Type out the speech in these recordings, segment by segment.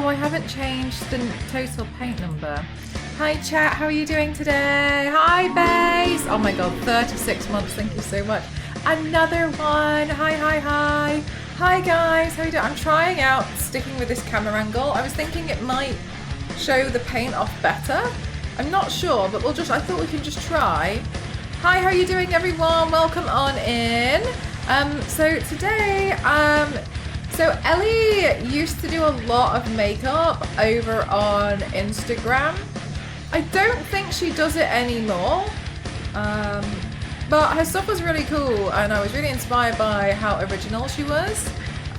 Oh, I haven't changed the total paint number. Hi chat, how are you doing today? Hi Base! Oh my god, 36 months, thank you so much. Another one, hi. Hi guys, how you doing? I'm trying out sticking with this camera angle. I was thinking it might show the paint off better. I'm not sure, but I thought we could just try. Hi, how are you doing everyone? Welcome on in. So today, so Ellie used to do a lot of makeup over on Instagram. I don't think she does it anymore, but her stuff was really cool and I was really inspired by how original she was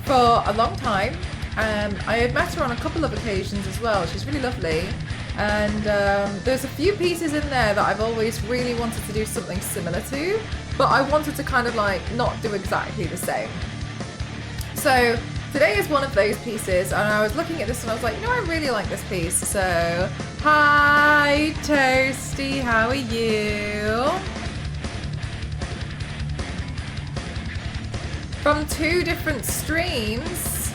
for a long time. I had met her on a couple of occasions as well. She's really lovely, and there's a few pieces in there that I've always really wanted to do something similar to, but I wanted to kind of like not do exactly the same. So today is one of those pieces, and I was looking at this and I was like, you know, I really like this piece. So, hi Toasty, how are you? From 2 different streams.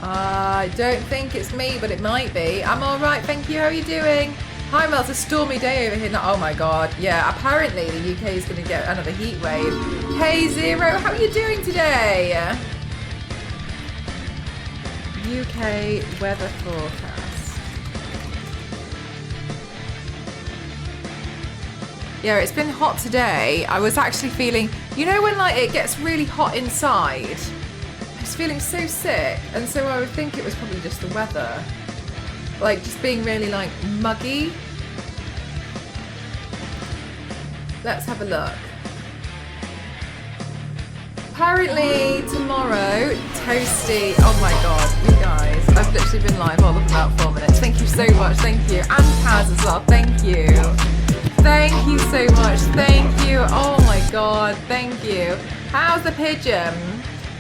I don't think it's me, but it might be. I'm alright, thank you, how are you doing? Hi Mel, it's a stormy day over here now. Oh my god, yeah, apparently the UK is going to get another heat wave. Hey Zero, how are you doing today? UK weather forecast. Yeah, it's been hot today. I was actually feeling, you know when like it gets really hot inside? I was feeling so sick, and so I would think it was probably just the weather. Like just being really like muggy. Let's have a look. Apparently tomorrow, Toasty, oh my god, you guys, I've literally been live all of about 4 minutes. Thank you so much, thank you. And Taz as well, thank you. Thank you so much, thank you. Oh my god, thank you. How's the pigeon?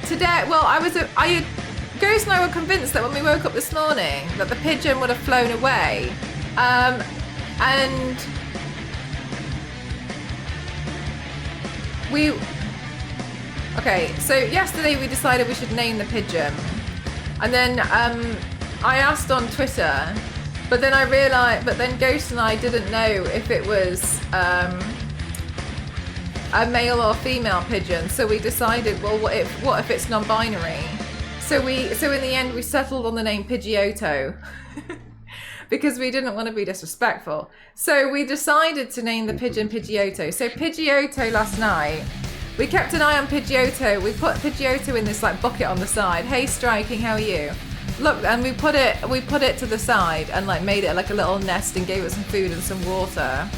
Today, well, Ghost and I were convinced that when we woke up this morning that the pigeon would have flown away. Okay, so yesterday we decided we should name the pigeon. And then I asked on Twitter, but then I realised, but then Ghost and I didn't know if it was a male or female pigeon. So we decided, well, what if it's non-binary? So in the end we settled on the name Pidgeotto because we didn't want to be disrespectful. So we decided to name the pigeon Pidgeotto. So Pidgeotto last night, we kept an eye on Pidgeotto. We put Pidgeotto in this like bucket on the side. Hey Striking, how are you? Look, and we put it to the side and like made it like a little nest and gave it some food and some water.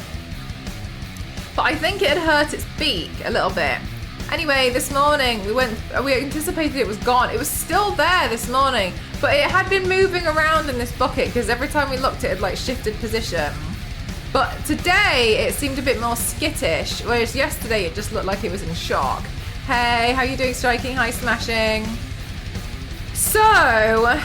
But I think it had hurt its beak a little bit. Anyway, this morning we anticipated it was gone. It was still there this morning, but it had been moving around in this bucket because every time we looked it had like shifted position. But today it seemed a bit more skittish, whereas yesterday it just looked like it was in shock. Hey, how you doing Striking? Hi Smashing. So,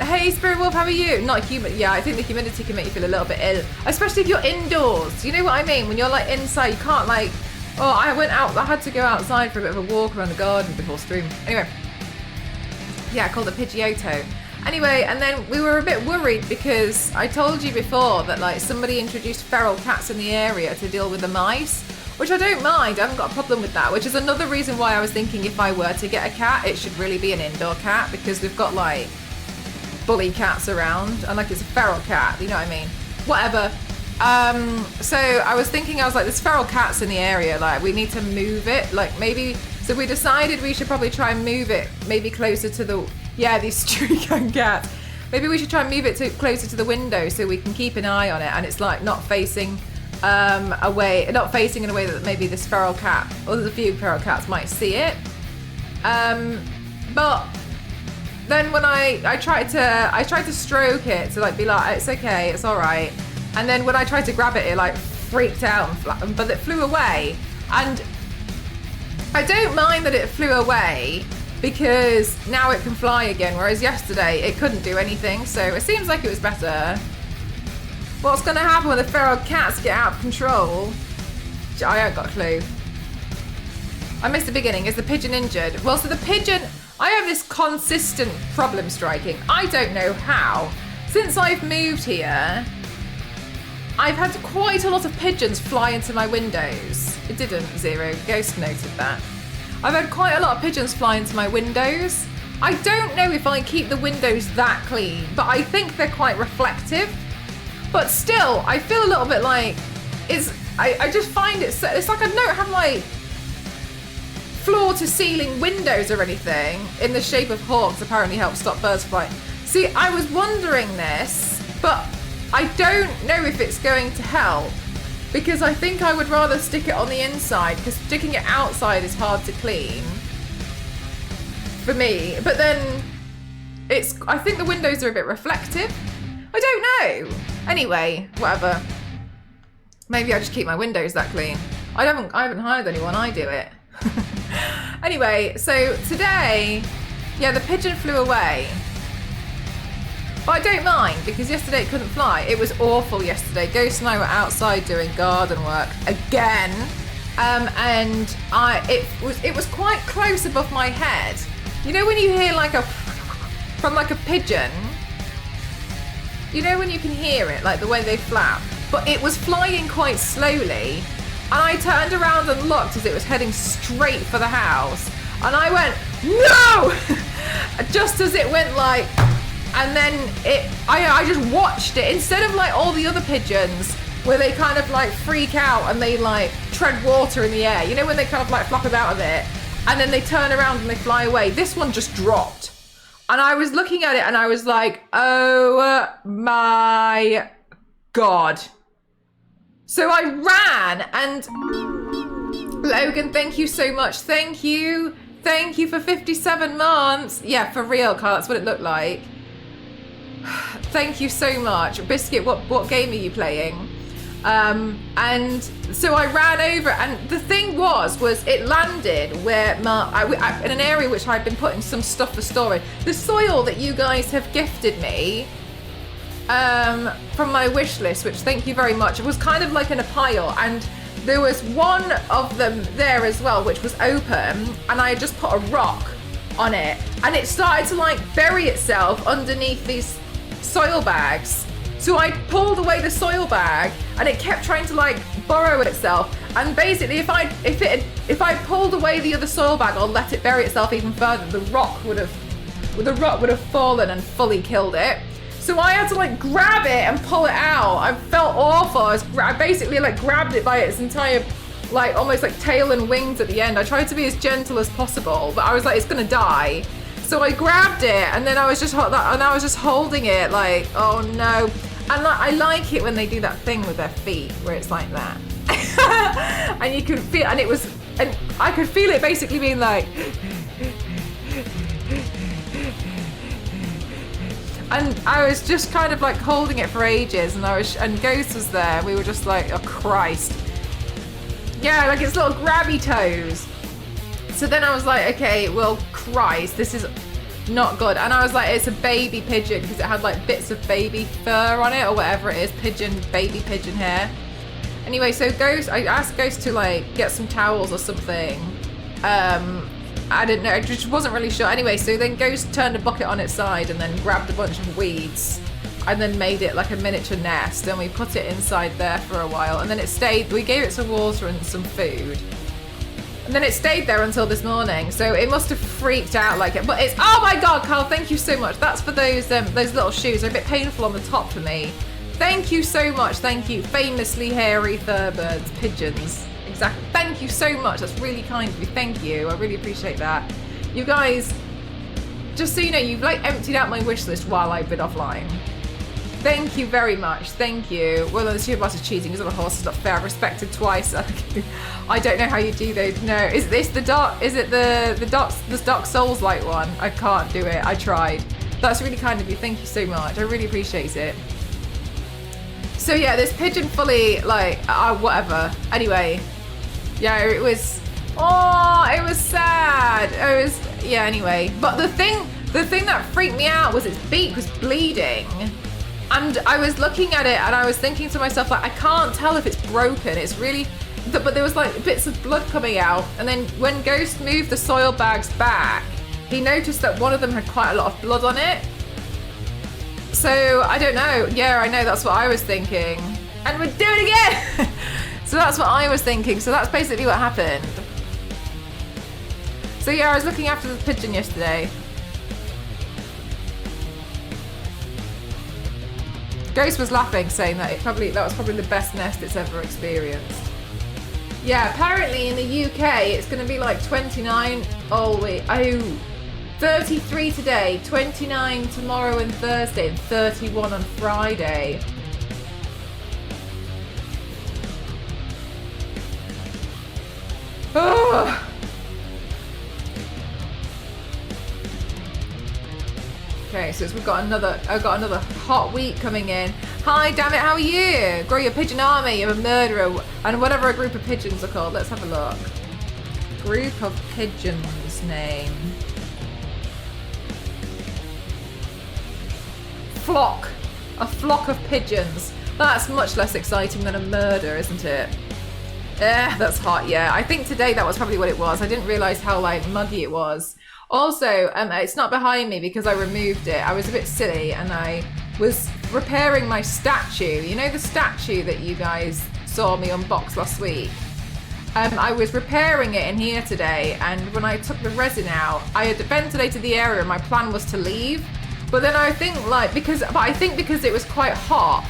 hey Spirit Wolf, how are you? Not humid. Yeah, I think the humidity can make you feel a little bit ill, especially if you're indoors. You know what I mean? When you're like inside, you can't like. Oh, I had to go outside for a bit of a walk around the garden before stream. Anyway, yeah, I called it Pidgeotto. Anyway, and then we were a bit worried because I told you before that like somebody introduced feral cats in the area to deal with the mice, which I don't mind. I haven't got a problem with that, which is another reason why I was thinking if I were to get a cat, it should really be an indoor cat because we've got like bully cats around and like it's a feral cat, you know what I mean? Whatever. So I was thinking, I was like, there's feral cats in the area, like we need to move it, like maybe, so we decided we should probably try and move it maybe closer to the, yeah, these streak-on cats. Maybe we should try and move it closer to the window so we can keep an eye on it and it's like not facing away, not facing in a way that maybe this feral cat, or there's a few feral cats might see it. But then when I tried to stroke it to like be like, it's okay, it's all right. And then when I tried to grab it, it like freaked out, but it flew away. And I don't mind that it flew away because now it can fly again, whereas yesterday it couldn't do anything. So it seems like it was better. What's going to happen when the feral cats get out of control? I haven't got a clue. I missed the beginning. Is the pigeon injured? Well, so the pigeon, I have this consistent problem striking. I don't know how. Since I've moved here, I've had quite a lot of pigeons fly into my windows. It didn't, Zero. Ghost noted that. I've had quite a lot of pigeons fly into my windows. I don't know if I keep the windows that clean, but I think they're quite reflective. But still, I feel a little bit like I just find it's like I don't have like floor to ceiling windows or anything in the shape of hawks apparently help stop birds flying. See, I was wondering this, but I don't know if it's going to help because I think I would rather stick it on the inside because sticking it outside is hard to clean for me. But then I think the windows are a bit reflective. I don't know. Anyway, whatever. Maybe I just keep my windows that clean. I haven't hired anyone, I do it. Anyway, so today, yeah, the pigeon flew away. But I don't mind because yesterday it couldn't fly. It was awful yesterday. Ghost and I were outside doing garden work again. And it was quite close above my head. You know when you hear like from like a pigeon? You know when you can hear it, like the way they flap? But it was flying quite slowly. And I turned around and looked as it was heading straight for the house. And I went, no! Just as it went like, and then I just watched it. Instead of like all the other pigeons where they kind of like freak out and they like tread water in the air. You know when they kind of like flop about a bit and then they turn around and they fly away. This one just dropped. And I was looking at it and I was like, oh my God. So I ran and Logan, thank you so much. Thank you. Thank you for 57 months. Yeah, for real, Carl. That's what it looked like. Thank you so much. Biscuit, what game are you playing? And so I ran over and the thing was it landed where in an area which I've been putting some stuff for storage. The soil that you guys have gifted me from my wish list, which thank you very much. It was kind of like in a pile and there was one of them there as well, which was open and I just put a rock on it and it started to like bury itself underneath these soil bags. So I pulled away the soil bag and it kept trying to like burrow itself. And basically if I pulled away the other soil bag or let it bury itself even further, the rock would have fallen and fully killed it. So I had to like grab it and pull it out. I felt awful. I basically like grabbed it by its entire like almost like tail and wings at the end. I tried to be as gentle as possible, but I was like, it's gonna die. So I grabbed it and then I was just holding it like, oh no. And like, I like it when they do that thing with their feet where it's like that. And you can feel, and I could feel it basically being like, and I was just kind of like holding it for ages and Ghost was there. We were just like, oh Christ. Yeah, like its little grabby toes. So then I was like, okay, well, Christ, this is not good. And I was like, it's a baby pigeon because it had like bits of baby fur on it or whatever it is, baby pigeon hair. Anyway, so I asked Ghost to like get some towels or something. I didn't know, I just wasn't really sure. Anyway, so then Ghost turned a bucket on its side and then grabbed a bunch of weeds and then made it like a miniature nest and we put it inside there for a while and then it stayed, we gave it some water and some food. And then it stayed there until this morning, so it must have freaked out like it. But it's, oh my God, Carl, thank you so much. That's for those little shoes. They're a bit painful on the top for me. Thank you so much. Thank you. Famously hairy fur-birds, pigeons. Exactly. Thank you so much. That's really kind of you. Thank you. I really appreciate that. You guys, just so you know, you've like emptied out my wish list while I've been offline. Thank you very much. Thank you. Well, the super boss is cheating. He's on a horse. It's not fair. I've respected twice. I don't know how you do those. No, is this the dark? Is it the Dark Souls like one? I can't do it. I tried. That's really kind of you. Thank you so much. I really appreciate it. So yeah, this pigeon fully like whatever. Anyway, yeah, it was. Oh, it was sad. It was yeah. Anyway, but the thing that freaked me out was its beak was bleeding. And I was looking at it and I was thinking to myself, like, I can't tell if it's broken. It's really, but there was like bits of blood coming out. And then when Ghost moved the soil bags back, he noticed that one of them had quite a lot of blood on it. So, I don't know. Yeah, I know, that's what I was thinking. And we're doing it again! So that's what I was thinking. So that's basically what happened. So yeah, I was looking after the pigeon yesterday. Ghost was laughing, saying that that was probably the best nest it's ever experienced. Yeah, apparently in the UK it's going to be like 29 all week. Oh, 33 today, 29 tomorrow and Thursday, and 31 on Friday. Oh. Okay, so I've got another hot week coming in. Hi, damn it, how are you? Grow your pigeon army, you're a murderer, and whatever a group of pigeons are called. Let's have a look. Group of pigeons name. Flock. A flock of pigeons. That's much less exciting than a murder, isn't it? That's hot, yeah. I think today that was probably what it was. I didn't realise how like muggy it was. Also, it's not behind me because I removed it. I was a bit silly and I was repairing my statue. You know the statue that you guys saw me unbox last week? I was repairing it in here today, and when I took the resin out, I had ventilated the area and my plan was to leave. But then I think because it was quite hot,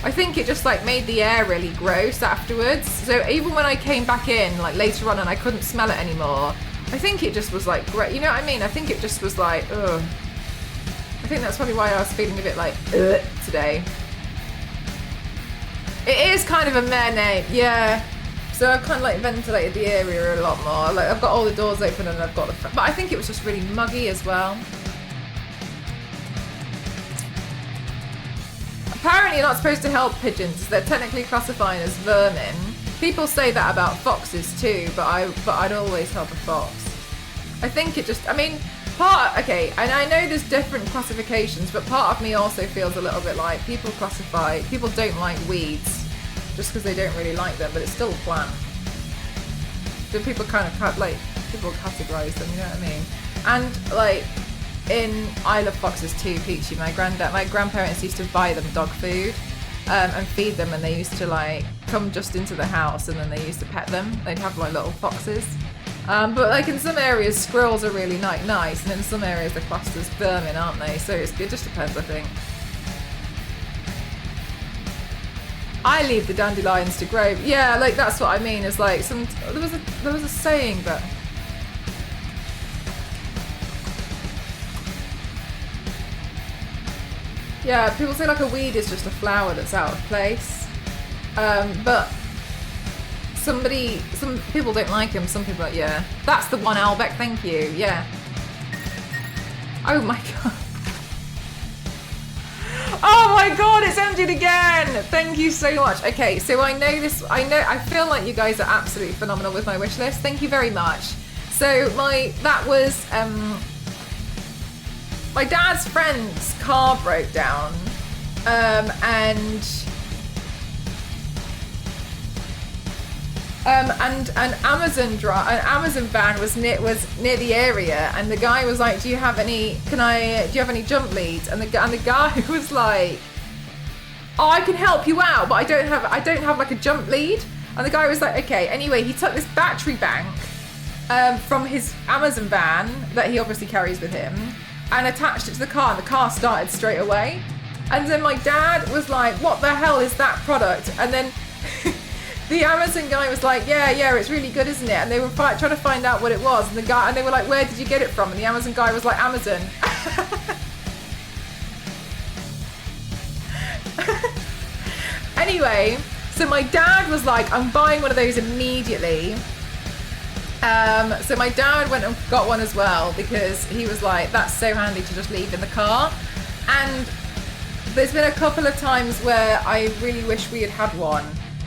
I think it just like made the air really gross afterwards. So even when I came back in like later on and I couldn't smell it anymore, I think it just was like great. You know what I mean? I think it just was like, ugh. I think that's probably why I was feeling a bit like, ugh, today. It is kind of a meh name, yeah. So I've kind of like ventilated the area a lot more. Like I've got all the doors open and I've got but I think it was just really muggy as well. Apparently you're not supposed to help pigeons. They're technically classified as vermin. People say that about foxes too, but I'd always help a fox. I think it just, I mean, okay, and I know there's different classifications, but part of me also feels a little bit like people don't like weeds just because they don't really like them, but it's still a plant. So people kind of people categorize them, you know what I mean? And like, I love foxes too, Peachy. My grandparents used to buy them dog food and feed them, and they used to like come just into the house, and then they used to pet them. They'd have like little foxes. But like in some areas, squirrels are really nice, and in some areas they're classed as vermin, aren't they? So it just depends, I think. I leave the dandelions to grow. Yeah, like that's what I mean. Is like there was a saying that. Yeah, people say like a weed is just a flower that's out of place. But some people don't like them, some people are like, yeah. That's the one, Albeck, thank you, yeah. Oh my god. Oh my god, it's emptied again! Thank you so much. Okay, so I feel like you guys are absolutely phenomenal with my wish list. Thank you very much. So that was, my dad's friend's car broke down, and an Amazon van was near the area, and the guy was like, do you have any jump leads? And the guy was like, oh, I can help you out, but I don't have like a jump lead. And the guy was like, okay. Anyway, he took this battery bank from his Amazon van that he obviously carries with him, and attached it to the car, and the car started straight away. And then my dad was like, what the hell is that product? And then the Amazon guy was like, yeah, it's really good, isn't it? And they were trying to find out what it was, and they were like, where did you get it from? And the Amazon guy was like, Amazon. Anyway, so my dad was like, I'm buying one of those immediately. So my dad went and got one as well, because he was like, that's so handy to just leave in the car. And there's been a couple of times where I really wish we had one.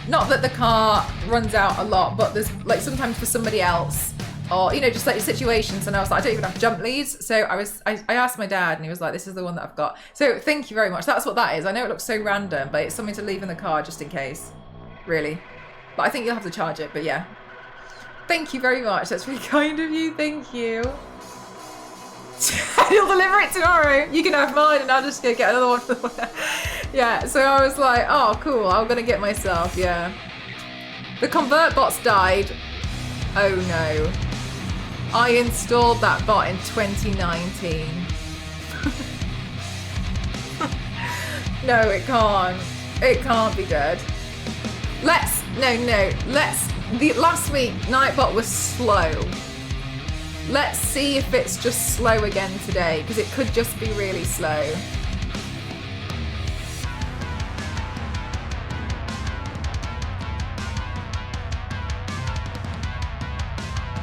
Not that the car runs out a lot, but there's like sometimes for somebody else, or just like situations. And I was like, I don't even have jump leads. So I asked my dad, and he was like, this is the one that I've got. So thank you very much. That's what that is. I know it looks so random, but it's something to leave in the car just in case, really. But I think you'll have to charge it, but yeah. Thank you very much. That's really kind of you. Thank you. He'll deliver it tomorrow. You can have mine and I'll just go get another one. Yeah, so I was like, oh, cool. I'm going to get myself, yeah. The convert bots died. Oh, no. I installed that bot in 2019. No, it can't. It can't be good. Last week, Nightbot was slow. Let's see if it's just slow again today, because it could just be really slow.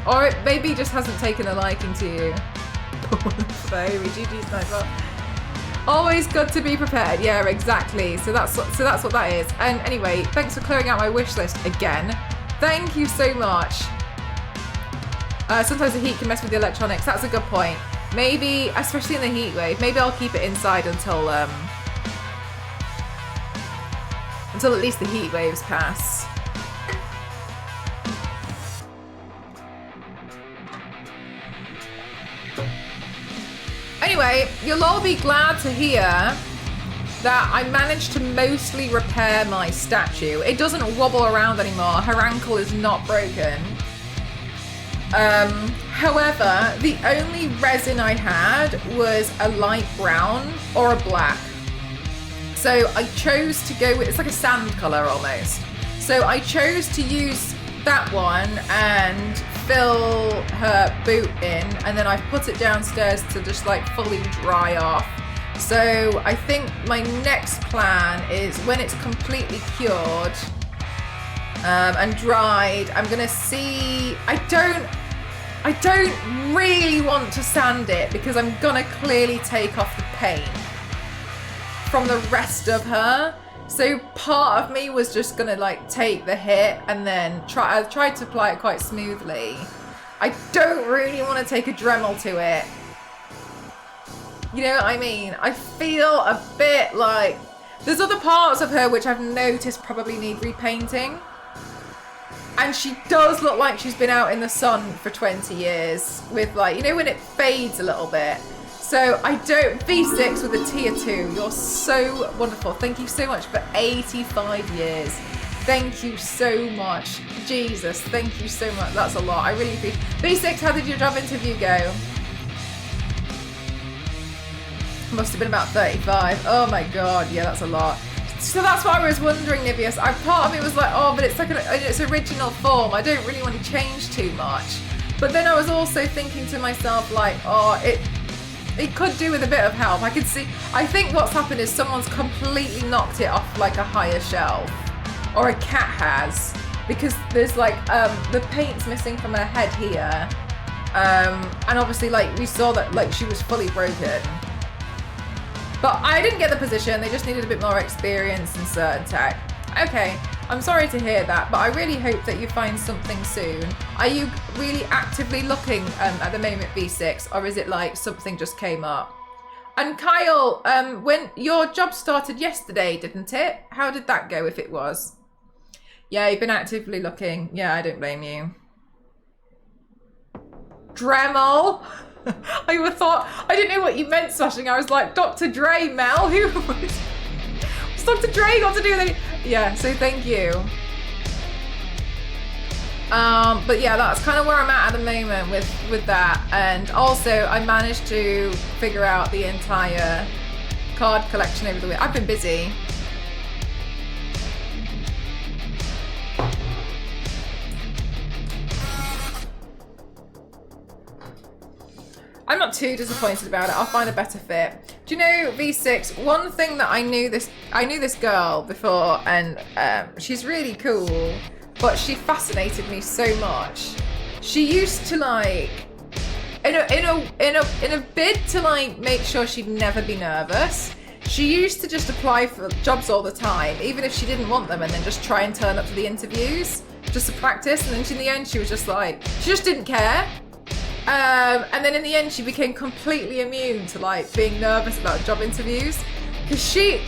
Or it maybe just hasn't taken a liking to you. Baby, GG's Nightbot. Always good to be prepared. Yeah, exactly. So that's what that is. And anyway, thanks for clearing out my wish list again. Thank you so much. Sometimes the heat can mess with the electronics. That's a good point. Maybe, especially in the heat wave, maybe I'll keep it inside until at least the heat waves pass. Anyway, you'll all be glad to hear that I managed to mostly repair my statue. It doesn't wobble around anymore. Her ankle is not broken. However, the only resin I had was a light brown or a black. So I chose to go with, it's like a sand color almost. So I chose to use that one and fill her boot in, and then I've put it downstairs to just like fully dry off. So I think my next plan is when it's completely cured and dried, I'm gonna see, I don't really want to sand it because I'm gonna clearly take off the paint from the rest of her. So part of me was just gonna like take the hit and then I tried to apply it quite smoothly. I don't really want to take a Dremel to it. You know what I mean? I feel a bit like there's other parts of her which I've noticed probably need repainting. And she does look like she's been out in the sun for 20 years with like, you know, when it fades a little bit. So I don't, V6 with a tier 2, you're so wonderful. Thank you so much for 85 years. Thank you so much. Jesus, thank you so much. That's a lot. I really appreciate V6, how did your job interview go? Must have been about 35. Oh my God, yeah, that's a lot. So that's what I was wondering, Nibius. Part of me was like, oh, but it's like in its original form. I don't really want to change too much. But then I was also thinking to myself, like, oh, it could do with a bit of help. I could see, I think what's happened is someone's completely knocked it off like a higher shelf. Or a cat has. Because there's like, the paint's missing from her head here. And obviously, like, we saw that, like, she was fully broken. But I didn't get the position, they just needed a bit more experience in certain tech. Okay, I'm sorry to hear that, but I really hope that you find something soon. Are you really actively looking at the moment, V6, or is it like something just came up? And Kyle, when your job started yesterday, didn't it? How did that go if it was? Yeah, you've been actively looking. Yeah, I don't blame you. Dremel. I thought, I didn't know what you meant, Smashing. I was like, Dr. Dre, Mel, who what's Dr. Dre got to do with it? Yeah, so thank you. But yeah, that's kind of where I'm at the moment with that. And also, I managed to figure out the entire card collection over the week. I've been busy. I'm not too disappointed about it. I'll find a better fit. Do you know, V6, one thing that I knew this girl before, and she's really cool, but she fascinated me so much. She used to like, in a bid to like make sure she'd never be nervous, she used to just apply for jobs all the time, even if she didn't want them, and then just try and turn up to the interviews just to practice. And then in the end, she was just like, she just didn't care. And then in the end, she became completely immune to like being nervous about job interviews, because she'd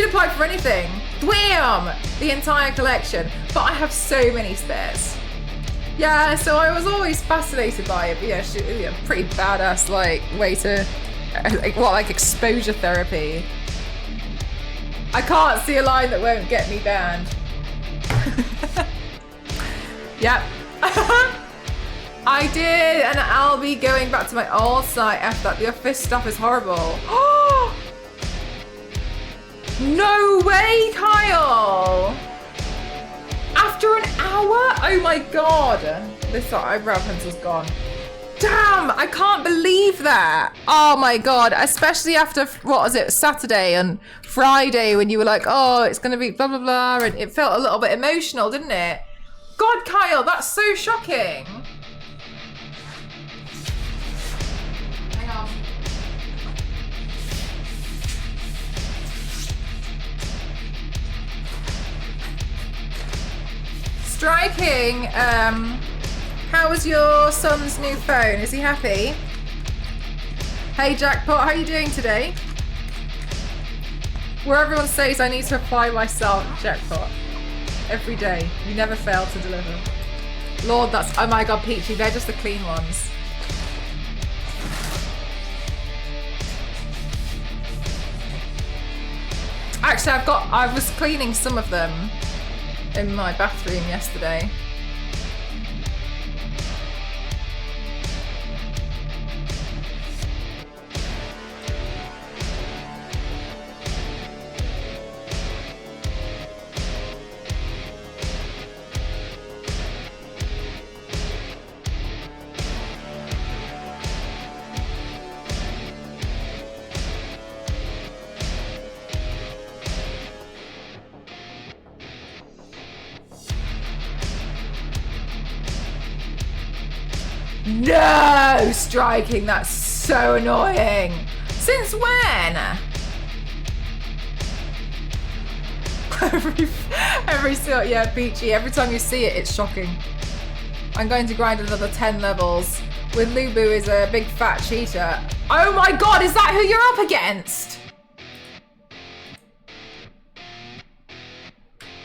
apply for anything. Wham! The entire collection. But I have so many spares. Yeah, so I was always fascinated by it. But yeah, pretty badass like way to like exposure therapy. I can't see a line that won't get me banned. Yep. I did, and I'll be going back to my old site after that. The office stuff is horrible. Oh! No way, Kyle! After an hour? Oh my god. This eyebrow pencil's gone. Damn, I can't believe that. Oh my god, especially after, what was it, Saturday and Friday when you were like, oh, it's gonna be blah, blah, blah, and it felt a little bit emotional, didn't it? God, Kyle, that's so shocking. Hang on. Striking, how was your son's new phone? Is he happy? Hey Jackpot, how are you doing today? Where everyone says I need to apply myself, Jackpot. Every day. You never fail to deliver. Lord, that's, oh my god, Peachy, they're just the clean ones. Actually, I was cleaning some of them in my bathroom yesterday. No! Striking, that's so annoying. Since when? Yeah, Peachy, every time you see it, it's shocking. I'm going to grind another 10 levels. With Lubu is a big fat cheater. Oh my god, is that who you're up against?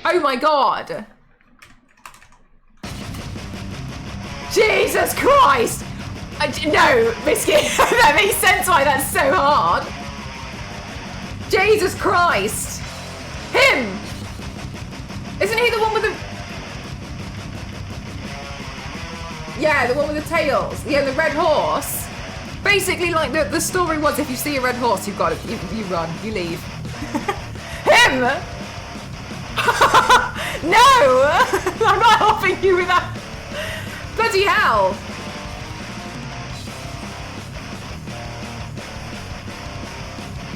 Oh my god. Jesus Christ! No, Biscuit, that makes sense why that's so hard. Jesus Christ! Him! Isn't he the one with the... Yeah, the one with the tails. Yeah, the red horse. Basically, like, the story was if you see a red horse, you've got to... You run, you leave. Him! No! I'm not helping you with that. Bloody hell!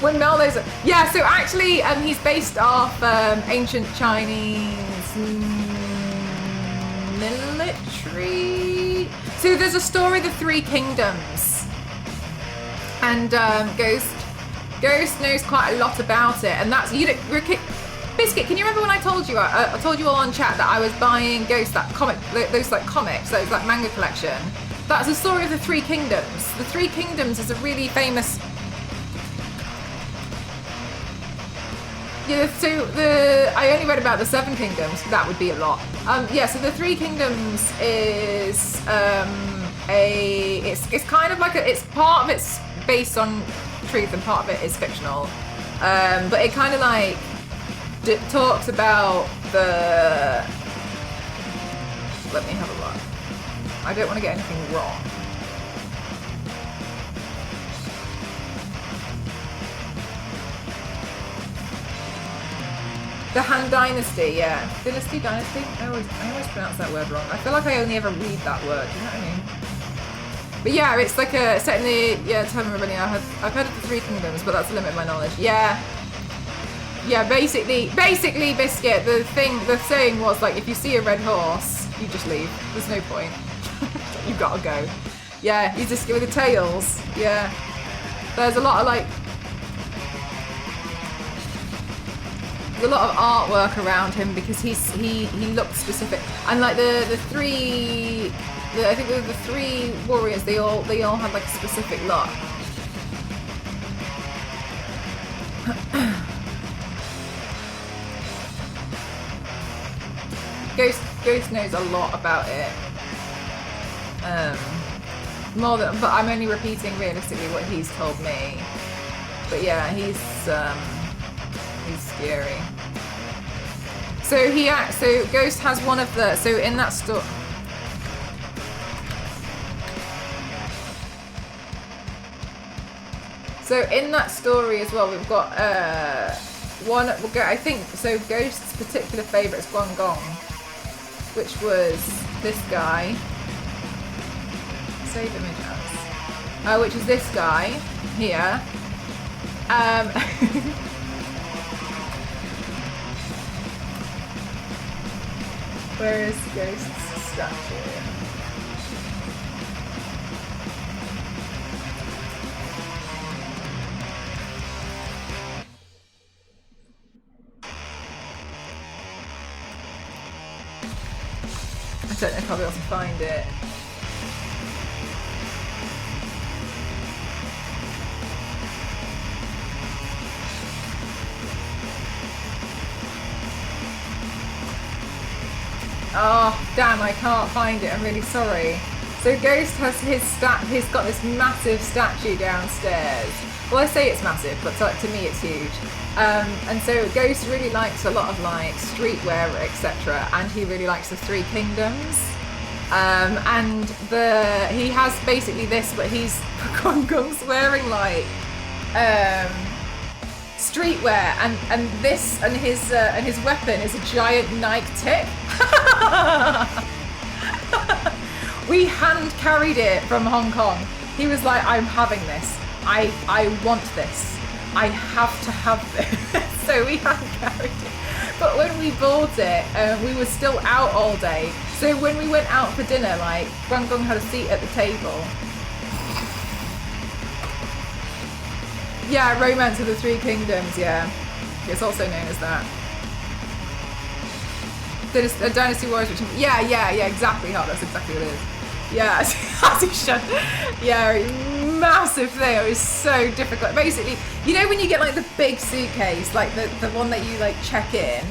Windmill, those are... Yeah, so actually, he's based off ancient Chinese military. So there's a story, The Three Kingdoms, and Ghost knows quite a lot about it, and that's Biscuit, can you remember when I told you I told you all on chat that I was buying Ghost, that comic, those like comics, those like manga collection? That's the story of the Three Kingdoms. The Three Kingdoms is a really famous. Yeah, so I only read about the Seven Kingdoms. That would be a lot. Yeah, so the Three Kingdoms is it's kind of like it's part of it's based on truth and part of it is fictional, but it kind of like talks about the. Let me have a look. I don't want to get anything wrong. The Han Dynasty, yeah. Dynasty? I always pronounce that word wrong. I feel like I only ever read that word, you know what I mean? But yeah, it's like set in the time of rebellion. I've heard of the Three Kingdoms, but that's the limit of my knowledge. Yeah. Yeah, basically, Biscuit, the saying was like, if you see a red horse, you just leave. There's no point. You've got to go. Yeah, you just with the tails. Yeah. There's a lot of like, there's a lot of artwork around him because he looked specific, and like I think the three warriors, they all had like a specific look. Ghost knows a lot about it. More than, but I'm only repeating realistically what he's told me. But yeah, he's scary. So Ghost has one of the, so in that store. So in that story as well, we've got one. I think so. Ghost's particular favourite is Guangdong, which was this guy. Save image as. Which is this guy here. Where is Ghost's statue? I don't know if I'll be able to find it. Oh, damn, I can't find it. I'm really sorry. So Ghost has he's got this massive statue downstairs. Well, I say it's massive, but to me it's huge. And so Ghost really likes a lot of like streetwear, etc. And he really likes the Three Kingdoms. And he has basically this, but he's Guangdong's wearing like streetwear, and this and his weapon is a giant Nike tick. We hand carried it from Hong Kong. He was like, I'm having this. I want this. I have to have this. So we hand carried it. But when we bought it, we were still out all day. So when we went out for dinner, like, Guangdong had a seat at the table. Yeah, Romance of the Three Kingdoms, yeah. It's also known as that. Dynasty Wars, which yeah, exactly. Oh, that's exactly what it is. Yeah, as he should. Yeah, massive thing. It was so difficult. Basically, you know when you get like the big suitcase, like the one that you like check in,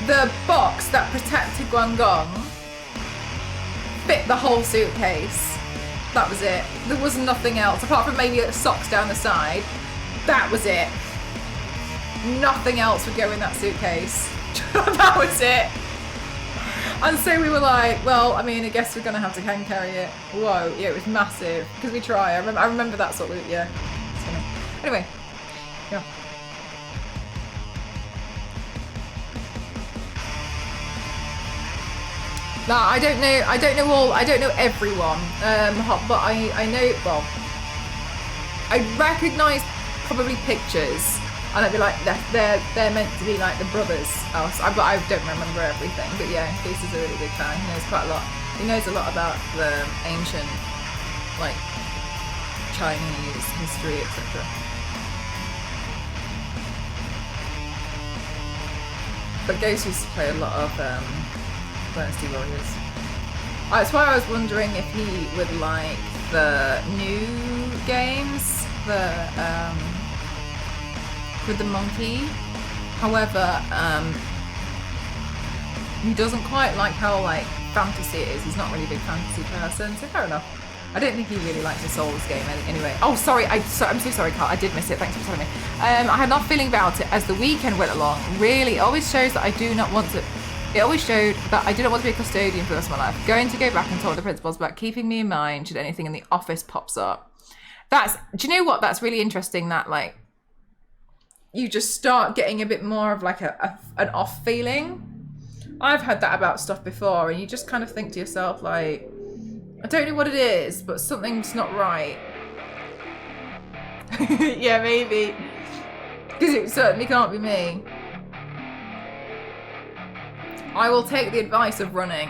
the box that protected Guangdong fit the whole suitcase. That was it. There was nothing else apart from maybe like socks down the side. That was it. Nothing else would go in that suitcase. That was it. And so we were like, well, I mean, I guess we're going to have to hand carry it. Whoa, yeah, it was massive. Because we try. I remember that sort of, yeah. Anyway, yeah. No, I don't know everyone. But I know, well, I recognise probably pictures. And I'd be like, they're meant to be like the brothers. But I don't remember everything. But yeah, Case is a really big fan. He knows quite a lot. He knows a lot about the ancient, like, Chinese history, etc. But Ghost used to play a lot of Dynasty Warriors. That's why I was wondering if he would like the new games, with the monkey. However, he doesn't quite like how like fantasy it is. He's not really a big fantasy person, so fair enough. I don't think he really likes a Souls game anyway. Oh, sorry, I'm so sorry, Carl. I did miss it. Thanks for telling me. I had not feeling about it as the weekend went along. Really, it always shows that I do not want to. It always showed that I do not want to be a custodian for the rest of my life. Going to go back and talk to the principals about keeping me in mind should anything in the office pops up. Do you know what? That's really interesting. That like. You just start getting a bit more of like an off feeling. I've had that about stuff before, and you just kind of think to yourself like, I don't know what it is, but something's not right. Yeah, maybe. Because it certainly can't be me. I will take the advice of running.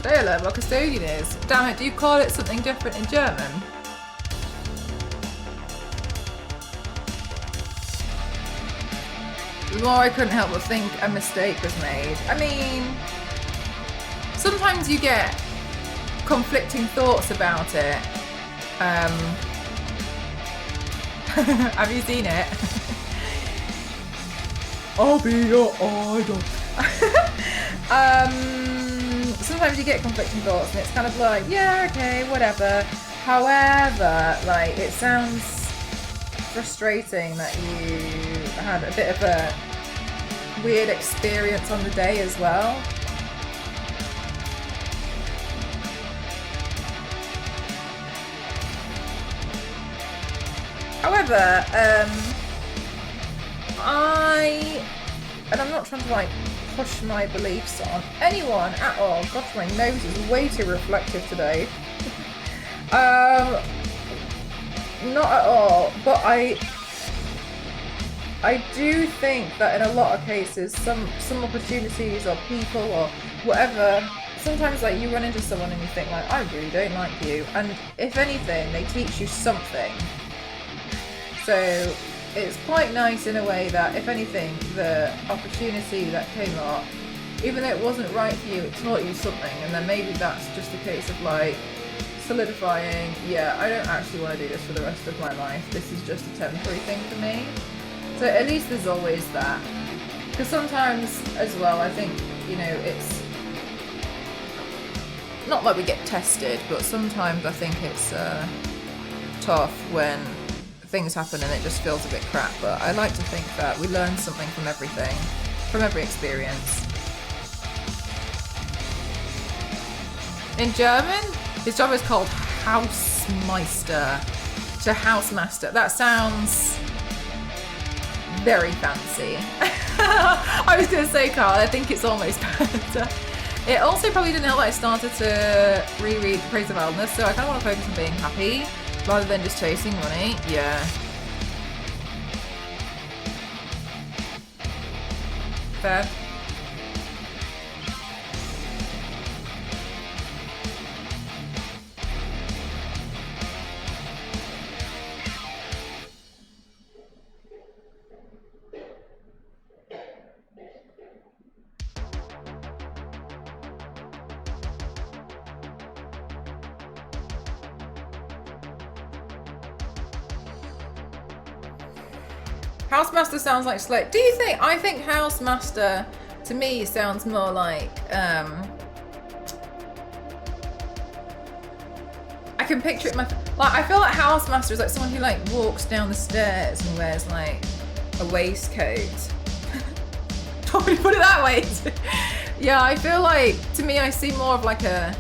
They learn what custodian is. Damn it, do you call it something different in German? the more I couldn't help but think a mistake was made. I mean, sometimes you get conflicting thoughts about it. Have you seen it? I'll be your idol. Sometimes you get conflicting thoughts and it's kind of like, yeah, okay, whatever. However, like, it sounds frustrating that you had a bit of a weird experience on the day as well. However, I'm not trying to like push my beliefs on anyone at all. Gosh, my nose is way too reflective today. Not at all, but I do think that in a lot of cases, some opportunities or people or whatever, sometimes like you run into someone and you think like, I really don't like you, and if anything, they teach you something. So it's quite nice in a way that, if anything, the opportunity that came up, even though it wasn't right for you, it taught you something, and then maybe that's just a case of like solidifying, yeah, I don't actually want to do this for the rest of my life, this is just a temporary thing for me. So at least there's always that. Because sometimes as well, I think, you know, it's not like we get tested, but sometimes I think it's tough when things happen and it just feels a bit crap, but I like to think that we learn something from everything, from every experience. In German, his job is called Hausmeister. So housemaster. That sounds very fancy. I was going to say, Carl, I think it's almost better. It also probably didn't help that I started to reread The Praise of Idleness, so I kind of want to focus on being happy rather than just chasing money. Yeah. Fair. Housemaster sounds like slave. Do you think? I think housemaster to me sounds more like I can picture it in my like. I feel like housemaster is like someone who like walks down the stairs and wears like a waistcoat. Don't really put it that way. Yeah, I feel like to me I see more of like a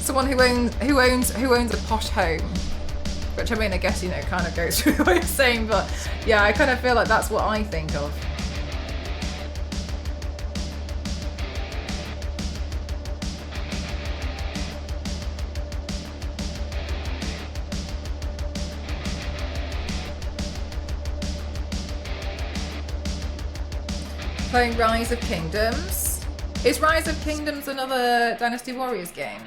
someone who owns a posh home. Which I mean, I guess, you know, kind of goes through what you're saying, but yeah, I kind of feel like that's what I think of. Playing Rise of Kingdoms. Is Rise of Kingdoms another Dynasty Warriors game?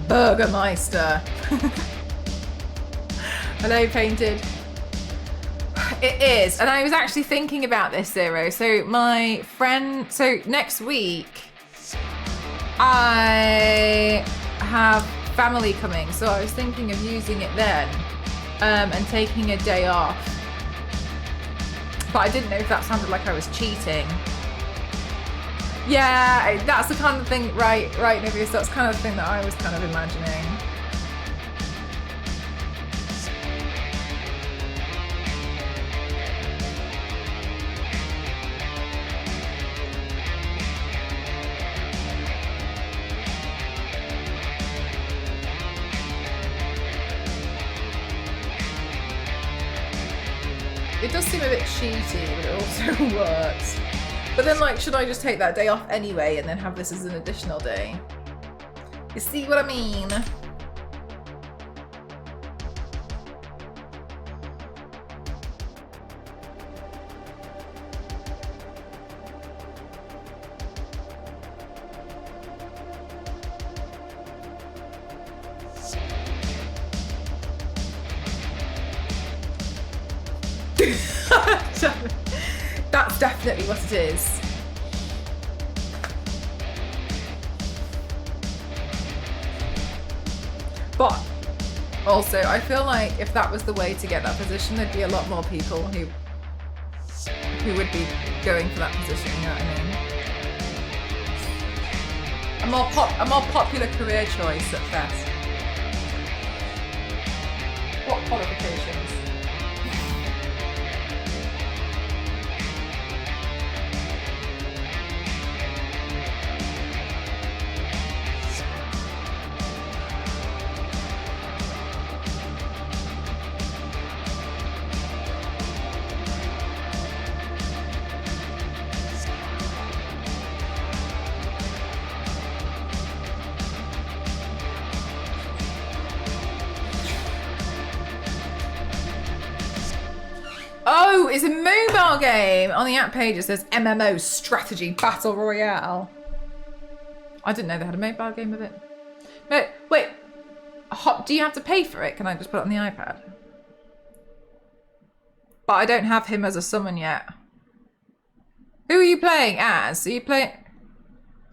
Burgermeister. Hello, Painted. It is, and I was actually thinking about this, Zero. So my friend, so next week I have family coming, so I was thinking of using it then and taking a day off. But I didn't know if that sounded like I was cheating. Yeah, that's the kind of thing, right, Nivius, that's kind of the thing that I was kind of imagining. does seem a bit cheaty, but it also works. But then, like, should I just take that day off anyway and then have this as an additional day? You see what I mean? That's definitely what it is. But also, I feel like if that was the way to get that position, there'd be a lot more people who would be going for that position. You know what I mean? A more popular career choice at best. What qualifications? Oh, it's a mobile game. On the app page it says MMO Strategy Battle Royale. I didn't know they had a mobile game of it. Wait. Do you have to pay for it? Can I just put it on the iPad? But I don't have him as a summon yet. Who are you playing as? Are you playing...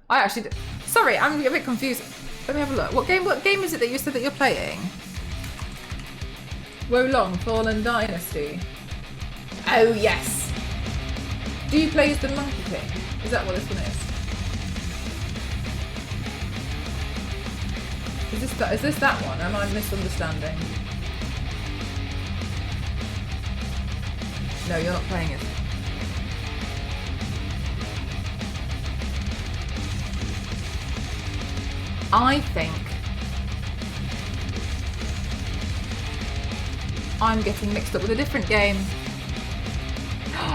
I actually... Sorry, I'm a bit confused. Let me have a look. What game is it that you said that you're playing? Wolong Fallen Dynasty. Oh, yes. Do you play as the Monkey King? Is that what this one is? Is this that one? Am I misunderstanding? No, you're not playing it. I think I'm getting mixed up with a different game.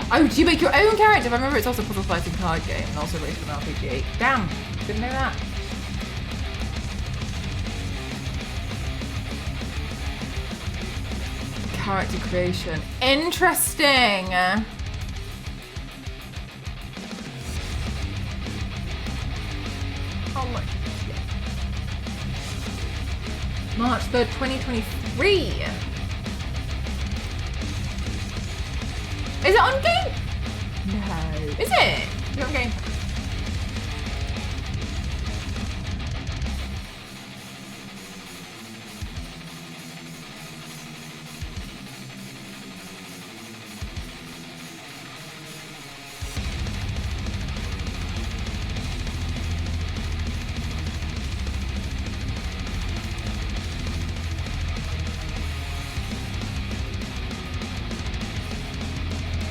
Oh, do you make your own character? I remember it's also a puzzle fighting card game and also race from RPG. Damn, didn't know that. Character creation. Interesting. How much? March 3rd, 2023. Is it on game? No. Is it? Is it on game?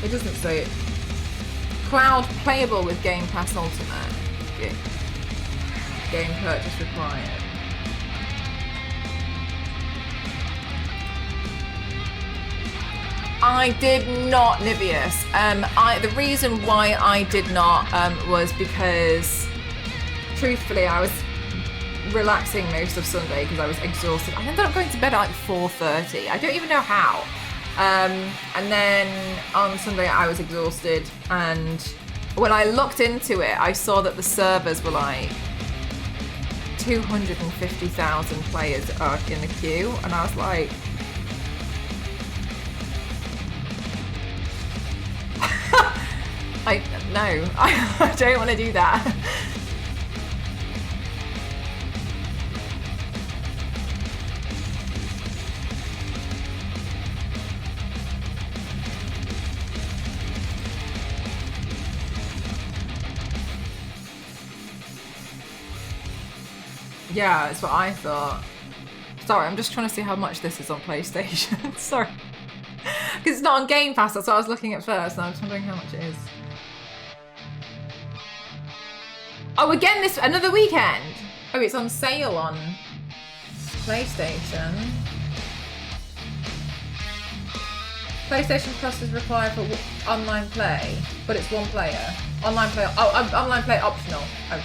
It doesn't say it. Cloud playable with Game Pass Ultimate. Game purchase required. I did not, Nibius. The reason why I did not was because, truthfully, I was relaxing most of Sunday because I was exhausted. I ended up going to bed at like 4:30. I don't even know how. And then on Sunday I was exhausted, and when I looked into it I saw that the servers were like 250,000 players are in the queue, and I was like, no, I don't want to do that. Yeah, it's what I thought. Sorry, I'm just trying to see how much this is on PlayStation. Sorry. Because it's not on Game Pass, that's what I was looking at first, and I was wondering how much it is. Oh, again, another weekend! Oh, it's on sale on PlayStation. PlayStation Plus is required for online play, but it's one player. Online play. Oh, online play optional. Oh.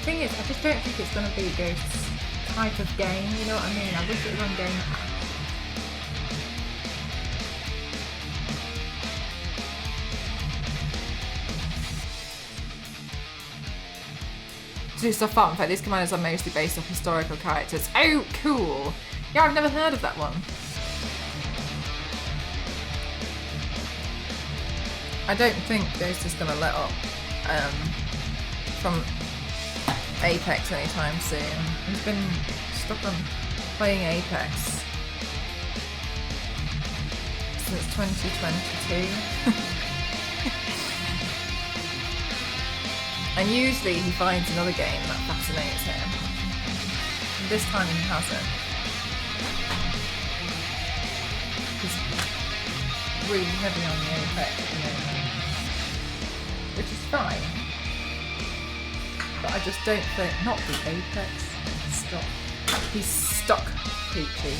Thing is, I just don't think it's going to be Ghost's type of game. You know what I mean? I wish it was on Game Pass. To do stuff fun. In fact, these commanders are mostly based off historical characters. Oh, cool. Yeah, I've never heard of that one. I don't think Ghost is going to let up from Apex anytime soon. He's been stuck on playing Apex since 2022. And usually he finds another game that fascinates him. And this time he hasn't. He's really heavy on the Apex at the moment, which is fine. But I just don't think, not the Apex, stop. He's stuck, Peachy.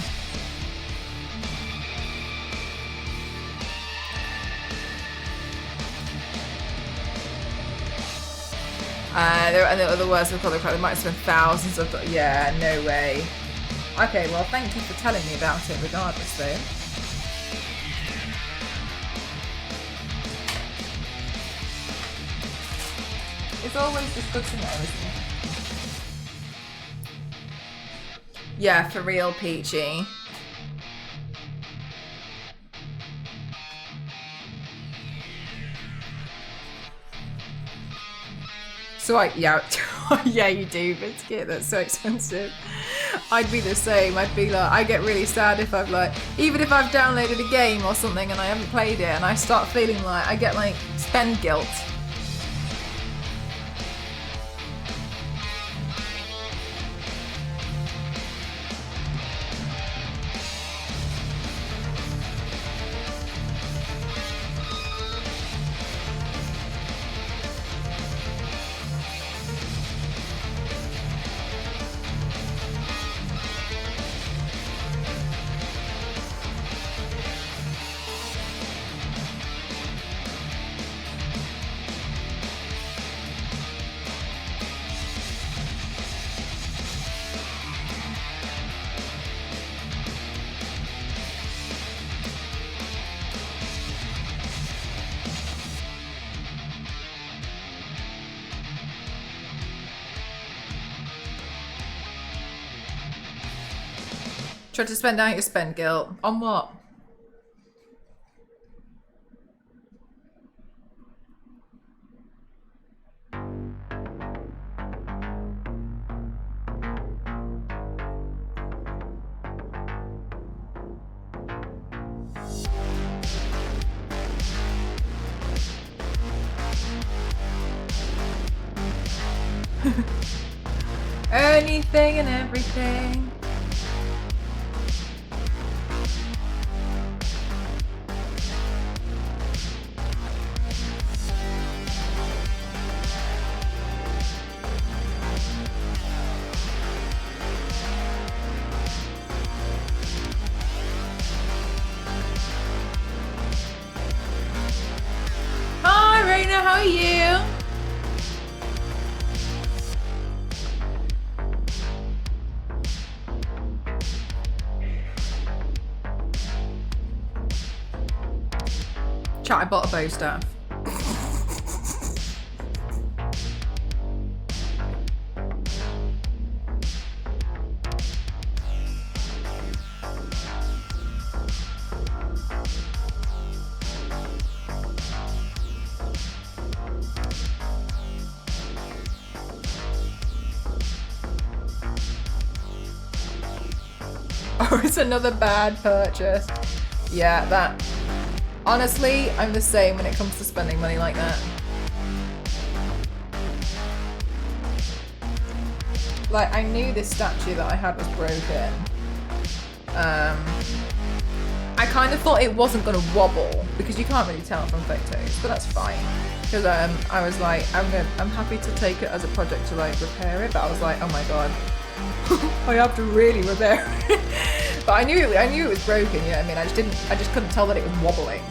There are other words for color crack. There might have been thousands of. Yeah, no way. Okay, well, thank you for telling me about it, regardless, though. It's always just good to know, isn't it? Yeah, for real, Peachy. So yeah, yeah, you do, Biscuit. That's so expensive. I'd be the same. I'd be like, I get really sad if I've like, even if I've downloaded a game or something and I haven't played it, and I start feeling like I get like spend guilt. Try to spend out your spend guilt. On what? Anything and everything. Hi, Raina, how are you? Chat, I bought a bow staff. Oh, it's another bad purchase. Yeah, that. Honestly, I'm the same when it comes to spending money like that. Like, I knew this statue that I had was broken. I kind of thought it wasn't going to wobble because you can't really tell from photos, but that's fine. Because I was like, I'm happy to take it as a project to like repair it, but I was like, oh my god, I have to really repair it. But I knew it was broken. You know what I mean? I just couldn't tell that it was wobbling.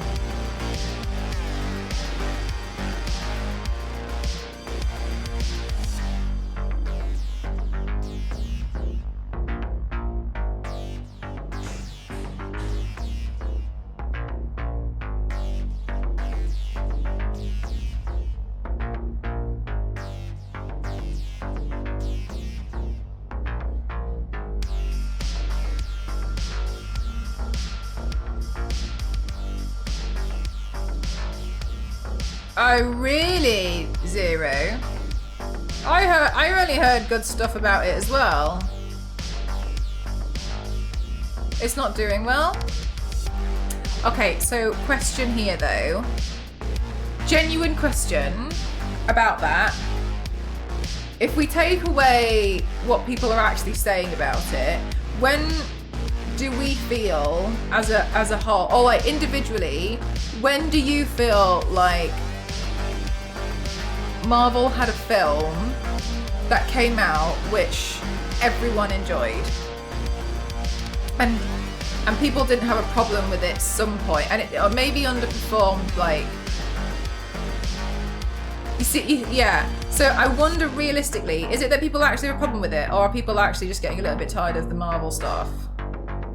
Oh really, Zero? I only heard good stuff about it as well. It's not doing well? Okay, so question here though. Genuine question about that. If we take away what people are actually saying about it, when do we feel as a whole, or like individually, when do you feel like Marvel had a film that came out which everyone enjoyed and people didn't have a problem with it at some point, and it or maybe underperformed, like, you see, yeah. So I wonder realistically, is it that people actually have a problem with it, or are people actually just getting a little bit tired of the Marvel stuff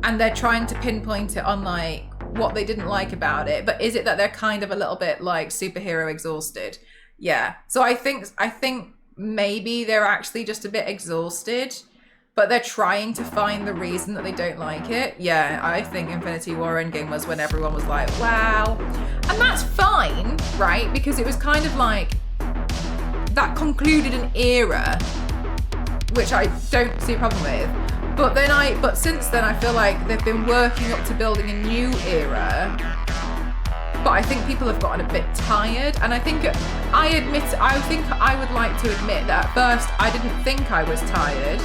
and they're trying to pinpoint it on like what they didn't like about it? But is it that they're kind of a little bit like superhero exhausted? Yeah, so I think maybe they're actually just a bit exhausted, but they're trying to find the reason that they don't like it. Yeah, I think Infinity War Endgame was when everyone was like, wow. And that's fine, right? Because it was kind of like, that concluded an era, which I don't see a problem with. But since then I feel like they've been working up to building a new era. But I think people have gotten a bit tired, and I think I would like to admit that at first I didn't think I was tired,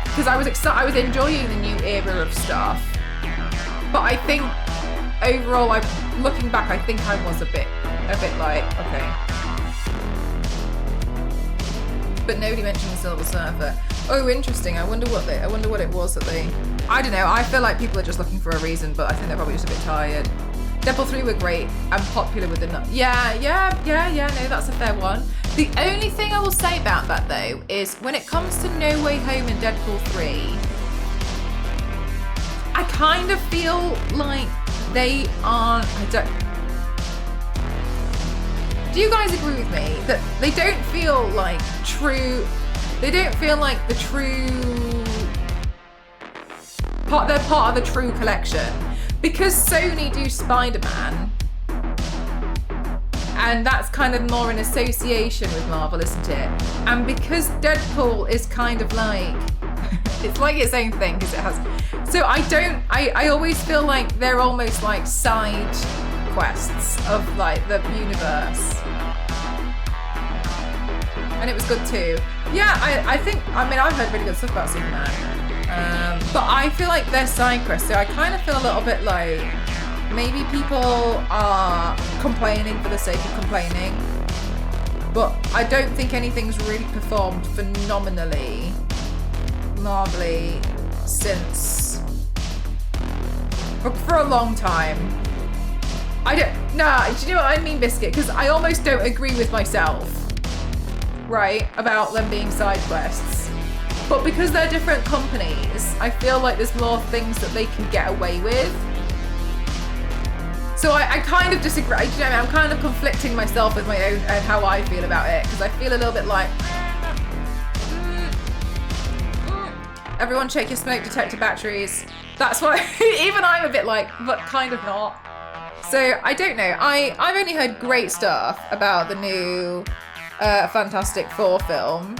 because I was enjoying the new era of stuff. But I think overall, looking back, I think I was a bit like, okay. But nobody mentioned the Silver Surfer. Oh, interesting. I wonder what it was that they. I don't know. I feel like people are just looking for a reason, but I think they're probably just a bit tired. Deadpool 3 were great and popular with the. Yeah. No, that's a fair one. The only thing I will say about that though is when it comes to No Way Home and Deadpool 3, I kind of feel like they aren't. Do you guys agree with me that they don't feel like true? They don't feel like the true part. They're part of the true collection because Sony do Spider-Man, and that's kind of more in association with Marvel, isn't it? And because Deadpool is kind of like it's like its own thing because it has. So I always feel like they're almost like side quests of like the universe, and it was good too. Yeah, I mean I've heard really good stuff about Superman, but I feel like they're side quests, so I kind of feel a little bit like maybe people are complaining for the sake of complaining, but I don't think anything's really performed phenomenally Marvelly since for a long time. Do you know what I mean, Biscuit? Because I almost don't agree with myself, right, about them being side quests. But because they're different companies, I feel like there's more things that they can get away with. So I kind of disagree. You know, I'm kind of conflicting myself with my own how I feel about it, because I feel a little bit like everyone check your smoke detector batteries. That's why even I'm a bit like, but kind of not. So I don't know. I've only heard great stuff about the new Fantastic Four film,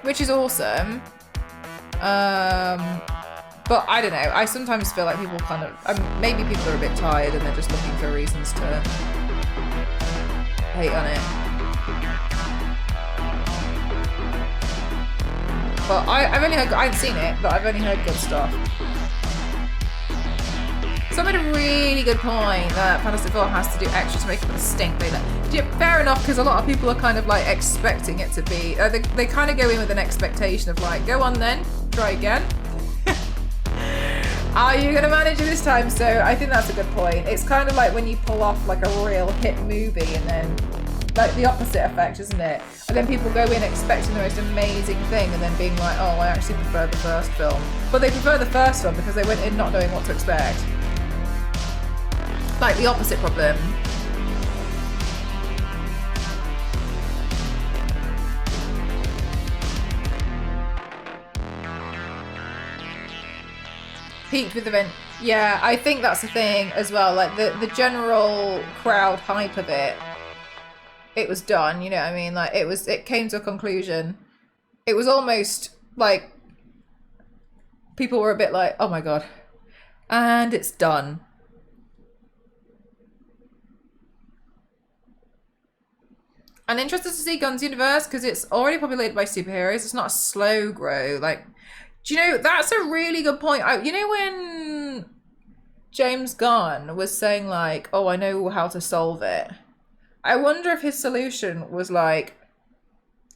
which is awesome. But I don't know. I sometimes feel like people kind of maybe people are a bit tired and they're just looking for reasons to hate on it. But I haven't seen it, but I've only heard good stuff. Someone made a really good point that Fantastic Four has to do extra to make it a stink. Yeah, fair enough, because a lot of people are kind of like expecting it to be. They kind of go in with an expectation of like, go on then, try again. Are you going to manage it this time? So I think that's a good point. It's kind of like when you pull off like a real hit movie and then like the opposite effect, isn't it? And then people go in expecting the most amazing thing and then being like, oh, I actually prefer the first film. But they prefer the first film because they went in not knowing what to expect. Like the opposite problem. Peaked with the event. Yeah, I think that's the thing as well. Like the general crowd hype of it. It was done, you know what I mean? Like it came to a conclusion. It was almost like people were a bit like, oh my god. And it's done. I'm interested to see Gunn's universe because it's already populated by superheroes. It's not a slow grow. Like, do you know, that's a really good point. You know when James Gunn was saying like, oh, I know how to solve it. I wonder if his solution was like,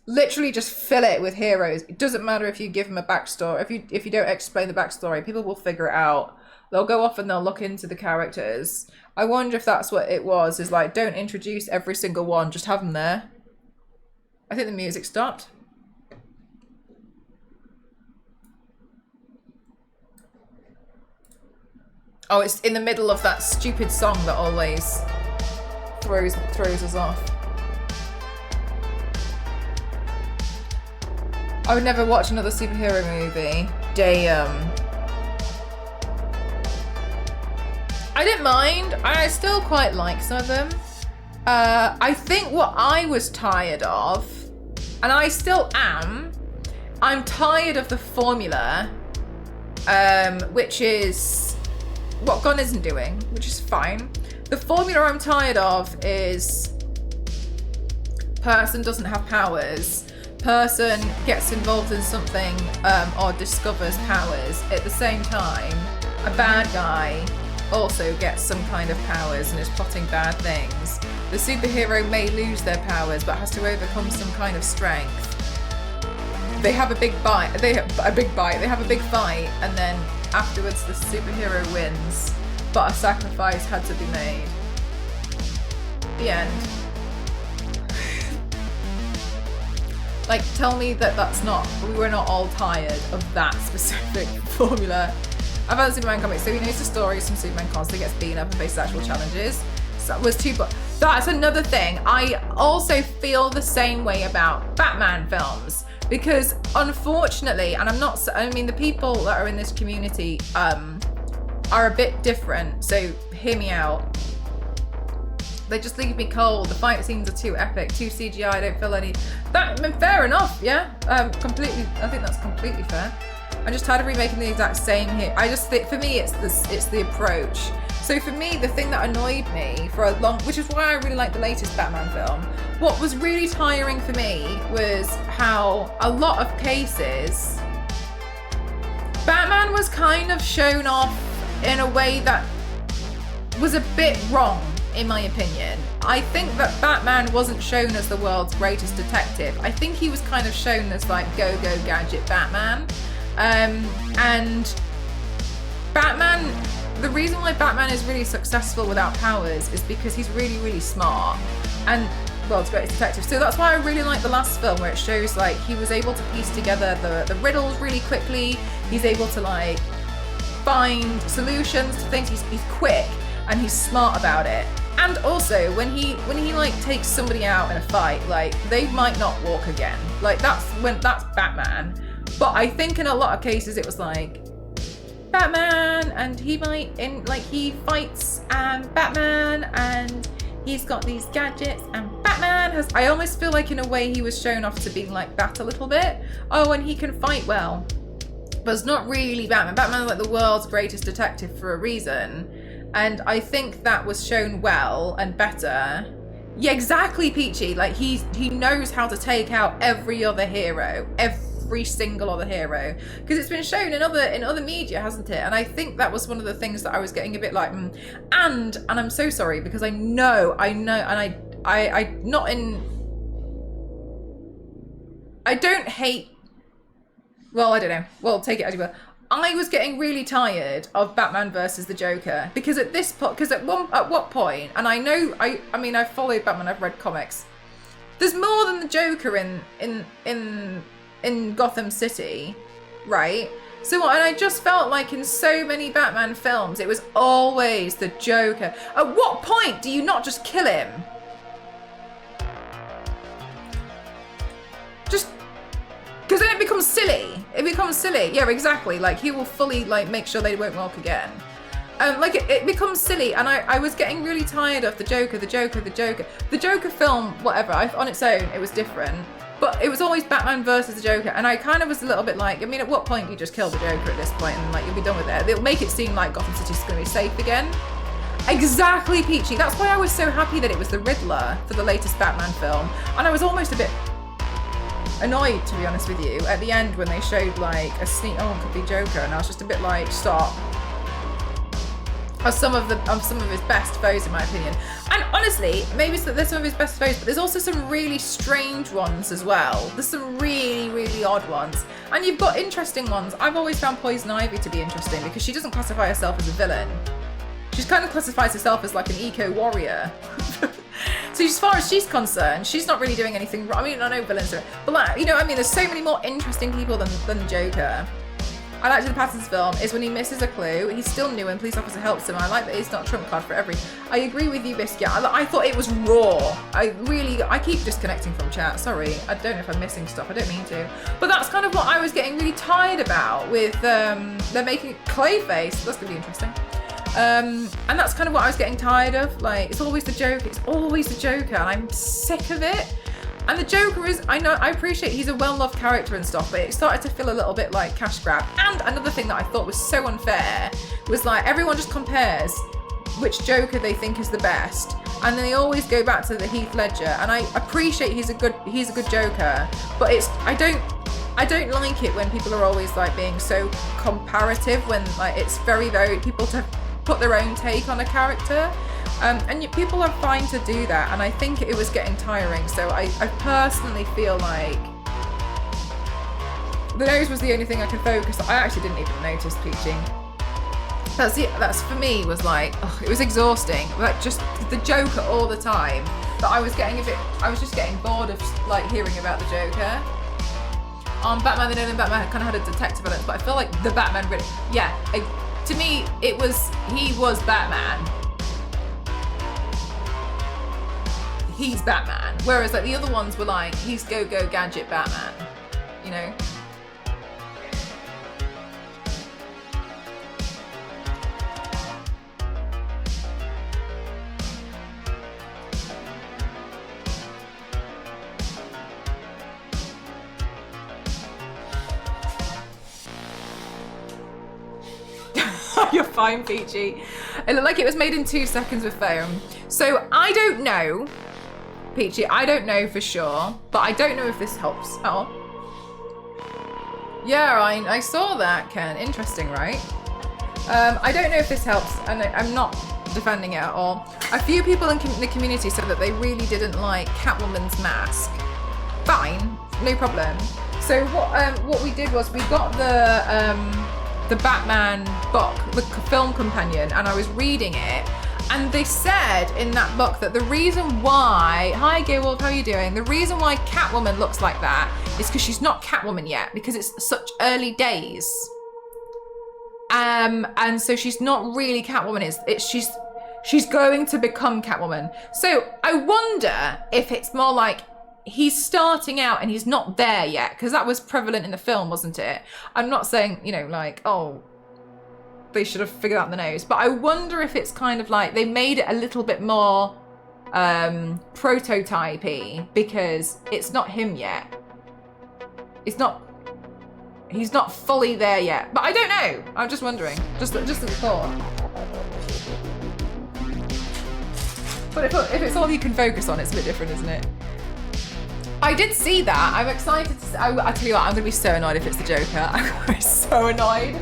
literally just fill it with heroes. It doesn't matter if you give them a backstory. If you don't explain the backstory, people will figure it out. They'll go off and they'll look into the characters. I wonder if that's what it was, is like, don't introduce every single one, just have them there. I think the music stopped. Oh, it's in the middle of that stupid song that always throws us off. I would never watch another superhero movie. Damn. I didn't mind. I still quite like some of them. I think what I was tired of, and I still am, I'm tired of the formula, which is what Gunn isn't doing, which is fine. The formula I'm tired of is person doesn't have powers, person gets involved in something or discovers powers. At the same time, a bad guy also gets some kind of powers and is plotting bad things. The superhero may lose their powers but has to overcome some kind of strength. They have a big bite. They have a big fight, and then afterwards the superhero wins, but a sacrifice had to be made. The end. Like, tell me that we were not all tired of that specific formula. I've had Superman comics, so he knows the stories from Superman constantly gets beaten up and faces actual challenges. So that's another thing. I also feel the same way about Batman films, because unfortunately, and the people that are in this community are a bit different, so hear me out. They just leave me cold. The fight scenes are too epic, too CGI. I don't feel any. Fair enough, yeah. Completely. I think that's completely fair. I'm just tired of remaking the exact same here. I just think, for me, it's the approach. So for me, the thing that annoyed me for a long, which is why I really like the latest Batman film, what was really tiring for me was how a lot of cases, Batman was kind of shown off in a way that was a bit wrong, in my opinion. I think that Batman wasn't shown as the world's greatest detective. I think he was kind of shown as like go-go gadget Batman. And Batman, the reason why Batman is really successful without powers is because he's really, really smart and world's greatest detective. So that's why I really like the last film, where it shows like he was able to piece together the riddles really quickly. He's able to like find solutions to things. He's quick and he's smart about it. And also when he like takes somebody out in a fight, like they might not walk again. Like that's Batman. But I think in a lot of cases it was like Batman, and he fights Batman, and he's got these gadgets, and Batman has. I almost feel like in a way he was shown off to being like that a little bit. Oh, and he can fight well, but it's not really Batman. Batman's like the world's greatest detective for a reason, and I think that was shown well and better. Yeah, exactly, Peachy. Like he knows how to take out every other hero. every single other hero, because it's been shown in other media, hasn't it? And I think that was one of the things that I was getting a bit like, and I'm so sorry, because I know, and I not in, I don't hate, well, I don't know, well, take it as you will. I was getting really tired of Batman versus the Joker, because at this point, because at what point, and I know, I mean, I've followed Batman, I've read comics. There's more than the Joker in Gotham City, right? So, and I just felt like in so many Batman films, it was always the Joker. At what point do you not just kill him? Just. Because then it becomes silly. It becomes silly. Yeah, exactly. Like, he will fully, like, make sure they won't walk again. Like, it becomes silly. And I was getting really tired of the Joker. The Joker film, whatever, on its own, it was different. But it was always Batman versus the Joker. And I kind of was a little bit like, I mean, at what point do you just kill the Joker at this point? And, like, you'll be done with it. It'll make it seem like Gotham City's going to be safe again. Exactly, Peachy. That's why I was so happy that it was the Riddler for the latest Batman film. And I was almost a bit annoyed, to be honest with you, at the end when they showed like a sneak, oh, it could be Joker, and I was just a bit like, stop. Of some of his best foes, in my opinion. And honestly, maybe there's some of his best foes, but there's also some really strange ones as well. There's some really, really odd ones. And you've got interesting ones. I've always found Poison Ivy to be interesting because she doesn't classify herself as a villain. She kind of classifies herself as like an eco-warrior. So as far as she's concerned, she's not really doing anything wrong. I mean, I know villains are, but like, you know what I mean? There's so many more interesting people than Joker. I liked in the Pattinson's film is when he misses a clue, he's still new and police officer helps him. I like that it's not a trump card for every. I agree with you, Biscuit. I thought it was raw. I keep disconnecting from chat. Sorry, I don't know if I'm missing stuff. I don't mean to. But that's kind of what I was getting really tired about with, they're making Clayface. That's gonna be interesting. And that's kind of what I was getting tired of. Like, it's always the Joker. It's always the Joker. And I'm sick of it. And the Joker is, I know, I appreciate he's a well-loved character and stuff, but it started to feel a little bit like cash grab. And another thing that I thought was so unfair was like, everyone just compares which Joker they think is the best. And then they always go back to the Heath Ledger. And I appreciate he's a good Joker, but I don't like it when people are always like being so comparative when like it's very, very, people to put their own take on a character. And people are fine to do that, and I think it was getting tiring. So I personally feel like the nose was the only thing I could focus on. I actually didn't even notice Peachy. That's for me was like, it was exhausting. Like just the Joker all the time. But I was just getting bored of like hearing about the Joker. On Batman the Nolan Batman kind of had a detective element, but I feel like the Batman really, to me he was Batman. He's Batman. Whereas like the other ones were like, he's go gadget Batman, you know? You're fine, Peachy. It looked like it was made in 2 seconds with foam. So I don't know, Peachy, I don't know for sure, but I don't know if this helps at all. Yeah, I saw that, Ken. Interesting, right? I don't know if this helps, and I'm not defending it at all. A few people in the community said that they really didn't like Catwoman's mask. Fine, no problem. So what we did was we got the Batman book, the film companion, and I was reading it. And they said in that book that the reason why, hi Gay Wolf, how are you doing? The reason why Catwoman looks like that is because she's not Catwoman yet, because it's such early days. And so she's not really Catwoman, she's going to become Catwoman. So I wonder if it's more like he's starting out and he's not there yet, because that was prevalent in the film, wasn't it? I'm not saying, you know, like, oh, they should have figured out the nose, but I wonder if it's kind of like they made it a little bit more prototypey because it's not him yet. He's not fully there yet, but I don't know. I'm just wondering, just a thought. But if it's all you can focus on, it's a bit different, isn't it? I did see that. I'm excited to see. I tell you what, I'm going to be so annoyed if it's the Joker. I'm going to be so annoyed.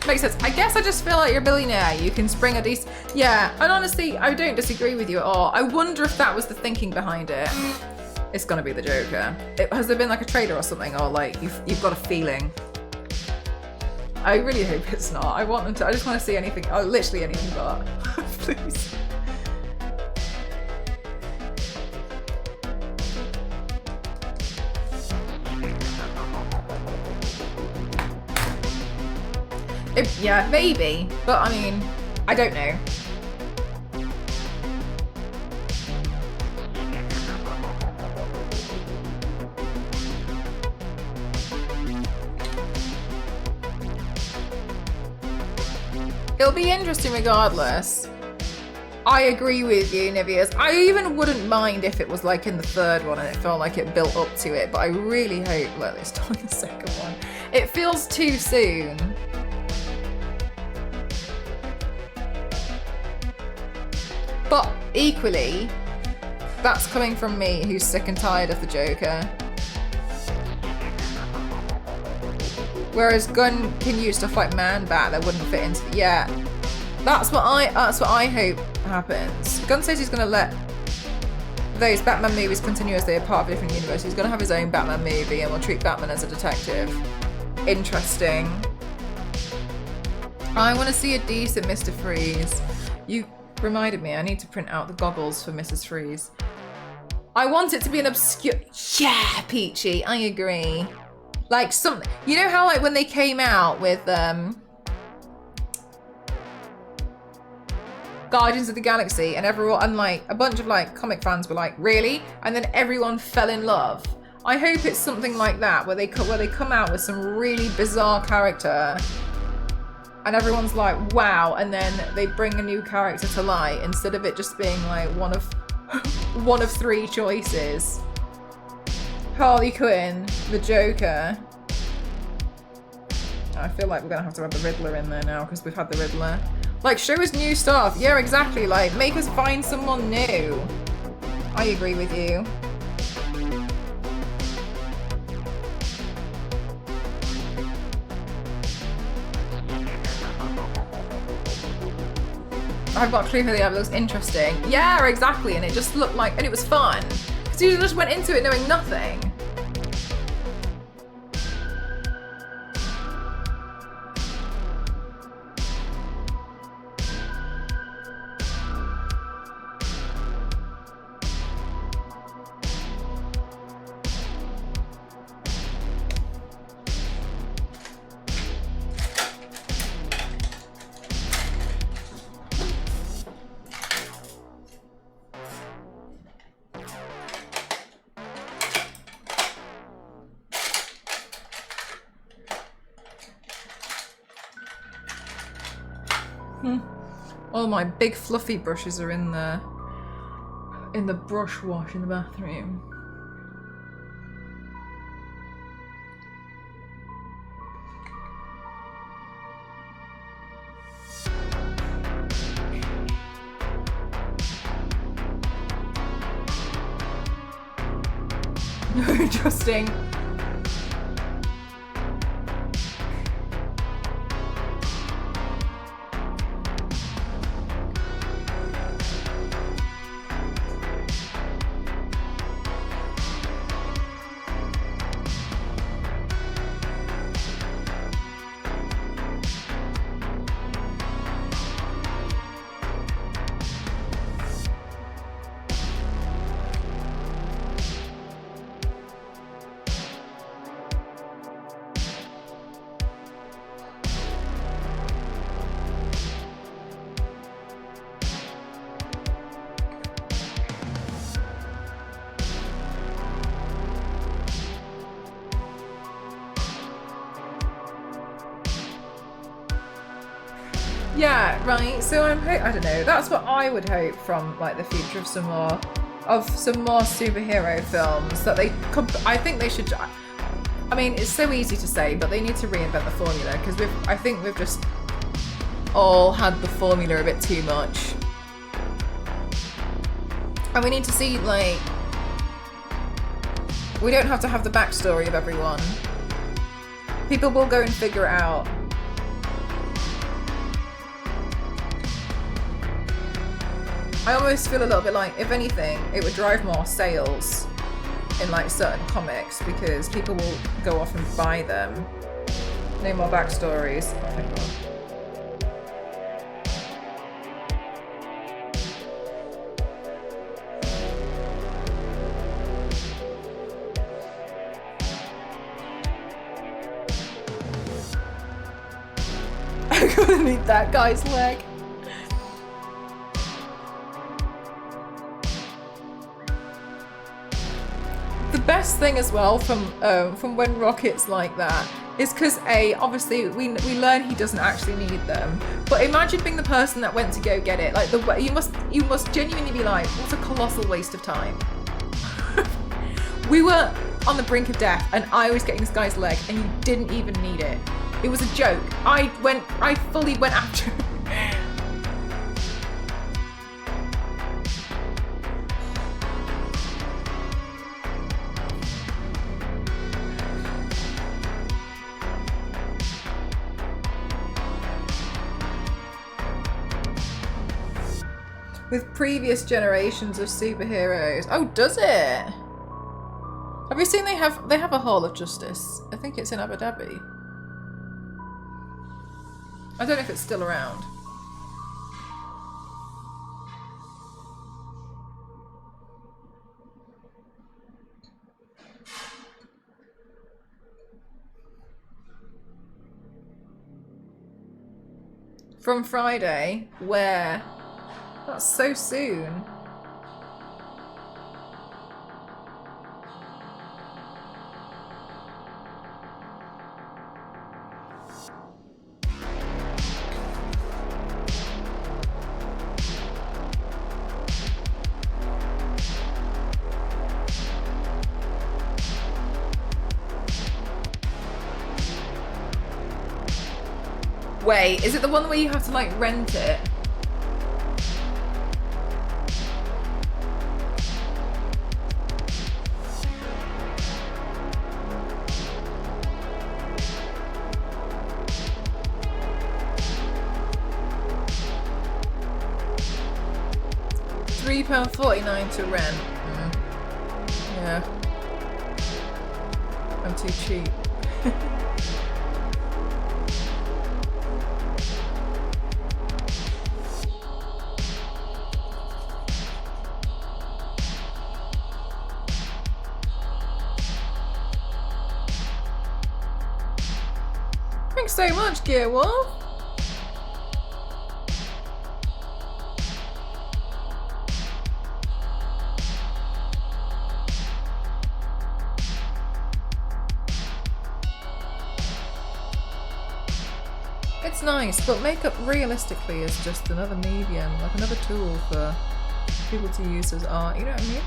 Makes sense. I guess I just feel like you're a billionaire. You can spring a decent... Yeah, and honestly, I don't disagree with you at all. I wonder if that was the thinking behind it. It's gonna be the Joker. Has there been like a trailer or something, or like you've got a feeling? I really hope it's not. I want them to... I just want to see anything... Oh, literally anything but. Please. Yeah, maybe, but I mean, I don't know. It'll be interesting regardless. I agree with you, Niveus. I even wouldn't mind if it was like in the third one and it felt like it built up to it, but I really hope, well, it's not in the second one. It feels too soon. But equally, that's coming from me who's sick and tired of the Joker. Whereas Gunn can use stuff like Man Bat that wouldn't fit into the... Yeah. That's what I hope happens. Gunn says he's gonna let those Batman movies continue as they are part of a different universe. He's gonna have his own Batman movie and will treat Batman as a detective. Interesting. I wanna see a decent Mr. Freeze. You reminded me, I need to print out the goggles for Mrs. Freeze. I want it to be an obscure... Yeah, Peachy, I agree. Like some... You know how like when they came out with Guardians of the Galaxy and everyone, and like a bunch of like comic fans were like, really? And then everyone fell in love. I hope it's something like that where they come out with some really bizarre character and everyone's like, wow, and then they bring a new character to light instead of it just being like one of three choices. Harley Quinn, the Joker. I feel like we're gonna have to have the Riddler in there now because we've had the Riddler. Like, show us new stuff. Yeah, exactly. Like, make us find someone new. I agree with you. I've got a clue who they have. It looks interesting. Yeah, exactly. And it just looked like, and it was fun. Because you just went into it knowing nothing. All my big fluffy brushes are in the brush wash in the bathroom. Interesting. Yeah, right. So I don't know. That's what I would hope from like the future of some more superhero films. That I think they should. I mean, it's so easy to say, but they need to reinvent the formula because I think we've just all had the formula a bit too much, and we need to see like we don't have to have the backstory of everyone. People will go and figure it out. I almost feel a little bit like, if anything, it would drive more sales in like certain comics because people will go off and buy them. No more backstories. Oh, thank God. I'm gonna need that guy's leg. Best thing as well from when Rocket's like that is because obviously we learn he doesn't actually need them, but imagine being the person that went to go get it. Like you must genuinely be like, what a colossal waste of time. We were on the brink of death and I was getting this guy's leg and you didn't even need it. It was a joke. I fully went after him. With previous generations of superheroes. Oh, does it? Have you seen they have a Hall of Justice? I think it's in Abu Dhabi. I don't know if it's still around. From Friday, where? That's so soon. Wait, is it the one where you have to like rent it? £3.49 to rent. Yeah. I'm too cheap. Thanks so much, Gear Wolf. It's nice, but makeup realistically is just another medium, like another tool for people to use as art, you know what I mean?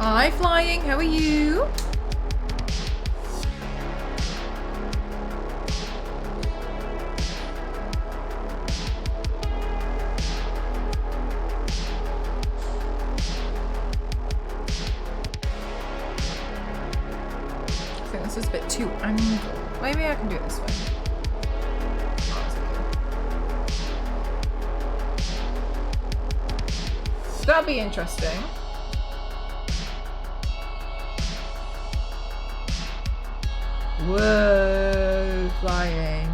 Hi, Flying, how are you? I think this is a bit too angled. Maybe I can do it this way. That'll be interesting. Whoa. flying.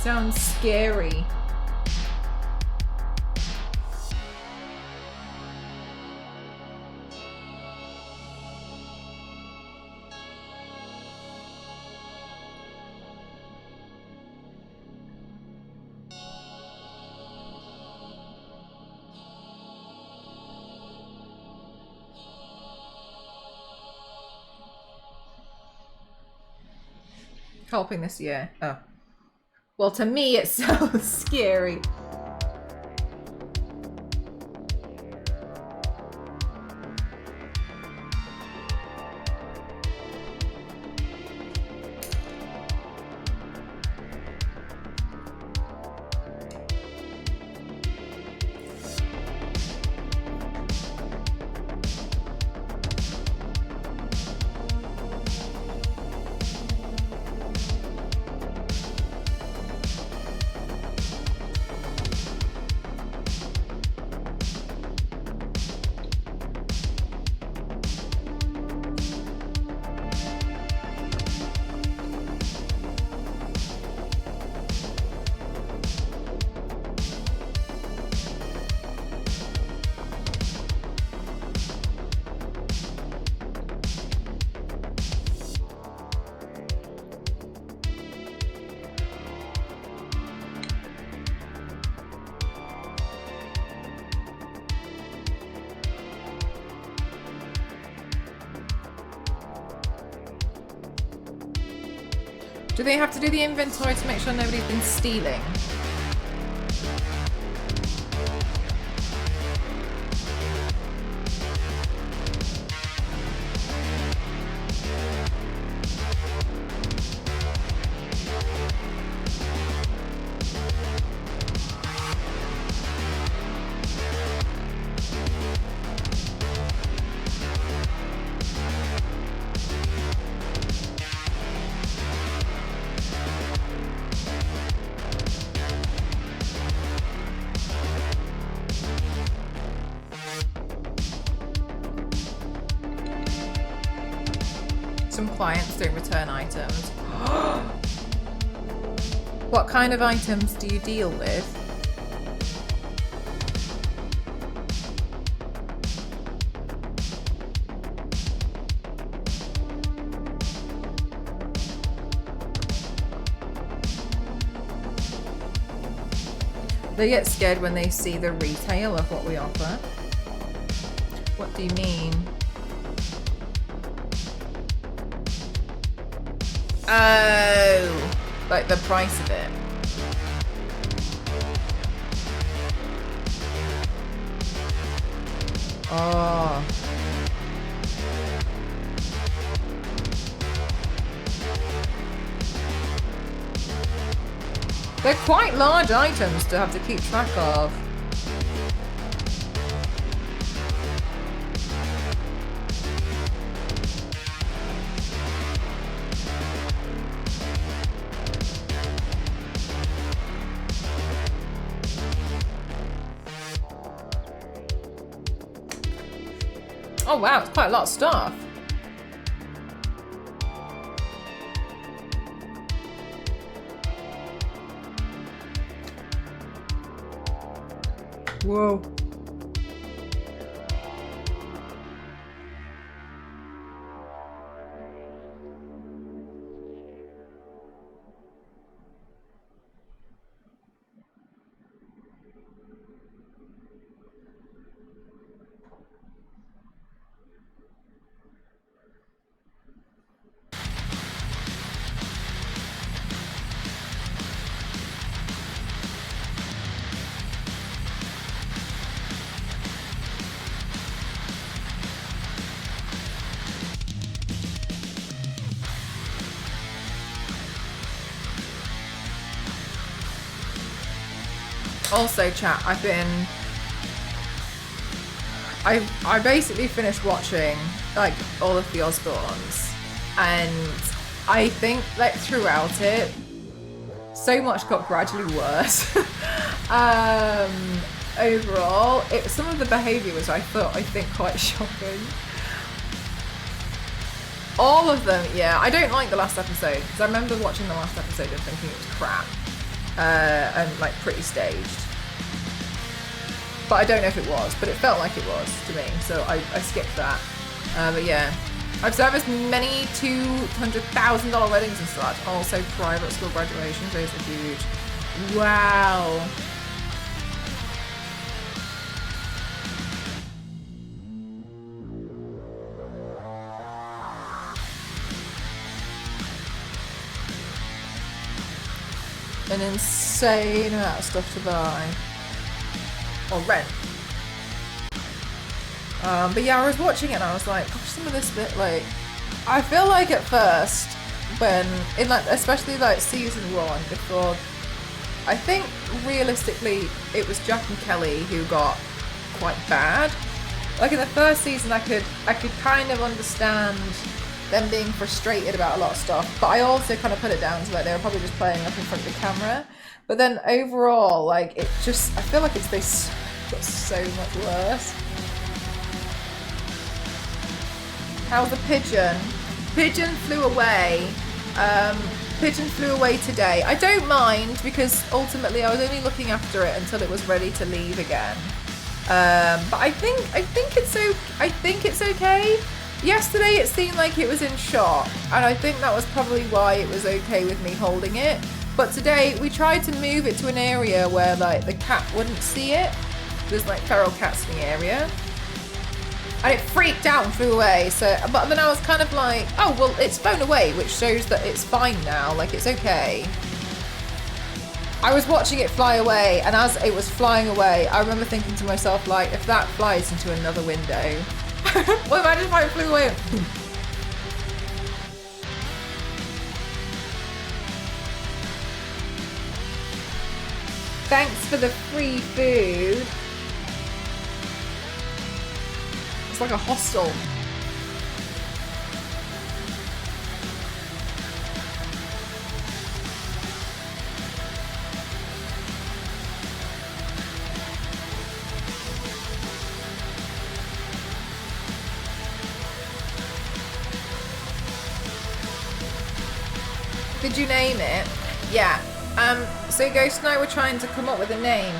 Sounds scary. Helping this year. Oh. Well, to me, it sounds scary. Do they have to do the inventory to make sure nobody's been stealing? Some clients don't return items. What kind of items do you deal with? They get scared when they see the retail of what we offer. What do you mean? Oh, like the price of it. Oh. They're quite large items to have to keep track of. Oh wow, it's quite a lot of stuff. Whoa. Also, chat, I basically finished watching like all of the Osbournes, and I think like throughout it, so much got gradually worse. overall, some of the behaviour was, I think, quite shocking. All of them, yeah. I don't like the last episode, because I remember watching the last episode and thinking it was crap. And, like, pretty staged. But I don't know if it was, but it felt like it was to me, so I skipped that. But yeah. I've serviced many $200,000 weddings and such. Also private school graduations, those are huge. Wow. An insane amount of stuff to buy. Or rent. But yeah, I was watching it and I was like, gosh, some of this bit, like, I feel like at first, when, in like, especially like season 1, before, I think realistically it was Jack and Kelly who got quite bad. Like in the first season I could kind of understand them being frustrated about a lot of stuff, but I also kind of put it down to like they were probably just playing up in front of the camera. But then overall, like, it just, I feel like they got so much worse. How's the pigeon? Pigeon flew away. Pigeon flew away today. I don't mind because ultimately I was only looking after it until it was ready to leave again. But I think it's okay. Yesterday it seemed like it was in shock, and I think that was probably why it was okay with me holding it. But today we tried to move it to an area where like the cat wouldn't see it. There's like feral cats in the area. And it freaked out and flew away. So, but then I was kind of like, oh, well, it's flown away, which shows that it's fine now. Like, it's okay. I was watching it fly away, and as it was flying away, I remember thinking to myself, like, if that flies into another window, well, imagine if it flew away. Thanks for the free food. It's like a hostel. Did you name it? Yeah. So Ghost and I were trying to come up with a name,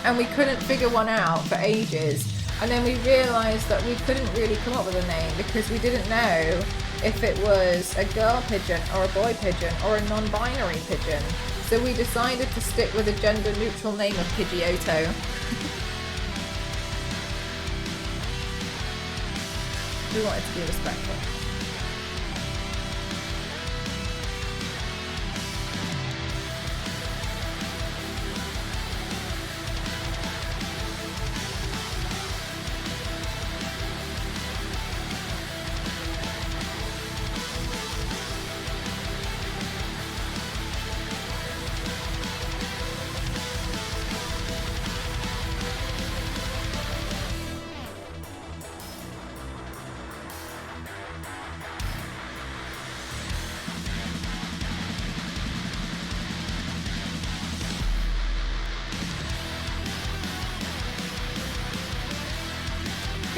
and we couldn't figure one out for ages. And then we realised that we couldn't really come up with a name because we didn't know if it was a girl pigeon or a boy pigeon or a non-binary pigeon. So we decided to stick with a gender-neutral name of Pidgeotto. We wanted to be respectful.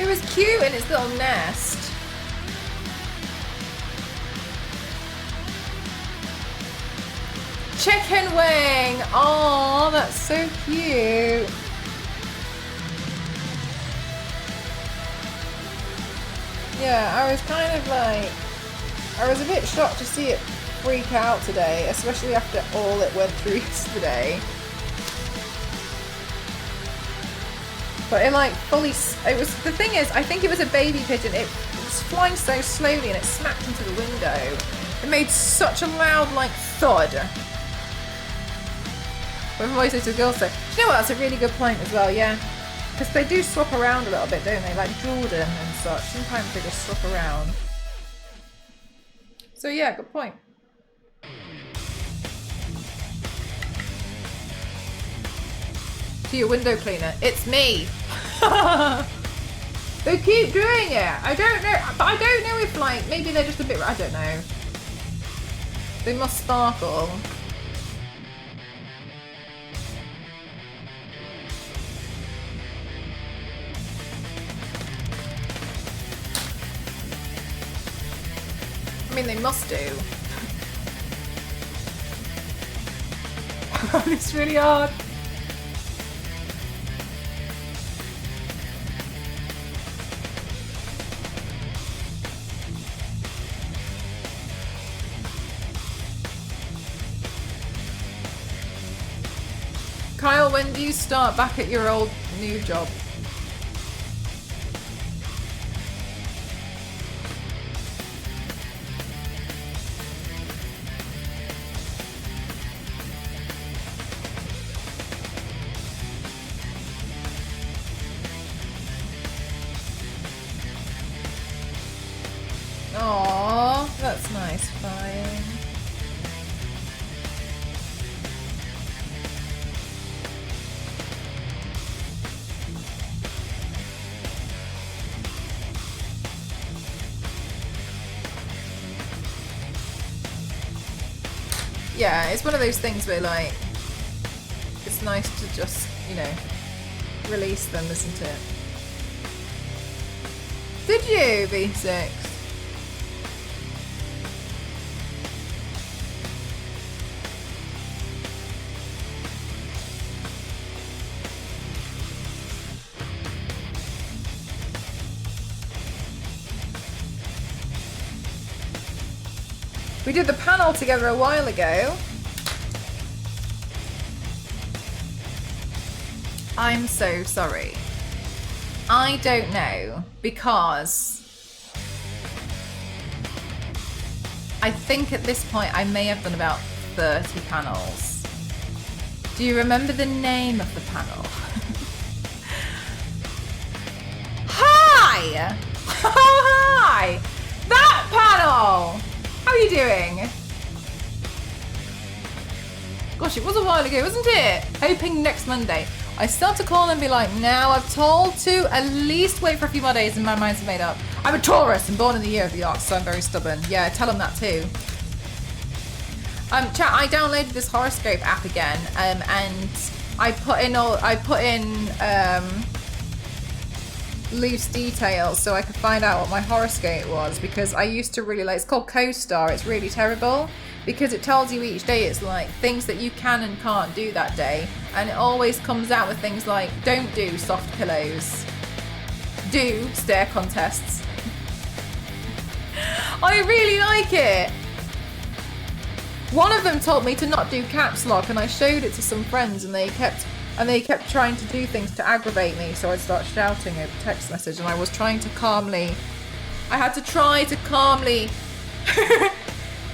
It was cute in its little nest. Chicken wing! Oh, that's so cute. Yeah, I was kind of like, I was a bit shocked to see it freak out today, especially after all it went through yesterday. But it like fully, it was, the thing is, I think it was a baby pigeon. It was flying so slowly and it smacked into the window. It made such a loud like thud. When my sister girls say, you know what, that's a really good point as well, yeah. Because they do swap around a little bit, don't they? Like Jordan and such. Sometimes they just swap around. So yeah, good point. To your window cleaner. It's me. They keep doing it. I don't know, but I don't know if like, maybe they're just a bit, I don't know. They must sparkle. mean, they must do. It's really hard. Kyle, when do you start back at your old new job? Aww, that's nice, flying. Yeah, it's one of those things where, like, it's nice to just, you know, release them, isn't it? Did you, V6? We did the panel together a while ago. I'm so sorry. I don't know, because I think at this point I may have done about 30 panels. Do you remember the name of the panel? Hi! Oh, hi! That panel! How are you doing? Gosh, it was a while ago, wasn't it? Hoping next Monday. I start to call and be like, now I've told to at least wait for a few more days and my mind's made up. I'm a Taurus and born in the year of the ox, so I'm very stubborn. Yeah, tell them that too. Chat, I downloaded this horoscope app again, and I put in loose details so I could find out what my horoscope was, because I used to really like, it's called Co-Star. It's really terrible because it tells you each day, it's like things that you can and can't do that day, and it always comes out with things like, don't do soft pillows, do stare contests. I really like it. One of them told me to not do caps lock, and I showed it to some friends, and they kept trying to do things to aggravate me, so I'd start shouting over text message, and I was trying to calmly, I had to try to calmly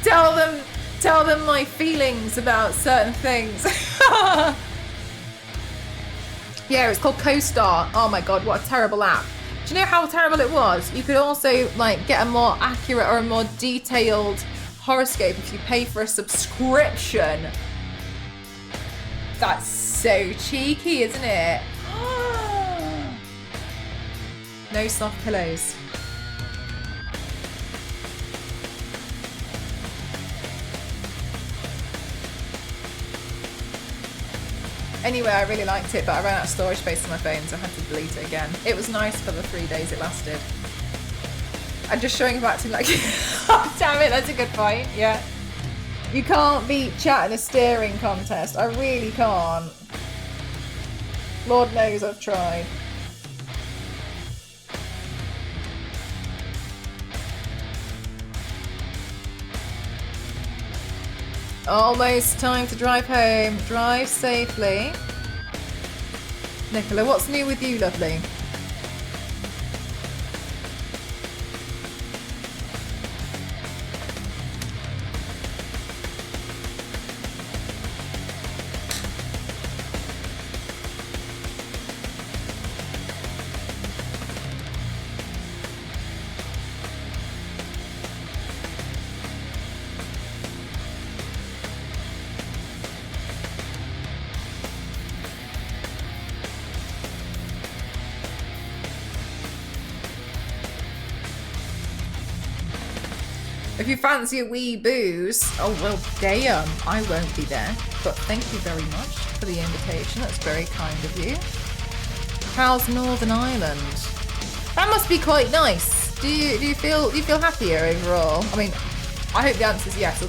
tell them my feelings about certain things. Yeah, it's called Co-Star. Oh my god, what a terrible app. Do you know how terrible it was? You could also like get a more accurate or a more detailed horoscope if you pay for a subscription. That's so cheeky, isn't it? No soft pillows. Anyway, I really liked it, but I ran out of storage space on my phone, so I had to delete it again. It was nice for the 3 days it lasted. I'm just showing him acting like... Oh, damn it, that's a good point, yeah. You can't beat chat in a staring contest. I really can't. Lord knows I've tried. Almost time to drive home. Drive safely. Nicola, what's new with you, lovely? If you fancy a wee booze, oh well damn, I won't be there. But thank you very much for the invitation, that's very kind of you. How's Northern Ireland? That must be quite nice. Do you feel happier overall? I mean, I hope the answer is yes.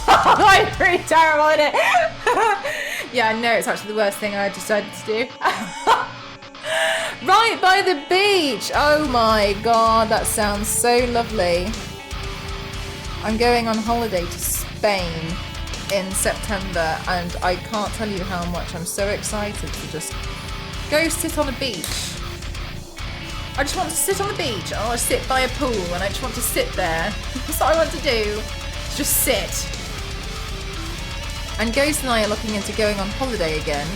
I'm pretty terrible at it. Yeah, no, it's actually the worst thing I decided to do. Right by the beach. Oh my god, that sounds so lovely. I'm going on holiday to Spain in September, and I can't tell you how much I'm so excited to just go sit on a beach. I just want to sit on the beach. I want to sit by a pool, and I just want to sit there. That's what I want to do. Just sit. And Ghost and I are looking into going on holiday again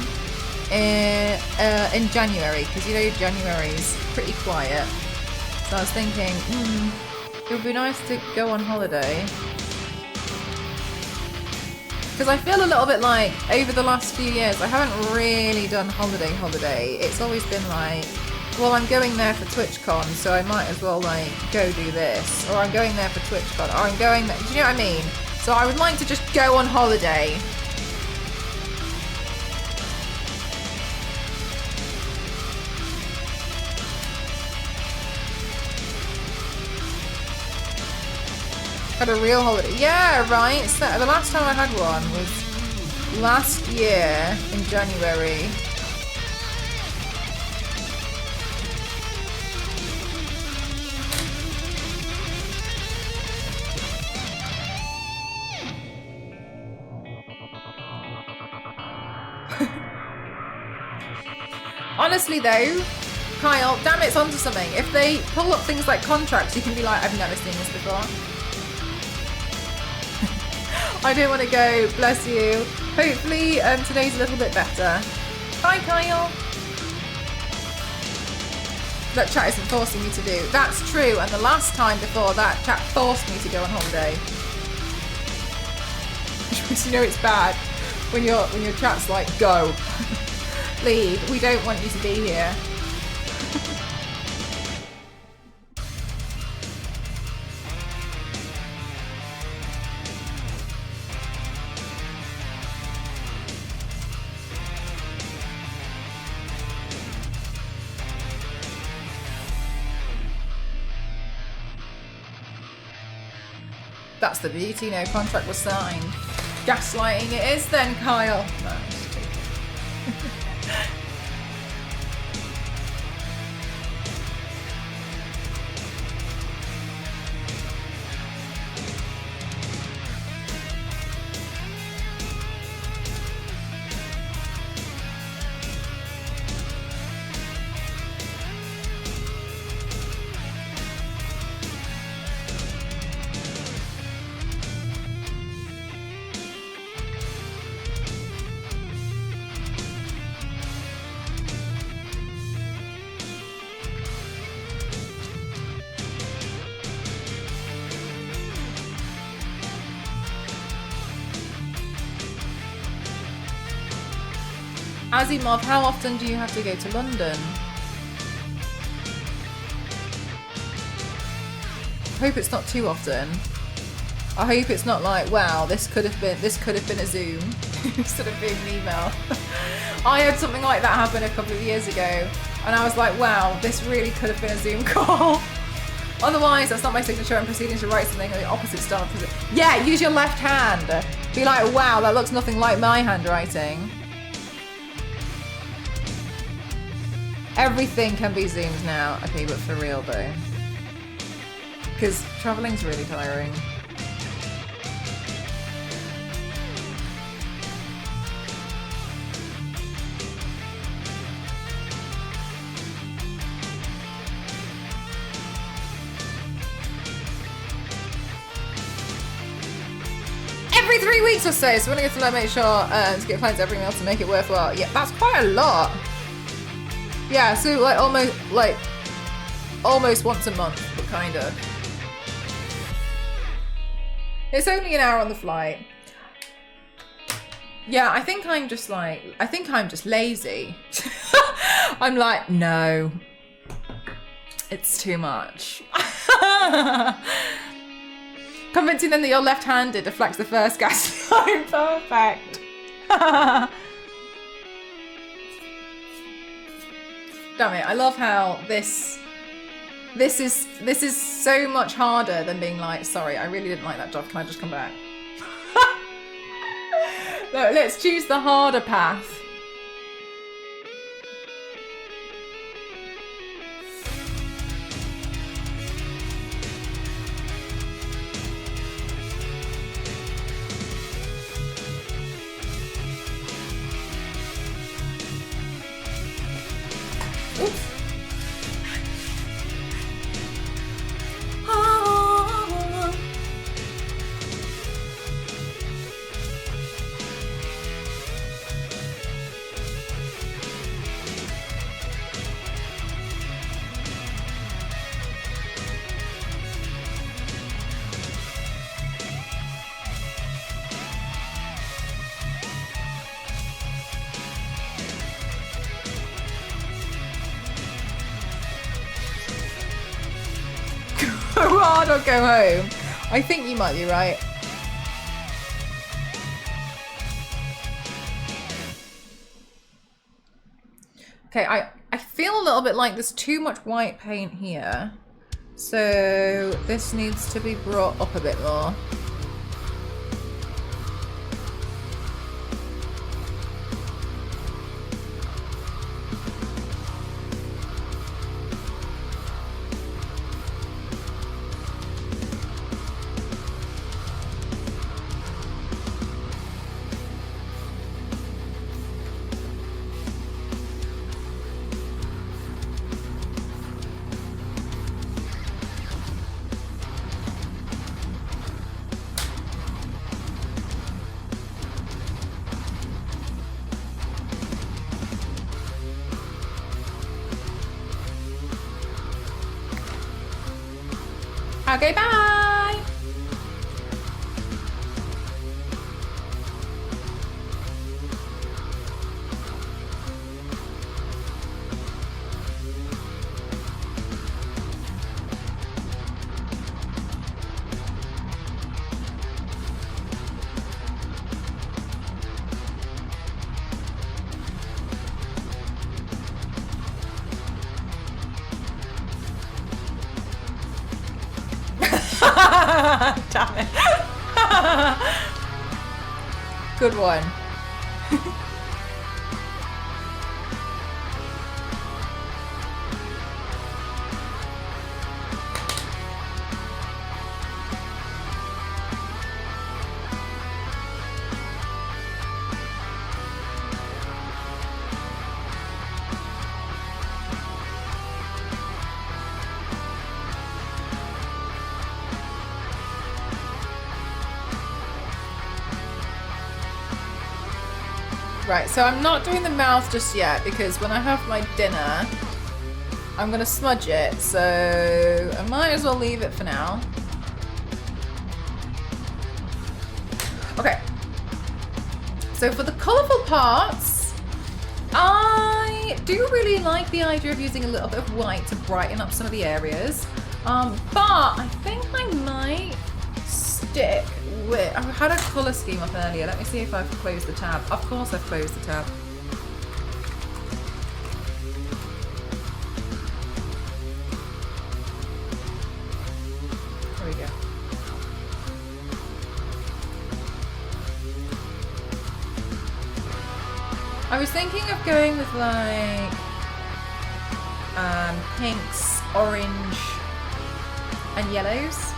in January, because you know January's pretty quiet. So I was thinking, it would be nice to go on holiday. Because I feel a little bit like over the last few years I haven't really done holiday. It's always been like, well, I'm going there for TwitchCon, so I might as well like go do this, or I'm going there for TwitchCon, or I'm going there. Do you know what I mean? So I would like to just go on holiday. Had a real holiday. Yeah, right. So the last time I had one was last year in January. Honestly though, Kyle, damn it's onto something. If they pull up things like contracts, you can be like, I've never seen this before. I don't want to go, bless you. Hopefully today's a little bit better. Bye, Kyle. That chat isn't forcing me to do. That's true, and the last time before that, chat forced me to go on holiday. You know it's bad when your chat's like, go. Leave. We don't want you to be here. That's the beauty, no contract was signed. Gaslighting it is then, Kyle. No, just joking. Asimov, how often do you have to go to London? I hope it's not too often. I hope it's not like, wow, this could have been a Zoom instead of being an email. I had something like that happen a couple of years ago, and I was like, wow, this really could have been a Zoom call. Otherwise, that's not my signature. I'm proceeding to write something on the opposite style. Yeah, use your left hand. Be like, wow, that looks nothing like my handwriting. Everything can be Zoomed now. Okay, but for real though. Because travelling's really tiring. Every 3 weeks or so, so when I get to make sure to get clients every meal to make it worthwhile. Yeah, that's quite a lot. Yeah, so like almost once a month, but kind of. It's only an hour on the flight. Yeah, I think I'm just lazy. I'm like, no, it's too much. Convincing them that you're left-handed deflects the first gas line. Perfect. Damn it, I love how this This is so much harder than being like, sorry, I really didn't like that job. Can I just come back? No, let's choose the harder path. Go hard or go home. I think you might be right. Okay, I feel a little bit like there's too much white paint here. So this needs to be brought up a bit more. Okay, bye! Damn it. Good one. Right, so I'm not doing the mouth just yet because when I have my dinner, I'm gonna smudge it, so I might as well leave it for now. Okay, so for the colourful parts, I do really like the idea of using a little bit of white to brighten up some of the areas, but I think I might stick with, I had a colour scheme up earlier. Let me see if I've closed the tab. Of course I've closed the tab. There we go. I was thinking of going with like pinks, orange and yellows.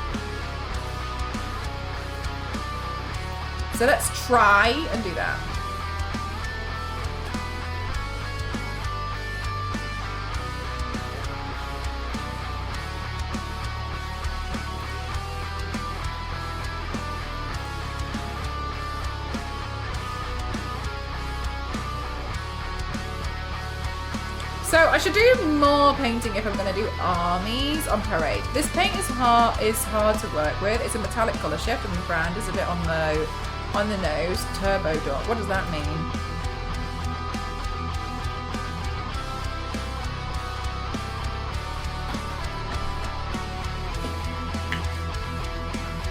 So let's try and do that. So I should do more painting if I'm going to do armies on parade. This paint is hard to work with. It's a metallic colour shift and the brand is a bit on the nose. Turbo dot. What does that mean?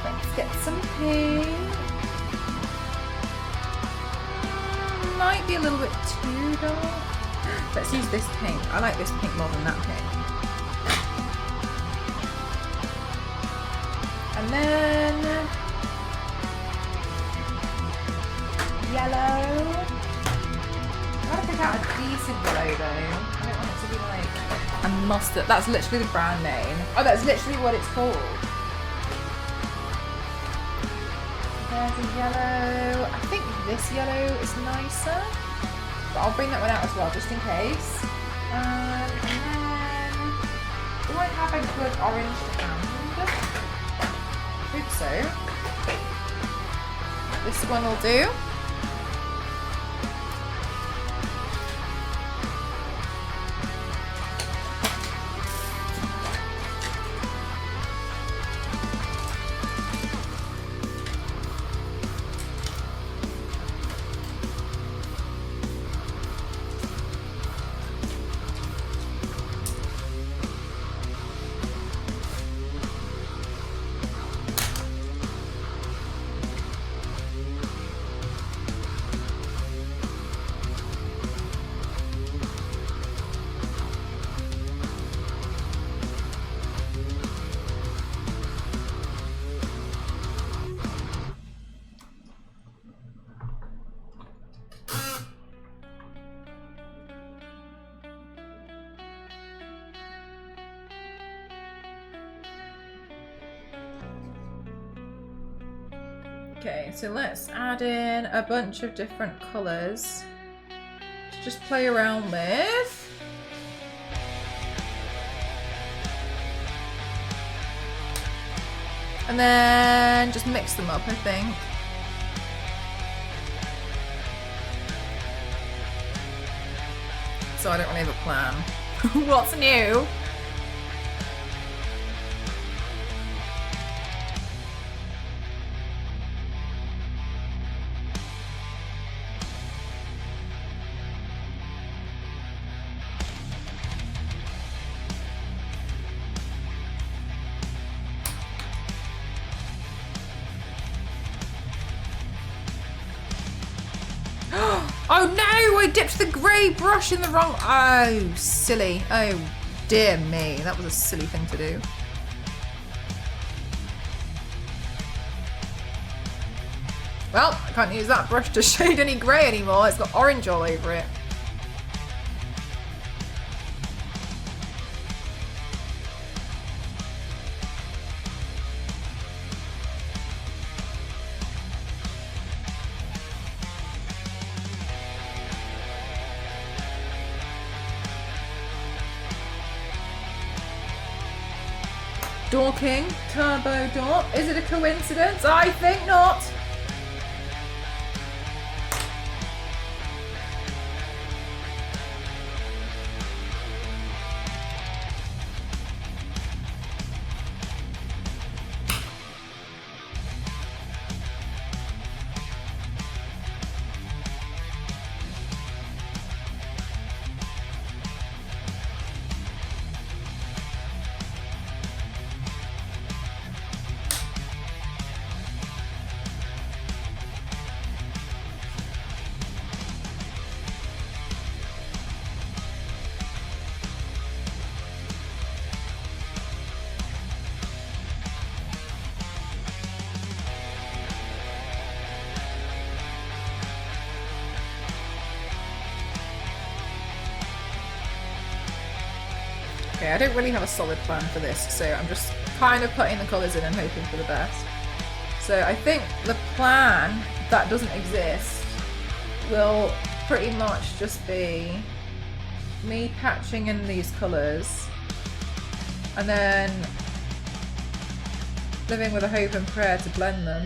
Let's get some paint. Might be a little bit too dark. Let's use this pink. I like this pink more than that pink. And then yellow. I gotta pick out a decent yellow though. I don't want it to be like a mustard. That's literally the brand name. Oh, that's literally what it's called. There's a yellow. I think this yellow is nicer. But I'll bring that one out as well, just in case. And then, do I have a good orange to hand? I hope so. This one will do. Okay, so let's add in a bunch of different colours to just play around with. And then just mix them up, I think. So I don't really have a plan. What's new? Oh no! I dipped the grey brush in the wrong... Oh, silly. Oh, dear me. That was a silly thing to do. Well, I can't use that brush to shade any grey anymore. It's got orange all over it. Dorking, Turbo Dork. Is it a coincidence? I think not. Okay, I don't really have a solid plan for this, so I'm just kind of putting the colours in and hoping for the best. So I think the plan that doesn't exist will pretty much just be me patching in these colours and then living with a hope and prayer to blend them.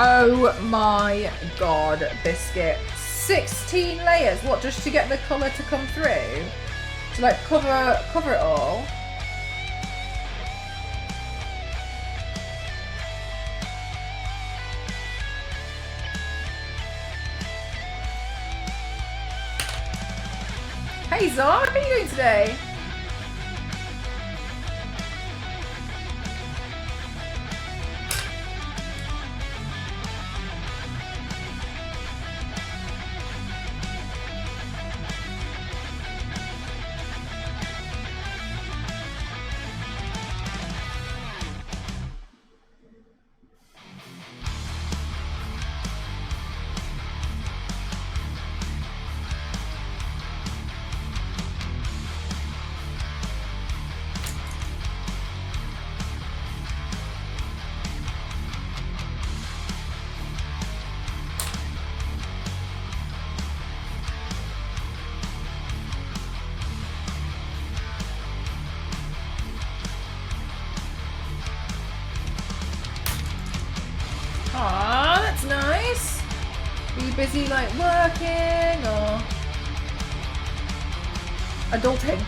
Oh my God, Biscuit. 16 layers. What, just to get the colour to come through? To like cover it all? Hey Zara, how are you doing today? Aw, that's nice. Are you busy like working or adulting?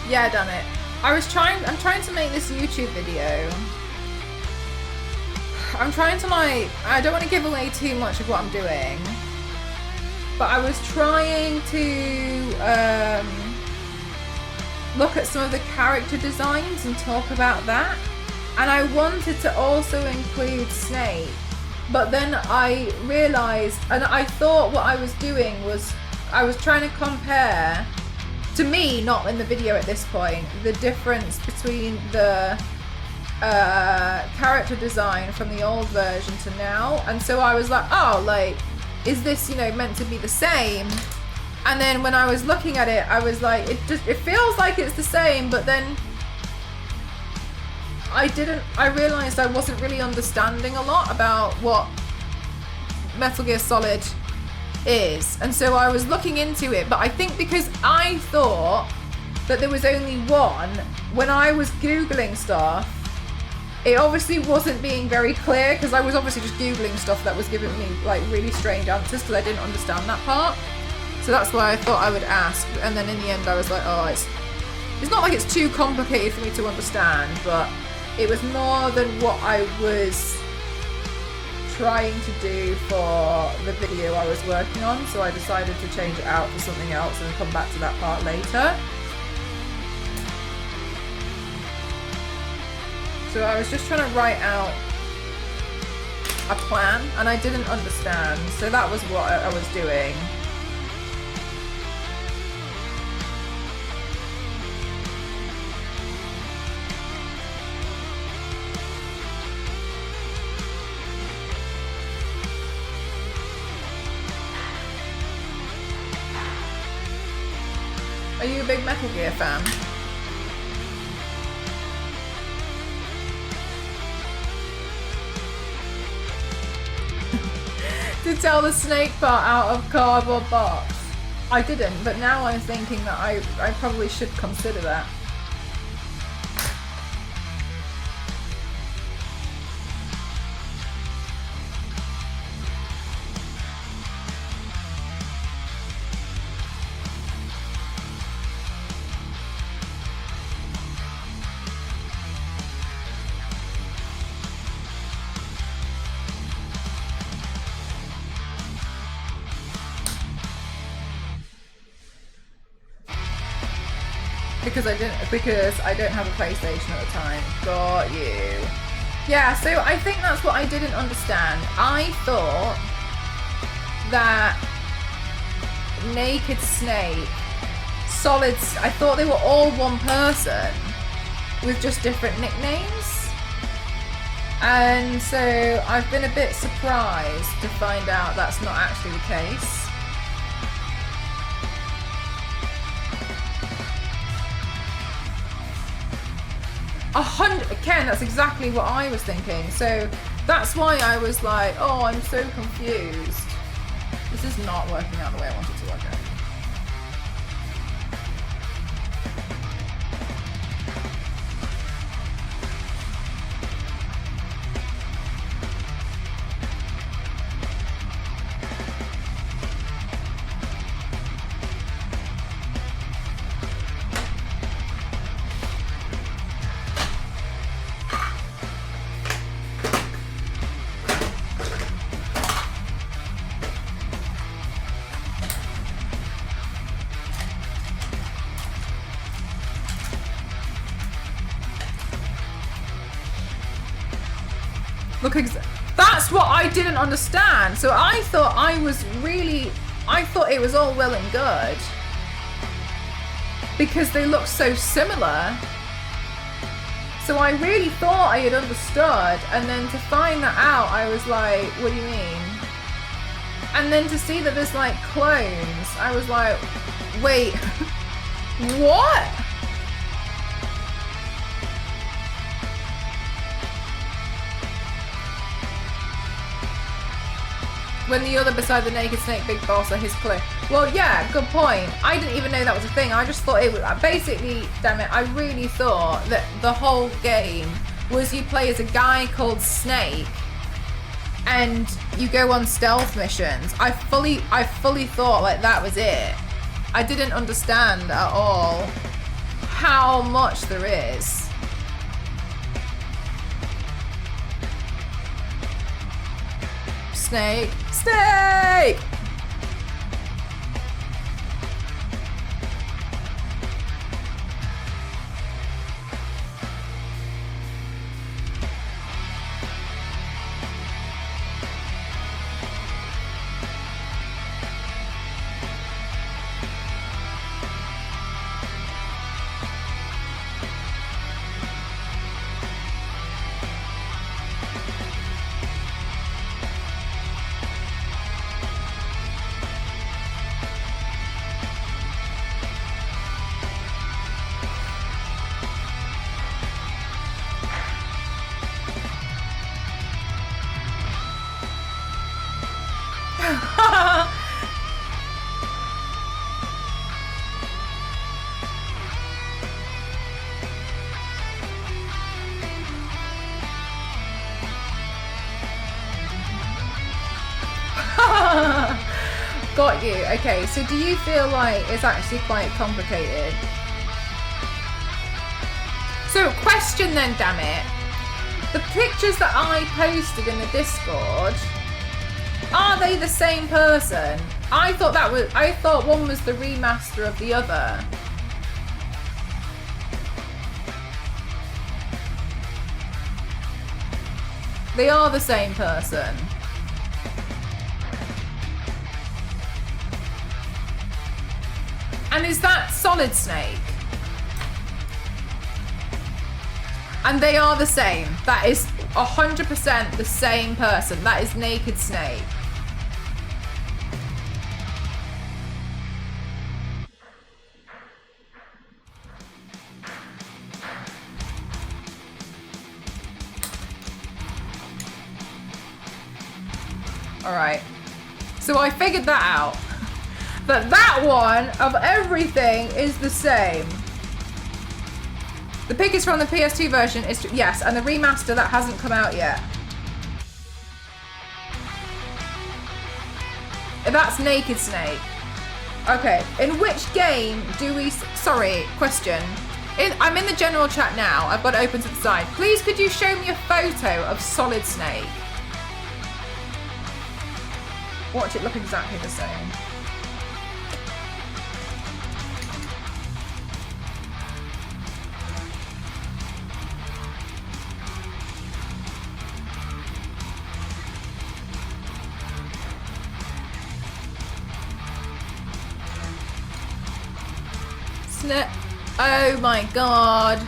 Yeah, done it. I'm trying to make this YouTube video. I'm trying to like, I don't want to give away too much of what I'm doing, but I was trying to look at some of the character designs and talk about that. And I wanted to also include Snape, but then I realized, and I thought what I was doing was I was trying to compare, to me, not in the video at this point, the difference between the character design from the old version to now. And so I was like, oh, like, is this, you know, meant to be the same? And then when I was looking at it, I was like, it feels like it's the same, but then I realized I wasn't really understanding a lot about what Metal Gear Solid is. And so I was looking into it, but I think because I thought that there was only one, when I was Googling stuff, it obviously wasn't being very clear, because I was obviously just Googling stuff that was giving me like really strange answers because I didn't understand that part. So that's why I thought I would ask. And then in the end I was like, oh, it's not like it's too complicated for me to understand, but it was more than what I was trying to do for the video I was working on, so I decided to change it out for something else and come back to that part later. So I was just trying to write out a plan, and I didn't understand. So that was what I was doing. Are you a big Metal Gear fan? To tell the snake part out of cardboard box. I didn't, but now I'm thinking that I probably should consider that. Because I don't have a PlayStation at the time. Got you. Yeah, so I think that's what I didn't understand. I thought that Naked Snake, Solids, I thought they were all one person with just different nicknames. And so I've been a bit surprised to find out that's not actually the case. Ken, that's exactly what I was thinking. So that's why I was like, oh, I'm so confused. This is not working out the way I want it to work out. That's what I didn't understand. So I thought I thought it was all well and good because they look so similar. So I really thought I had understood, and then to find that out, I was like, what do you mean? And then to see that there's like clones, I was like, wait, what? When the other beside the Naked Snake Big Boss are his clone. Well, yeah, good point. I didn't even know that was a thing. I just thought it was... Basically, damn it, I really thought that the whole game was you play as a guy called Snake and you go on stealth missions. I fully thought like that was it. I didn't understand at all how much there is. Snake. Snake! Got you. Okay, so do you feel like it's actually quite complicated? So, question then, damn it. The pictures that I posted in the Discord, are they the same person? I thought one was the remaster of the other. They are the same person. And is that Solid Snake? And they are the same. That is 100% the same person. That is Naked Snake. All right. So I figured that out. That one of everything is the same. The pic is from the PS2 version. Yes, and the remaster that hasn't come out yet. That's Naked Snake. Okay, in which game do we... Sorry, question. I'm in the general chat now. I've got it open to the side. Please, could you show me a photo of Solid Snake? Watch it look exactly the same. Oh my god.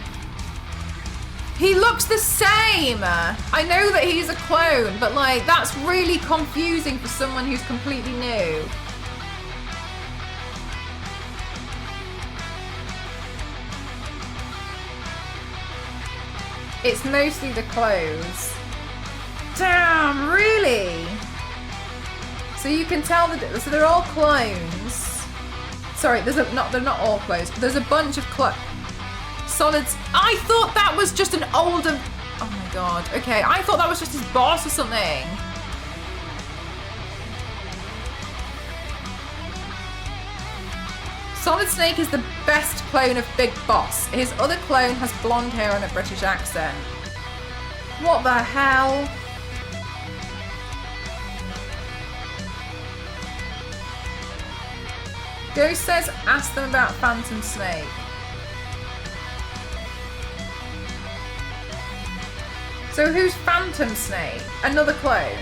He looks the same. I know that he's a clone, but like that's really confusing for someone who's completely new. It's mostly the clothes. Damn, really? So you can tell that. So they're all clones. Sorry, they're not all clones. There's a bunch of solids. I thought that was just an older. Oh my god. Okay, I thought that was just his boss or something. Solid Snake is the best clone of Big Boss. His other clone has blonde hair and a British accent. What the hell? Ghost says, ask them about Phantom Snake. So who's Phantom Snake? Another clone.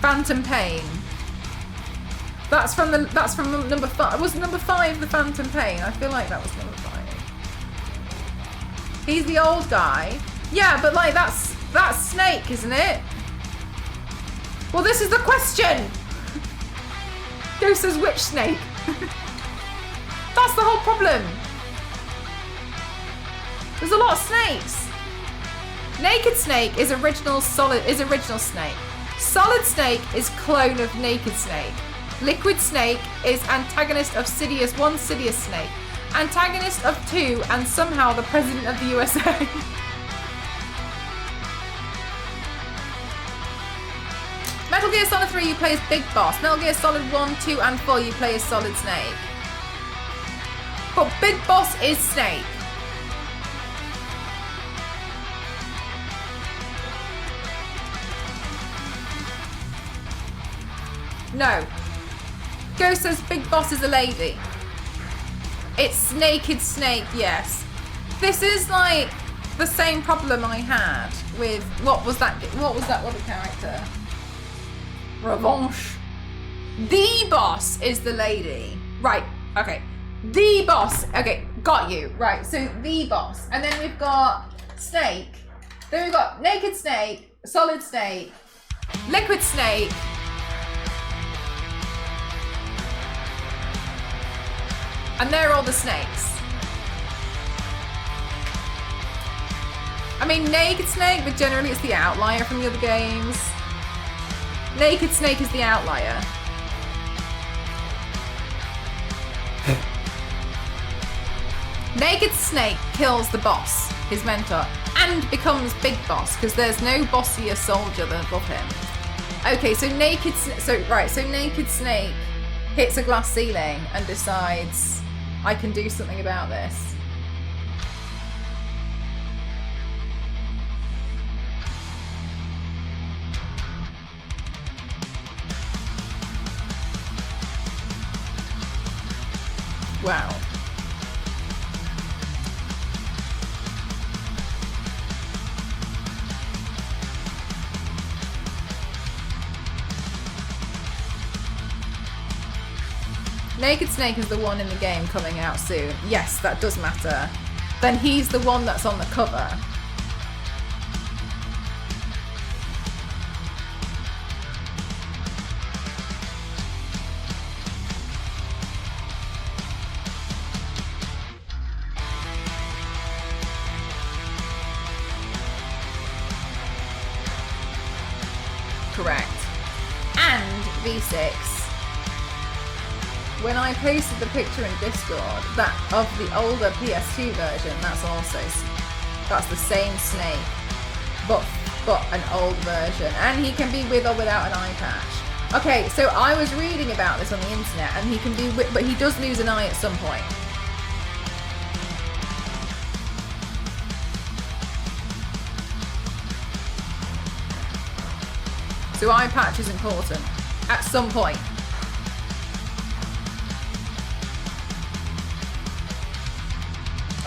Phantom Pain. That's from number 5. Was number 5 the Phantom Pain? I feel like that was number 5. He's the old guy. Yeah, but like that's Snake, isn't it? Well, this is the question. Ghost says which Snake? That's the whole problem. There's a lot of snakes. Naked Snake is original Snake. Solid Snake is clone of Naked Snake. Liquid Snake is antagonist of Sidious 1 Sidious Snake. Antagonist of 2 and somehow the President of the USA. Metal Gear Solid 3 you play as Big Boss. Metal Gear Solid 1, 2 and 4 you play as Solid Snake. But Big Boss is Snake. No. Ghost says Big Boss is a lady. It's Naked Snake, yes. This is like the same problem I had with what was that other character? Revanche. The Boss is the lady. Right, okay. The Boss. Okay, got you. Right, so The Boss. And then we've got Snake. Then we've got Naked Snake, Solid Snake, Liquid Snake, and they're all the snakes. I mean, Naked Snake, but generally it's the outlier from the other games. Naked Snake is the outlier. Naked Snake kills the boss, his mentor, and becomes Big Boss, because there's no bossier soldier than above him. Okay, so Naked Snake hits a glass ceiling and decides, I can do something about this. Wow. Naked Snake is the one in the game coming out soon. Yes, that does matter. Then he's the one that's on the cover. Correct. And V6, when I posted the picture in Discord that of the older PS2 version, that's the same Snake, but an old version, and he can be with or without an eye patch. Okay, so I was reading about this on the internet, and he can be with, but he does lose an eye at some point. So eye patch is important at some point.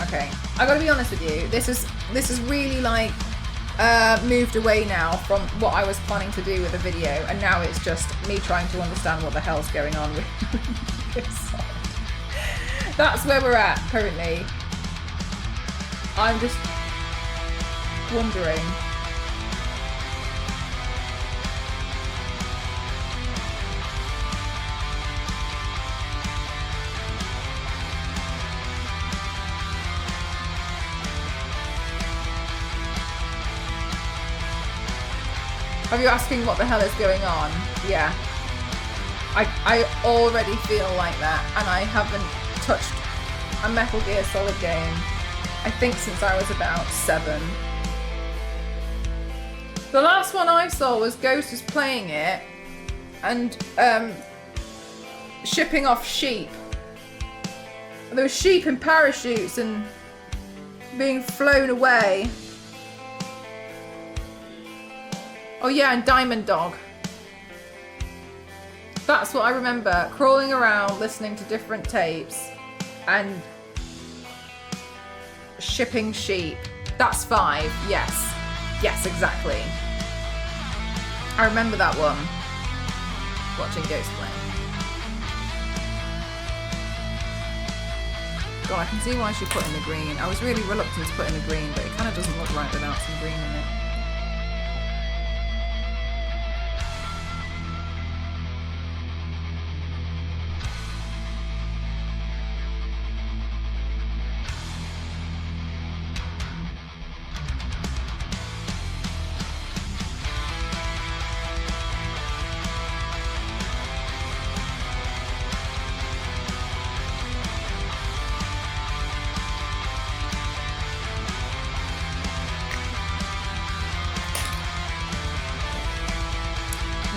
Okay, I gotta be honest with you. This is really like moved away now from what I was planning to do with the video, and now it's just me trying to understand what the hell's going on with this. That's where we're at currently. I'm just wondering. Are you asking what the hell is going on? Yeah. I already feel like that, and I haven't touched a Metal Gear Solid game, I think, since I was about 7. The last one I saw was Ghost was playing it and shipping off sheep. There were sheep in parachutes and being flown away. Oh yeah, and Diamond Dog. That's what I remember. Crawling around, listening to different tapes, and shipping sheep. That's 5, yes. Yes, exactly. I remember that one. Watching Ghost play. God, I can see why she put in the green. I was really reluctant to put in the green, but it kind of doesn't look right without some green in it.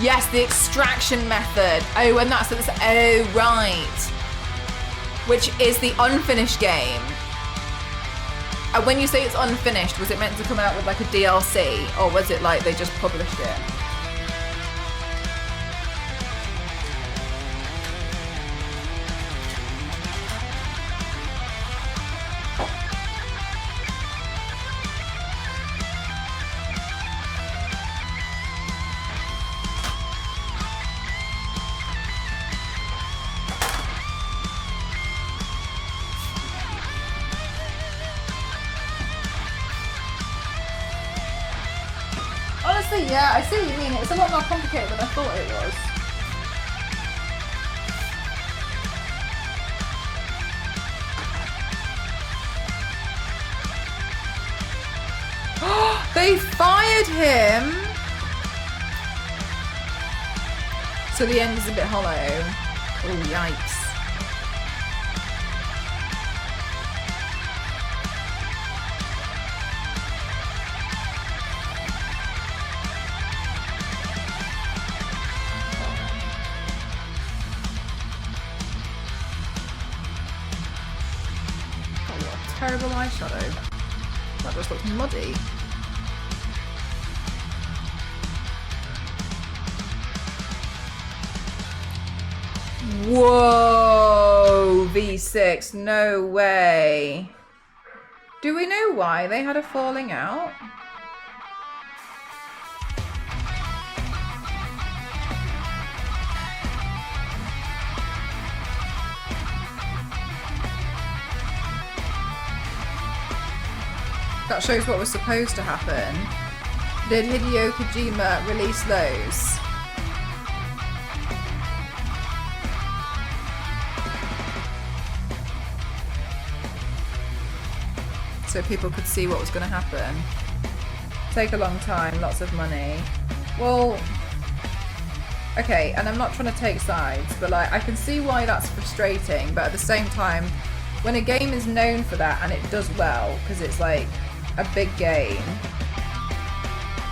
Yes, the extraction method. Oh, and that's oh right. Which is the unfinished game. And when you say it's unfinished, was it meant to come out with like a DLC, or was it like they just published it? Yeah, I see what you mean. It's a lot more complicated than I thought it was. They fired him! So the end is a bit hollow. Oh, yikes. Terrible eyeshadow. That just looks muddy. Whoa, V6, no way. Do we know why they had a falling out? That shows what was supposed to happen. Did Hideo Kojima release those? So people could see what was going to happen. Take a long time, lots of money. Well, okay, and I'm not trying to take sides, but like I can see why that's frustrating, but at the same time, when a game is known for that and it does well, because it's like a big game,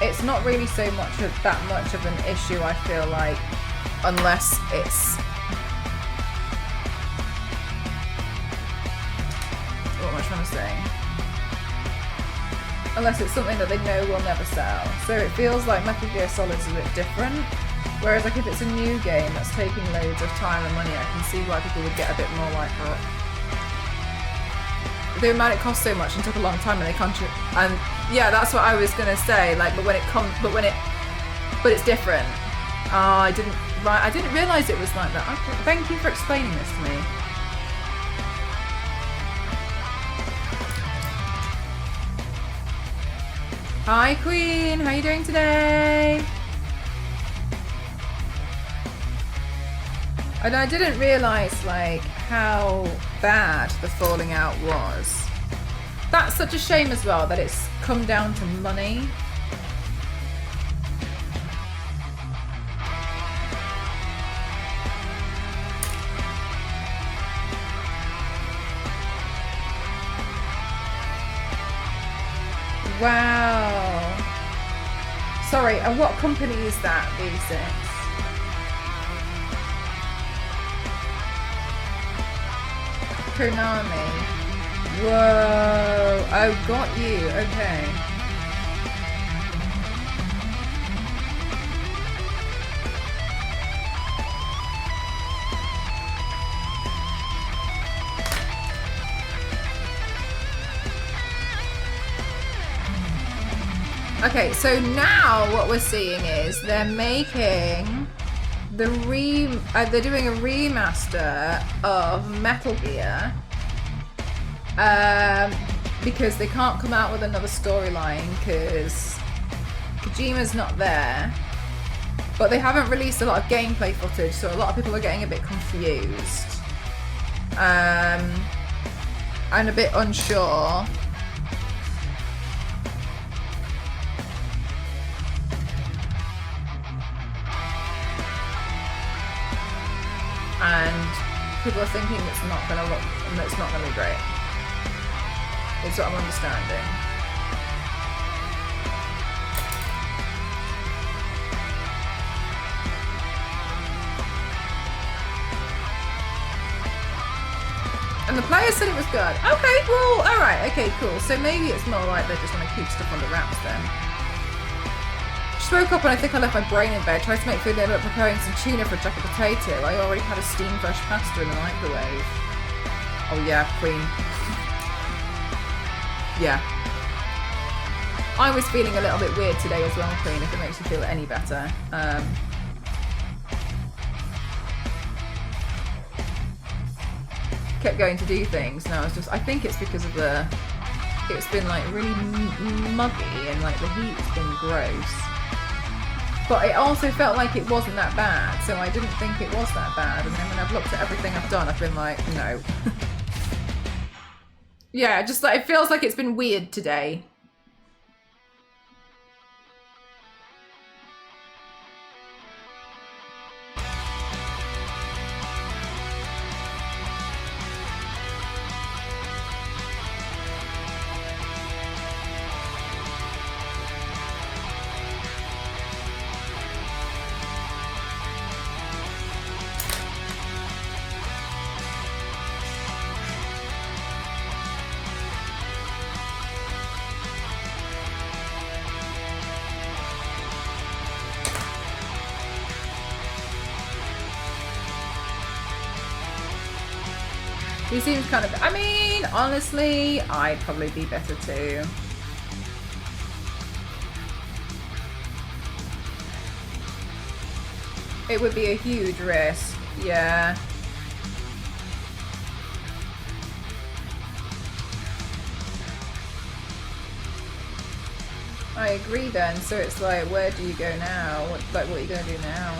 it's not really so much of that much of an issue, I feel like, unless it's... What am I trying to say? Unless it's something that they know will never sell. So it feels like Metal Gear Solid is a bit different. Whereas like if it's a new game that's taking loads of time and money, I can see why people would get a bit more like that. The amount it cost so much and took a long time and they can't... And yeah, that's what I was gonna say. Like, but it's different. I didn't realise it was like that. Okay, thank you for explaining this to me. Hi Queen, how are you doing today? And I didn't realise like how bad the falling out was. That's such a shame as well that it's come down to money. Wow. Sorry, and what company is that, V6? Konami. Whoa. Oh, got you. Okay. Okay, so now what we're seeing is they're making they're doing a remaster of Metal Gear because they can't come out with another storyline because Kojima's not there, but they haven't released a lot of gameplay footage, so a lot of people are getting a bit confused and a bit unsure. And people are thinking it's not going to look, it's not going to be great. Is what I'm understanding. And the players said it was good. Okay, well, alright, okay, cool. So maybe it's more like they just want to keep stuff on the wraps then. Just woke up and I think I left my brain in bed. Tried to make food and ended up preparing some tuna for a jacket potato. I already had a steamed fresh pasta in the microwave. Oh yeah, Queen. Yeah. I was feeling a little bit weird today as well, Queen, if it makes you feel any better. Kept going to do things and I think it's because of it's been like really muggy and like the heat's been gross. But it also felt like it wasn't that bad, so I didn't think it was that bad. And then when I've looked at everything I've done, I've been like, no. Yeah, just like, it feels like it's been weird today. He seems kind of... I mean, honestly, I'd probably be better too. It would be a huge risk, yeah. I agree then. So it's like, where do you go now? What are you going to do now?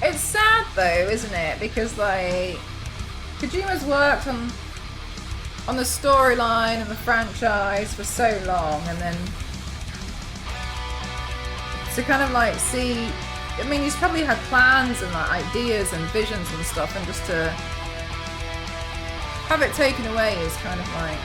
It's sad though, isn't it? Because like Kojima's worked on the storyline and the franchise for so long, and then to kind of like see, I mean, he's probably had plans and like ideas and visions and stuff, and just to have it taken away is kind of like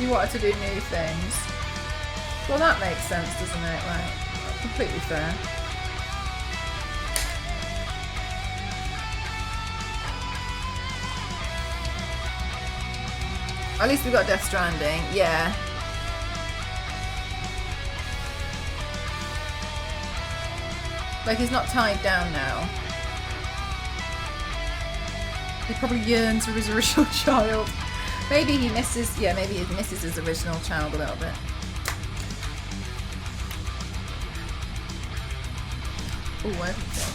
you wanted to do new things. Well, that makes sense, doesn't it? Like, completely fair. At least we got Death Stranding, yeah. Like, he's not tied down now. He probably yearns for his original child. Maybe he misses, yeah, maybe he misses his original child a little bit. Ooh, everything.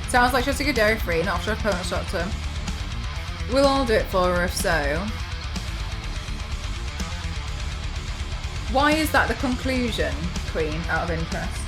Sounds like she's a good dairy free, not after a opponent shot to him. We'll all do it for her if so. Why is that the conclusion, Queen, out of interest?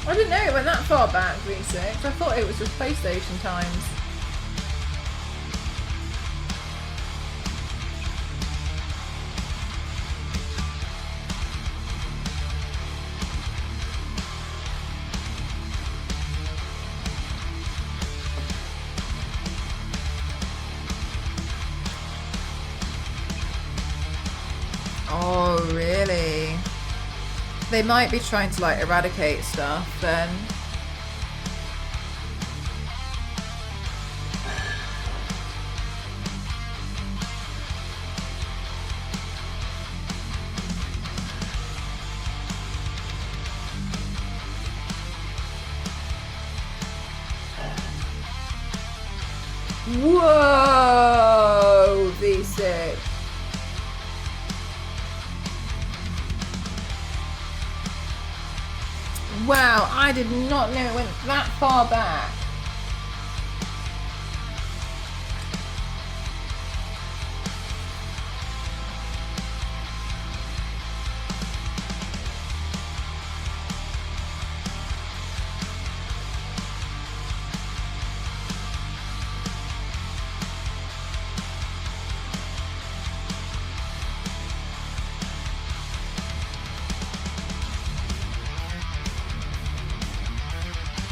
I didn't know it went that far back, V6. I thought it was just PlayStation times. They might be trying to like eradicate stuff then. Whoa, V6. Wow, I did not know it went that far back.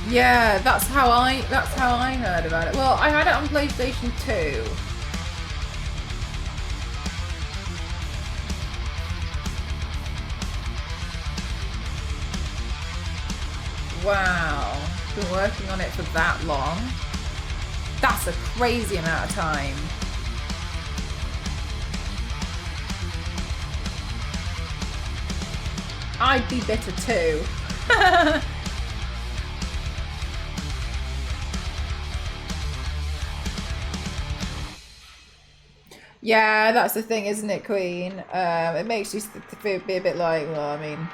Yeah, that's how I heard about it. Well, I had it on PlayStation 2. Wow. Been working on it for that long. That's a crazy amount of time. I'd be bitter too. Yeah, that's the thing, isn't it, Queen? It makes you be a bit like, well, I mean,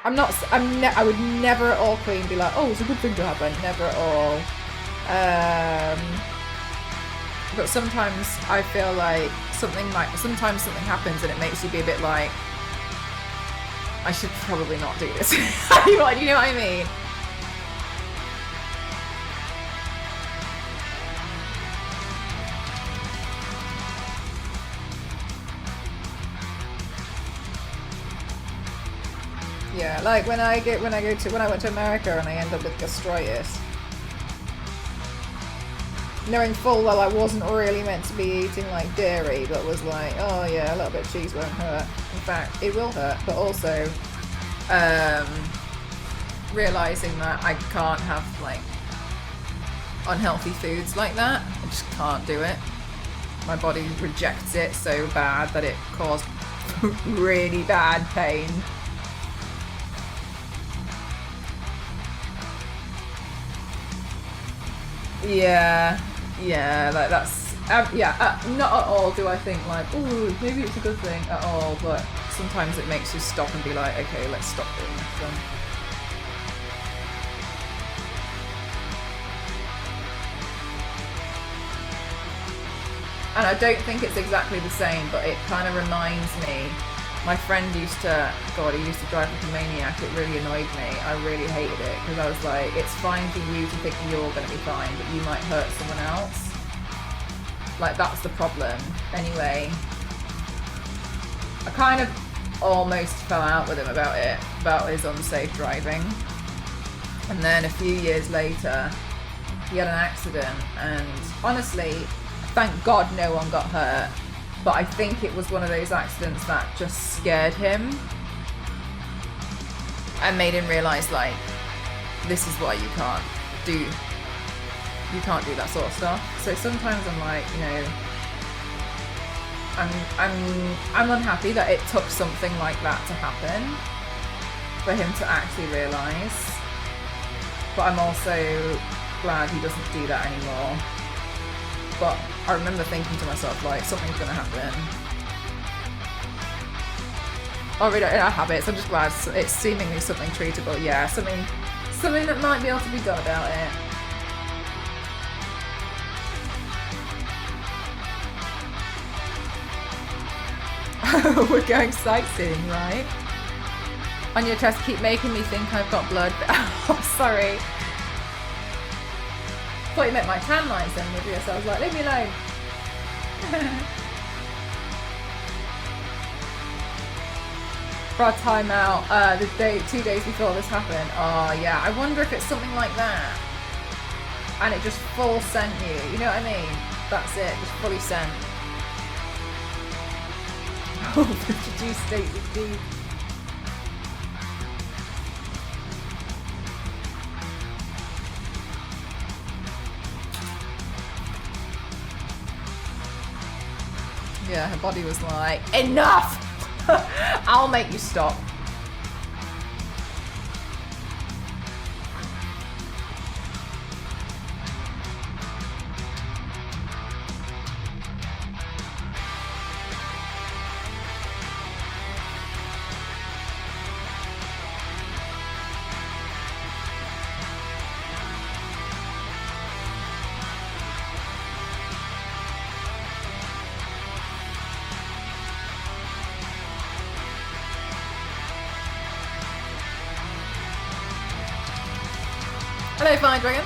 I would never at all, Queen, be like, oh, it's a good thing to happen. Never at all. But sometimes I feel like sometimes something happens and it makes you be a bit like, I should probably not do this. You know what I mean? Yeah, like when I went to America and I end up with gastritis, knowing full well I wasn't really meant to be eating like dairy, but was like, oh yeah, a little bit of cheese won't hurt. In fact, it will hurt, but also realizing that I can't have like unhealthy foods like that. I just can't do it. My body rejects it so bad that it caused really bad pain. Yeah, like that's, not at all do I think like, oh, maybe it's a good thing at all, but sometimes it makes you stop and be like, okay, let's stop doing this then. And I don't think it's exactly the same, but it kind of reminds me, my friend used to drive like a maniac. It really annoyed me. I really hated it because I was like, it's fine for you to think you're going to be fine, but you might hurt someone else. Like, that's the problem. Anyway, I kind of almost fell out with him about his unsafe driving. And then a few years later, he had an accident, and honestly, thank God no one got hurt. But I think it was one of those accidents that just scared him and made him realise, like, this is why you can't do that sort of stuff. So sometimes I'm like, you know, I'm unhappy that it took something like that to happen for him to actually realise. But I'm also glad he doesn't do that anymore. But I remember thinking to myself, like, something's going to happen. I really don't have habits. I'm just glad it's seemingly something treatable. Yeah, something that might be able to be done about it. We're going sightseeing, right? On your chest, keep making me think I've got blood. Oh, sorry. I thought you meant my tan lines then, would you? So I was like, leave me alone. For our time out, 2 days before this happened. Oh yeah, I wonder if it's something like that. And it just full sent you. You know what I mean? That's it, just fully sent. Oh, did you state the D? Yeah, her body was like, enough! I'll make you stop. Hello, Fine Dragon.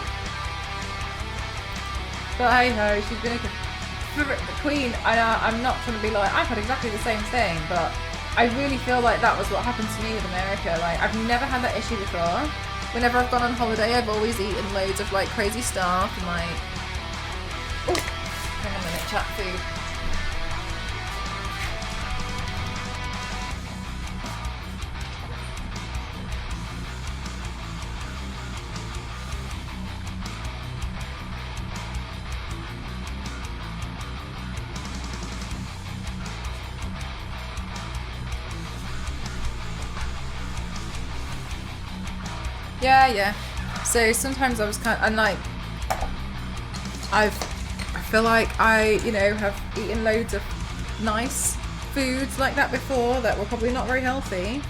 But hey ho, she's been a queen. I'm not trying to be like, I've had exactly the same thing, but I really feel like that was what happened to me with America. Like, I've never had that issue before. Whenever I've gone on holiday, I've always eaten loads of like crazy stuff and like, oh, hang on a minute, chat food. Yeah. So sometimes I was I feel like I, have eaten loads of nice foods like that before that were probably not very healthy.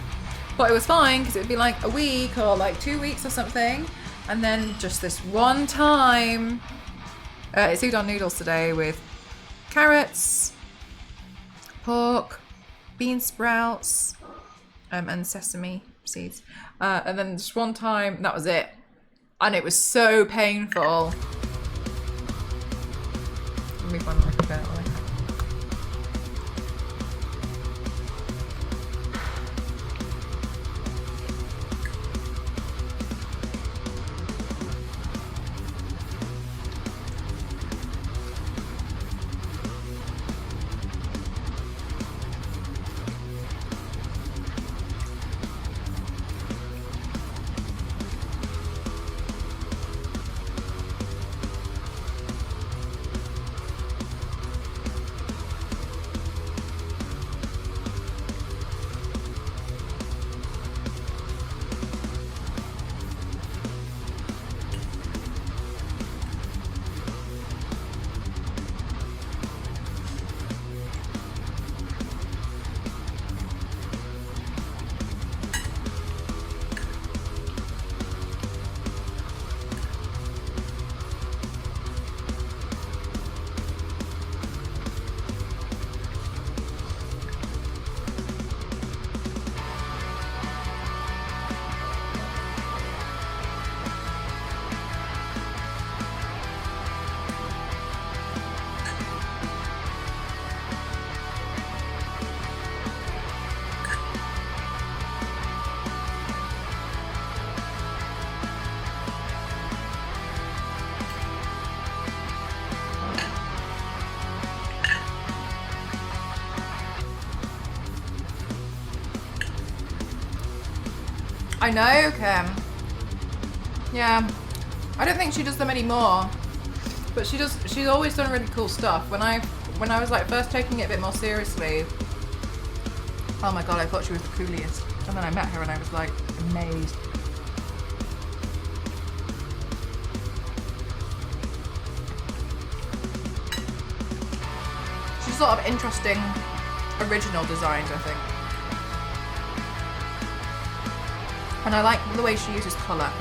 But it was fine because it would be like a week or like 2 weeks or something. And then just this one time, it's udon noodles today with carrots, pork, bean sprouts, and sesame seeds. And then just one time, that was it. And it was so painful. Let me find my coconut oil. I know, Kim. Yeah. I don't think she does them anymore. But she's always done really cool stuff. When I was like first taking it a bit more seriously, oh my god, I thought she was the coolest. And then I met her and I was like amazed. She's sort of interesting original designs, I think. And I like the way she uses colour.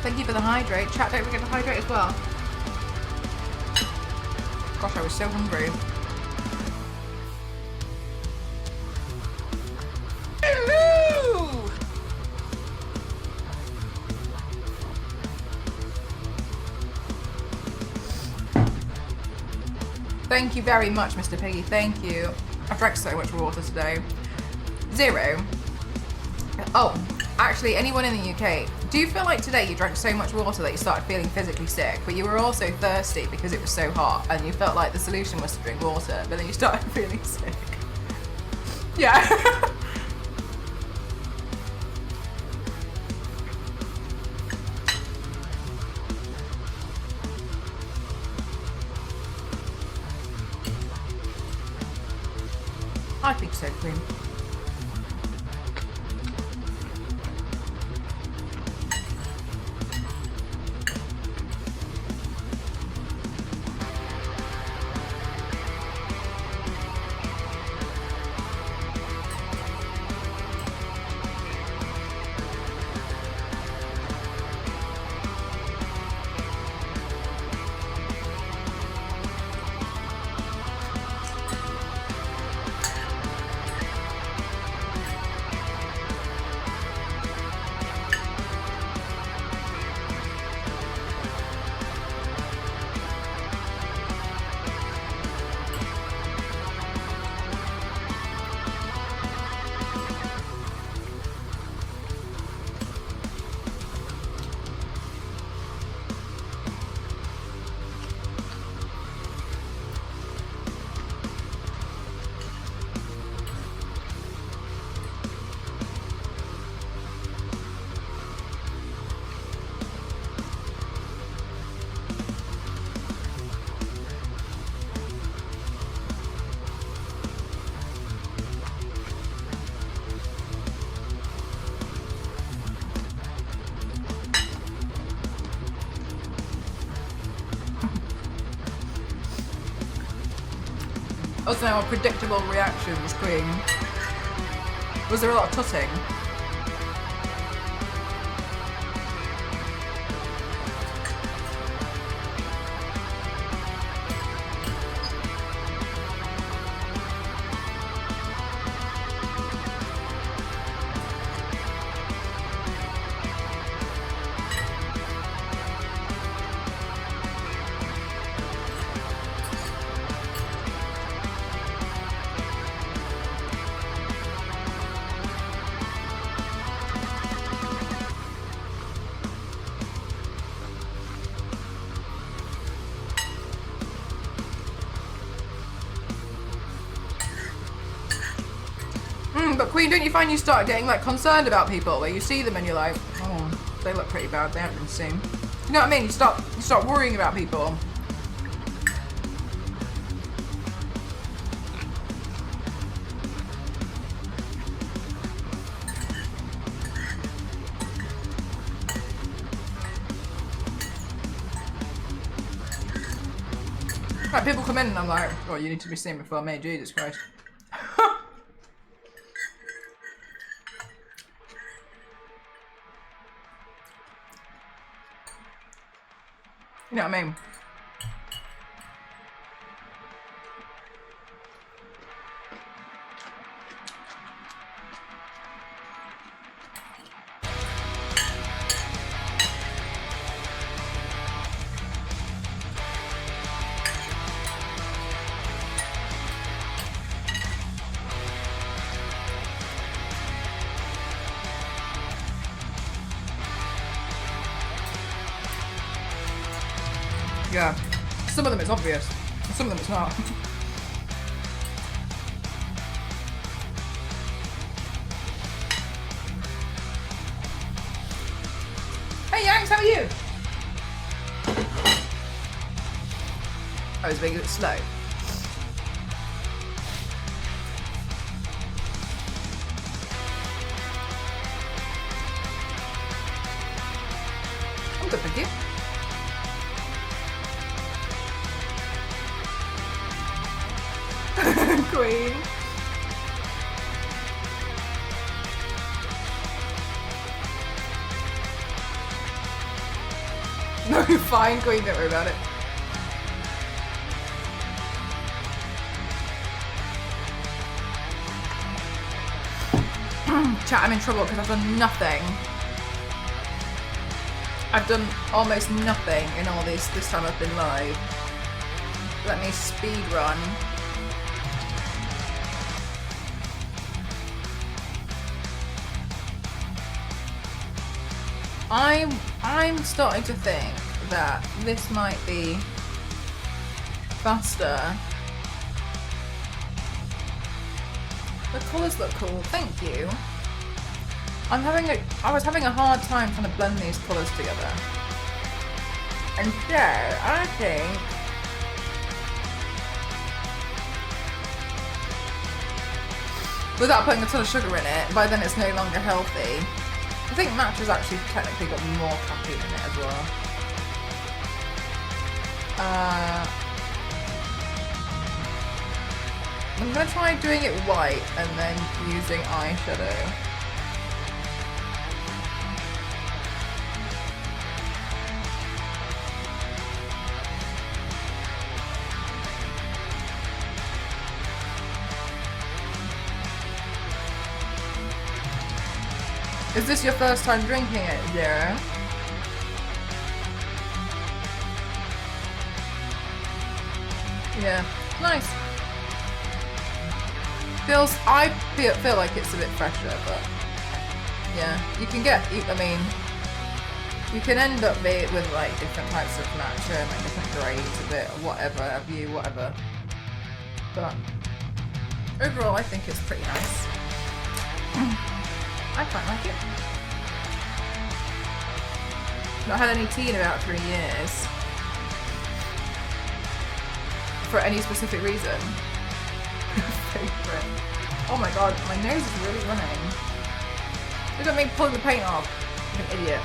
Thank you for the hydrate. Chat, don't forget to hydrate as well. Gosh, I was so hungry. Hello! Thank you very much, Mr. Piggy. Thank you. I've drank so much water today. Zero. Oh, actually, anyone in the UK, do you feel like today you drank so much water that you started feeling physically sick, but you were also thirsty because it was so hot and you felt like the solution was to drink water, but then you started feeling sick? Yeah. I think so, Queen. Also, now a predictable reactions, Queen. Was there a lot of tutting? But Queen, don't you find you start getting like concerned about people where you see them and you're like, oh, they look pretty bad, they haven't been seen. You know what I mean? You start worrying about people. Like people come in and I'm like, oh, you need to be seen before me, Jesus Christ. You know what I mean? Yeah, some of them it's obvious, and some of them it's not. Hey Yanks, how are you? I was being a bit slow. I'm good, thank you. Queen. Fine, Queen, don't worry about it. Chat, I'm in trouble because I've done nothing. I've done almost nothing in all this time I've been live. Let me speed run. I'm starting to think that this might be faster. The colours look cool, thank you. I was having a hard time trying to blend these colours together. And so, I think without putting a ton of sugar in it, by then it's no longer healthy. I think matcha's actually technically got more caffeine in it as well. I'm gonna try doing it white and then using eyeshadow. Is this your first time drinking it, Zara? Yeah, nice. I feel like it's a bit fresher, but yeah, you can get, I mean, you can end up with like different types of matcha and like different grades of it, or whatever, whatever. But overall, I think it's pretty nice. I quite like it. Not had any tea in about 3 years. For any specific reason. Favorite. Oh my god, my nose is really running. Look at me pulling the paint off. Like an idiot.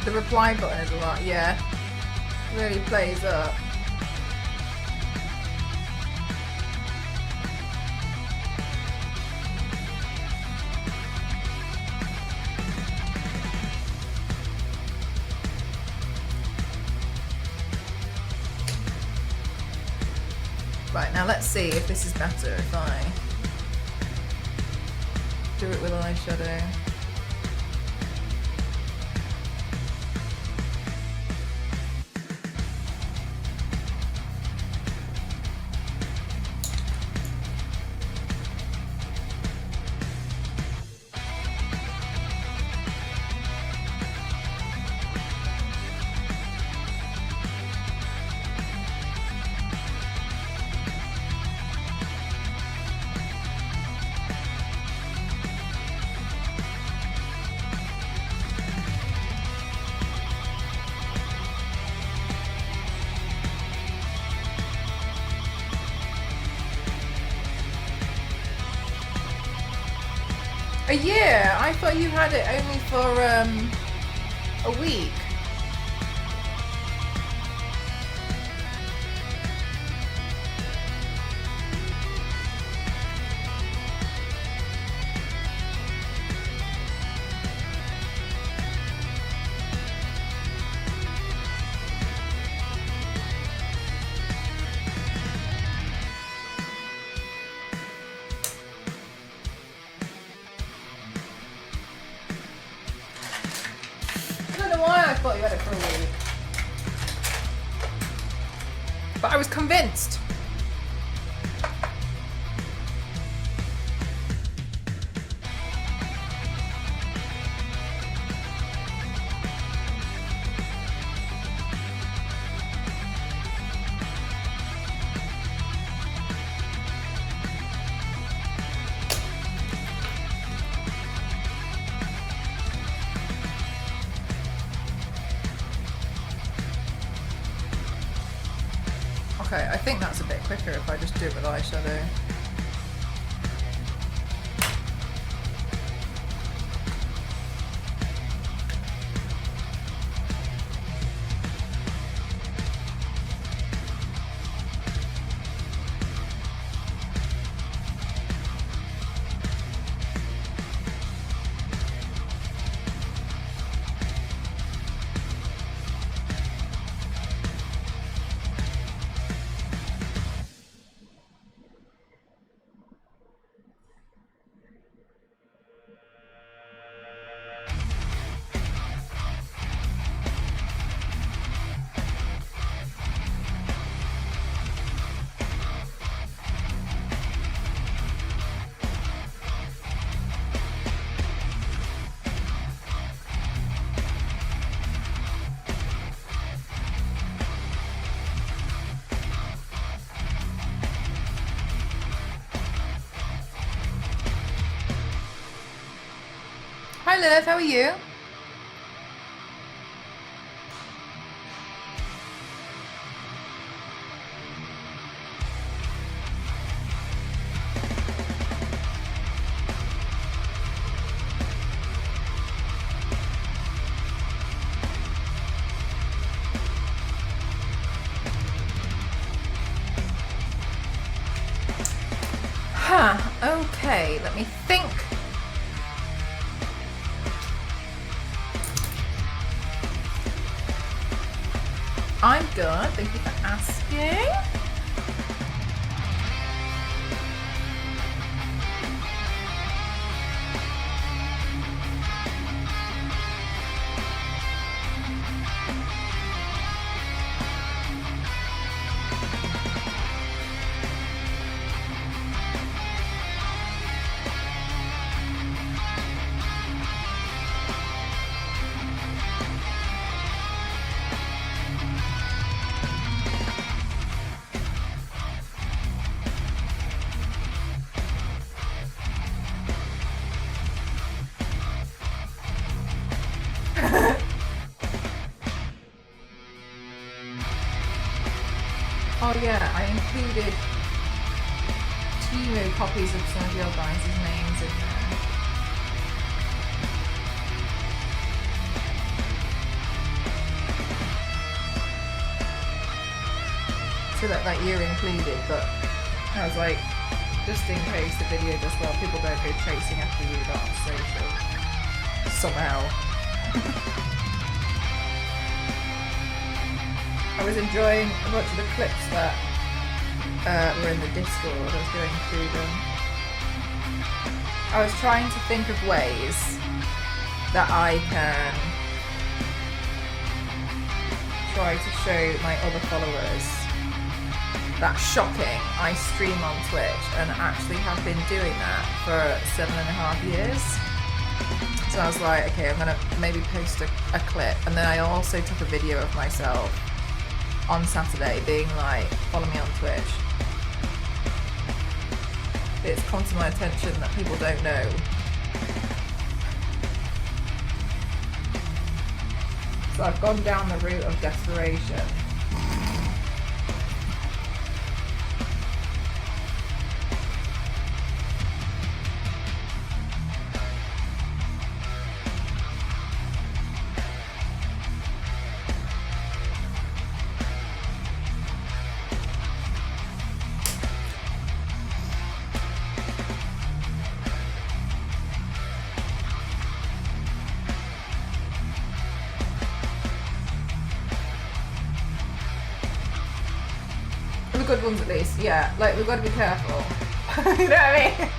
The reply button is a lot, yeah. Really plays up. Right, now let's see if this is better if I do it with eyeshadow. A year? I thought you had it only for a week. I thought you had it for a week. But I was convinced. Okay, I think that's a bit quicker if I just do it with eyeshadow. Hi Liv, how are you? Huh, okay, let me think. I'm good, thank you for asking. Oh yeah, I included Timo copies of some of your guys' names in there. So that like you're included, but I was like, just in case the video does well, people don't go chasing after you lot on social. Somehow. I was enjoying a bunch of the clips that were in the Discord. I was going through them. I was trying to think of ways that I can try to show my other followers that shocking, I stream on Twitch and actually have been doing that for 7.5 years. So I was like, okay, I'm gonna maybe post a clip, and then I also took a video of myself on Saturday being like, follow me on Twitch. It's come to my attention that people don't know. So I've gone down the route of desperation. The good ones at least, yeah. Like, we've got to be careful. You know what I mean?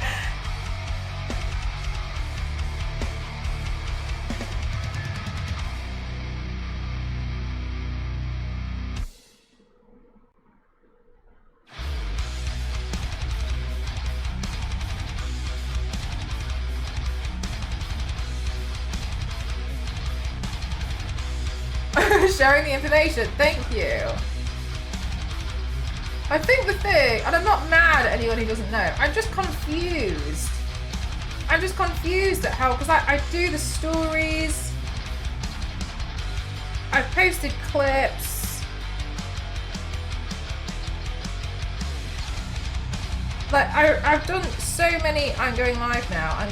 sharing the information. Thank you. I think the thing, and I'm not mad at anyone who doesn't know, I'm just confused. I'm just confused at how, because I do the stories, I've posted clips, like I've done so many, I'm going live now, I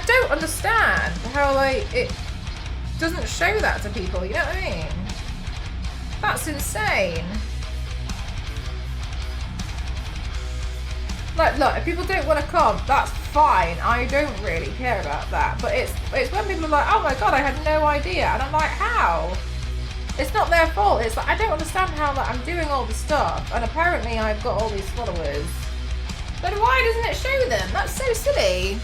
don't understand how, like, it doesn't show that to people, you know what I mean? That's insane. Like, look, if people don't want to come, that's fine. I don't really care about that. But it's when people are like, oh my god, I had no idea. And I'm like, how? It's not their fault. It's like, I don't understand how, like, I'm doing all the stuff. And apparently I've got all these followers. But why doesn't it show them? That's so silly.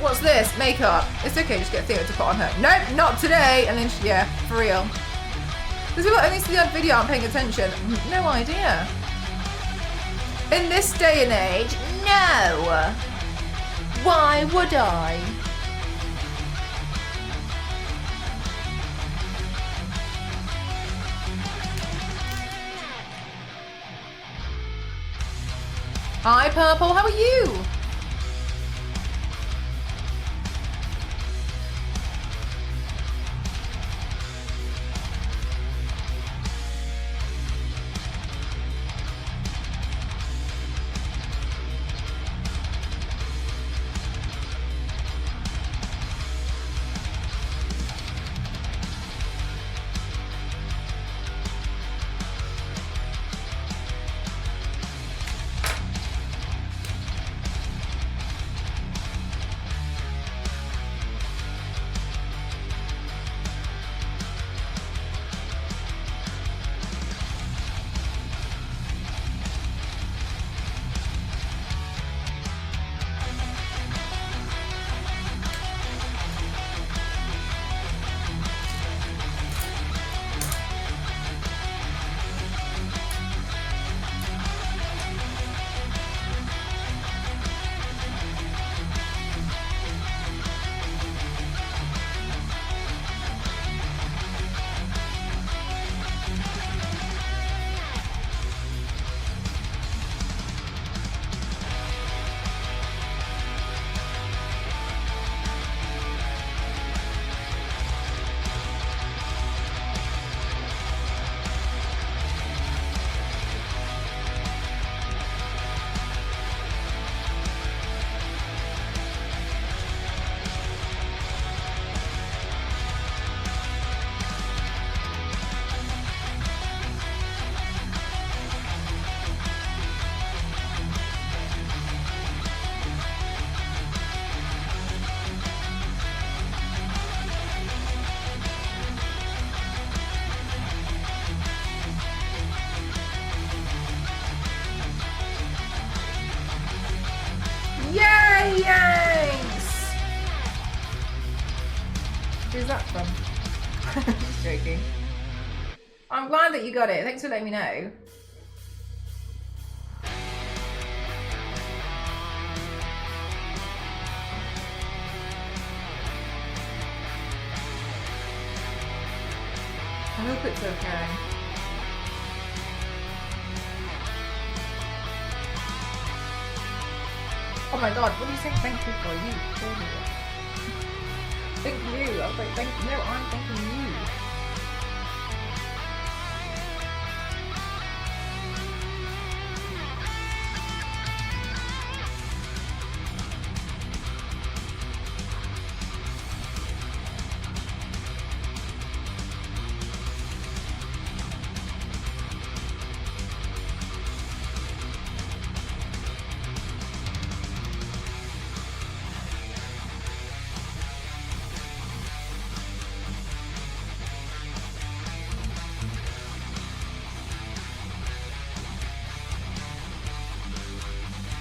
What's this? Makeup. It's okay, just get Theo to put on her. Nope, not today. And then, yeah, for real. Because people only see the odd video aren't paying attention. No idea. In this day and age, no. Why would I? Hi, Purple. How are you? Yanks! Who's that from? Just joking. I'm glad that you got it. Thanks for letting me know. I hope it's okay. Oh my god, what do you think thank you for? You told me it. Thank you. I was like, thank you. No, I'm thanking you.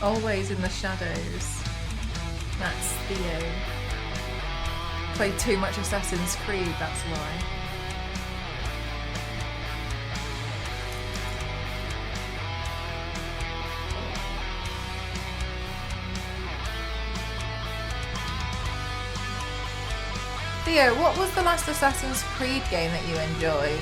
Always in the shadows. That's Theo. Played too much Assassin's Creed, that's why. Theo, what was the last Assassin's Creed game that you enjoyed?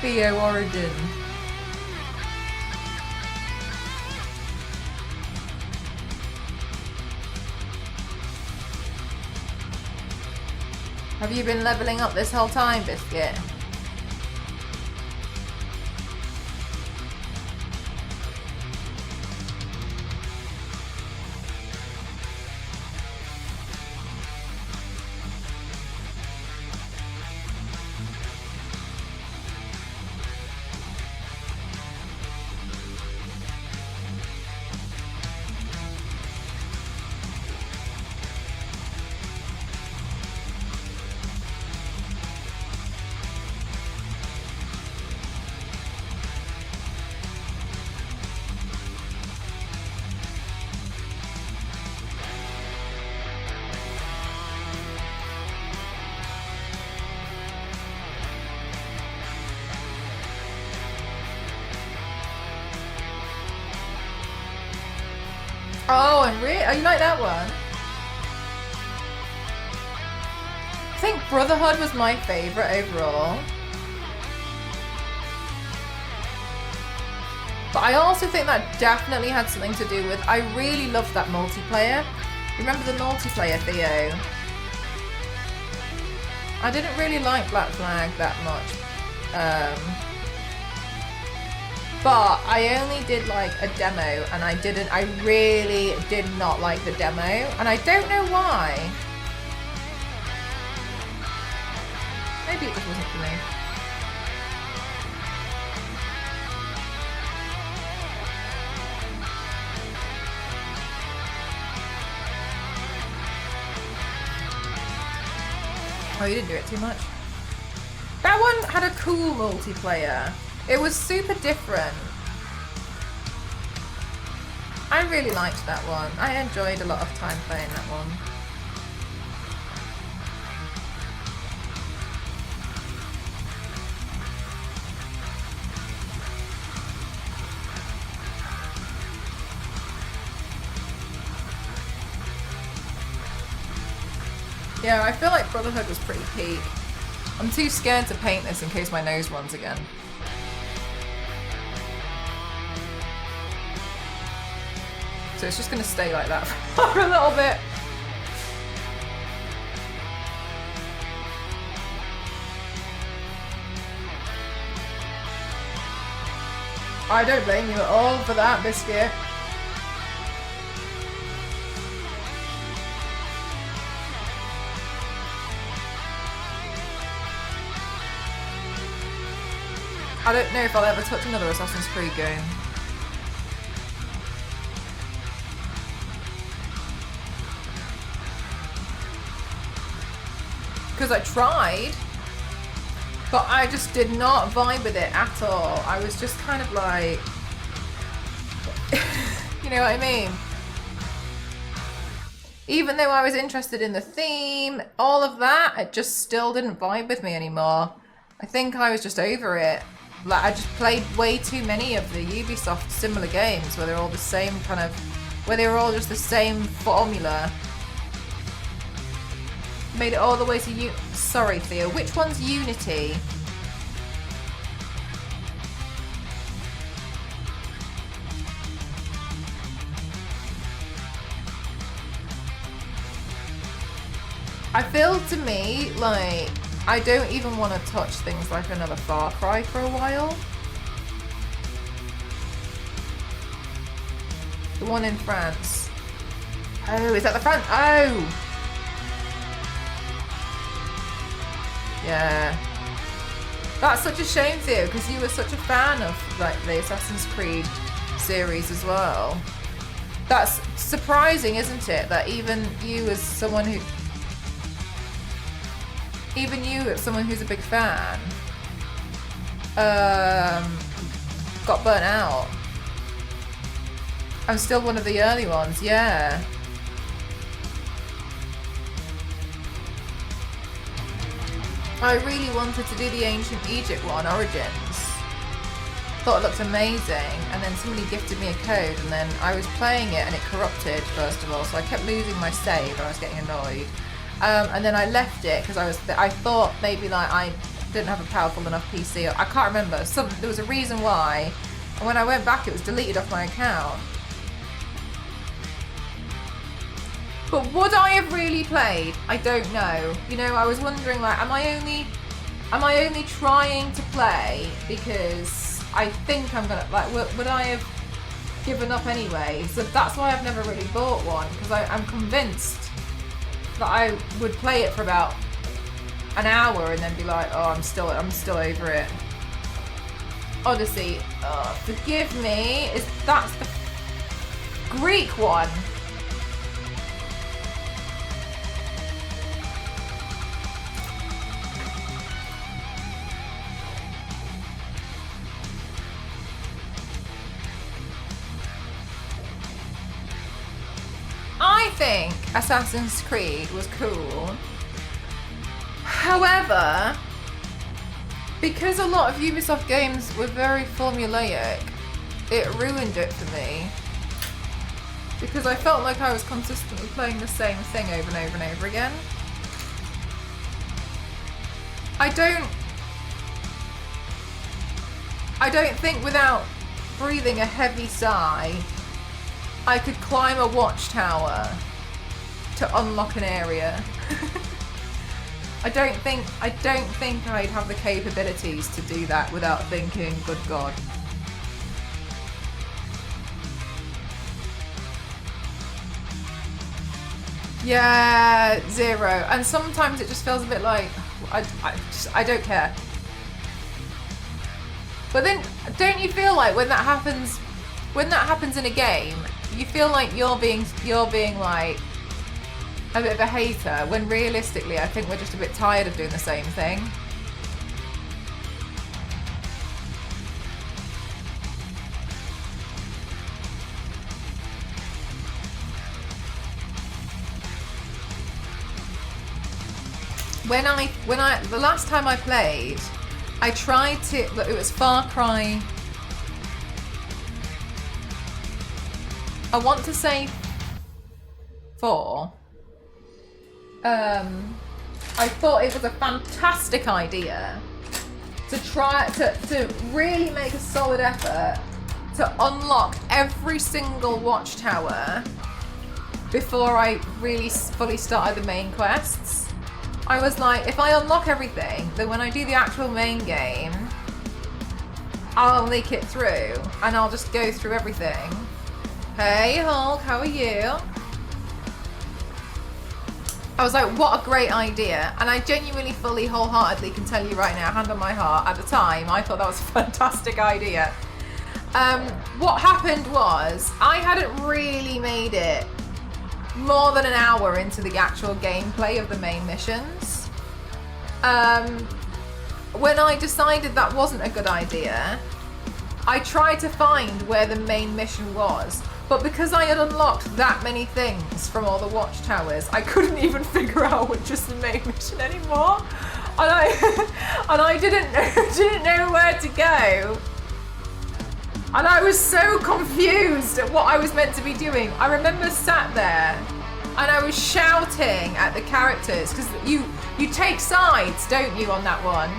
Theo Origin. Have you been leveling up this whole time, Biscuit? Oh, and really? Oh, you like that one? I think Brotherhood was my favourite overall. But I also think that definitely had something to do with, I really loved that multiplayer. Remember the multiplayer, Theo? I didn't really like Black Flag that much. But I only did like a demo, and I really did not like the demo, and I don't know why. Maybe it just wasn't for me. Oh, you didn't do it too much. That one had a cool multiplayer. It was super different. I really liked that one. I enjoyed a lot of time playing that one. Yeah, I feel like Brotherhood was pretty peak. I'm too scared to paint this in case my nose runs again. So it's just going to stay like that for a little bit. I don't blame you at all for that, Biscuit. I don't know if I'll ever touch another Assassin's Creed game. Because I tried, but I just did not vibe with it at all. I was just kind of like, you know what I mean? Even though I was interested in the theme, all of that, it just still didn't vibe with me anymore. I think I was just over it. Like, I just played way too many of the Ubisoft similar games where they're all the same kind of, where they were all just the same formula. Made it all the way to sorry, Theo. Which one's Unity? I feel to me like I don't even want to touch things like another Far Cry for a while. The one in France. Oh, is that the France? Oh! Yeah. That's such a shame, Theo, because you were such a fan of like the Assassin's Creed series as well. That's surprising, isn't it? That even you as someone who's a big fan, got burnt out. I'm still one of the early ones, yeah. I really wanted to do the Ancient Egypt one, Origins. thought it looked amazing, and then somebody gifted me a code, and then I was playing it and it corrupted first of all, so I kept losing my save and I was getting annoyed. And then I left it because I thought maybe like I didn't have a powerful enough PC. I can't remember. There was a reason why. And when I went back, it was deleted off my account. But would I have really played? I don't know. You know, I was wondering, like, am I only trying to play because I think I'm gonna, like, would I have given up anyway? So that's why I've never really bought one, because I'm convinced that I would play it for about an hour and then be like, oh, I'm still over it. Odyssey, forgive me, that's the Greek one. I think Assassin's Creed was cool. However, because a lot of Ubisoft games were very formulaic, it ruined it for me. Because I felt like I was consistently playing the same thing over and over and over again. I don't think without breathing a heavy sigh, I could climb a watchtower to unlock an area. I don't think I'd have the capabilities to do that without thinking, good God. Yeah, zero. And sometimes it just feels a bit like, I don't care. But then, don't you feel like when that happens in a game, you feel like you're being like a bit of a hater, when realistically I think we're just a bit tired of doing the same thing. The last time I played, I tried to, it was Far Cry, I want to say 4. I thought it was a fantastic idea to try to really make a solid effort to unlock every single watchtower before I really fully started the main quests. I was like, if I unlock everything, then when I do the actual main game, I'll leak it through and I'll just go through everything. Hey Hulk, how are you? I was like, what a great idea. And I genuinely, fully, wholeheartedly can tell you right now, hand on my heart, at the time, I thought that was a fantastic idea. What happened was, I hadn't really made it more than an hour into the actual gameplay of the main missions. When I decided that wasn't a good idea, I tried to find where the main mission was. But because I had unlocked that many things from all the watchtowers, I couldn't even figure out which is the main mission anymore. And I didn't know where to go. And I was so confused at what I was meant to be doing. I remember sat there and I was shouting at the characters, because you take sides, don't you, on that one?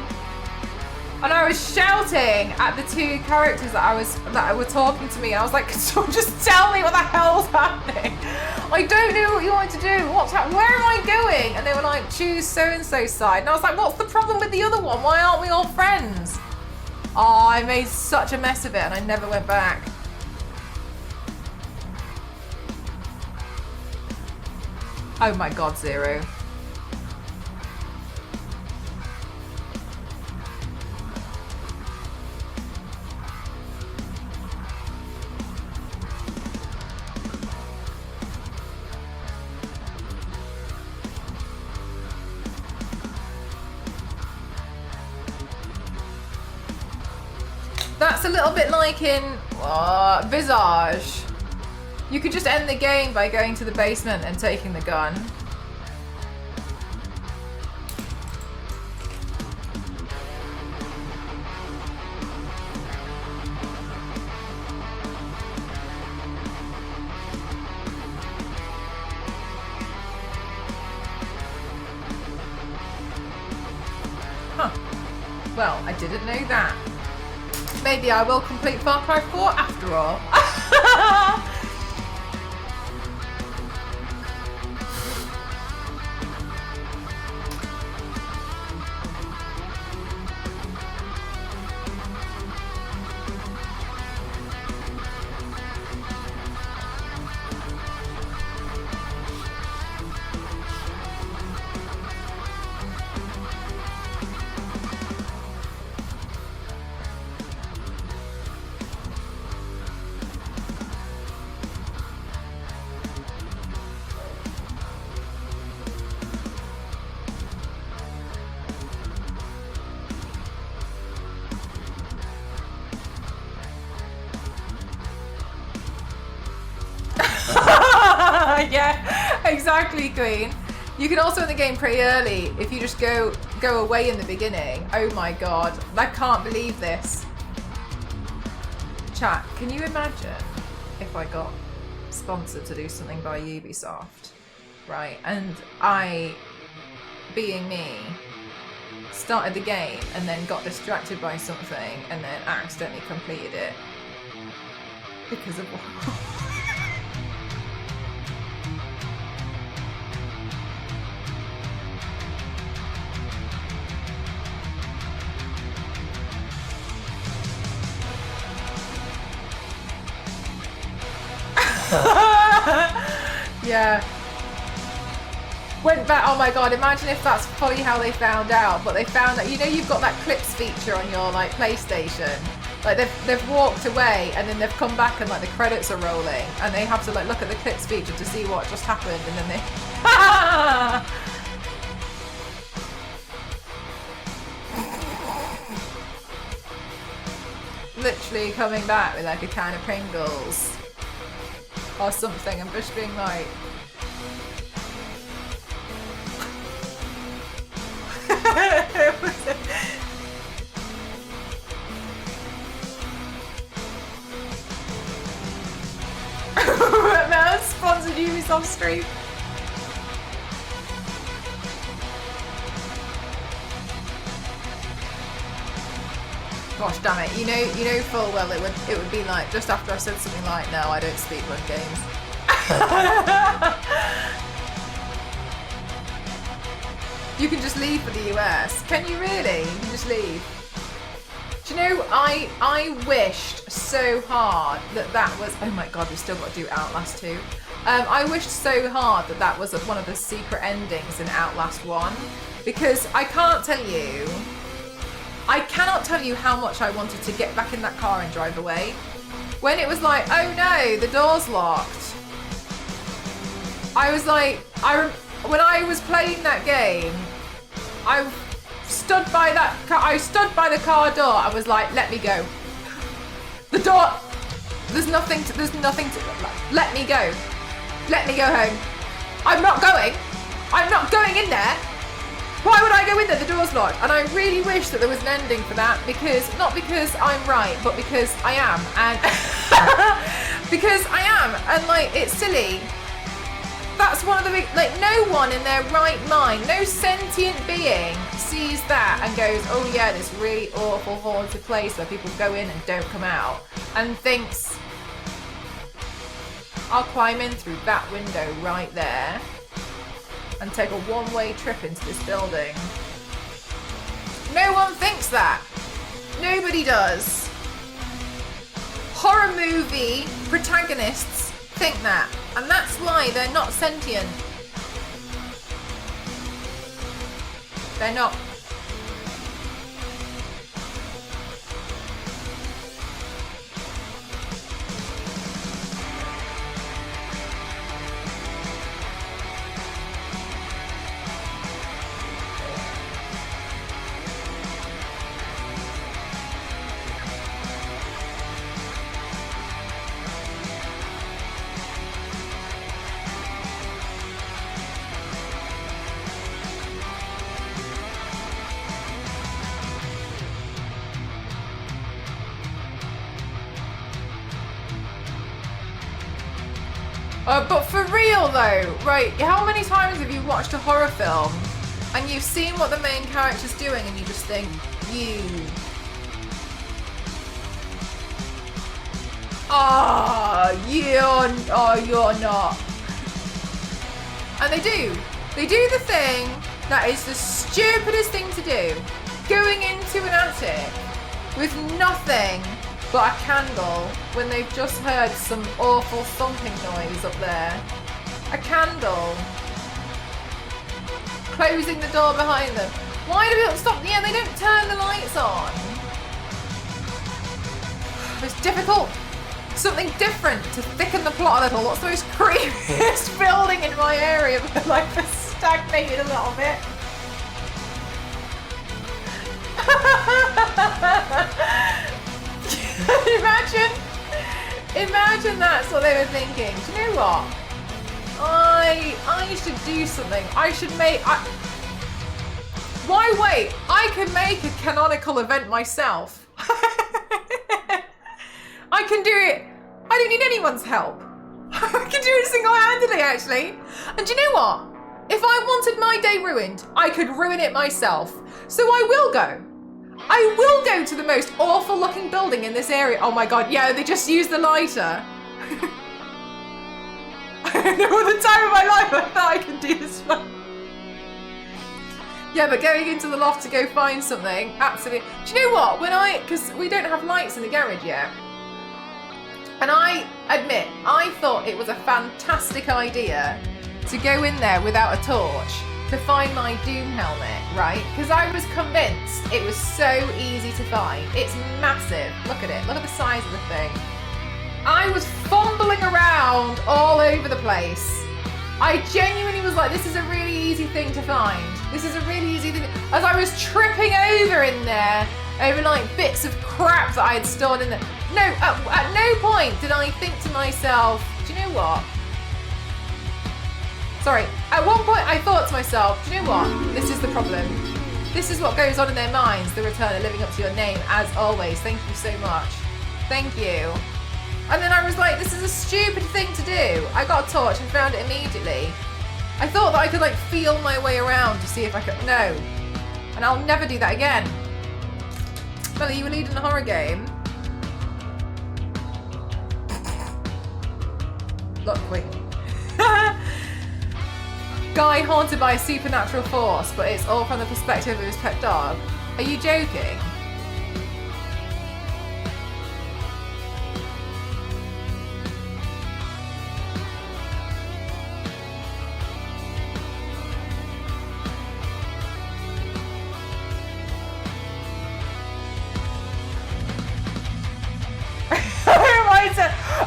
And I was shouting at the two characters that were talking to me. And I was like, "Can someone just tell me what the hell's happening? I don't know what you want to do. What's happening? Where am I going?" And they were like, "Choose so-and-so side." And I was like, "What's the problem with the other one? Why aren't we all friends?" Oh, I made such a mess of it, and I never went back. Oh my God, Zero. That's a little bit like in Visage. You could just end the game by going to the basement and taking the gun. Well, I didn't know that. Maybe I will complete Far Cry 4 after all. Yeah, exactly, Queen. You can also in the game pretty early if you just go away in the beginning. Oh my god, I can't believe this. Chat, can you imagine if I got sponsored to do something by Ubisoft, right? And I, being me, started the game and then got distracted by something and then accidentally completed it because of what? Yeah. Went back. Oh my god! Imagine if that's fully how they found out. But they found that, you know, you've got that clips feature on your like PlayStation. Like they've walked away and then they've come back and like the credits are rolling and they have to like look at the clips feature to see what just happened and then they literally coming back with like a can of Pringles or something. I'm just being like. Man, sponsored Ubisoft stream. Gosh damn it! You know full well it would be like just after I said something like, "No, I don't speedrun games." You can just leave for the US. Can you really? You can just leave. Do you know, I wished so hard that was... Oh my god, we've still got to do Outlast 2. I wished so hard that was one of the secret endings in Outlast 1. Because I cannot tell you how much I wanted to get back in that car and drive away. When it was like, oh no, the door's locked. I was like, when I was playing that game, I stood by the car door. I was like, let me go. The door, there's nothing to, let me go. Let me go home. I'm not going in there. Why would I go in there? The door's locked. And I really wish that there was an ending for that not because I'm right, but because I am. And because I am. And like, it's silly. That's one of the big, like, no one in their right mind, no sentient being sees that and goes, oh yeah, this really awful haunted place where people go in and don't come out, and thinks, I'll climb in through that window right there and take a one-way trip into this building. No one thinks that. Nobody does. Horror movie protagonists think that. And that's why they're not sentient. They're not. But for real though, right, how many times have you watched a horror film and you've seen what the main character's doing and you just think, you. You're not. And they do. They do the thing that is the stupidest thing to do. Going into an attic with nothing but a candle when they've just heard some awful thumping noise up there. A candle. Closing the door behind them. Why do people stop? Yeah, they don't turn the lights on. It's difficult. Something different to thicken the plot a little. What's the most creepiest building in my area? Like, stagnated a little bit. Imagine that's what they were thinking. Do you know what? I should do something. I should make. Why wait? I can make a canonical event myself. I can do it. I don't need anyone's help. I can do it single-handedly, actually. And do you know what? If I wanted my day ruined, I could ruin it myself. So I will go. I will go to the most awful looking building in this area. Oh my God, yeah, they just used the lighter. I don't know what the time of my life I thought I could do this one. Yeah, but going into the loft to go find something, absolutely. Do you know what? Because we don't have lights in the garage yet. And I admit, I thought it was a fantastic idea to go in there without a torch to find my Doom helmet, right? Because I was convinced it was so easy to find. It's massive. Look at it. Look at the size of the thing. I was fumbling around all over the place. I genuinely was like, this is a really easy thing to find. This is a really easy thing. As I was tripping over in there, over like bits of crap that I had stored in there. No, at no point did I think to myself, do you know what? Sorry, at one point I thought to myself, do you know what? This is the problem. This is what goes on in their minds, the return of living up to your name, as always. Thank you so much. Thank you. And then I was like, this is a stupid thing to do. I got a torch and found it immediately. I thought that I could like feel my way around to see if I could, no. And I'll never do that again. Melly, you were leading a horror game. Look, wait. Guy haunted by a supernatural force, but it's all from the perspective of his pet dog. Are you joking?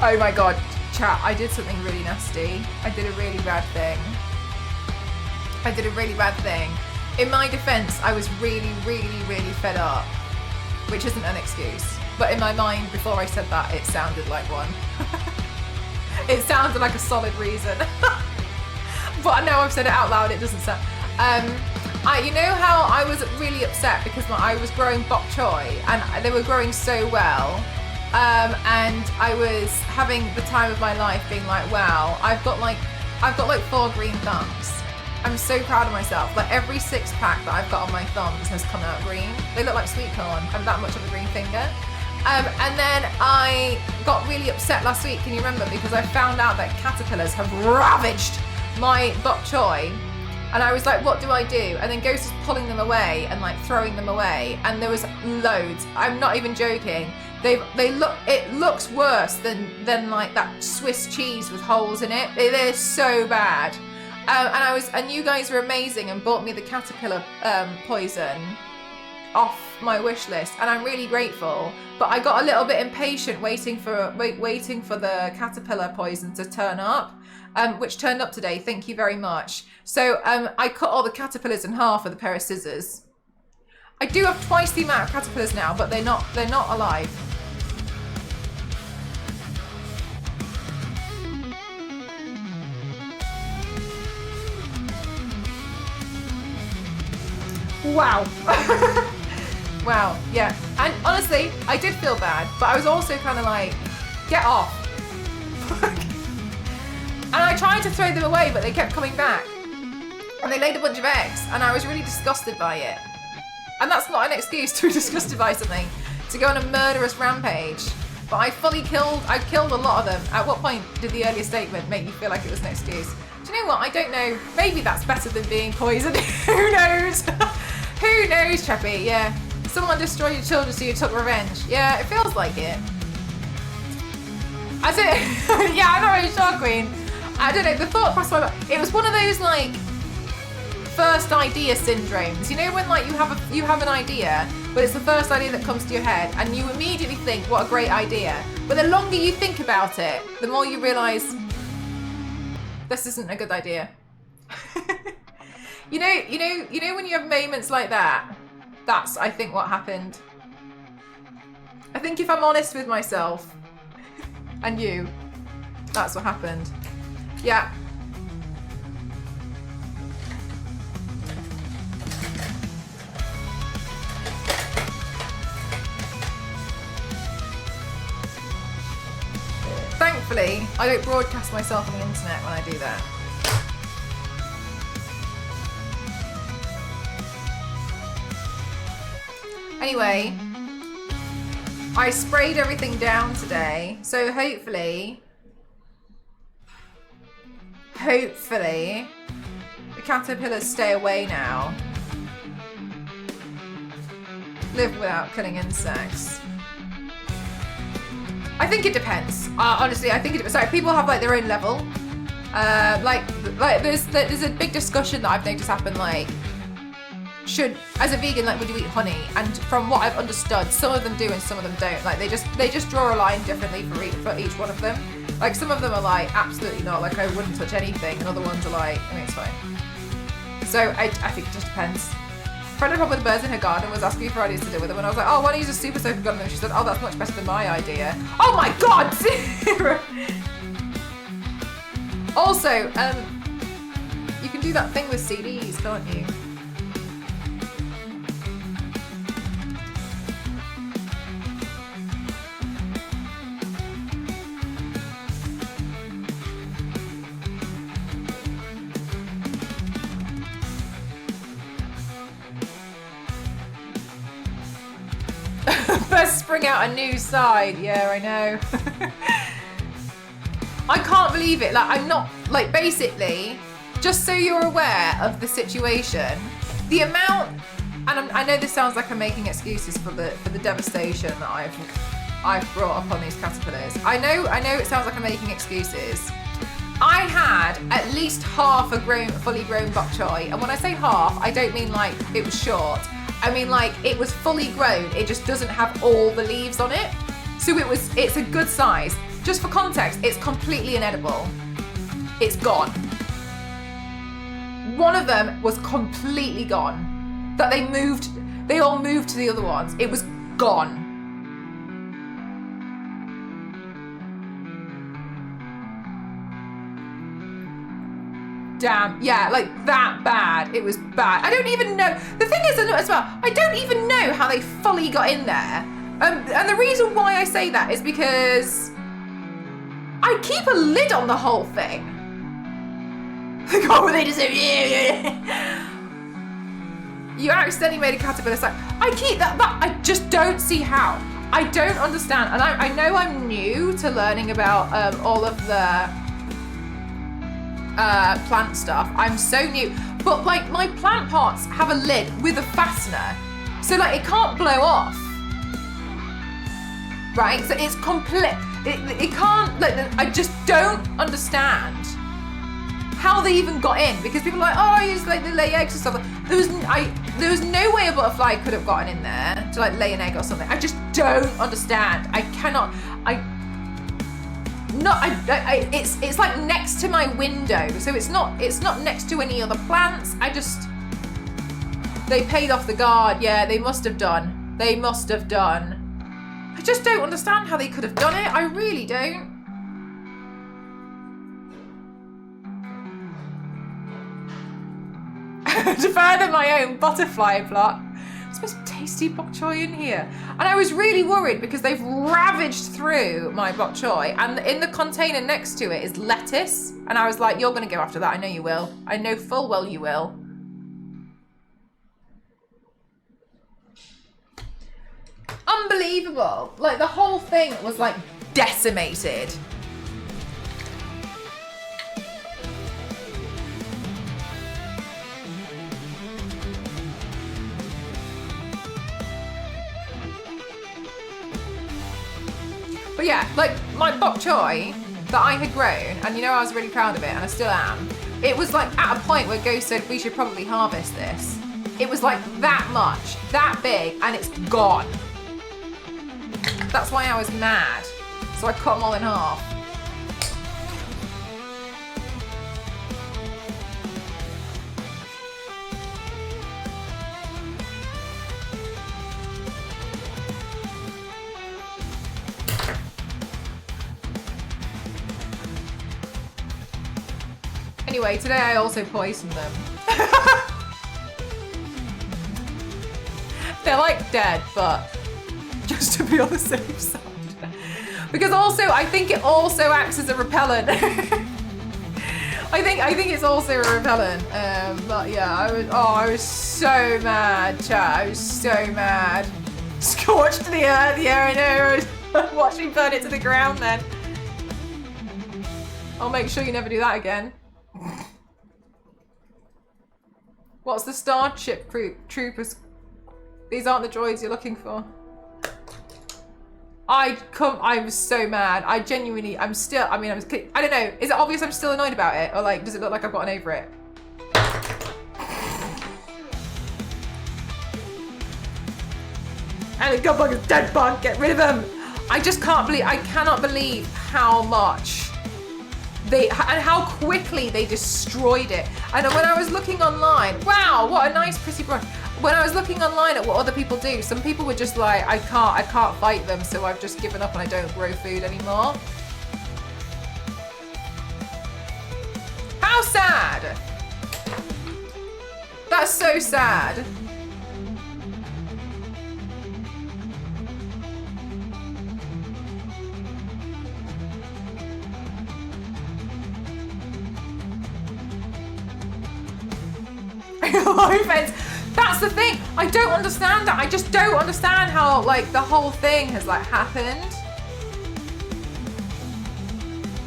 Oh my God, chat, I did something really nasty. I did a really bad thing. In my defense, I was really, really, really fed up, which isn't an excuse. But in my mind, before I said that, it sounded like one. It sounded like a solid reason. But now I've said it out loud, it doesn't sound. You know how I was really upset because I was growing bok choy and they were growing so well. And I was having the time of my life being like, wow, I've got like 4 green thumbs. I'm so proud of myself. Like every 6-pack that I've got on my thumbs has come out green. They look like sweet corn. I'm that much of a green finger. And then I got really upset last week, can you remember? Because I found out that caterpillars have ravaged my bok choy. And I was like, what do I do? And then Ghost was pulling them away and like throwing them away. And there was loads. I'm not even joking. It looks worse than like that Swiss cheese with holes in it. They're so bad. And you guys were amazing and bought me the caterpillar poison off my wish list, and I'm really grateful. But I got a little bit impatient waiting for the caterpillar poison to turn up, which turned up today. Thank you very much. So I cut all the caterpillars in half with a pair of scissors. I do have twice the amount of caterpillars now, but they're not alive. Wow. Wow, yeah. And honestly, I did feel bad, but I was also kind of like, get off. And I tried to throw them away, but they kept coming back. And they laid a bunch of eggs, and I was really disgusted by it. And that's not an excuse to be disgusted by something, to go on a murderous rampage. But I killed a lot of them. At what point did the earlier statement make you feel like it was an excuse? Do you know what? I don't know. Maybe that's better than being poisoned. Who knows? Who knows, Treppy? Yeah. Someone destroyed your children so you took revenge. Yeah, it feels like it. I don't. Yeah, I'm not really sure, Queen. I don't know. The thought crossed my mind. It was one of those like first idea syndromes. You know when like you have an idea, but it's the first idea that comes to your head, and you immediately think, "What a great idea!" But the longer you think about it, the more you realise this isn't a good idea. You know when you have moments like that. That's, I think, what happened. I think if I'm honest with myself and you, that's what happened. Yeah. Thankfully, I don't broadcast myself on the internet when I do that. Anyway, I sprayed everything down today, so hopefully the caterpillars stay away now. Live without killing insects. I think it depends. Honestly, I think it depends. Sorry, people have like their own level. Like there's a big discussion that I've noticed happen. Like, as a vegan, like, would you eat honey? And from what I've understood, some of them do and some of them don't. Like, they just draw a line differently for each one of them. Like, some of them are like, absolutely not. Like, I wouldn't touch anything, and other ones are like, I mean, it's fine. So I think it just depends. A friend of mine with birds in her garden was asking me for ideas to do with them, and I was like, oh, why don't you use a super soaker gun? And she said, oh, that's much better than my idea. Oh my god! Also, you can do that thing with CDs, can't you? First spring out a new side. Yeah, I know. I can't believe it. Like, I'm not, like, basically, just so you're aware of the situation, the amount, and I know this sounds like I'm making excuses for the devastation that I've brought up on these caterpillars. I know it sounds like I'm making excuses. I had at least half a fully grown bok choy, and when I say half, I don't mean like it was short. I mean like it was fully grown. It just doesn't have all the leaves on it, so it's a good size. Just for context, it's completely inedible. It's gone. One of them was completely gone. That they all moved to the other ones. It was gone. Damn, yeah, like that bad. It was bad. I don't even know. The thing is as well, I don't even know how they fully got in there. And the reason why I say that is because I keep a lid on the whole thing. Like, oh, they just You accidentally made a caterpillar sack. I keep that, but I just don't see how. I don't understand. And I know I'm new to learning about all of the plant stuff. I'm so new. But like my plant pots have a lid with a fastener. So like it can't blow off. Right? So it's complete. It can't, like, I just don't understand how they even got in, because people are like, oh, I use like they lay eggs and stuff. There was no way a butterfly could have gotten in there to like lay an egg or something. I just don't understand. I cannot. It's like next to my window, so it's not next to any other plants. They paid off the guard. Yeah, they must have done. I just don't understand how they could have done it. I really don't. To further my own butterfly plot. It's the most tasty bok choy in here. And I was really worried because they've ravaged through my bok choy, and in the container next to it is lettuce. And I was like, you're going to go after that. I know you will. I know full well you will. unbelievable. Like the whole thing was like decimated. But yeah, like my bok choy that I had grown, and you know I was really proud of it, and I still am. It was like at a point where Ghost said we should probably harvest this. It was like that much, that big, and it's gone. That's why I was mad. So I cut them all in half. Anyway, today I also poisoned them. They're like dead, but just to be on the safe side. Because also, I think it also acts as a repellent. I think it's also a repellent. But yeah, I was so mad, chat. I was so mad. Scorched the earth, yeah, I know. Watch me burn it to the ground then. I'll make sure you never do that again. What's the Starship Troopers? These aren't the droids you're looking for. I was so mad. I genuinely, I don't know. Is it obvious I'm still annoyed about it? Or like, does it look like I've gotten over it? And the god bug is dead bug, get rid of them. I cannot believe how much and how quickly they destroyed it. And when I was looking online, wow, what a nice pretty brush. When I was looking online at what other people do, some people were just like, I can't fight them, so I've just given up and I don't grow food anymore. How sad! That's so sad. That's the thing. I don't understand that. I just don't understand how like the whole thing has like happened.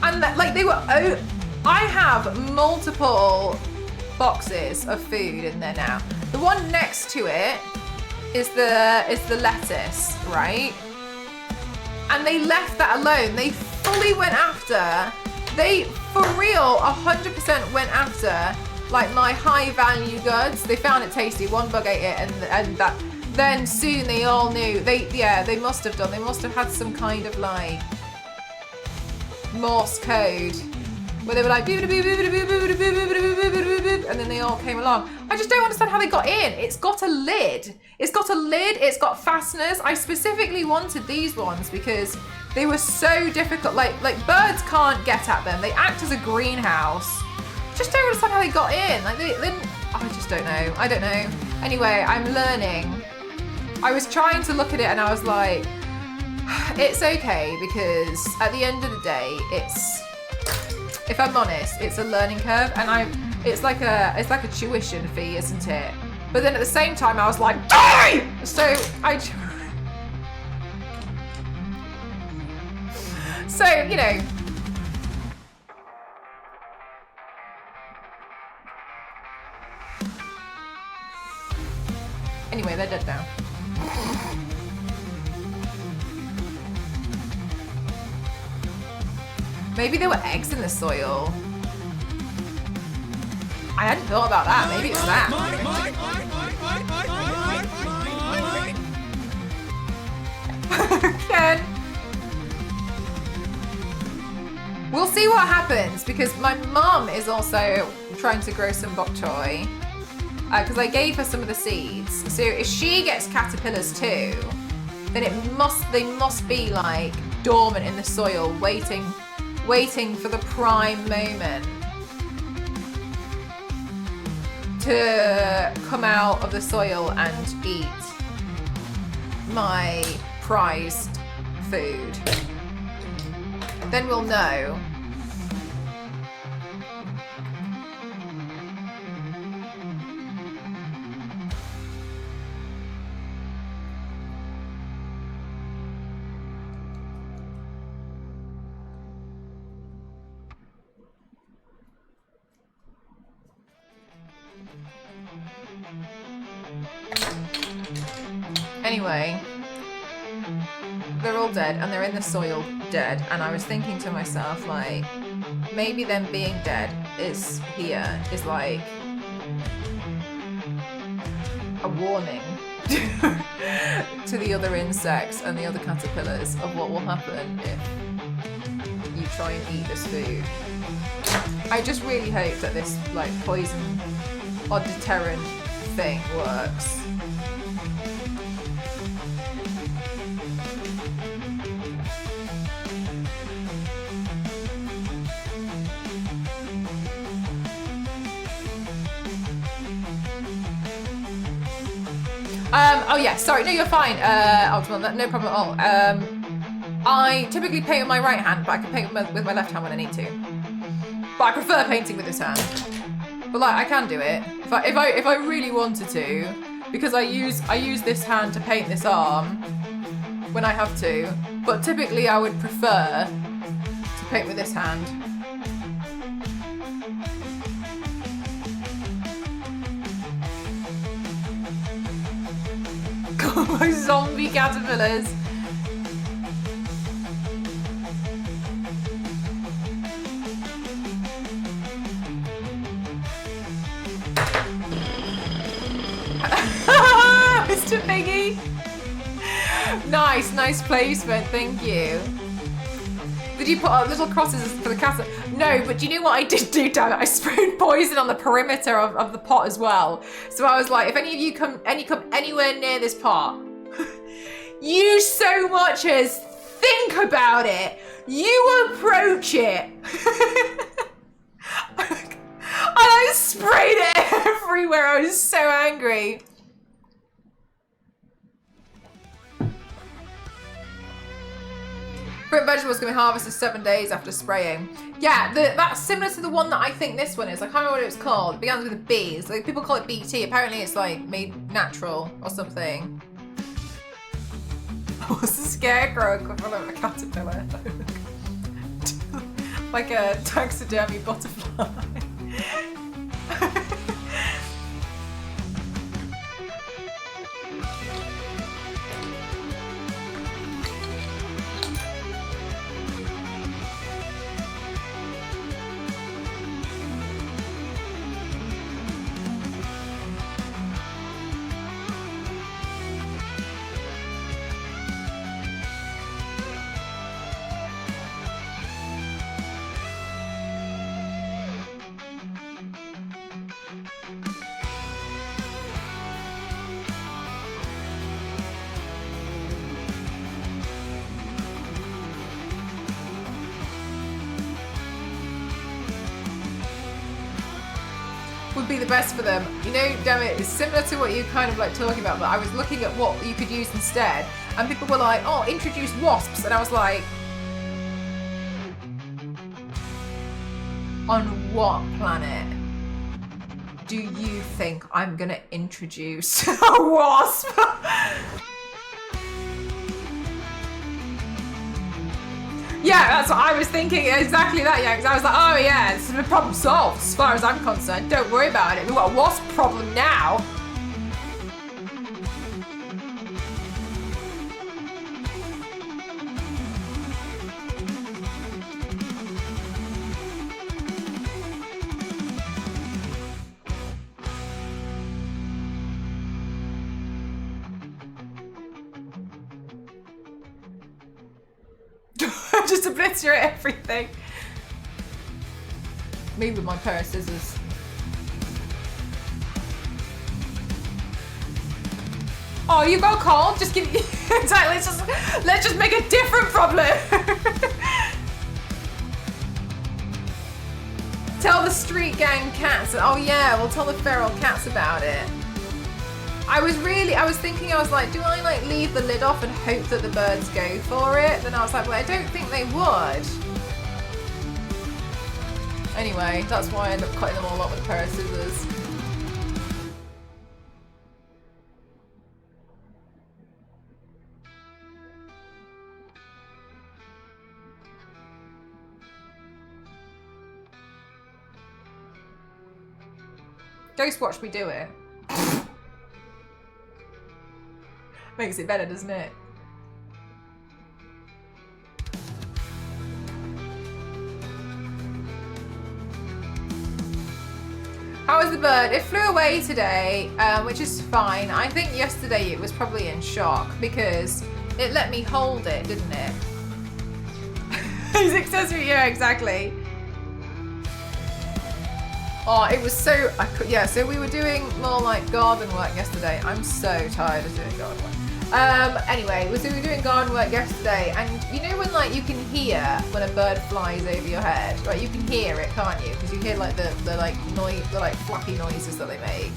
And like they were. I have multiple boxes of food in there now. The one next to it is the lettuce, right? And they left that alone. They fully went after. They for real 100% went after. Like my high value goods, they found it tasty. One bug ate it, and that. Then soon they all knew. They must have done. They must have had some kind of like Morse code where they were like, and then they all came along. I just don't understand how they got in. It's got a lid. It's got a lid. It's got fasteners. I specifically wanted these ones because they were so difficult. Like birds can't get at them. They act as a greenhouse. Just don't understand how they got in. Like I just don't know. I don't know. Anyway, I'm learning. I was trying to look at it and I was like, it's okay because at the end of the day, if I'm honest, it's a learning curve, and it's like a tuition fee, isn't it? But then at the same time, I was like, die! So you know. Anyway, they're dead now. Maybe there were eggs in the soil. I hadn't thought about that. Maybe it's that. Ken. We'll see what happens because my mum is also trying to grow some bok choy. Because I gave her some of the seeds. So if she gets caterpillars too, then they must be like dormant in the soil, waiting for the prime moment to come out of the soil and eat my prized food. Then we'll know. Anyway, they're all dead and they're in the soil dead. And I was thinking to myself, like, maybe them being dead is like a warning to the other insects and the other caterpillars of what will happen if you try and eat this food. I just really hope that this like poison or deterrent thing works. Oh yeah, sorry, no, you're fine. No problem at all. I typically paint with my right hand, but I can paint with my left hand when I need to. But I prefer painting with this hand. But like, I can do it if I really wanted to, because I use this hand to paint this arm when I have to. But typically, I would prefer to paint with this hand. My zombie caterpillars. Mr. Piggy. Nice placement, thank you. Did you put up little crosses for the cat? No, but do you know what I did do, damn it? I sprayed poison on the perimeter of the pot as well. So I was like, if any of you come anywhere near this pot, you so much as think about it, you approach it. And I sprayed it everywhere. I was so angry. Fruit and vegetables can be harvested 7 days after spraying. Yeah, that's similar to the one that I think this one is. I can't remember what it was called. It begins with a B. Like, people call it BT. Apparently it's like made natural or something. What's the scarecrow equivalent of a caterpillar? Like a taxidermy butterfly. Would be the best for them. You know, damn it, it's similar to what you kind of like talking about, but I was looking at what you could use instead, and people were like, oh, introduce wasps, and I was like, on what planet do you think I'm gonna introduce a wasp? Yeah, that's what I was thinking, exactly that, yeah, because I was like, oh yeah, it's a problem solved as far as I'm concerned, don't worry about it, we've got a wasp problem now. Just obliterate everything. Me with my pair of scissors. Oh, you got cold? Just give exactly. Let's just make a different problem. Tell the street gang cats. Oh yeah, we'll tell the feral cats about it. I was thinking, I was like, do I like leave the lid off and hope that the birds go for it? Then I was like, well, I don't think they would. Anyway, that's why I ended up cutting them all up with a pair of scissors. Ghost watch me do it. Makes it better, doesn't it? How was the bird? It flew away today, which is fine. I think yesterday it was probably in shock because it let me hold it, didn't it? His accessory, yeah, exactly. Oh, it was so, yeah, so we were doing more like garden work yesterday. I'm so tired of doing garden work. Anyway, so we were doing garden work yesterday, and you know when like you can hear when a bird flies over your head, right? You can hear it, can't you? Because you hear like the like noise, the like flappy noises that they make.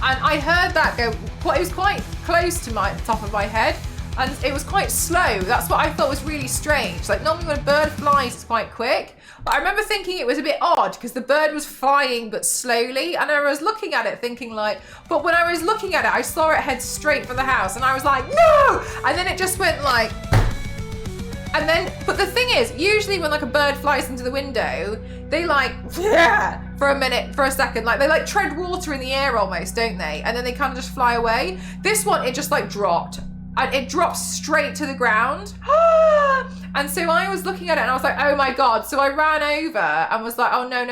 And I heard that go, it was quite close to my top of my head, and it was quite slow. That's what I thought was really strange. Like normally when a bird flies, it's quite quick. But I remember thinking it was a bit odd because the bird was flying but slowly, and I was looking at it thinking like, but when I was looking at it, I saw it head straight for the house, and I was like, no! And then it just went like, and then, but the thing is, usually when like a bird flies into the window, they like, yeah, for a minute, for a second, like they like tread water in the air almost, don't they? And then they kind of just fly away. This one, it just like dropped. And it dropped straight to the ground. And so I was looking at it and I was like, oh my God. So I ran over and was like, oh no.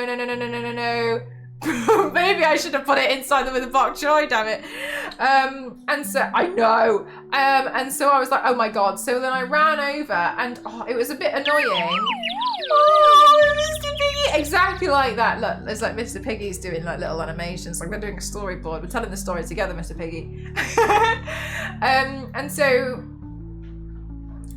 Maybe I should have put it inside with a bok choy, damn it. And so I know. And so I was like, oh my God. So then I ran over and it was a bit annoying. Oh, Mr. Piggy. Exactly like that. Look, there's like Mr. Piggy's doing like little animations. Like we're doing a storyboard. We're telling the story together, Mr. Piggy. And so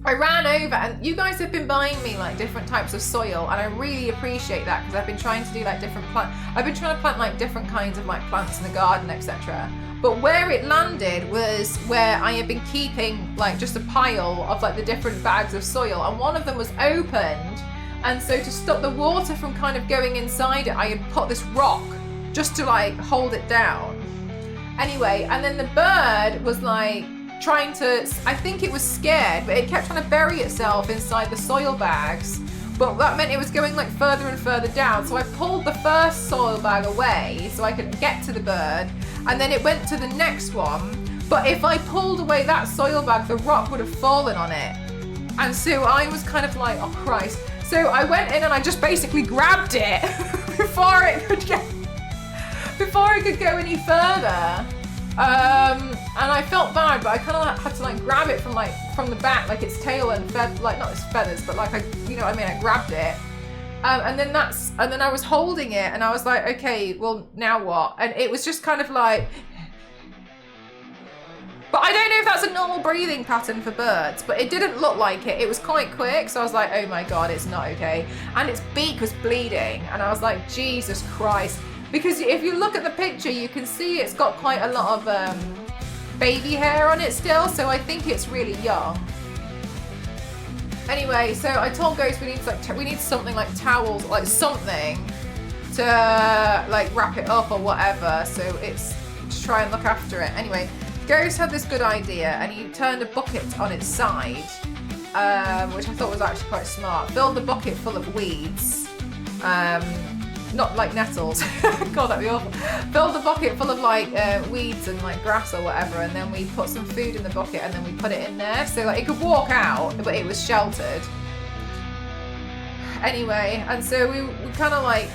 I ran over, and you guys have been buying me like different types of soil, and I really appreciate that because I've been trying to do like different I've been trying to plant like different kinds of like plants in the garden, etc. But where it landed was where I had been keeping like just a pile of like the different bags of soil, and one of them was opened. And so to stop the water from kind of going inside it, I had put this rock just to like hold it down. Anyway, and then the bird was like trying to, I think it was scared, but it kept trying to bury itself inside the soil bags. But that meant it was going like further and further down. So I pulled the first soil bag away so I could get to the bird. And then it went to the next one. But if I pulled away that soil bag, the rock would have fallen on it. And so I was kind of like, oh Christ. So I went in and I just basically grabbed it before it could go any further. And I felt bad, but I kind of had to like grab it from the back, like its tail and like not its feathers, but like I grabbed it. And then I was holding it, and I was like, okay, well now what? And it was just kind of like. But I don't know if that's a normal breathing pattern for birds, but it didn't look like it. It was quite quick, so I was like, oh my God, it's not okay. And its beak was bleeding, and I was like, Jesus Christ. Because if you look at the picture, you can see it's got quite a lot of baby hair on it still, so I think it's really young. Anyway, so I told Ghost we need something like towels, like something to like wrap it up or whatever, so it's to try and look after it. Anyway, Ghost had this good idea, and he turned a bucket on its side, which I thought was actually quite smart. Filled the bucket full of weeds, not like nettles. God, that'd be awful. Filled the bucket full of like weeds and like grass or whatever, and then we put some food in the bucket, and then we put it in there so like it could walk out, but it was sheltered. Anyway, and so we kind of like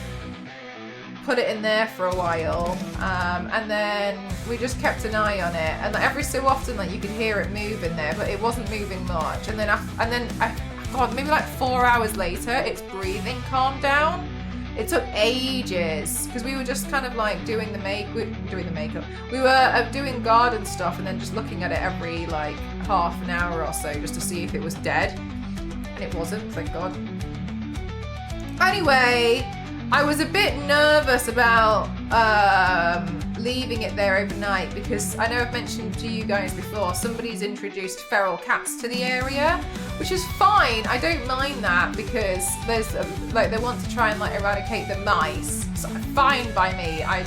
put it in there for a while, and then we just kept an eye on it, and like, every so often like you could hear it move in there, but it wasn't moving much. And then God, maybe like 4 hours later, its breathing calmed down. It took ages because we were just kind of like doing the makeup. We were doing garden stuff and then just looking at it every like half an hour or so just to see if it was dead, and it wasn't, thank God. Anyway, I was a bit nervous about leaving it there overnight because I know I've mentioned to you guys before, somebody's introduced feral cats to the area, which is fine. I don't mind that because there's like they want to try and like eradicate the mice. So fine by me. I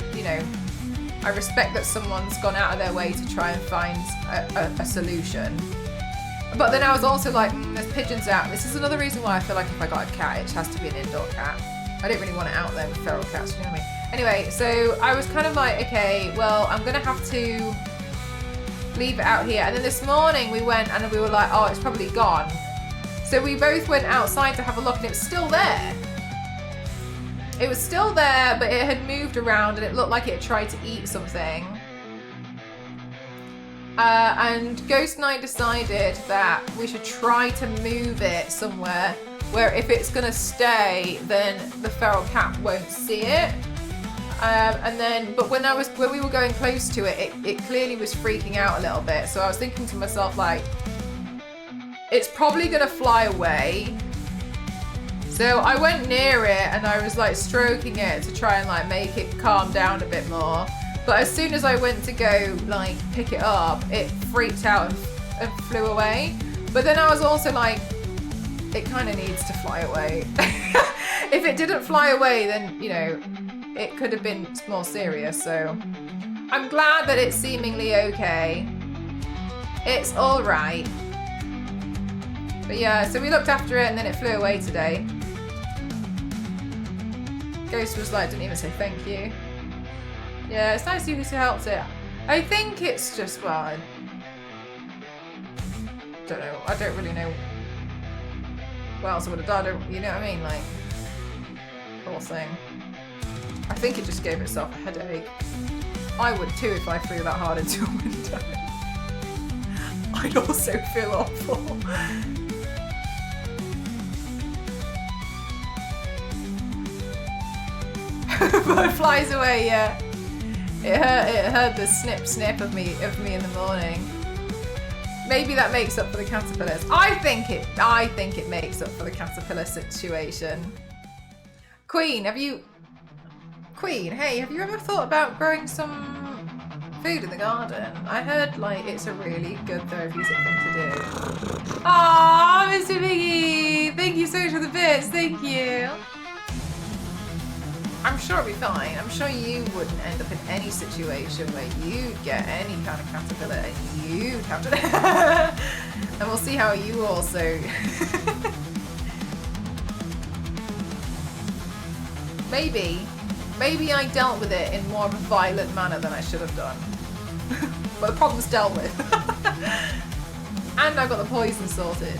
respect that someone's gone out of their way to try and find a solution. But then I was also like, there's pigeons out. This is another reason why I feel like if I got a cat, it has to be an indoor cat. I don't really want it out there with feral cats, you know what I mean? Anyway, so I was kind of like, okay, well, I'm gonna have to leave it out here. And then this morning we went and we were like, oh, it's probably gone. So we both went outside to have a look and it was still there. It was still there, but it had moved around and it looked like it had tried to eat something. And Ghost and I decided that we should try to move it somewhere where if it's gonna stay, then the feral cat won't see it. But when we were going close to it, it clearly was freaking out a little bit. So I was thinking to myself, like, it's probably gonna fly away. So I went near it and I was like stroking it to try and like make it calm down a bit more. But as soon as I went to go like pick it up, it freaked out and flew away. But then I was also like, it kind of needs to fly away. If it didn't fly away, then, you know, it could have been more serious. So I'm glad that it's seemingly okay. It's all right. But yeah, so we looked after it and then it flew away today. Ghost was like, didn't even say thank you. Yeah, it's nice you who helped it. I think it's just, well, I don't know. I don't really know what else I would have done. You know what I mean? Like, poor thing. I think it just gave itself a headache. I would too if I flew that hard into a window. I'd also feel awful. But it flies away, yeah. It heard the snip of me in the morning. Maybe that makes up for the caterpillars. I think it makes up for the caterpillar situation. Queen, hey, have you ever thought about growing some food in the garden? I heard like it's a really good therapeutic thing to do. Aww, Mr. Biggie! Thank you so much for the bits, thank you. I'm sure it'll be fine. I'm sure you wouldn't end up in any situation where you'd get any kind of caterpillar and you'd have to... And we'll see how you also... Maybe I dealt with it in more of a violent manner than I should have done. But the problem's dealt with. And I got the poison sorted.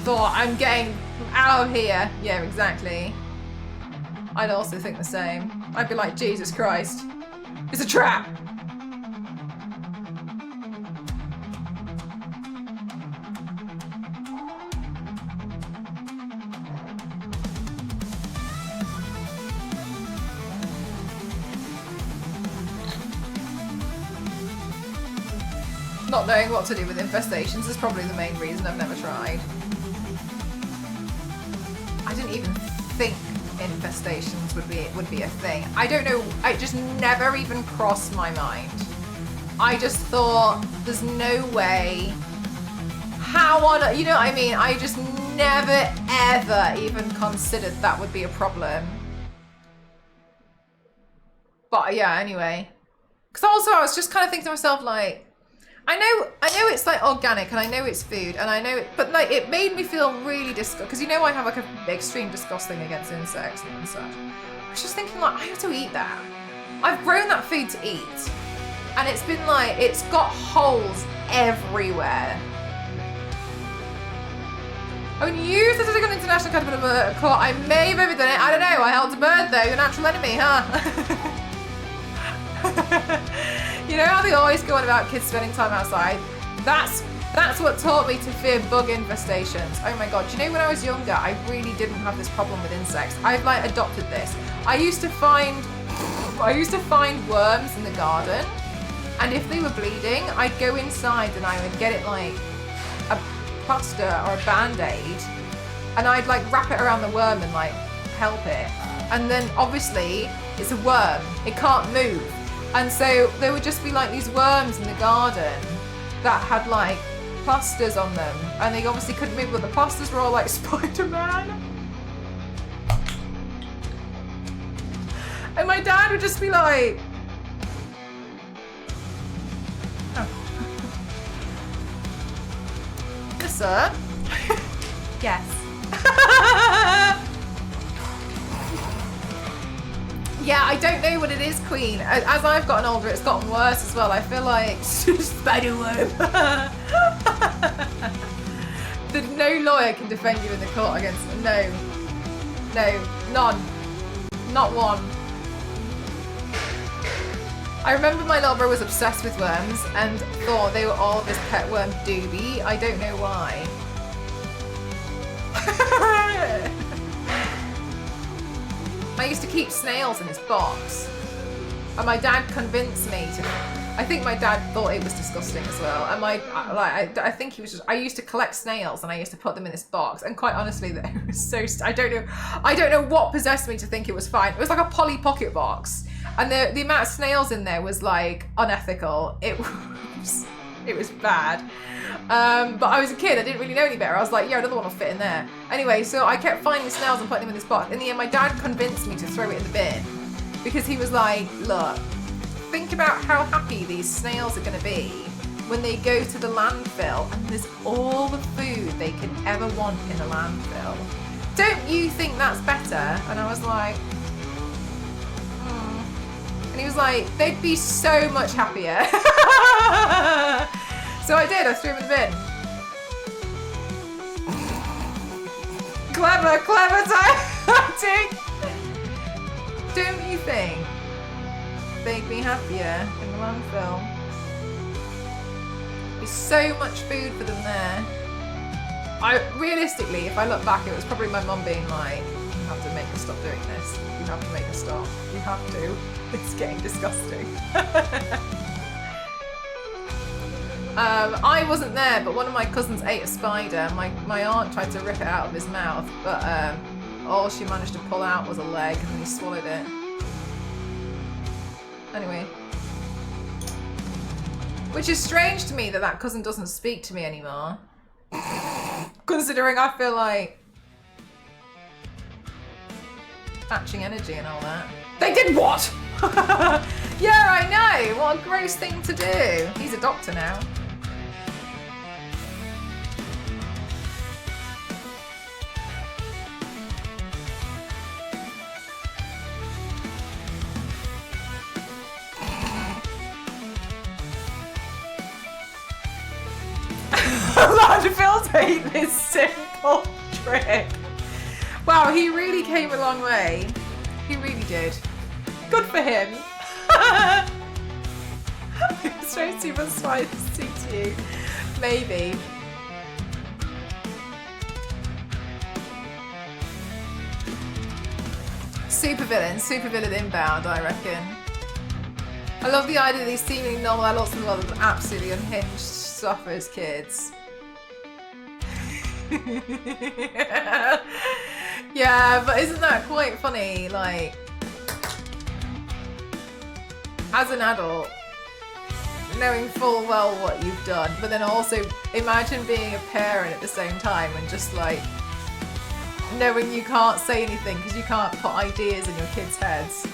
Thought, I'm getting out of here. Yeah, exactly. I'd also think the same. I'd be like, Jesus Christ. It's a trap! Not knowing what to do with infestations is probably the main reason I've never tried. I didn't even think infestations would be a thing. I don't know, it just never even crossed my mind. I just thought, there's no way. How on, you know what I mean? I just never ever even considered that would be a problem. But yeah, anyway. Because also I was just kind of thinking to myself like, I know it's like organic and I know it's food and I know it, but like it made me feel really disgusted because you know I have like an extreme disgust thing against insects and such. I was just thinking like I have to eat that. I've grown that food to eat and it's been like, it's got holes everywhere. I mean, you said an international caterpillar court. I may have overdone it. I don't know. I helped a bird though, your natural enemy, huh? You know how they always go on about kids spending time outside? That's what taught me to fear bug infestations. Oh my god, do you know when I was younger, I really didn't have this problem with insects. I've like adopted this. I used to find worms in the garden, and if they were bleeding, I'd go inside and I would get it like a plaster or a band-aid, and I'd like wrap it around the worm and like help it. And then obviously it's a worm, it can't move. And so there would just be like these worms in the garden that had like plasters on them, and they obviously couldn't move, but the plasters were all like Spider-Man. And my dad would just be like, oh. Yes, sir. Yes. Yeah, I don't know what it is, Queen. As I've gotten older, it's gotten worse as well. I feel like spiderworm. No lawyer can defend you in the court against no, none, not one. I remember my little brother was obsessed with worms and thought they were all this pet worm doobie. I don't know why. I used to keep snails in his box, and my dad convinced me to. I think my dad thought it was disgusting as well, and I think he was just. I used to collect snails and I used to put them in this box, and quite honestly, it was so. I don't know what possessed me to think it was fine. It was like a Polly Pocket box, and the amount of snails in there was like unethical. It was bad. But I was a kid, I didn't really know any better. I was like, yeah, another one will fit in there. Anyway, so I kept finding snails and putting them in this box. In the end, my dad convinced me to throw it in the bin because he was like, look, think about how happy these snails are going to be when they go to the landfill and there's all the food they could ever want in the landfill. Don't you think that's better? And I was like, And he was like, they'd be so much happier. So I did, I threw him in the bin. Clever tactic. Don't you think they'd be happier in the landfill? There's so much food for them there. Realistically, if I look back, it was probably my mum being like, you have to make us stop doing this. You have to make us stop. You have to. It's getting disgusting. I wasn't there, but one of my cousins ate a spider. My aunt tried to rip it out of his mouth, but all she managed to pull out was a leg, and he swallowed it. Anyway. Which is strange to me that cousin doesn't speak to me anymore. Considering I feel like matching energy and all that. They did what? Yeah, I know. What a gross thing to do. He's a doctor now. Landfills hate this simple trick. Wow, he really came a long way. He really did. Good for him. Straight super spicy to you. Maybe. Supervillain inbound, I reckon. I love the idea that these seemingly normal adults in the world are absolutely unhinged stuff as kids. Yeah, but isn't that quite funny? Like, as an adult, knowing full well what you've done, but then also imagine being a parent at the same time and just like knowing you can't say anything because you can't put ideas in your kids' heads.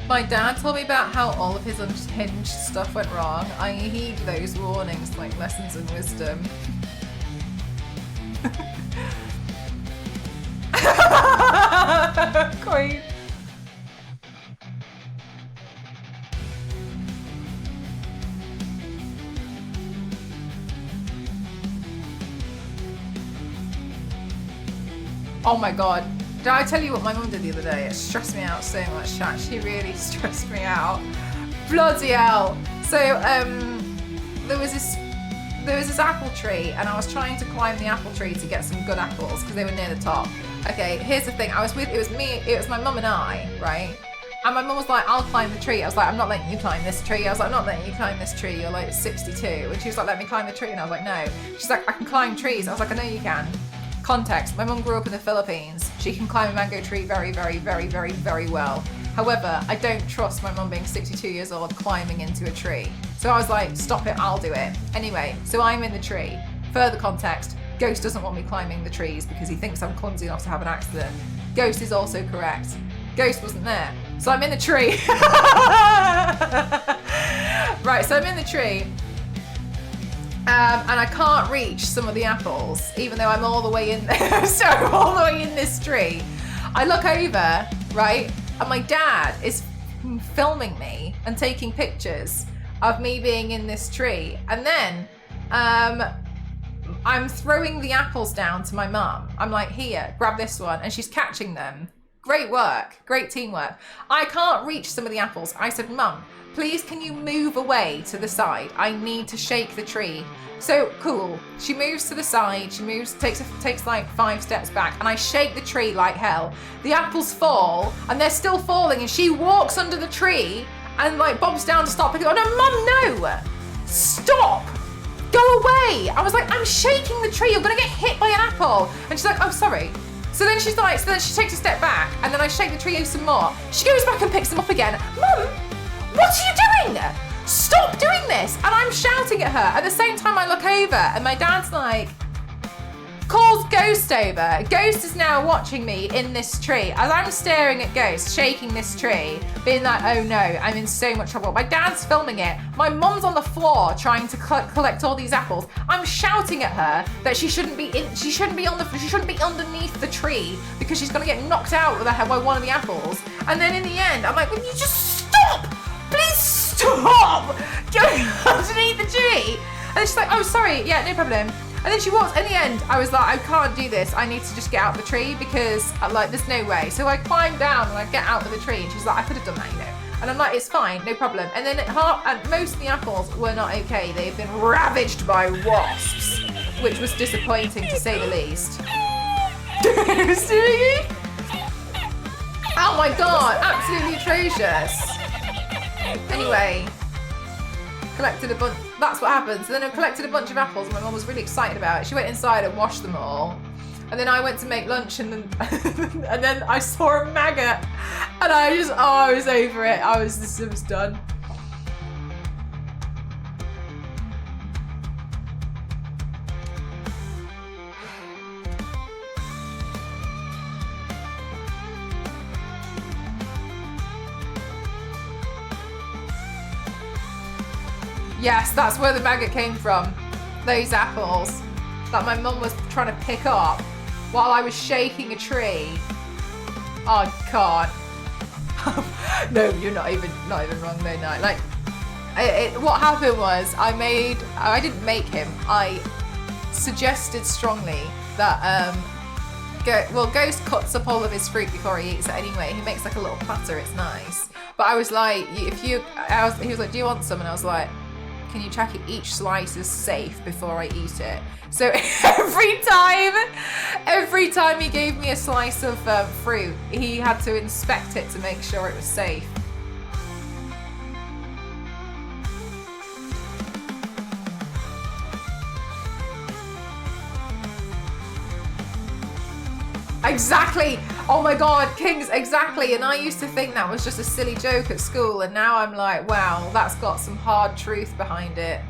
My dad told me about how all of his unhinged stuff went wrong. I heed those warnings like lessons in wisdom. Queen. Oh my god. Did I tell you what my mum did the other day? It stressed me out so much, chat. She really stressed me out. Bloody hell. So, there was this apple tree, and I was trying to climb the apple tree to get some good apples because they were near the top. Okay, here's the thing. It was my mum and I, right? And my mum was like, I'll climb the tree. I was like, I'm not letting you climb this tree. I was like, I'm not letting you climb this tree. You're like 62. And she was like, let me climb the tree. And I was like, no. She's like, I can climb trees. I was like, I know you can. Context, my mum grew up in the Philippines. She can climb a mango tree very, very, very, very, very well. However, I don't trust my mum being 62 years old climbing into a tree. So I was like, stop it, I'll do it. Anyway, so I'm in the tree. Further context, Ghost doesn't want me climbing the trees because he thinks I'm clumsy enough to have an accident. Ghost is also correct. Ghost wasn't there. So I'm in the tree. Right, so I'm in the tree. And I can't reach some of the apples, even though I'm all the way in there. So I'm all the way in this tree. I look over, right, and my dad is filming me and taking pictures of me being in this tree. And then I'm throwing the apples down to my mum. I'm like, here, grab this one. And she's catching them. Great work, great teamwork. I can't reach some of the apples. I said, Mum, please can you move away to the side? I need to shake the tree. So cool. She moves to the side. She moves, takes like 5 steps back, and I shake the tree like hell. The apples fall, and they're still falling. And she walks under the tree and like bobs down to stop. And I go, no, Mum, no, stop, go away. I was like, I'm shaking the tree. You're gonna get hit by an apple. And she's like, oh, sorry. So then she's like, so then she takes a step back, and then I shake the tree some more. She goes back and picks them up again. Mum, what are you doing? Stop doing this! And I'm shouting at her. At the same time, I look over, and my dad's like, calls Ghost over. Ghost is now watching me in this tree as I'm staring at Ghost, shaking this tree, being like, oh no, I'm in so much trouble. My dad's filming it. My mum's on the floor trying to collect all these apples. I'm shouting at her that she shouldn't be underneath the tree because she's gonna get knocked out with by one of the apples. And then in the end, I'm like, will you just stop? Please stop going underneath the tree. And then she's like, oh, sorry, yeah, no problem. And then she walks, in the end, I was like, I can't do this. I need to just get out of the tree because like, there's no way. So I climb down and I get out of the tree, and she's like, I could have done that, you know. And I'm like, it's fine, no problem. And then and most of the apples were not okay. They've been ravaged by wasps, which was disappointing to say the least. Oh my God, absolutely atrocious. Anyway, collected a bunch. That's what happened. So then I collected a bunch of apples, and my mum was really excited about it. She went inside and washed them all, and then I went to make lunch, and then and then I saw a maggot, and I was over it. It was done. Yes, that's where the maggot came from. Those apples that my mum was trying to pick up while I was shaking a tree. Oh God. No, you're not even wrong though, no. Like, what happened was I didn't make him. I suggested strongly that Ghost cuts up all of his fruit before he eats it anyway. He makes like a little platter. It's nice. But I was like, he was like, do you want some? And I was like, can you check each slice is safe before I eat it? So every time he gave me a slice of fruit, he had to inspect it to make sure it was safe. Exactly. Oh my God, Kings, exactly. And I used to think that was just a silly joke at school, and now I'm like, wow, that's got some hard truth behind it.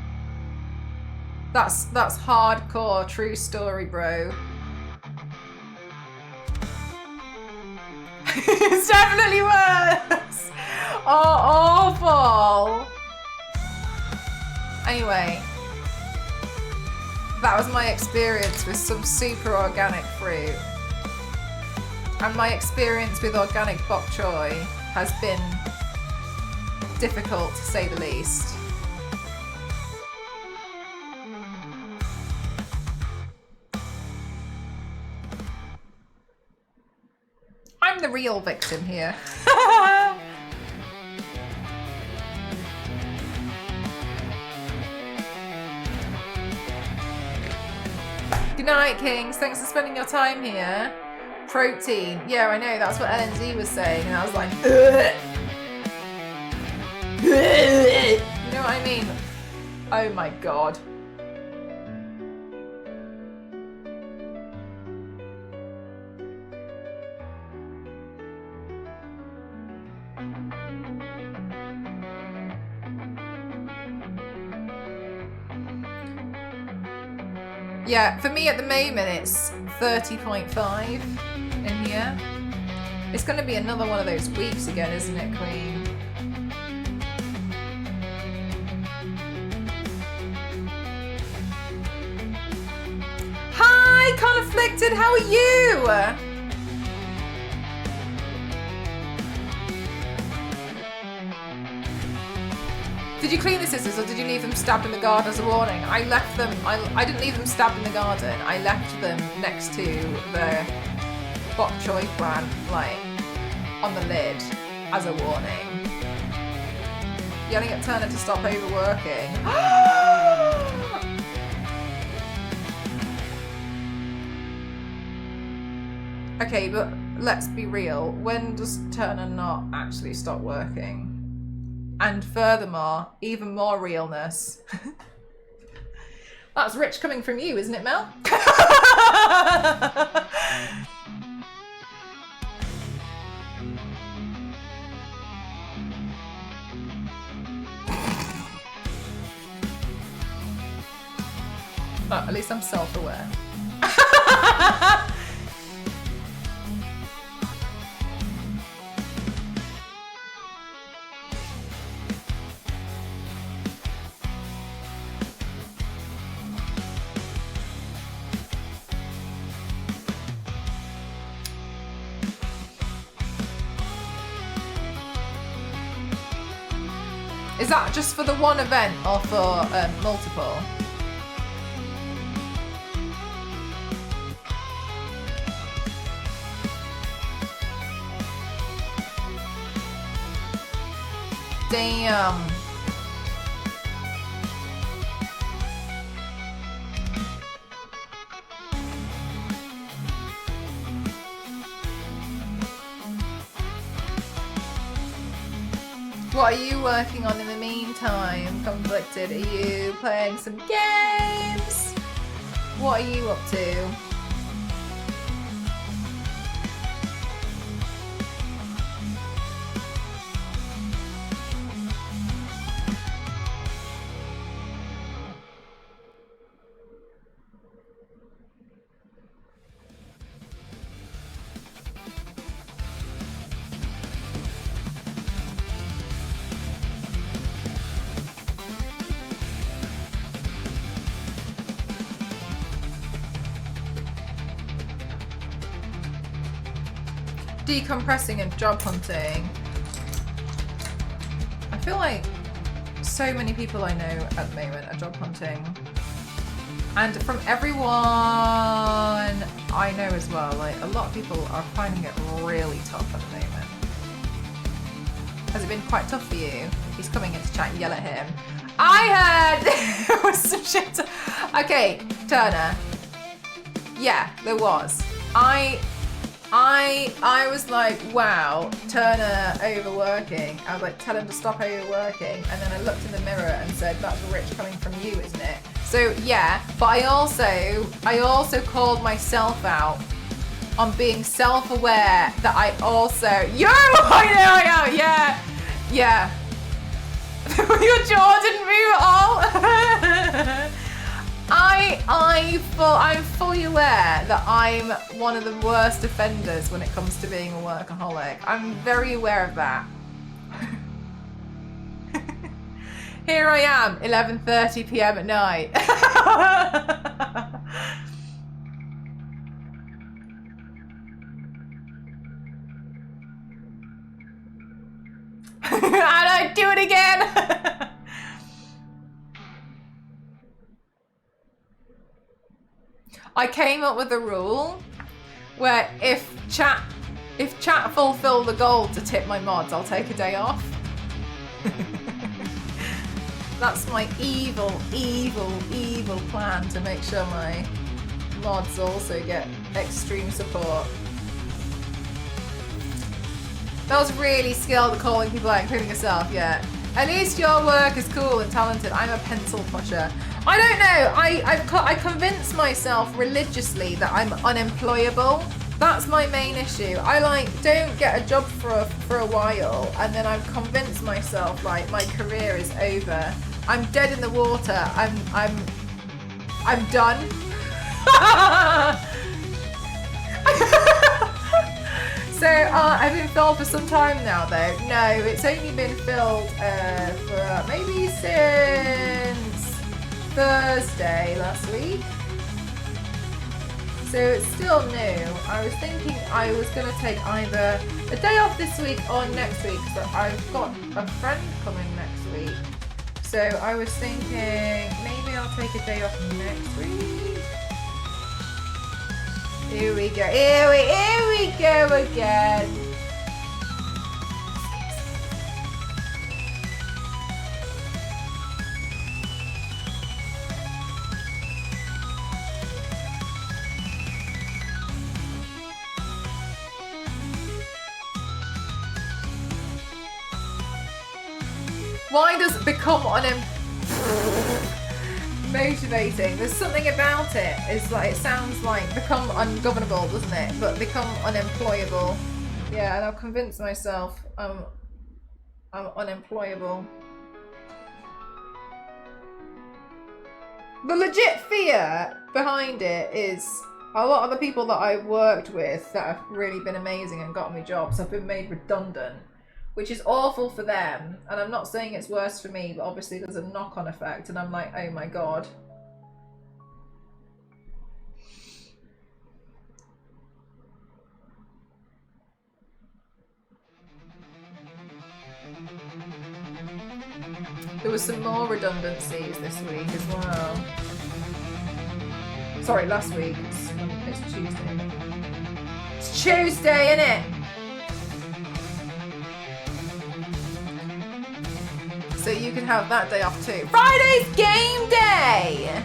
That's hardcore true story, bro. It's definitely worse. Oh, awful. Anyway, that was my experience with some super organic fruit. And my experience with organic bok choy has been difficult, to say the least. I'm the real victim here. Good night, Kings. Thanks for spending your time here. Protein. Yeah, I know. That's what LNZ was saying. And I was like, ugh. Oh my god. Yeah, for me at the moment it's 30.5 in here. It's going to be another one of those weeks again, isn't it, Queen? Hi, Conflicted, how are you? Did you clean the scissors or did you leave them stabbed in the garden as a warning? I left them, I didn't leave them stabbed in the garden. I left them next to the bok choy plant, like, on the lid as a warning. Yelling at Turner to stop overworking. Okay, but let's be real. When does Turner not actually stop working? And furthermore, even more realness. That's rich coming from you, isn't it, Mel? At least I'm self-aware. Is that just for the one event or for multiple? Damn. What are you working on in the meantime, Conflicted? Are you playing some games? What are you up to? Decompressing and job hunting. I feel like so many people I know at the moment are job hunting. And from everyone I know as well, like a lot of people are finding it really tough at the moment. Has it been quite tough for you? He's coming into chat, yell at him. I heard there was some shit. Okay, Turner. Yeah, there was. I was like, wow, Turner overworking. I was like, tell him to stop overworking. And then I looked in the mirror and said, that's rich coming from you, isn't it? So yeah, but I also called myself out on being self-aware that I also, I know, yeah. Your jaw didn't move at all. I'm fully aware that I'm one of the worst offenders when it comes to being a workaholic. I'm very aware of that. Here I am, 11:30 p.m. at night. And I do it again. I came up with a rule where if chat fulfill the goal to tip my mods, I'll take a day off. That's my evil plan to make sure my mods also get extreme support. That was really skilled at calling people out, including yourself, yeah. At least your work is cool and talented. I'm a pencil pusher. I don't know. I convince myself religiously that I'm unemployable. That's my main issue. I don't get a job for a while, and then I've convinced myself like my career is over. I'm dead in the water. I'm done. So I've been filled for some time now though. No, it's only been filled for maybe since Thursday last week. So it's still new. I was thinking I was going to take either a day off this week or next week, because I've got a friend coming next week. So I was thinking maybe I'll take a day off next week. Here we go. Here we go again. Why does it become motivating? There's something about it. It's like, it sounds like become ungovernable, doesn't it? But become unemployable. Yeah, and I've convinced myself I'm unemployable. The legit fear behind it is a lot of the people that I've worked with that have really been amazing and got me jobs have been made redundant, which is awful for them. And I'm not saying it's worse for me, but obviously there's a knock-on effect, and I'm like, oh my god. There was some more redundancies this week as well. Sorry, last week. It's Tuesday. It's Tuesday, innit? So you can have that day off too. Friday's game day!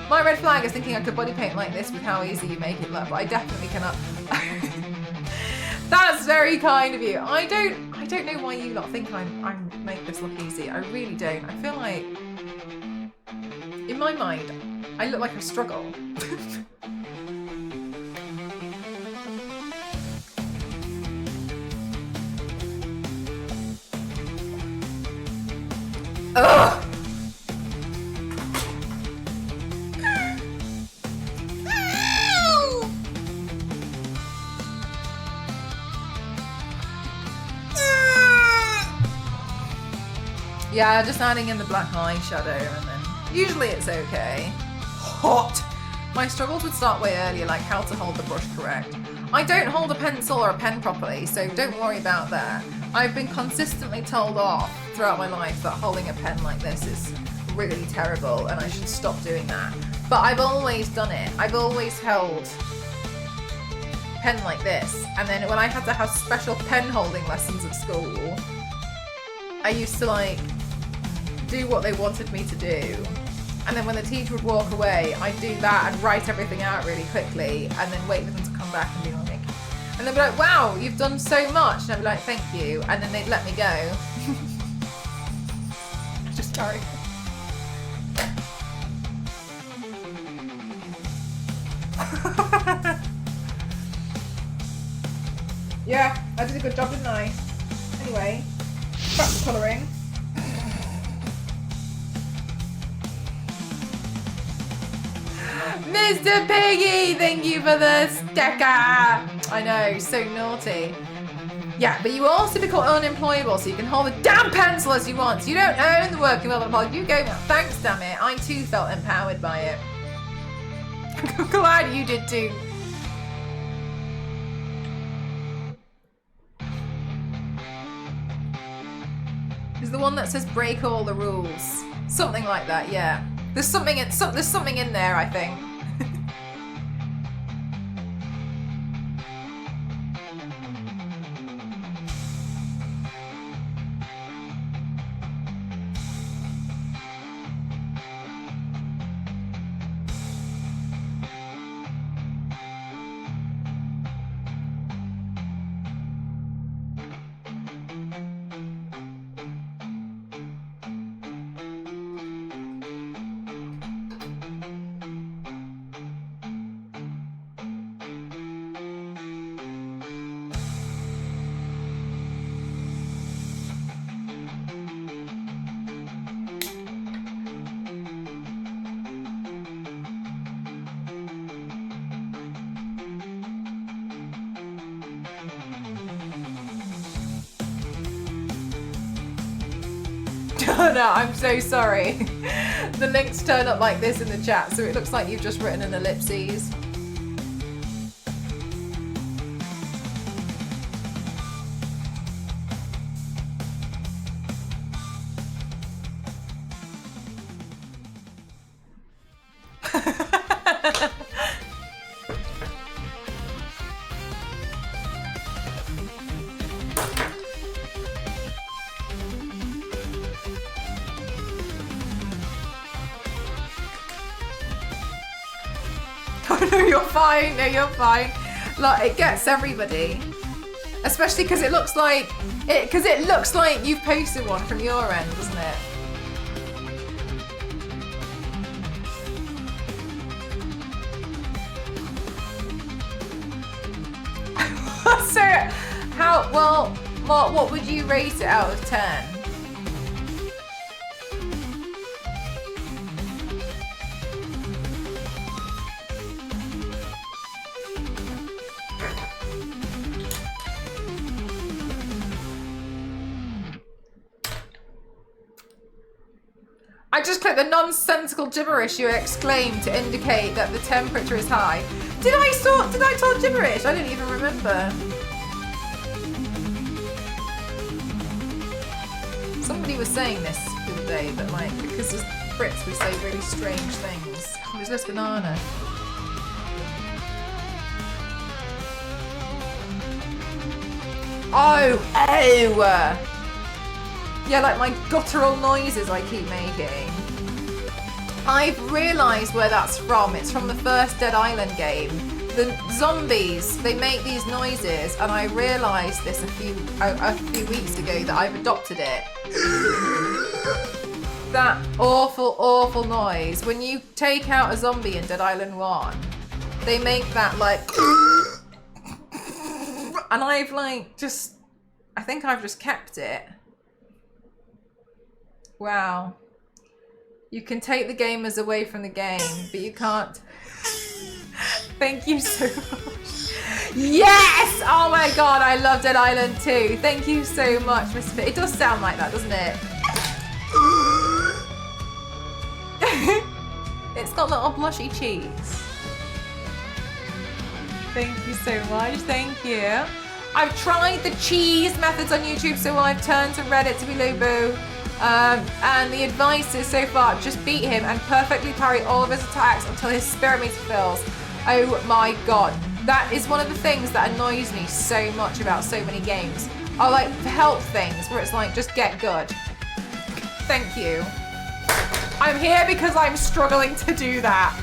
My red flag is thinking I could body paint like this with how easy you make it look, but I definitely cannot. That's very kind of you. I don't know why you lot think I make this look easy. I really don't. I feel like, in my mind, I look like I struggle. Ugh! Yeah, just adding in the black eyeshadow, and then usually it's okay. Hot! My struggles would start way earlier, like how to hold the brush correct. I don't hold a pencil or a pen properly, so don't worry about that. I've been consistently told off throughout my life that holding a pen like this is really terrible and I should stop doing that. But I've always done it. I've always held a pen like this, and then when I had to have special pen holding lessons at school, I used to like do what they wanted me to do, and then when the teacher would walk away, I'd do that and write everything out really quickly, and then wait for them to come back and be like, and they'd be like, wow, you've done so much, and I'd be like, thank you, and then they'd let me go. Just carry on. Yeah, I did a good job, didn't I? Anyway, back to colouring. Mr. Piggy, thank you for the sticker. I know, so naughty. Yeah, but you also become unemployable, so you can hold a damn pencil as you want. So you don't own the working world of the pod. You go, thanks, damn it. I too felt empowered by it. I'm glad you did too. Is the one that says break all the rules. Something like that, yeah. There's something in there, I think. Oh no, I'm so sorry. The links turn up like this in the chat, so it looks like you've just written an ellipses. No, you're fine. No, you're fine. Like, it gets everybody, especially because it looks like you've posted one from your end, doesn't it? So, what would you rate it out of 10? I just clicked the nonsensical gibberish you exclaimed to indicate that the temperature is high. Did I talk gibberish? I didn't even remember. Somebody was saying this the other day, but like, because as Brits we say really strange things. Who's this banana? Oh! Yeah, like my guttural noises I keep making. I've realised where that's from. It's from the first Dead Island game. The zombies, they make these noises, and I realised this a few weeks ago that I've adopted it. That awful, awful noise. When you take out a zombie in Dead Island 1, they make that like... And I've like just... I think I've just kept it. Wow. You can take the gamers away from the game, but you can't. Thank you so much. Yes! Oh my god, I love Dead Island 2. Thank you so much, Mr. Pitt. It does sound like that, doesn't it? It's got little blushy cheeks. Thank you so much. Thank you. I've tried the cheese methods on YouTube, so I've turned to Reddit to be Lubu. And the advice is so far, just beat him and perfectly parry all of his attacks until his spirit meter fills. Oh my god. That is one of the things that annoys me so much about so many games. Are like health things where it's like, just get good. Thank you. I'm here because I'm struggling to do that.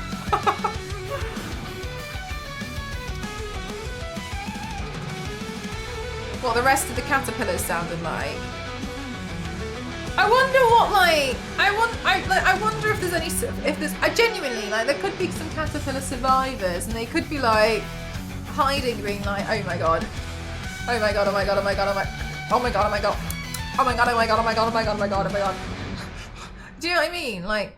What the rest of the caterpillars sounded like. I wonder what like I wonder if there's any I genuinely like there could be some caterpillar survivors and they could be like hiding being like oh my god oh my god oh my god oh my god oh my oh my god oh my god oh my god oh my god oh my god oh my god oh my god oh my god. Do you know what I mean? Like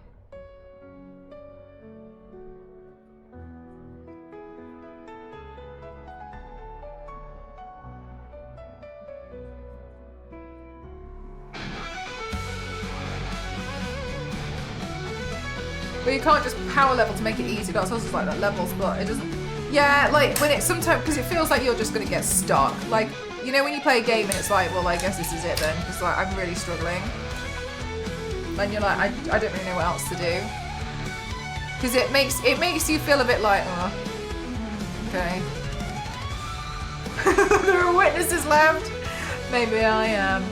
but you can't just power level to make it easy. That's also like that levels, but it doesn't. Yeah, like when it's sometimes because it feels like you're just gonna get stuck. Like you know when you play a game and it's like, well, I guess this is it then, because like I'm really struggling, and you're like, I don't really know what else to do, because it makes you feel a bit like, oh, okay. There are witnesses left. Maybe I am.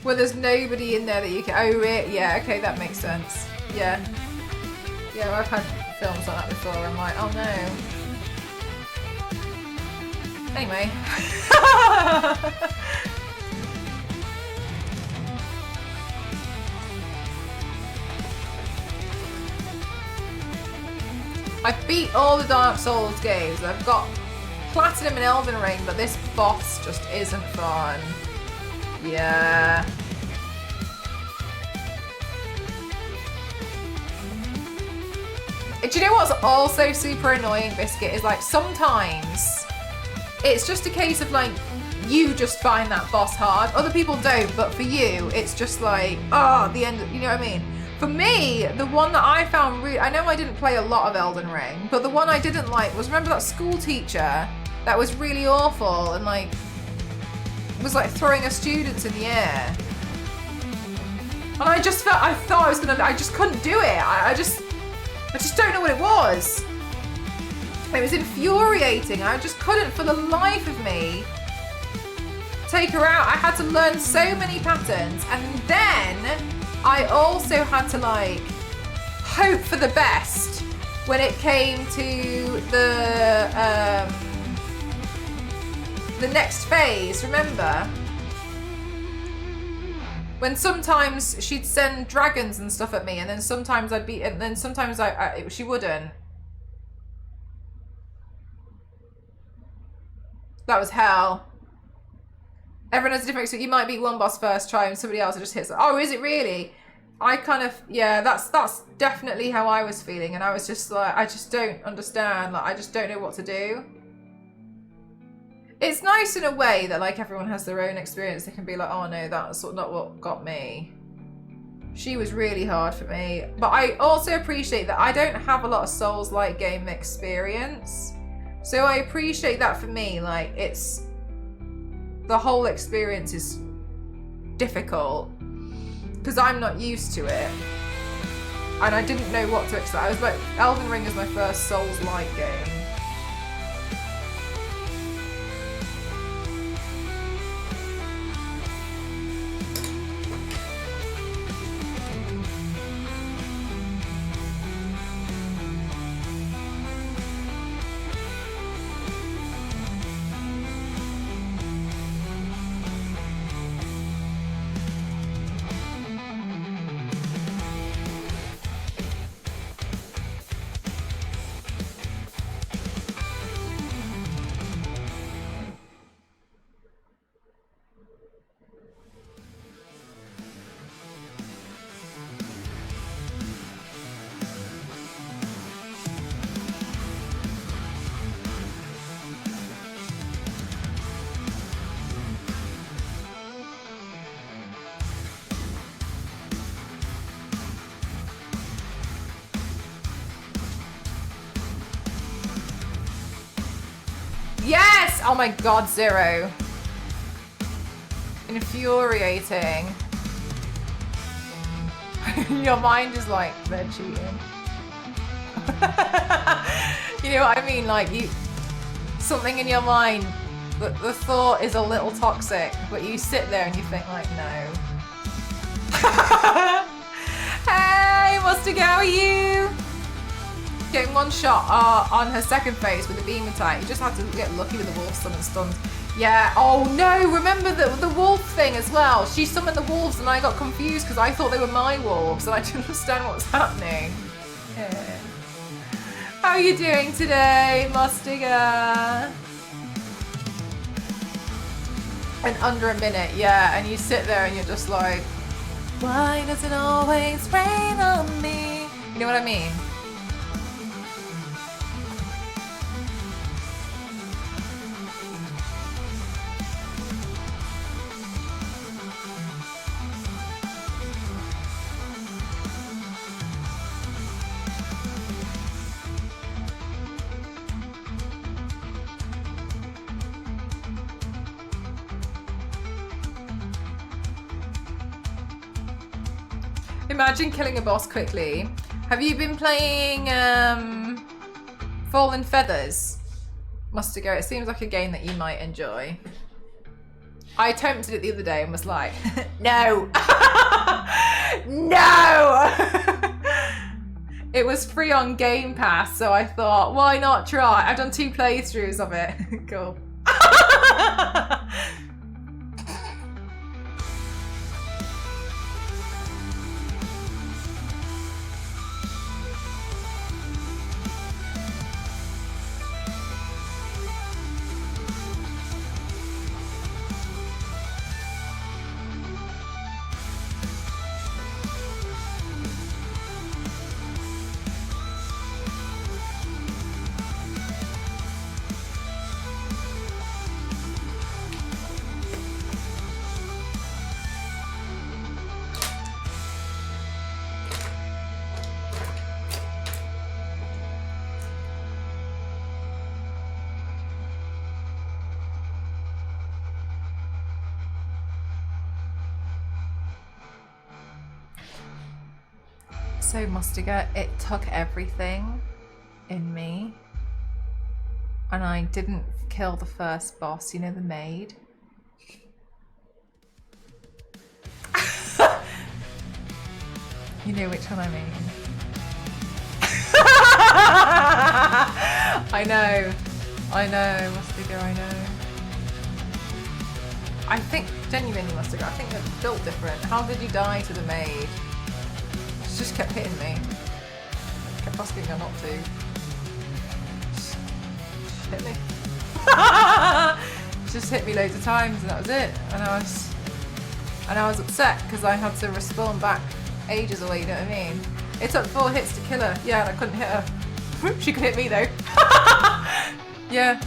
Well, there's nobody in there that you can. Oh, yeah. Okay, that makes sense. Yeah. Yeah, I've had films like that before. I'm like, oh no. Anyway. I've beat all the Dark Souls games. I've got Platinum in Elden Ring, but this boss just isn't fun. Yeah. Do you know what's also super annoying, Biscuit, is like sometimes it's just a case of like you just find that boss hard. Other people don't, but for you, it's just like, oh, the end, you know what I mean? For me, the one that I found really, I know I didn't play a lot of Elden Ring, but the one I didn't like was, remember that school teacher that was really awful and like, was like throwing her students in the air. And I just felt, I thought I was gonna, I just couldn't do it. I just don't know what it was. It was infuriating. I just couldn't for the life of me take her out. I had to learn so many patterns, and then I also had to like hope for the best when it came to the next phase. Remember when sometimes she'd send dragons and stuff at me, and then sometimes I'd be, and then sometimes she wouldn't. That was hell. Everyone has a different experience. You might beat one boss first try and somebody else just hits. Oh, is it really? I kind of, yeah, that's definitely how I was feeling. And I was just like, I just don't understand. Like, I just don't know what to do. It's nice in a way that like everyone has their own experience. They can be like, oh no, that's not what got me. She was really hard for me. But I also appreciate that I don't have a lot of Souls-like game experience. So I appreciate that for me. Like, it's, the whole experience is difficult because I'm not used to it. And I didn't know what to expect. I was like, Elden Ring is my first Souls-like game. Yes! Oh my god, Zero. Infuriating. Your mind is like, they're cheating. You know what I mean? Like, something in your mind, the thought is a little toxic, but you sit there and you think like, no. Hey, Mustang, how are you? Getting one shot on her second phase with a beam attack. You just have to get lucky with the wolf summon stuns. Yeah, oh no, remember the wolf thing as well. She summoned the wolves and I got confused because I thought they were my wolves and I didn't understand what was happening. Yeah. How are you doing today, Mustiga? In under a minute, yeah, and you sit there and you're just like, why does it always rain on me? You know what I mean? Imagine killing a boss quickly. Have you been playing Fallen Feathers? Mustigo, it seems like a game that you might enjoy. I attempted it the other day and was like, no. No! It was free on Game Pass, so I thought, why not try? I've done 2 playthroughs of it. Cool. So Mustiga, it took everything in me, and I didn't kill the first boss, you know, the maid. You know which one I mean. I know, Mustiga, I know. I think, genuinely Mustiga, I think they're built different. How did you die to the maid? She just kept hitting me. Kept asking her not to. Just hit me. Just hit me loads of times and that was it. And I was upset because I had to respawn back ages away, you know what I mean? It took 4 hits to kill her. Yeah, and I couldn't hit her. She could hit me though. Yeah.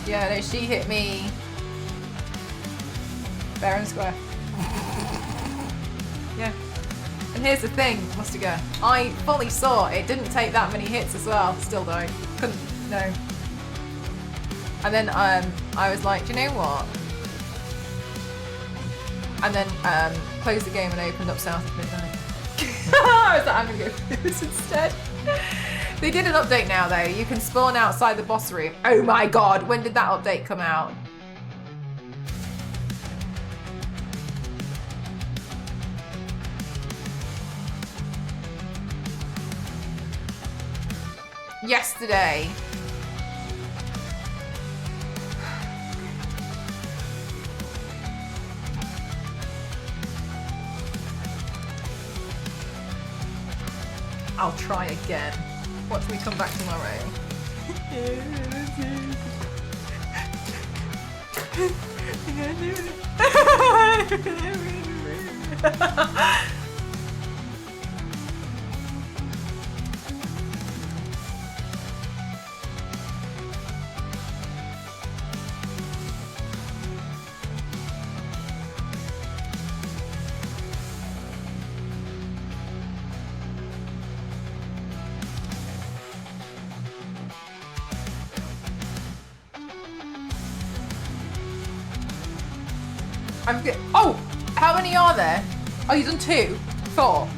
Yeah, no, she hit me fair and square. Yeah. And here's the thing, Mustiga. I fully saw it didn't take that many hits as well. Still though. Couldn't, no. And then I was like, do you know what? And then closed the game and opened up South of Midnight. I was like, I'm gonna go for this instead. They did an update now though. You can spawn outside the boss room. Oh my god, when did that update come out? Yesterday. I'll try again. Watch me come back tomorrow. I'm good. Oh, how many are there? Oh, you've done 2, 4.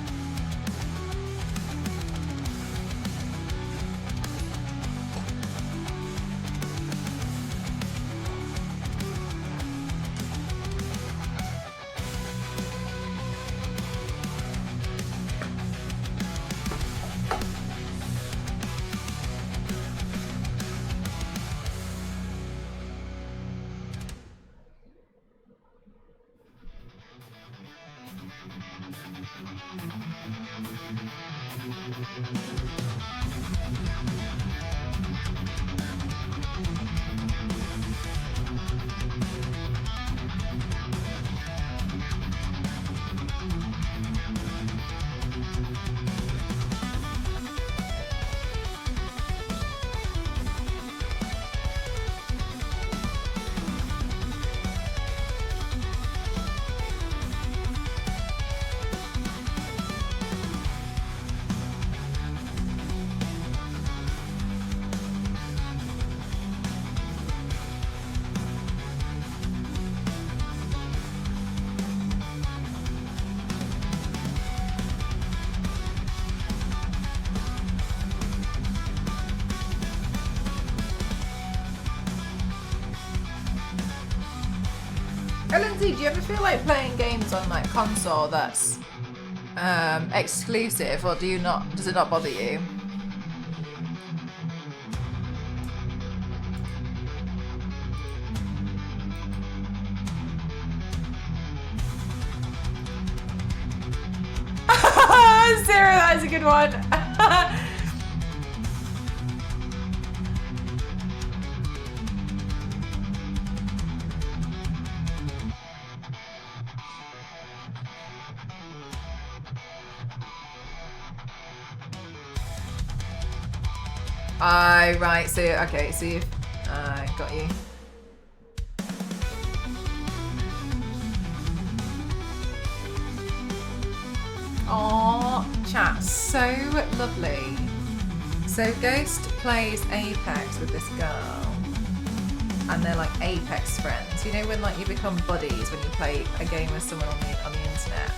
Ellie35x, do you ever feel like playing games on like console that's exclusive, or do you not? Does it not bother you? Sarah, that is a good one. Right, so, okay, so you've, got you. Aww, chat, so lovely. So Ghost plays Apex with this girl, and they're like Apex friends. You know when like you become buddies when you play a game with someone on the internet?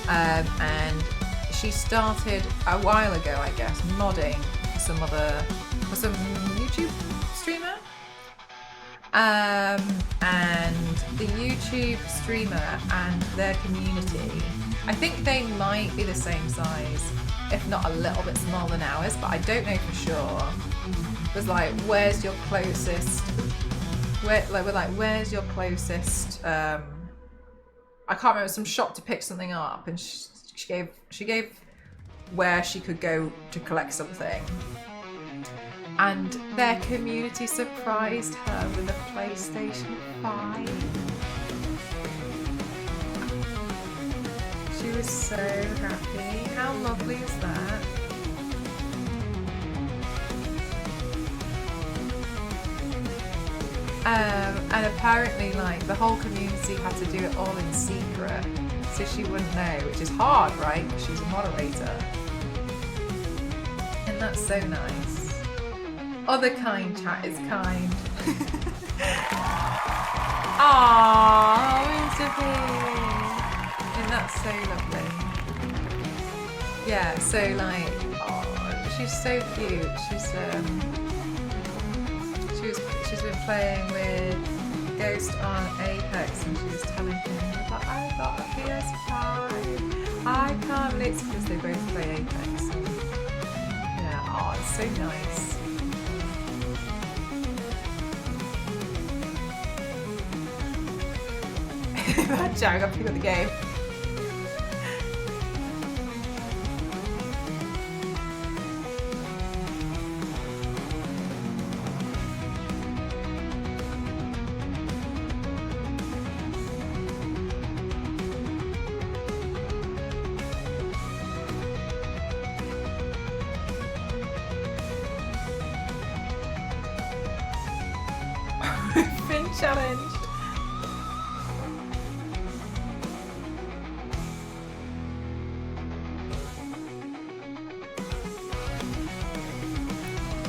and she started a while ago, I guess, modding for some YouTube streamer. And the YouTube streamer and their community, I think they might be the same size, if not a little bit smaller than ours, but I don't know for sure. It was like, where's your closest? Where's your closest? I can't remember, some shop to pick something up, and she gave where she could go to collect something. And their community surprised her with a PlayStation 5. She was so happy. How lovely is that? And apparently, like, the whole community had to do it all in secret, so she wouldn't know, which is hard, right? Because she's a moderator. And that's so nice. Other kind chat is kind. Aww, and that's so lovely. Yeah, so like, oh, she's so cute. She's been playing with Ghost on Apex, and she was telling him, like, I got a PS5. I can't believe it's because they both play Apex. And, yeah, oh, it's so nice. Jared got picked up the game. Fin challenge.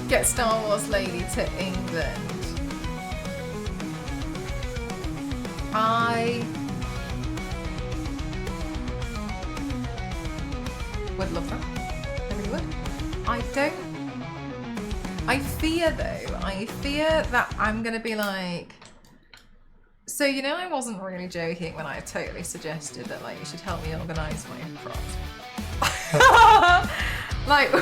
Get Star Wars lady to England. I would love that. I really would. I fear that I'm gonna be like, so you know, I wasn't really joking when I totally suggested that, like, you should help me organise my improv. Like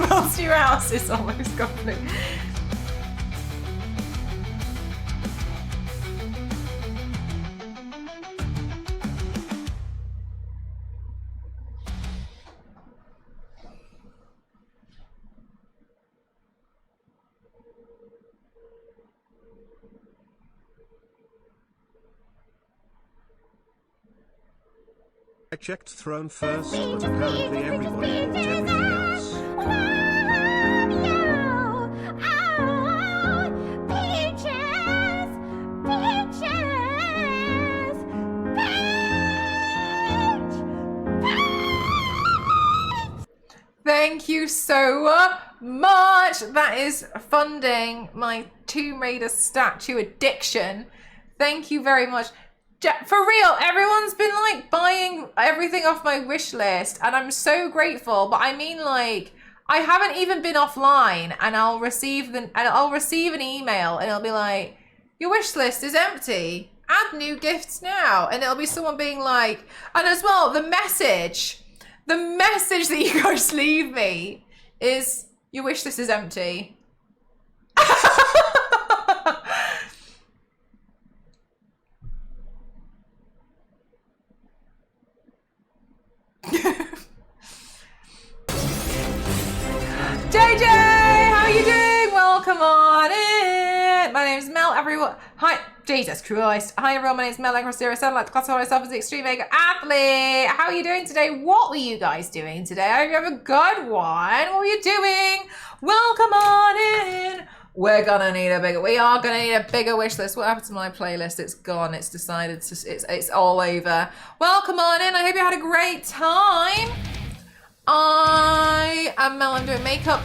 whilst your house is almost complete. I checked Throne first, but apparently everybody bought everything else. Thank you so much. That is funding my Tomb Raider statue addiction. Thank you very much. For real, everyone's been like buying everything off my wish list and I'm so grateful. But I mean, like, I haven't even been offline and I'll receive an email and it'll be like, your wish list is empty. Add new gifts now. And it'll be someone being like, and as well, the message that you guys leave me is, your wish list is empty. JJ, how are you doing? Welcome on in. My name's Mel, everyone. Hi, Jesus Christ. Hi everyone, my name's Mel across 07. I'd like to classify myself as the Extreme Mega Athlete. How are you doing today? What were you guys doing today? I hope you have a good one. What were you doing? Welcome on in. We are gonna need a bigger wish list. What happened to my playlist? It's gone. It's decided it's all over. Welcome on in. I hope you had a great time. I am Mel. I'm doing makeup.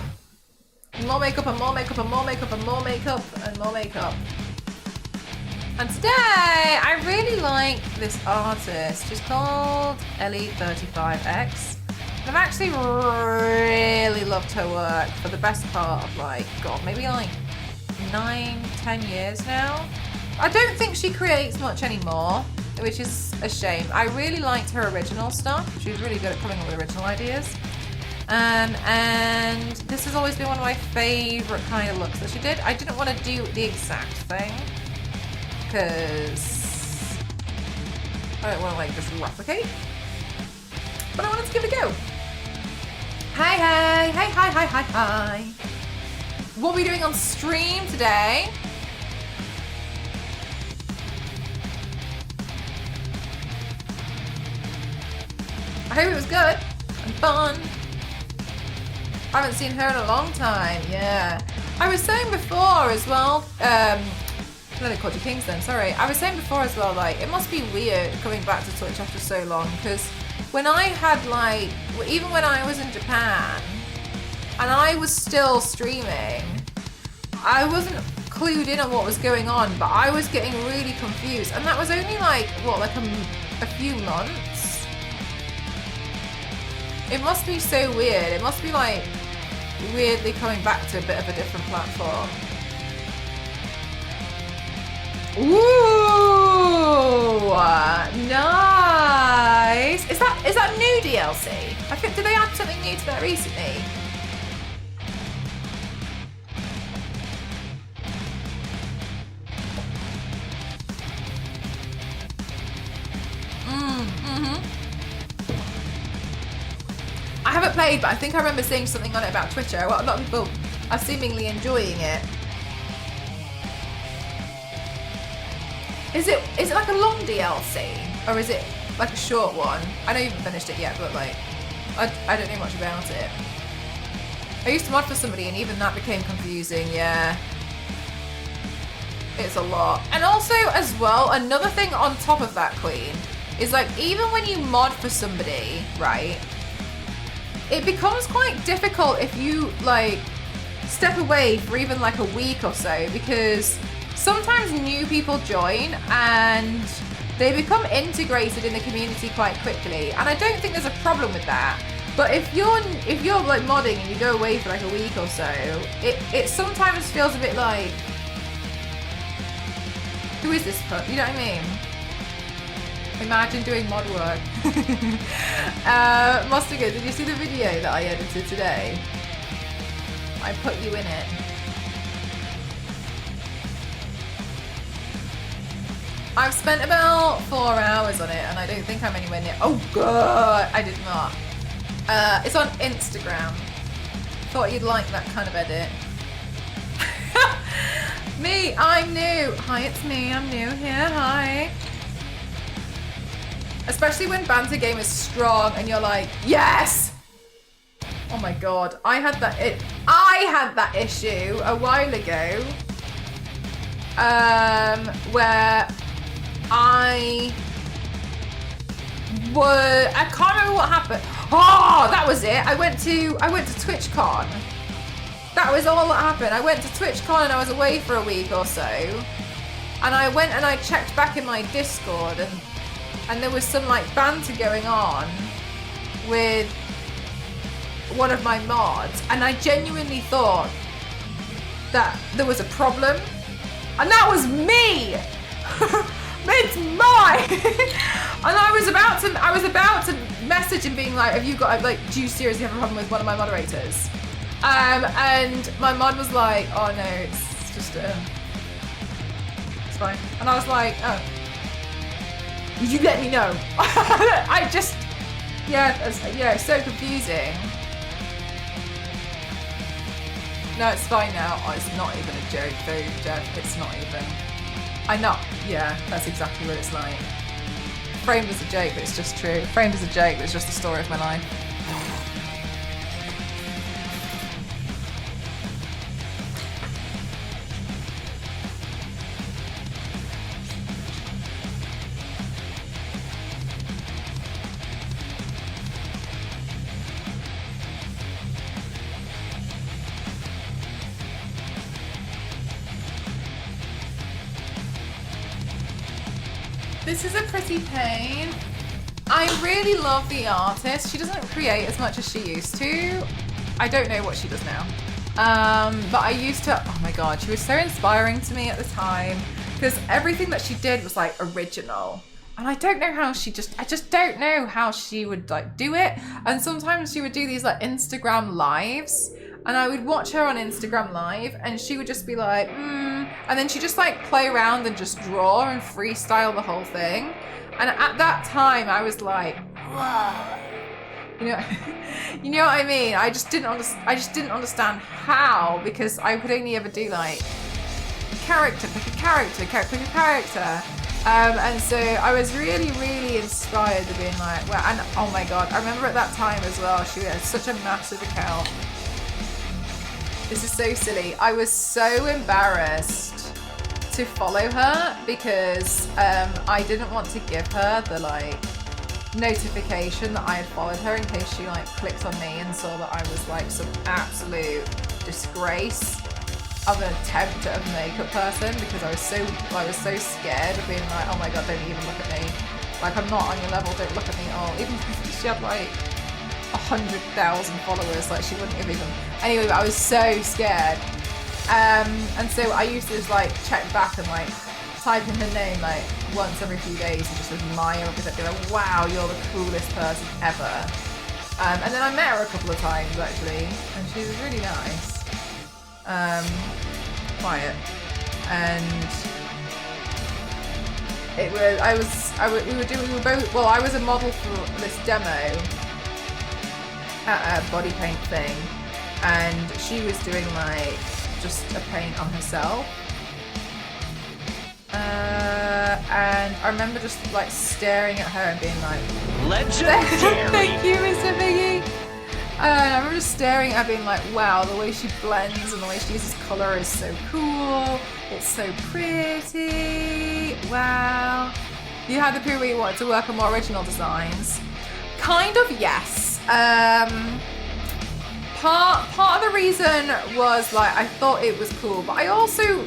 More makeup and more makeup and more makeup and more makeup and more makeup. And today I really like this artist. She's called Ellie35x. I've actually really loved her work for the best part of like, God, maybe like 9-10 years now. I don't think she creates much anymore, which is a shame. I really liked her original stuff. She was really good at coming up with original ideas. And this has always been one of my favorite kind of looks that she did. I didn't want to do the exact thing because I don't want to like just replicate, but I wanted to give it a go. Hi. What are we doing on stream today? I hope it was good and fun. I haven't seen her in a long time, yeah. I was saying before as well, no, they called you Kings then, sorry. I was saying before as well, like, it must be weird coming back to Twitch after so long, because when I had like, even when I was in Japan, and I was still streaming, I wasn't clued in on what was going on, but I was getting really confused, and that was only like, what, like a few months? It must be so weird. It must be like weirdly coming back to a bit of a different platform. Ooh, nice. Is that new DLC? I think, did they add something new to that recently? I haven't played, but I think I remember seeing something on it about Twitter. Well, a lot of people are seemingly enjoying it. Is it like a long DLC? Or is it like a short one? I know you haven't finished it yet, but like, I don't know much about it. I used to mod for somebody and even that became confusing, yeah. It's a lot. And also, as well, another thing on top of that, Queen, is like, even when you mod for somebody, right, it becomes quite difficult if you like step away for even like a week or so, because sometimes new people join and they become integrated in the community quite quickly, and I don't think there's a problem with that. But if you're like modding and you go away for like a week or so, it sometimes feels a bit like, who is this put? You know what I mean? Imagine doing mod work. Mustiga, did you see the video that I edited today? I put you in it. I've spent about 4 hours on it and I don't think I'm anywhere near. Oh god, I did not. It's on Instagram. Thought you'd like that kind of edit. Me, I'm new. Hi, it's me, I'm new here, hi. Especially when banter game is strong and you're like, yes! Oh my god, I had that issue a while ago, where I can't remember what happened. Oh, that was it. I went to TwitchCon. That was all that happened. I went to TwitchCon and I was away for a week or so. And I went and I checked back in my Discord and there was some like banter going on with one of my mods, and I genuinely thought that there was a problem, and that was me. It's mine. And I was about to message him being like, have you got like, do you seriously have a problem with one of my moderators? And my mod was like, oh no, it's just it's fine. And I was like, oh, you let me know. It's so confusing. No, it's fine now. Oh, it's not even a joke though, Jeff. It's not even. I know. Yeah, that's exactly what it's like. Framed as a joke, but it's just true. Framed as a joke, but it's just the story of my life. This is a pretty pain. I really love the artist. She doesn't create as much as she used to. I don't know what she does now. But I used to, oh my God, she was so inspiring to me at the time because everything that she did was like original. And I don't know how I just don't know how she would like do it. And sometimes she would do these like Instagram lives and I would watch her on Instagram live and she would just be like, and then she just like play around and just draw and freestyle the whole thing. And at that time I was like, whoa. You know what I mean? I just didn't understand how, because I could only ever do like character, pick a character. And so I was really, really inspired to being like, well, and oh my God, I remember at that time as well, she had such a massive account. This is so silly. I was so embarrassed to follow her because I didn't want to give her the like notification that I had followed her in case she like clicked on me and saw that I was like some absolute disgrace of an attempt at a makeup person, because I was so scared of being like, oh my God, don't even look at me. Like, I'm not on your level, don't look at me at all. Even if she had like 100,000 followers, like she wouldn't have even. Anyway, but I was so scared. And so I used to just like check back and like type in her name like once every few days and just admire her, because I'd be like, wow, you're the coolest person ever. And then I met her a couple of times actually, and she was really nice. Quiet. And it was, I was a model for this demo at a body paint thing, and she was doing like just a paint on herself. And I remember just like staring at her and being like, legendary. Thank you, Mr. Biggie. And I remember just staring at her being like, wow, the way she blends and the way she uses color is so cool. It's so pretty. Wow. You had the period where you wanted to work on more original designs. Kind of, yes. Part of the reason was like I thought it was cool, but I also,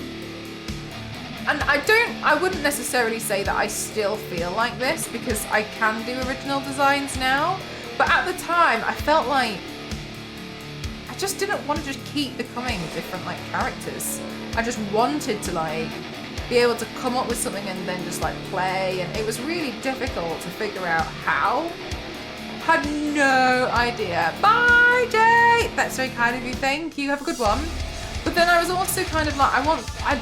and I wouldn't necessarily say that I still feel like this because I can do original designs now, but at the time I felt like I just didn't want to just keep becoming different like characters. I just wanted to like be able to come up with something and then just like play, and it was really difficult to figure out how. Had no idea. Bye, Jay! That's very kind of you, thank you, have a good one. But then I was also kind of like,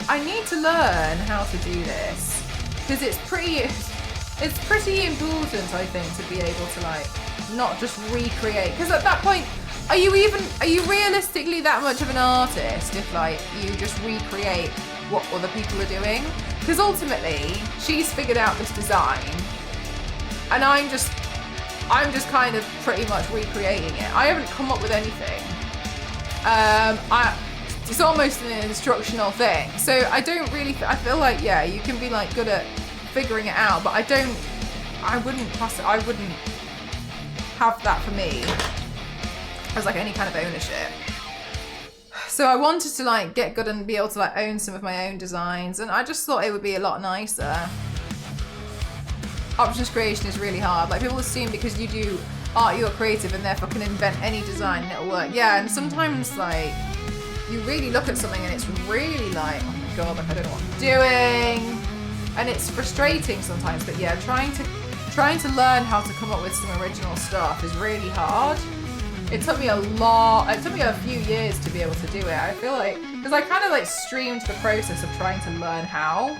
I need to learn how to do this, because it's pretty important, I think, to be able to like not just recreate, because at that point, are you realistically that much of an artist if like you just recreate what other people are doing? Because ultimately she's figured out this design and I'm just kind of pretty much recreating it. I haven't come up with anything. It's almost an instructional thing. So I don't really, I feel like, yeah, you can be like good at figuring it out, but I wouldn't have that for me as like any kind of ownership. So I wanted to like get good and be able to like own some of my own designs, and I just thought it would be a lot nicer. Options creation is really hard. Like people assume because you do art you're creative and therefore can invent any design and it'll work. Yeah, and sometimes like you really look at something and it's really like, oh my god, like I don't know what I'm doing, and it's frustrating sometimes. But yeah, trying to learn how to come up with some original stuff is really hard. It took me a few years to be able to do it. I feel like, because I kind of like streamed the process of trying to learn how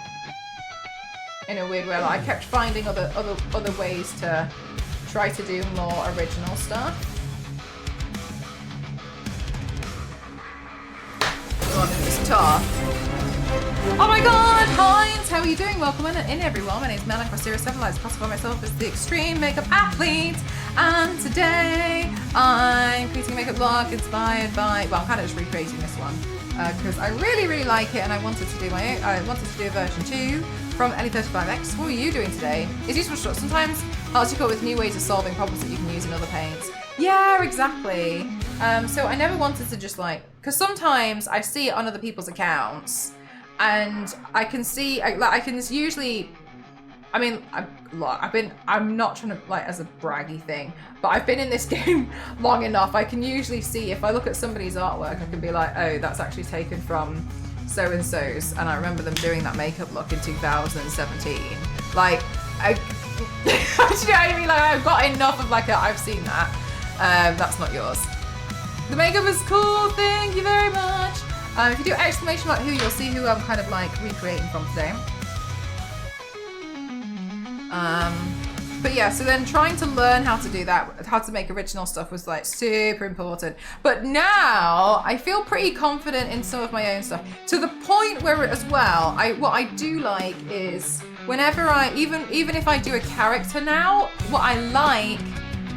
in a weird way. Like I kept finding other ways to try to do more original stuff. Oh, it's tough. Oh my god, Heinz, how are you doing? Welcome in everyone. My name's Mel, across Series 7 Lives. Classify myself as the extreme makeup athlete. And today I'm creating a makeup vlog inspired by, well, I'm kind of just recreating this one because I really like it, and I wanted to do a version 2 from Ellie35x. What are you doing today? It's useful to sometimes helps you come up with new ways of solving problems that you can use in other paints. Yeah, exactly. So I never wanted to just like, because sometimes I see it on other people's accounts, and I can see, I can usually, I mean, I'm not trying to like as a braggy thing, but I've been in this game long enough. I can usually see if I look at somebody's artwork, I can be like, oh, that's actually taken from so-and-so's, and I remember them doing that makeup look in 2017. Like, do you know what I mean? Like, I've got enough of like I've seen that. That's not yours. The makeup is cool, thank you very much. If you do exclamation mark who, you'll see who I'm kind of like recreating from today. But yeah, so then trying to learn how to do that, how to make original stuff was like super important. But now I feel pretty confident in some of my own stuff, to the point where as well, what I do like is whenever even if I do a character now, what I like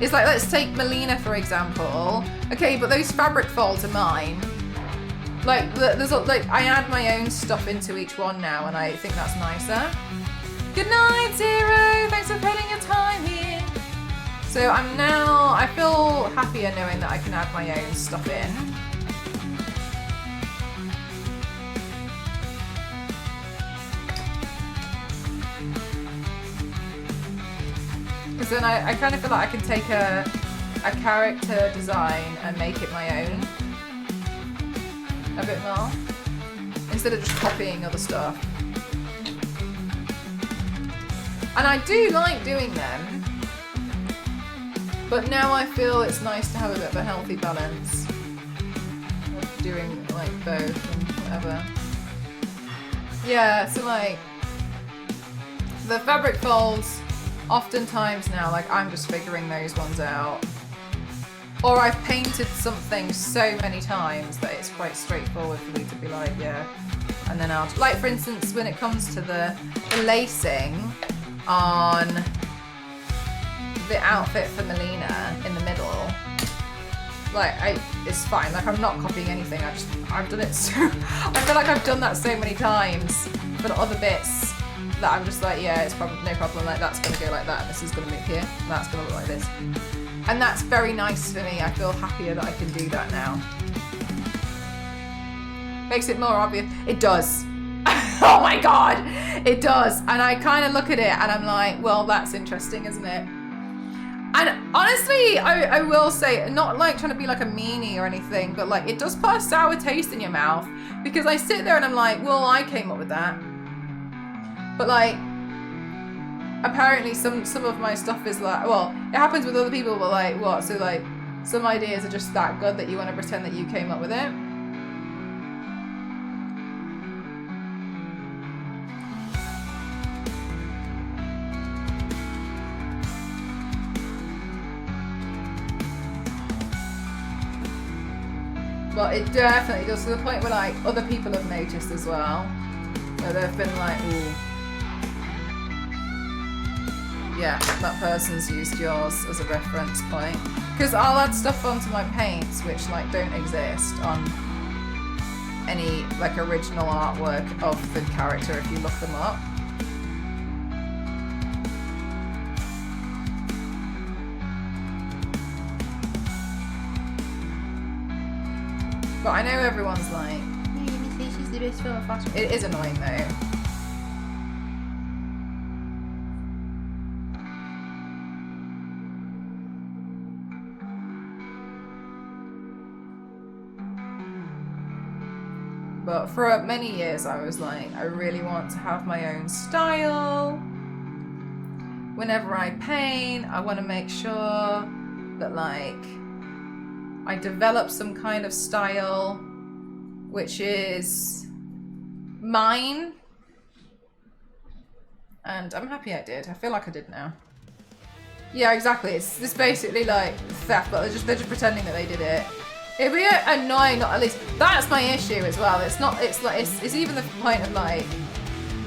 is like, let's take Melina for example. Okay, but those fabric folds are mine. Like there's like I add my own stuff into each one now, and I think that's nicer. Good night, Zero. Thanks for spending your time here. So I feel happier knowing that I can add my own stuff in. Because then I kind of feel like I can take a character design and make it my own a bit more, instead of just copying other stuff. And I do like doing them, but now I feel it's nice to have a bit of a healthy balance of doing like both and whatever. Yeah, so like the fabric folds, oftentimes now, like I'm just figuring those ones out. Or I've painted something so many times that it's quite straightforward for me to be like, yeah. And then I'll, like for instance, when it comes to the lacing on the outfit for Melina in the middle, like it's fine. Like I'm not copying anything. I've done it so, I feel like I've done that so many times for the other bits that I'm just like, yeah, it's probably no problem. Like that's gonna go like that, and this is gonna move here, and that's gonna look like this. And that's very nice for me. I feel happier that I can do that now. Makes it more obvious. It does. Oh my god, it does. And I kind of look at it and I'm like, well, that's interesting, isn't it? And honestly, I will say, not like trying to be like a meanie or anything, but like it does put a sour taste in your mouth, because I sit there and I'm like, well, I came up with that. But like, apparently some of my stuff is like, well, it happens with other people, but like, what? So like, some ideas are just that good that you want to pretend that you came up with it. Well, it definitely does, to the point where like other people have noticed as well. So they've been like, ooh, yeah, that person's used yours as a reference point. Because I'll add stuff onto my paints which like don't exist on any like original artwork of the character if you look them up. But I know everyone's like, "Yeah, she's the best film of fashion." It is annoying though. But for many years I was like, I really want to have my own style. Whenever I paint, I want to make sure that like I develop some kind of style which is mine. And I'm happy I did. I feel like I did now. Yeah, exactly. It's basically like theft, but they're just pretending that they did it. It'd be annoying, not at least. That's my issue as well. It's not. It's like it's even the point of like,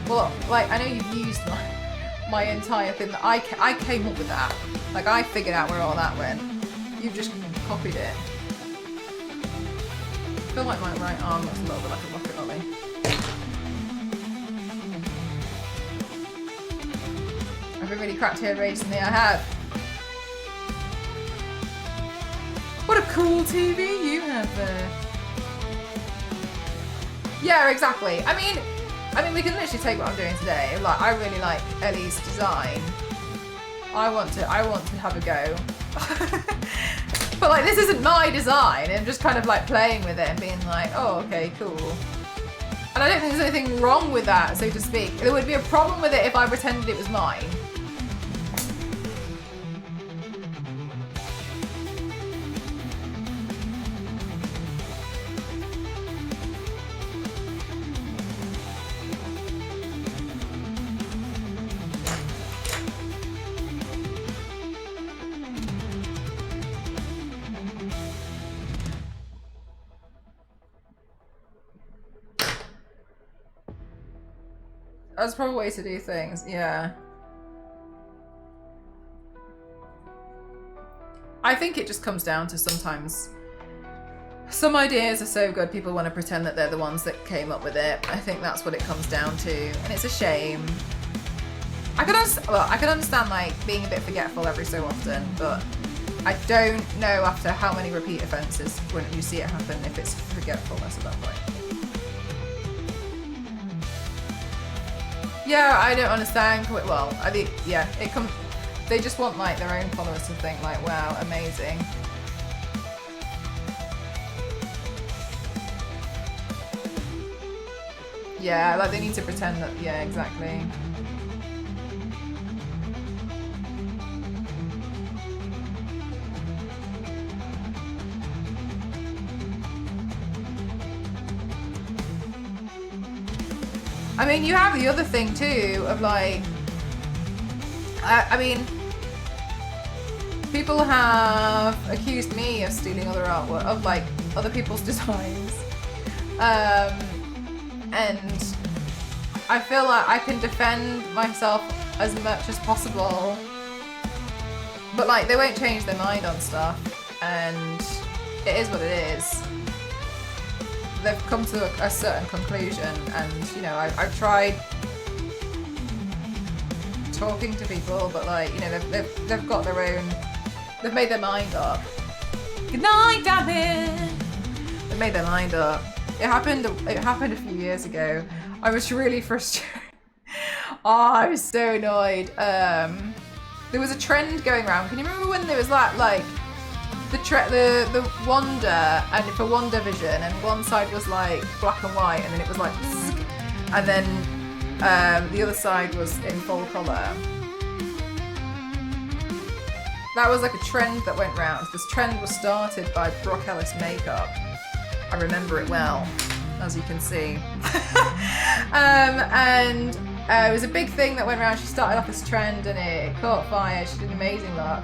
well, like I know you've used my entire thing. That I came up with that. Like I figured out where all that went. You've just copied it. I feel like my right arm looks a little bit like a rocket lolly. I've been really cracked here recently. I have. What a cool TV you have there. Yeah, exactly. I mean, we can literally take what I'm doing today. Like, I really like Ellie's design. I want to have a go. But like, this isn't my design. I'm just kind of like playing with it and being like, oh, okay, cool. And I don't think there's anything wrong with that, so to speak. There would be a problem with it if I pretended it was mine. That's probably a way to do things, yeah. I think it just comes down to sometimes some ideas are so good people want to pretend that they're the ones that came up with it. I think that's what it comes down to, and it's a shame. I can understand like being a bit forgetful every so often, but I don't know after how many repeat offences when you see it happen if it's forgetfulness at that point. Yeah, I don't understand. Well, I think, yeah, they just want like their own followers to think like, wow, amazing. Yeah, like they need to pretend that, yeah, exactly. I mean, you have the other thing too of like, I mean, people have accused me of stealing other artwork, of like other people's designs, and I feel like I can defend myself as much as possible, but like they won't change their mind on stuff, and it is what it is. They've come to a certain conclusion, and you know, I've tried talking to people, but like, you know, they've got their own, they've made their mind up. Good night, damn it! They've made their mind up. It happened a few years ago. I was really frustrated. Oh, I was so annoyed. There was a trend going around. Can you remember when there was that like the Wonder, and for WandaVision, and one side was like black and white, and then it was like zzz, and then the other side was in full colour. That was like a trend that went round. This trend was started by Brooke Ellis Makeup. I remember it well, as you can see. And it was a big thing that went around. She started off this trend and it caught fire. She did an amazing look.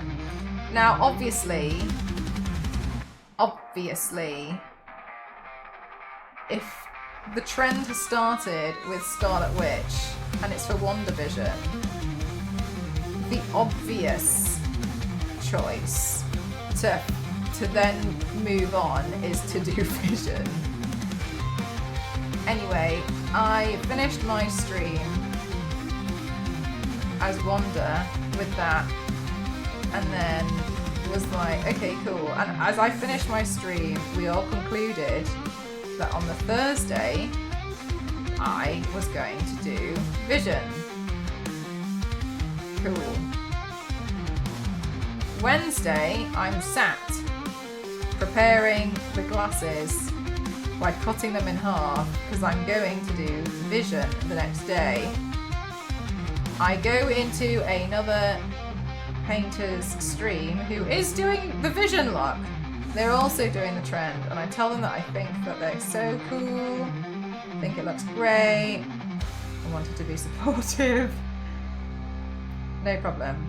Now, obviously, if the trend has started with Scarlet Witch and it's for WandaVision, the obvious choice to then move on is to do Vision. Anyway, I finished my stream as Wanda with that, and then was like, okay, cool. And as I finished my stream, we all concluded that on the Thursday, I was going to do Vision. Cool. Wednesday, I'm sat preparing the glasses by cutting them in half because I'm going to do Vision the next day. I go into another painter's stream who is doing the Vision look. They're also doing the trend, and I tell them that I think that they're so cool. I think it looks great. I wanted to be supportive. No problem.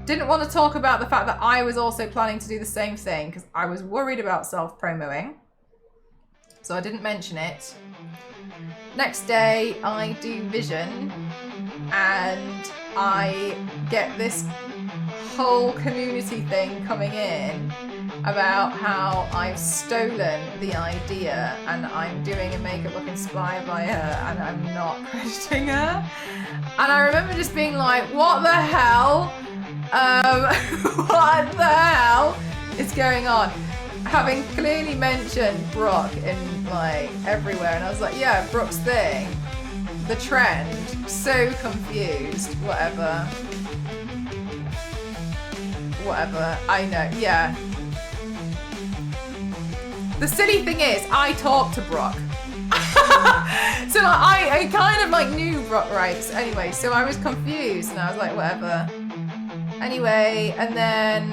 Didn't want to talk about the fact that I was also planning to do the same thing because I was worried about self-promoing. So I didn't mention it. Next day, I do Vision, and I get this whole community thing coming in about how I've stolen the idea and I'm doing a makeup look inspired by her and I'm not crediting her. And I remember just being like, what the hell? What the hell is going on? Having clearly mentioned Brooke in like everywhere, and I was like, yeah, Brooke's thing, the trend, so confused, whatever, I know, yeah. The silly thing is, I talked to Brooke. So like, I kind of like knew Brooke, right? So anyway, so I was confused and I was like, whatever. Anyway, and then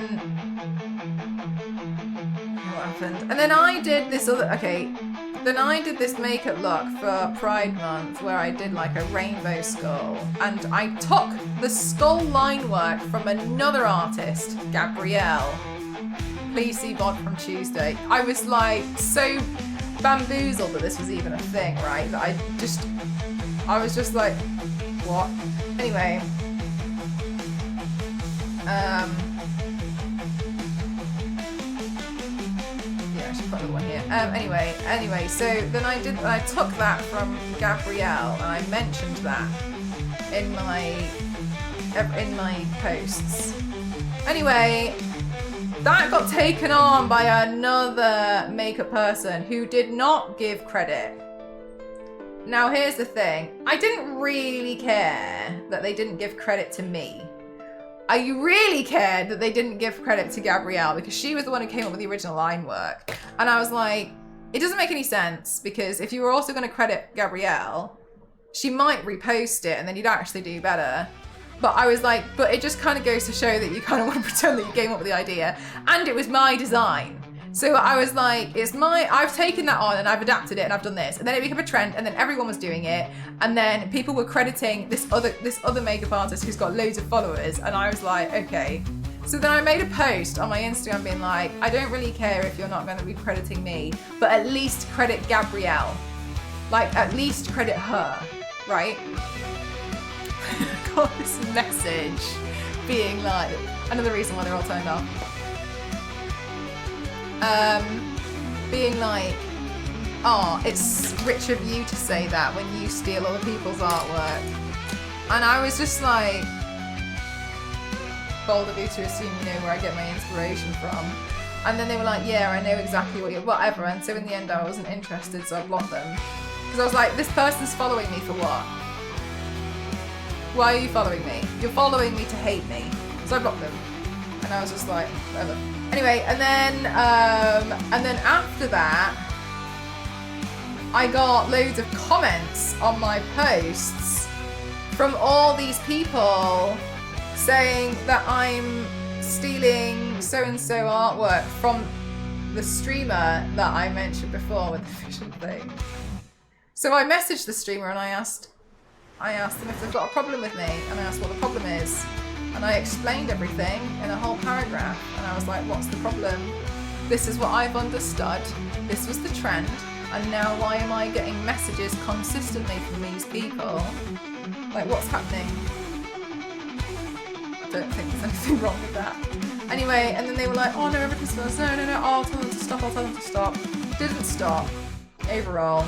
what happened? And then I did this other, okay, then I did this makeup look for Pride Month where I did like a rainbow skull, and I took the skull line work from another artist, Gabrielle. Please see VOD from Tuesday. I was like so bamboozled that this was even a thing, right? That I was just like, what? Anyway. Yeah, I should put another one here. Anyway, so then I took that from Gabrielle and I mentioned that in my posts. Anyway, that got taken on by another makeup person who did not give credit. Now here's the thing, I didn't really care that they didn't give credit to me. I really cared that they didn't give credit to Gabrielle because she was the one who came up with the original line work. And I was like, it doesn't make any sense because if you were also going to credit Gabrielle, she might repost it and then you'd actually do better. But I was like, but it just kind of goes to show that you kind of want to pretend that you came up with the idea. And it was my design. So I was like, I've taken that on and I've adapted it and I've done this. And then it became a trend and then everyone was doing it. And then people were crediting this other makeup artist who's got loads of followers. And I was like, okay. So then I made a post on my Instagram being like, I don't really care if you're not going to be crediting me, but at least credit Gabrielle. Like, at least credit her, right? Got this message being like, another reason why they're all turned off. Being like, oh, it's rich of you to say that when you steal other people's artwork. And I was just like, bold of you to assume you know where I get my inspiration from. And then they were like, yeah, I know exactly what you're, whatever. And so in the end I wasn't interested, so I blocked them. Because I was like, this person's following me for what? Why are you following me? You're following me to hate me. So I blocked them. And I was just like, whatever. Anyway, and then after that, I got loads of comments on my posts from all these people saying that I'm stealing so-and-so artwork from the streamer that I mentioned before with the vision thing. So I messaged the streamer and I asked them if they've got a problem with me, and I asked what the problem is. And I explained everything in a whole paragraph. And I was like, what's the problem? This is what I've understood. This was the trend. And now why am I getting messages consistently from these people? Like, what's happening? I don't think there's anything wrong with that. Anyway, and then they were like, oh no, everything's fine. No, I'll tell them to stop, Didn't stop, overall.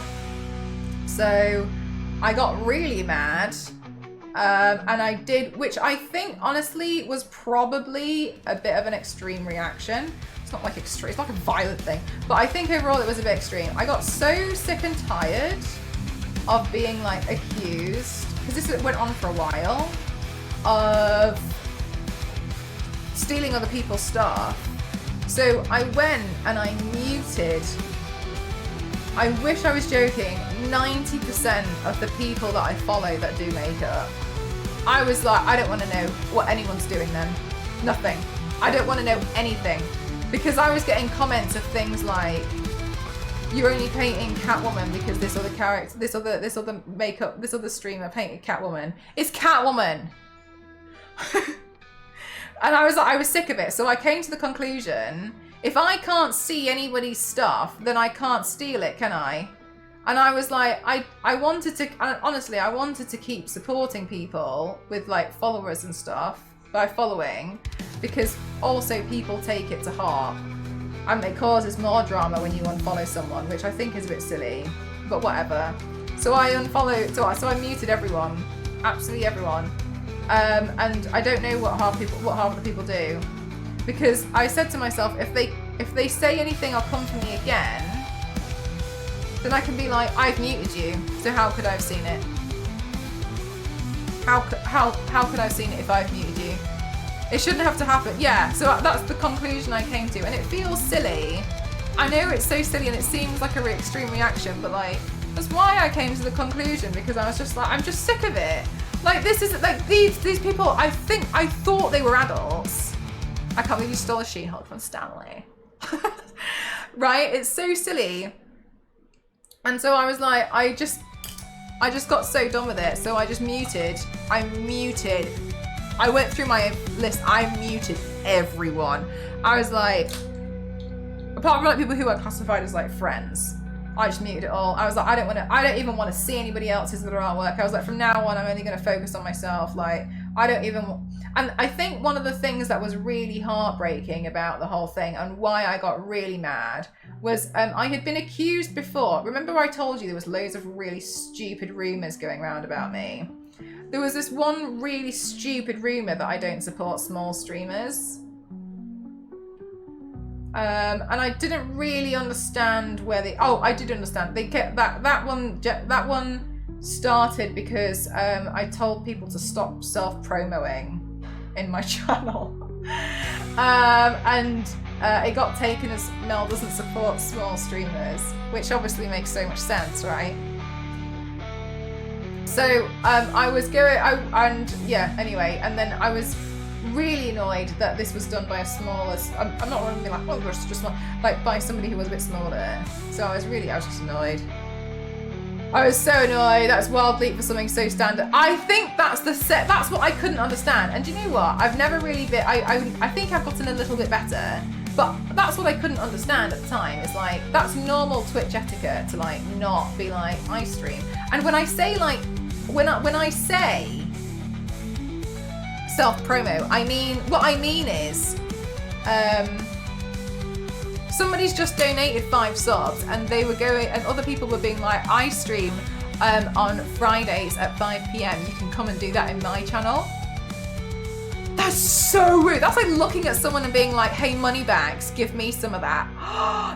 So I got really mad And I did, which I think honestly was probably a bit of an extreme reaction. It's not like extreme, it's like a violent thing, but I think overall it was a bit extreme. I got so sick and tired of being like accused, because this went on for a while, of stealing other people's stuff. So I went and I muted, I wish I was joking, 90% of the people that I follow that do makeup. I was like, I don't want to know what anyone's doing then. Nothing. I don't want to know anything. Because I was getting comments of things like, you're only painting Catwoman because this other character, this other makeup, this other streamer painted Catwoman. It's Catwoman. And I was like, I was sick of it. So I came to the conclusion, if I can't see anybody's stuff, then I can't steal it, can I? And I was like, I wanted to, honestly, I wanted to keep supporting people with like followers and stuff by following, because also people take it to heart and it causes more drama when you unfollow someone, which I think is a bit silly, but whatever. So I unfollowed, so I muted everyone, absolutely everyone. And I don't know what half the people do, because I said to myself, if they say anything or come for me again, then I can be like, I've muted you, so how could I have seen it? How could I have seen it if I've muted you? It shouldn't have to happen. Yeah, so that's the conclusion I came to, and it feels silly. I know it's so silly and it seems like a really extreme reaction, but like, that's why I came to the conclusion, because I was just like, I'm just sick of it. Like, this is like these people, I thought they were adults. I can't believe you stole a She-Hulk from Stanley. Right? It's so silly. And so I was like, I just got so done with it. So I just muted. I went through my list. I muted everyone. I was like, apart from like people who are classified as like friends, I just muted it all. I was like, I don't even want to see anybody else's little artwork. I was like, from now on, I'm only going to focus on myself. Like, I don't even, and I think one of the things that was really heartbreaking about the whole thing and why I got really mad was I had been accused before. Remember I told you there was loads of really stupid rumors going around about me? There was this one really stupid rumor that I don't support small streamers. And I didn't really understand where I did understand. They kept that one started because I told people to stop self-promoing in my channel. And it got taken as Mel doesn't support small streamers, which obviously makes so much sense, right? So I was going, anyway, and then I was really annoyed that this was done by a smaller, I'm not going to be like, oh, it's just not, like by somebody who was a bit smaller. So I was just annoyed. I was so annoyed. That's Wild Leap for something so standard. I think that's what I couldn't understand. And do you know what? I've never really been, I think I've gotten a little bit better, but that's what I couldn't understand at the time. It's like, that's normal Twitch etiquette to like not be like, I stream. And when I say like, when I say self-promo, what I mean is, somebody's just donated 5 subs and they were going, and other people were being like, I stream on Fridays at 5 PM. You can come and do that in my channel. That's so rude. That's like looking at someone and being like, hey, Moneybags, give me some of that.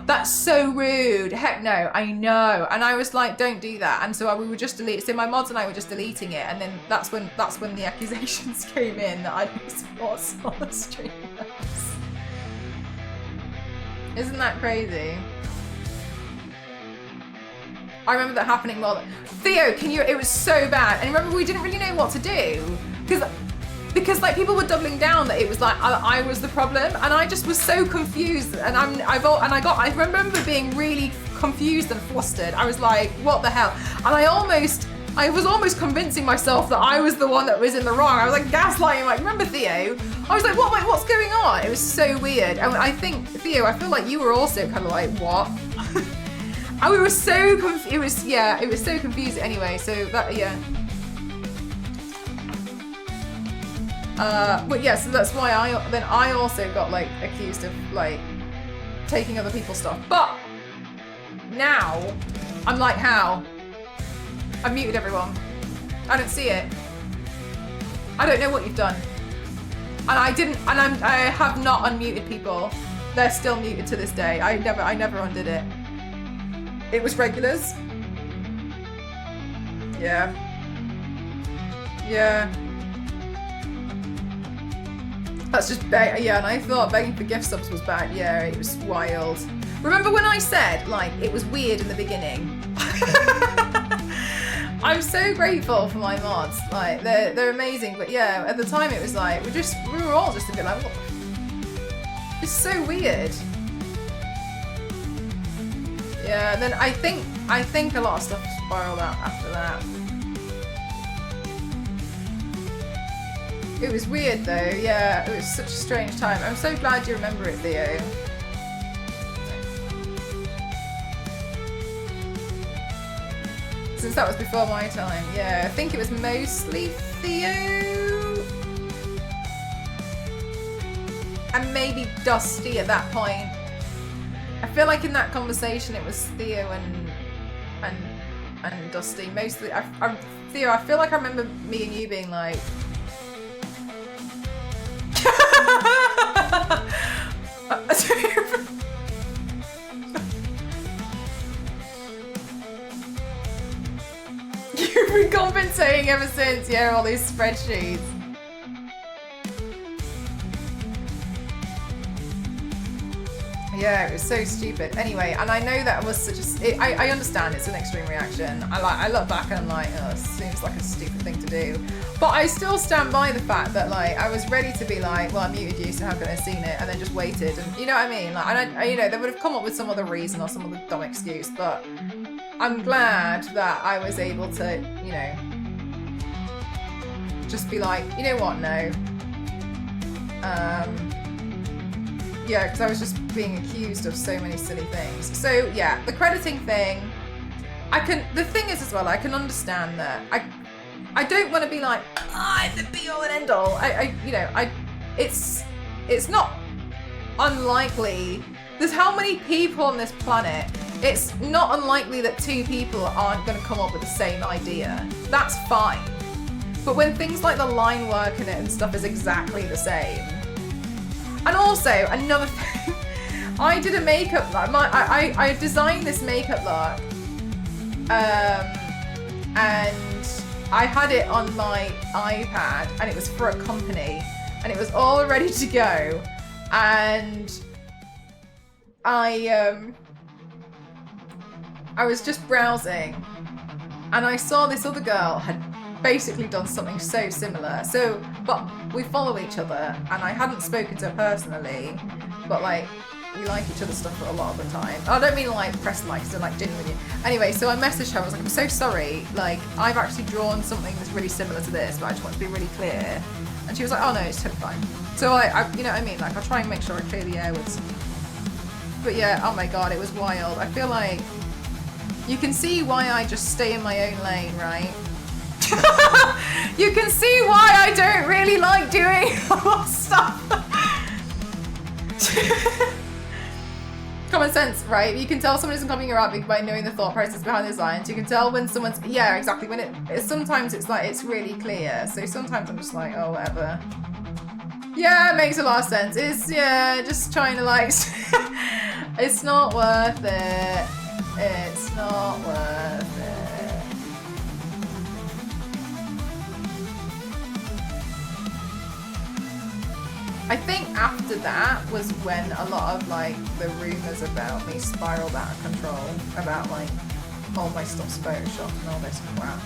That's so rude. Heck no, I know. And I was like, don't do that. And so we were just deleting, so my mods and I were just deleting it. And then that's when the accusations came in that I don't support smaller streamers. Isn't that crazy? I remember that happening more. Theo, it was so bad. And remember, we didn't really know what to do. Because like people were doubling down that it was like I was the problem, and I just was so confused. And I remember being really confused and flustered. I was like, what the hell? And I was almost convincing myself that I was the one that was in the wrong. I was like gaslighting, like, remember Theo? I was like, what's going on? It was so weird. And I think, Theo, I feel like you were also kind of like, what? And we were so confused. It was so confusing anyway. So that, yeah. But yeah, so that's why I also got like accused of like taking other people's stuff. But now I'm like, how? I muted everyone. I don't see it. I don't know what you've done. And I have not unmuted people. They're still muted to this day. I never undid it. It was regulars. Yeah. Yeah. That's just yeah, and I thought begging for gift subs was bad. Yeah, it was wild. Remember when I said, like, it was weird in the beginning? I'm so grateful for my mods. Like, they're amazing. But yeah, at the time it was like, we were all just a bit like, what? It's so weird. Yeah, and then I think a lot of stuff spiraled out after that. It was weird though, yeah, it was such a strange time. I'm so glad you remember it, Theo. Since that was before my time, yeah. I think it was mostly Theo. And maybe Dusty at that point. I feel like in that conversation it was Theo and Dusty. Mostly, Theo, I feel like I remember me and you being like, you've been compensating ever since, yeah, all these spreadsheets. Yeah, it was so stupid. Anyway, and I know that was such a... I understand it's an extreme reaction. I look back and I'm like, oh, it seems like a stupid thing to do. But I still stand by the fact that, like, I was ready to be like, well, I muted you, so how could I have seen it? And then just waited. And you know what I mean? Like, you know, they would have come up with some other reason or some other dumb excuse. But I'm glad that I was able to, you know, just be like, you know what, no. Yeah, because I was just being accused of so many silly things. So yeah, the crediting thing, the thing is as well, I can understand that. I don't want to be like, I'm the be all and end all. It's not unlikely. There's how many people on this planet, it's not unlikely that two people aren't going to come up with the same idea. That's fine. But when things like the line work in it and stuff is exactly the same. And also, another thing, I did a makeup look. I designed this makeup look, and I had it on my iPad, and it was for a company, and it was all ready to go, and I was just browsing, and I saw this other girl had basically done something so similar. So, but we follow each other, and I hadn't spoken to her personally, but like, we like each other's stuff a lot of the time. I don't mean like press like, so like genuinely. Anyway, so I messaged her, I was like, I'm so sorry, like, I've actually drawn something that's really similar to this, but I just want to be really clear. And she was like, oh no, it's totally fine. So I you know what I mean, like, I'll try and make sure I clear the air with. But yeah, oh my god, it was wild. I feel like, you can see why I just stay in my own lane, right? You can see why I don't really like doing a lot of stuff. Common sense, right? You can tell someone isn't copying your art by knowing the thought process behind the designs. You can tell when someone's, yeah, exactly. When sometimes it's like, it's really clear. So sometimes I'm just like, oh, whatever. Yeah, it makes a lot of sense. It's, yeah, just trying to like, it's not worth it. It's not worth it. I think after that was when a lot of like the rumors about me spiraled out of control, about like all my stuff's photoshopped and all this crap.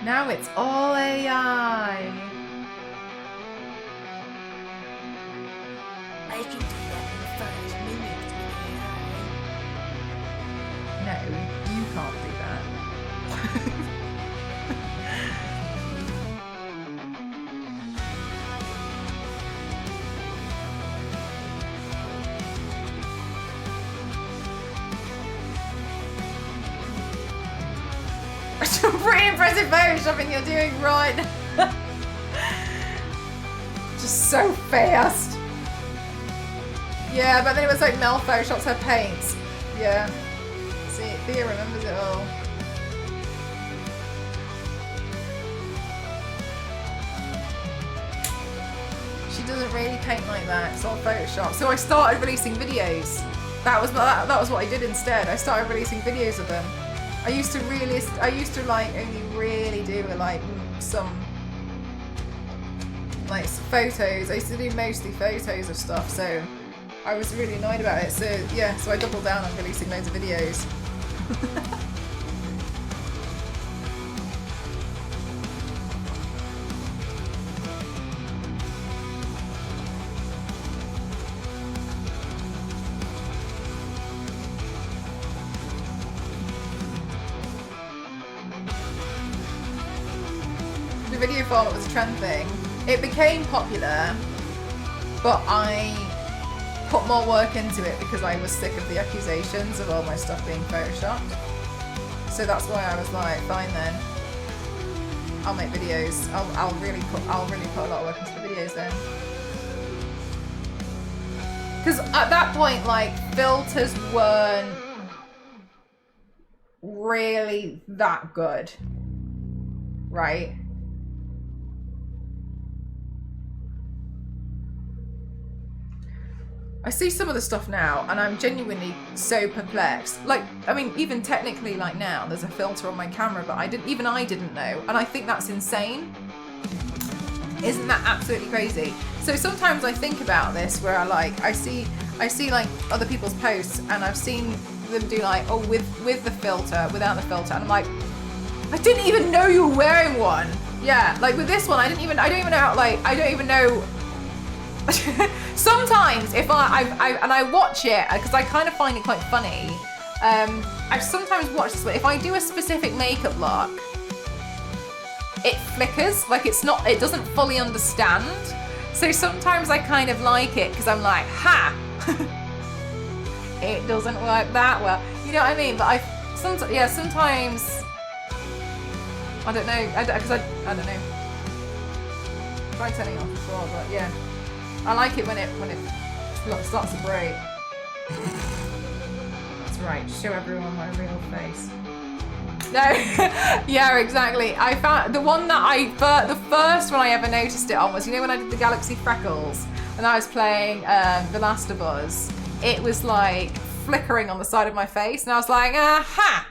Now it's all AI. I can do that in 5 minutes with AI. No, you can't do that. Pretty impressive photoshopping you're doing, right? Just so fast. Yeah, but then it was like Mel photoshops her paints. Yeah. See, Thea remembers it all. She doesn't really paint like that. It's all Photoshop. So I started releasing videos. That was what I did instead. I started releasing videos of them. I used to like only really do like some like photos. I used to do mostly photos of stuff, so I was really annoyed about it. So yeah, so I doubled down on releasing loads of videos. The video format was a trend thing. It became popular, but I put more work into it because I was sick of the accusations of all my stuff being photoshopped. So that's why I was like, fine then, I'll make videos. I'll really put a lot of work into the videos then. Because at that point, like, filters weren't really that good, right? I see some of the stuff now and I'm genuinely so perplexed. Like, I mean, even technically, like now, there's a filter on my camera, but I didn't know. And I think that's insane. Isn't that absolutely crazy? So sometimes I think about this where I see like other people's posts and I've seen them do like, oh, with the filter, without the filter. And I'm like, I didn't even know you were wearing one. Yeah, like with this one, I don't even know how, like, I don't even know. Sometimes if I watch it because I kind of find it quite funny. I've sometimes watched this, but if I do a specific makeup look, it flickers, like it doesn't fully understand. So sometimes I kind of like it because I'm like, ha, it doesn't work that well. You know what I mean? But sometimes I don't know, because I don't know. Tried turning it off before, but yeah. I like it when it starts to break. That's right, show everyone my real face. No, yeah, exactly. I found the one that the first one I ever noticed it on was, you know, when I did the Galaxy Freckles and I was playing The Last of Us. It was like flickering on the side of my face, and I was like, aha!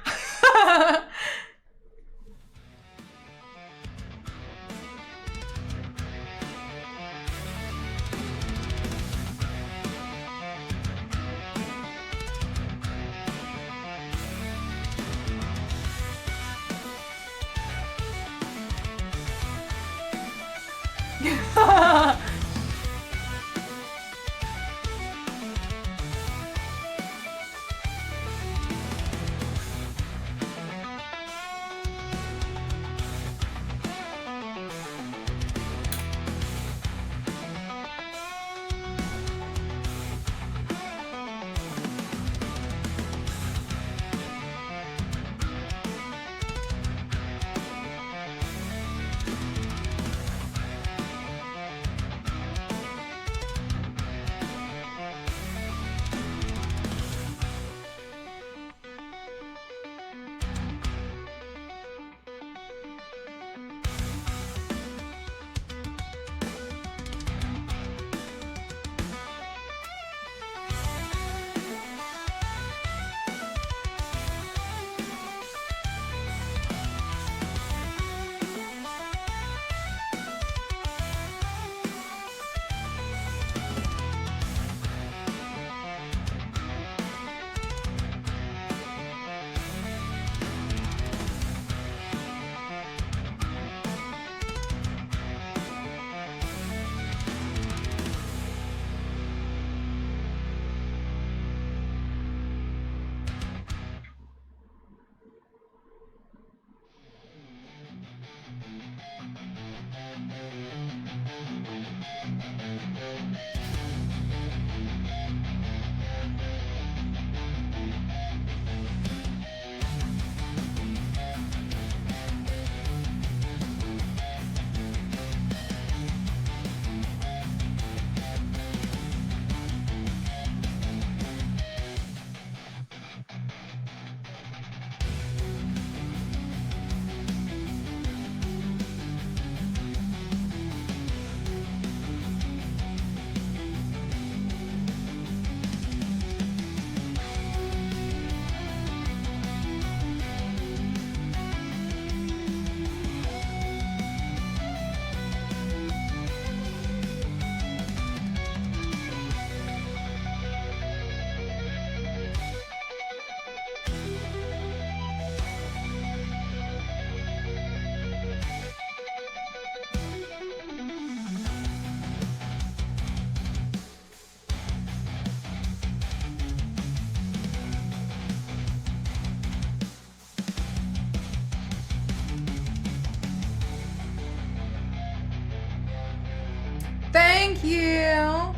you.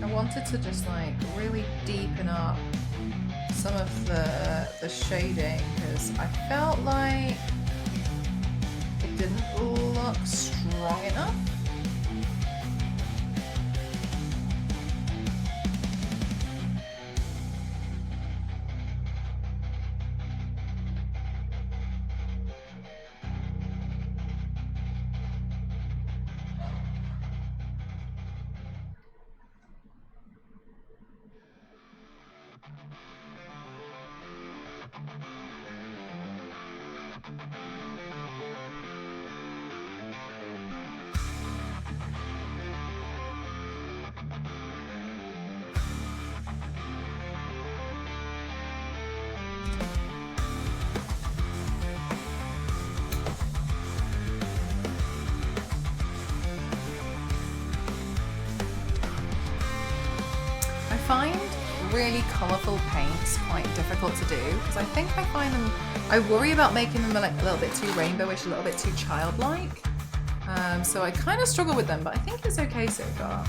I wanted to just like really deepen up some of the shading because I felt like it didn't look strong enough. I find really colourful paints quite difficult to do because I think I find them, I worry about making them like a little bit too rainbowish, a little bit too childlike. So I kind of struggle with them, but I think it's okay so far.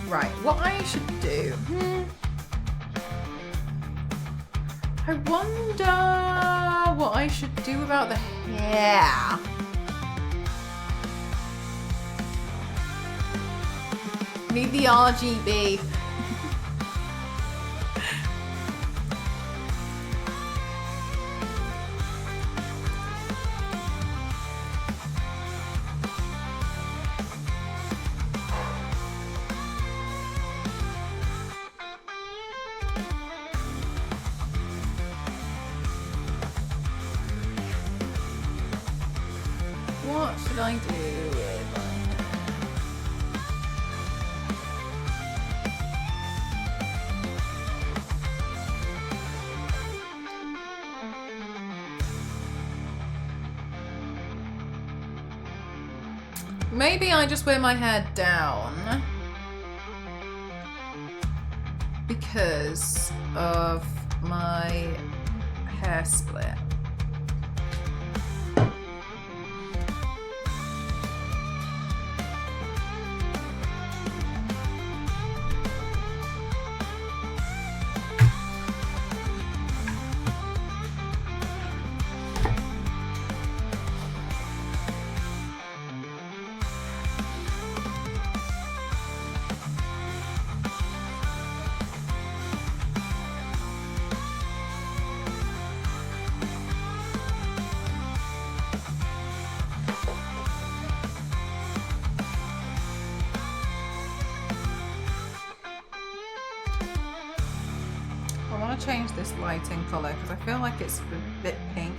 Right, what I should do? I wonder what I should do about the hair. Need the RGB. What should I do with my hair? Maybe I just wear my hair down because of my hair split. I want to change this lighting colour because I feel like it's a bit pink.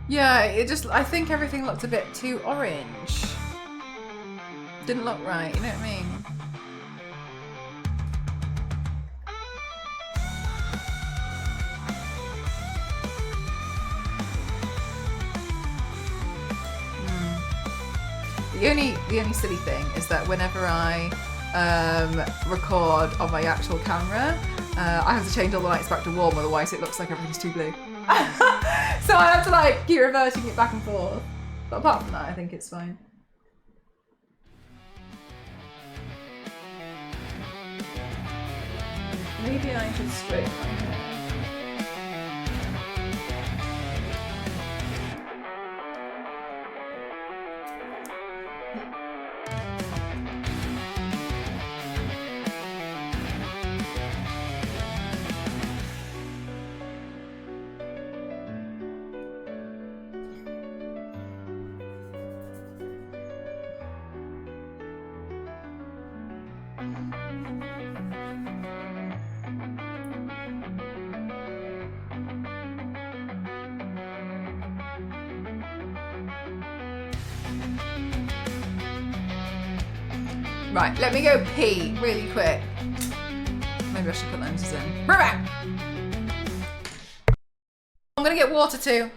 Yeah, it just, I think everything looked a bit too orange. Didn't look right, you know what I mean? The only silly thing is that whenever I record on my actual camera, I have to change all the lights back to warm, otherwise it looks like everything's too blue. So I have to like keep reversing it back and forth. But apart from that, I think it's fine. Maybe I should straighten my hair. Right, let me go pee really quick. Maybe I should put lenses in. Right back. I'm gonna get water too.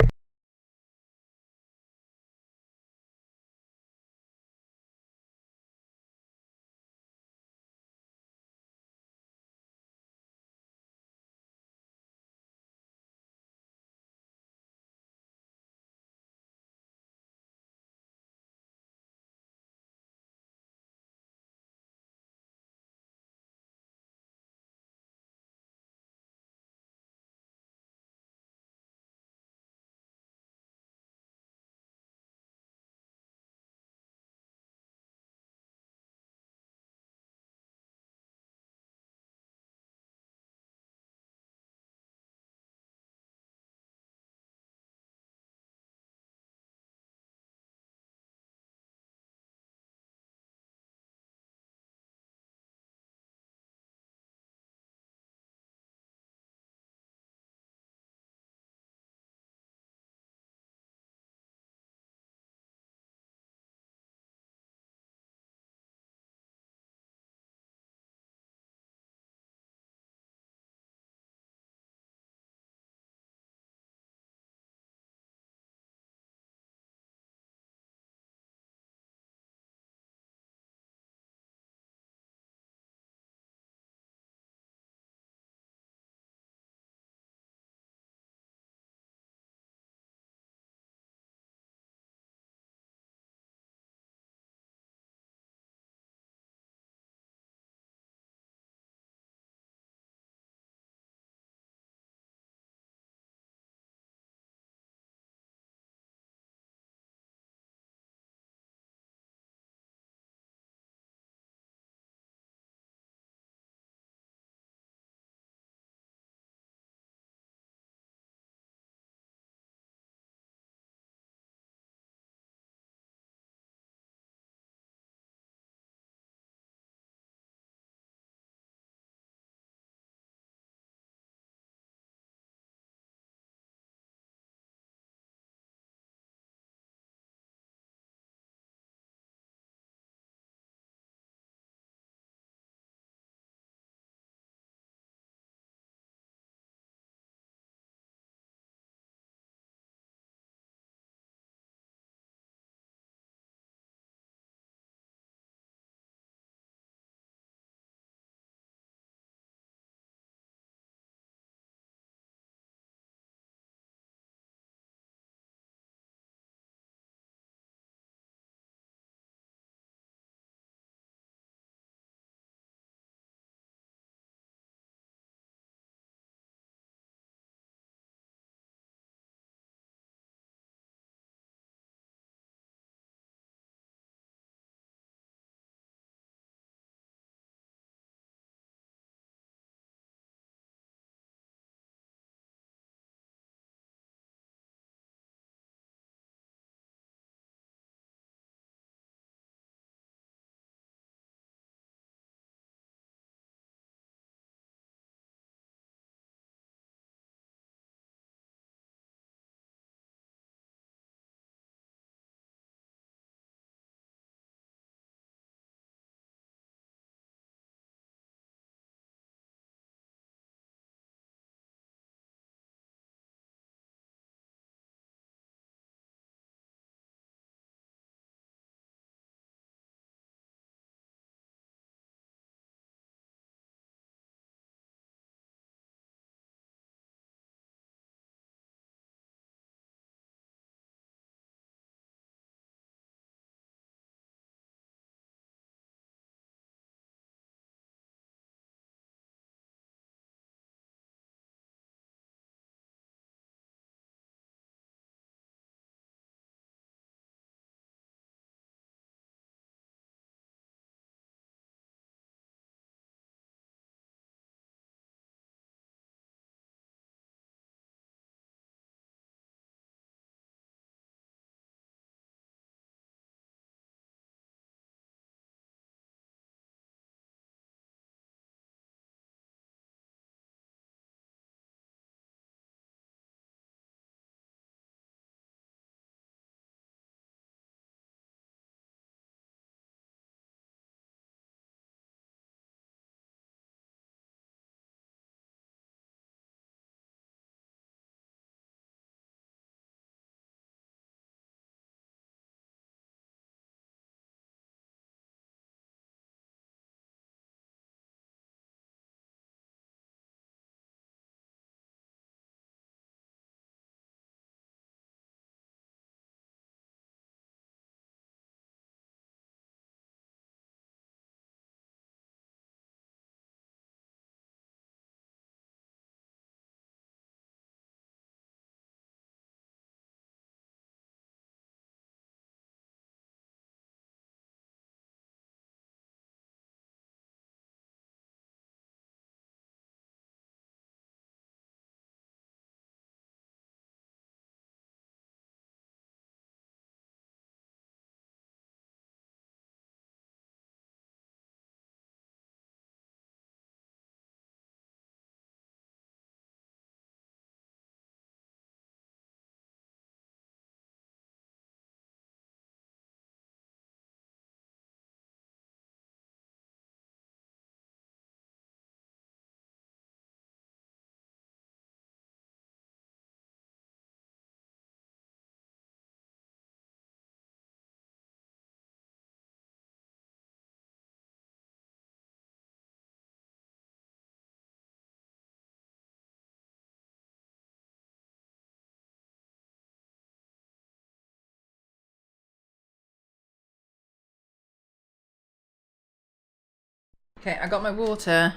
Okay, I got my water.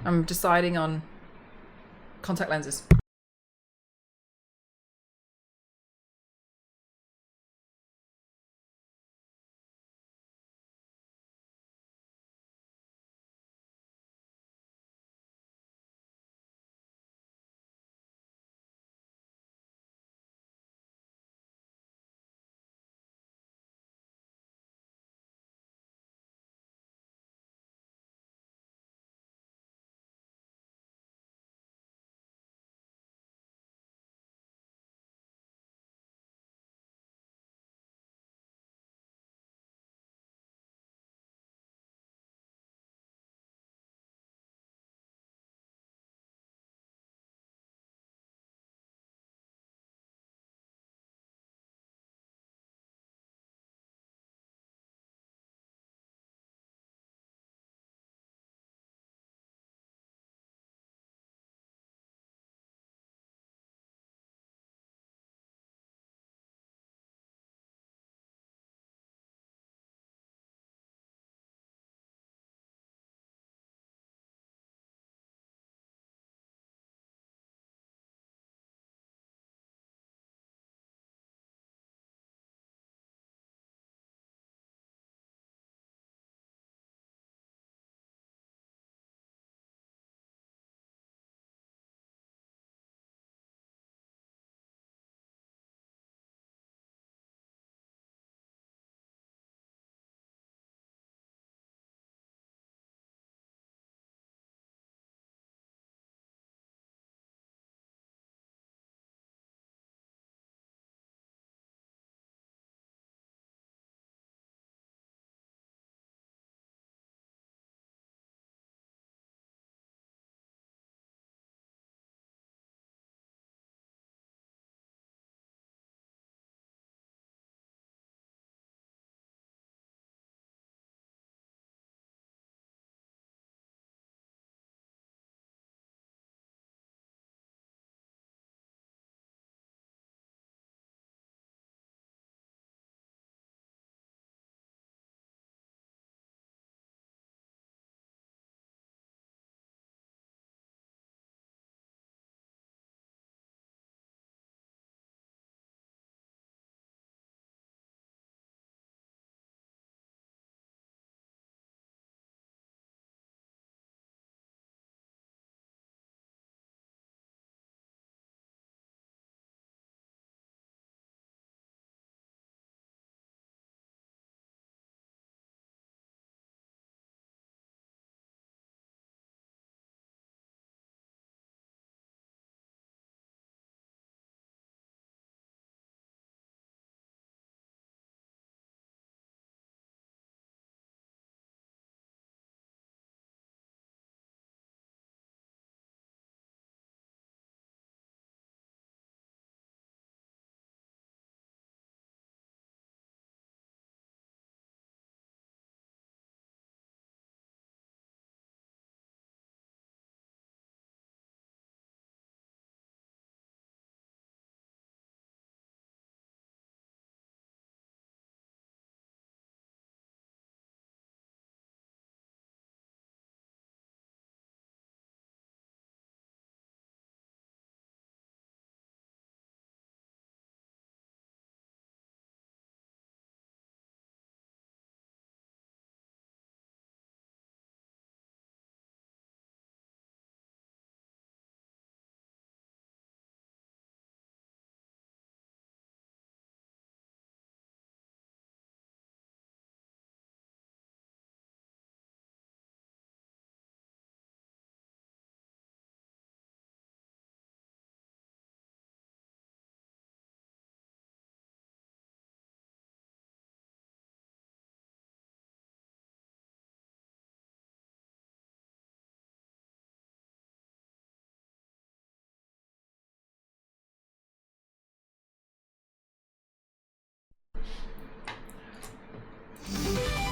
I'm deciding on contact lenses.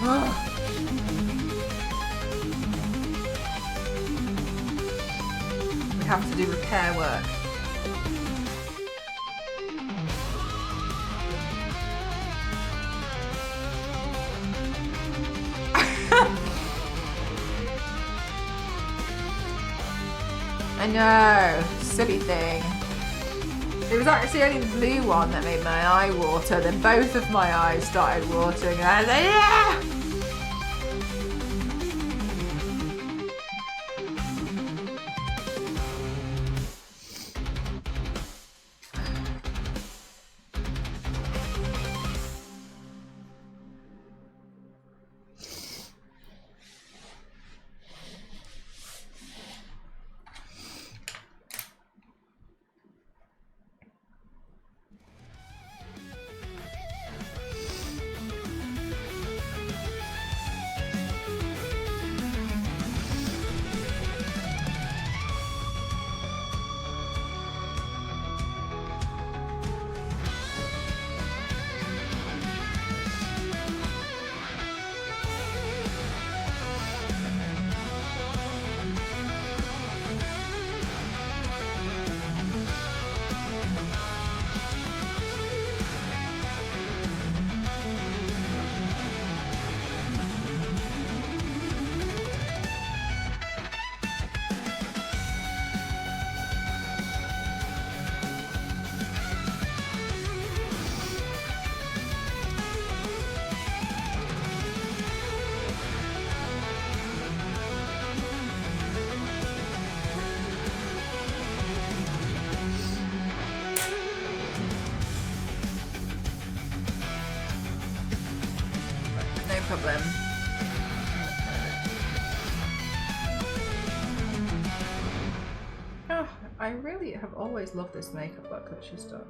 We have to do repair work. I know, silly thing. It was actually only the blue one that made my eye water, then both of my eyes started watering and I was like, yeah! Problem. Oh, I really have always loved this makeup look that she's done.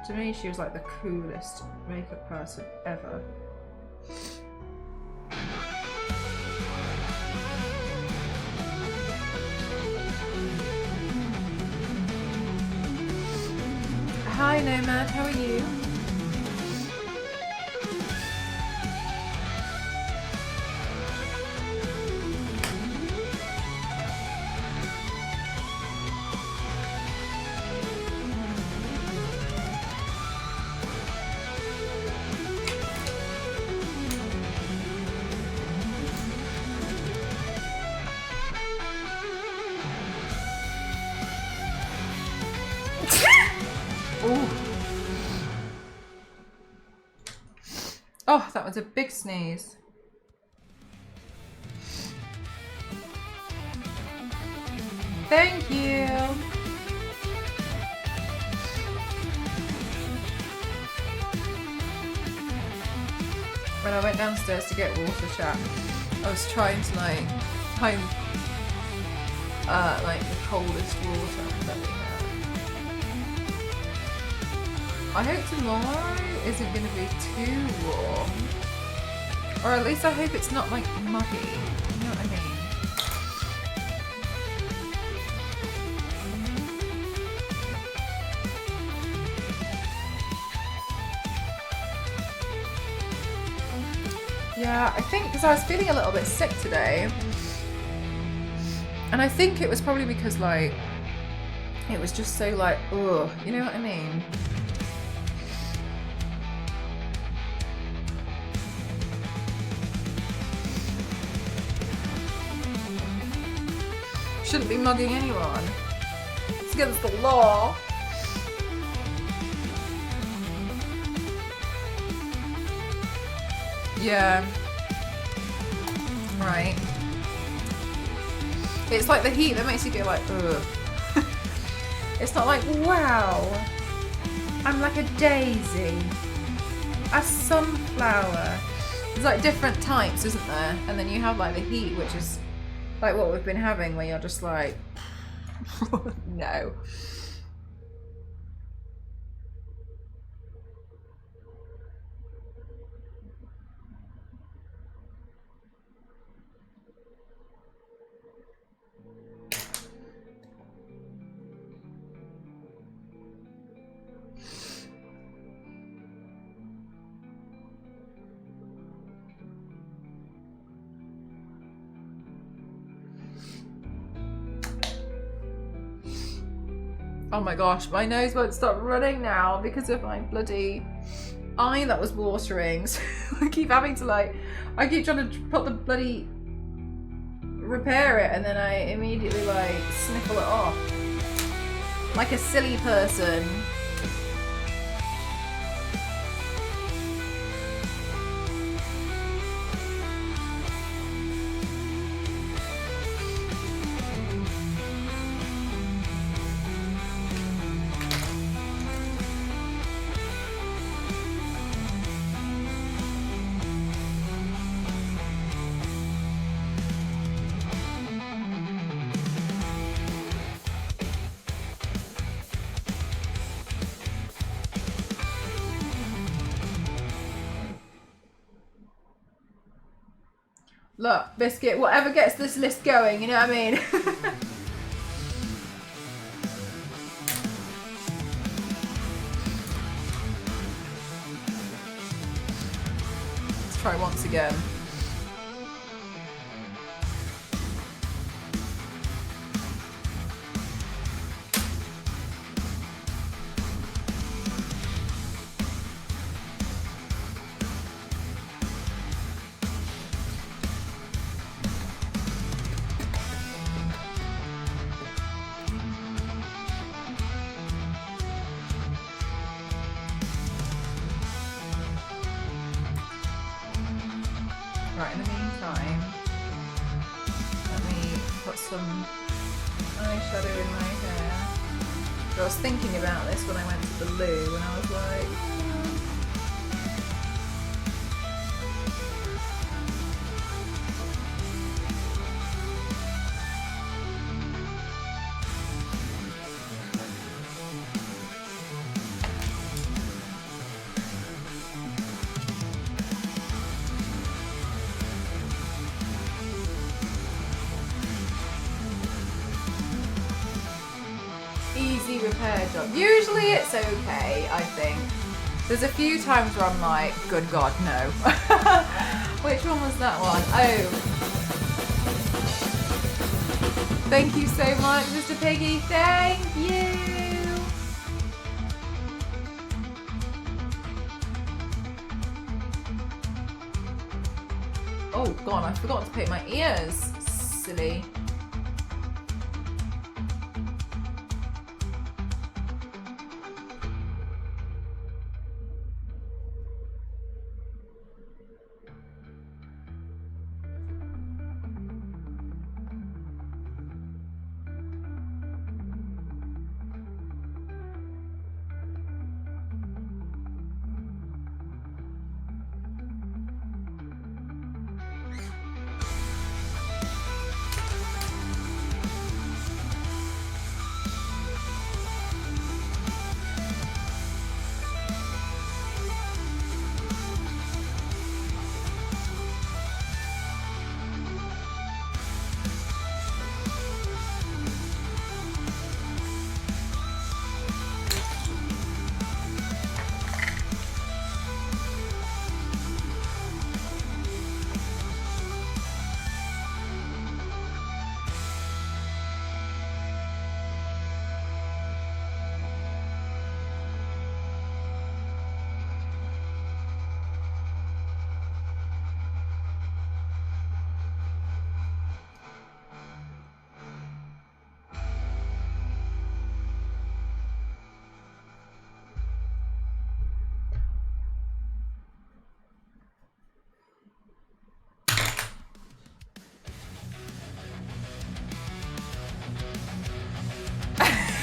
To me, she was like the coolest makeup person ever. Hi Nomad, how are you? Oh, that was a big sneeze. Thank you. When I went downstairs to get water, chat, I was trying to like find like the coldest water that we have. I hope tomorrow isn't going to be too warm, or at least I hope it's not like muggy, you know what I mean? Yeah, I think because I was feeling a little bit sick today, and I think it was probably because like it was just so like, ugh, you know what I mean? Shouldn't be mugging anyone. It's against the law. Yeah. Right. It's like the heat that makes you go like, ugh. It's not like, wow, I'm like a daisy, a sunflower. There's like different types, isn't there? And then you have like the heat, which is like what we've been having, where you're just like, no. Oh my gosh, my nose won't stop running now because of my bloody eye that was watering. So I keep having to like, I keep trying to put the bloody repair it and then I immediately like sniffle it off. Like a silly person. Look, Biscuit, whatever gets this list going, you know what I mean? Let's try once again. Right, in the meantime, let me put some eyeshadow in my hair. So I was thinking about this when I went to the loo and I was like, easy repair job. Usually it's okay, I think. There's a few times where I'm like, good God, no. Which one was that one? Oh. Thank you so much, Mr. Piggy. Thank you. Oh God, I forgot to paint my ears. Silly.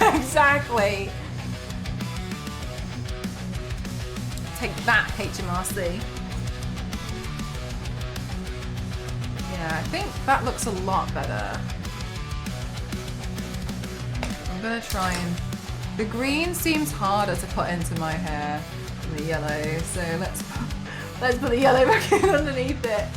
Exactly. Take that, HMRC. Yeah, I think that looks a lot better. I'm gonna try and... The green seems harder to put into my hair than the yellow, so let's put the yellow back in underneath it.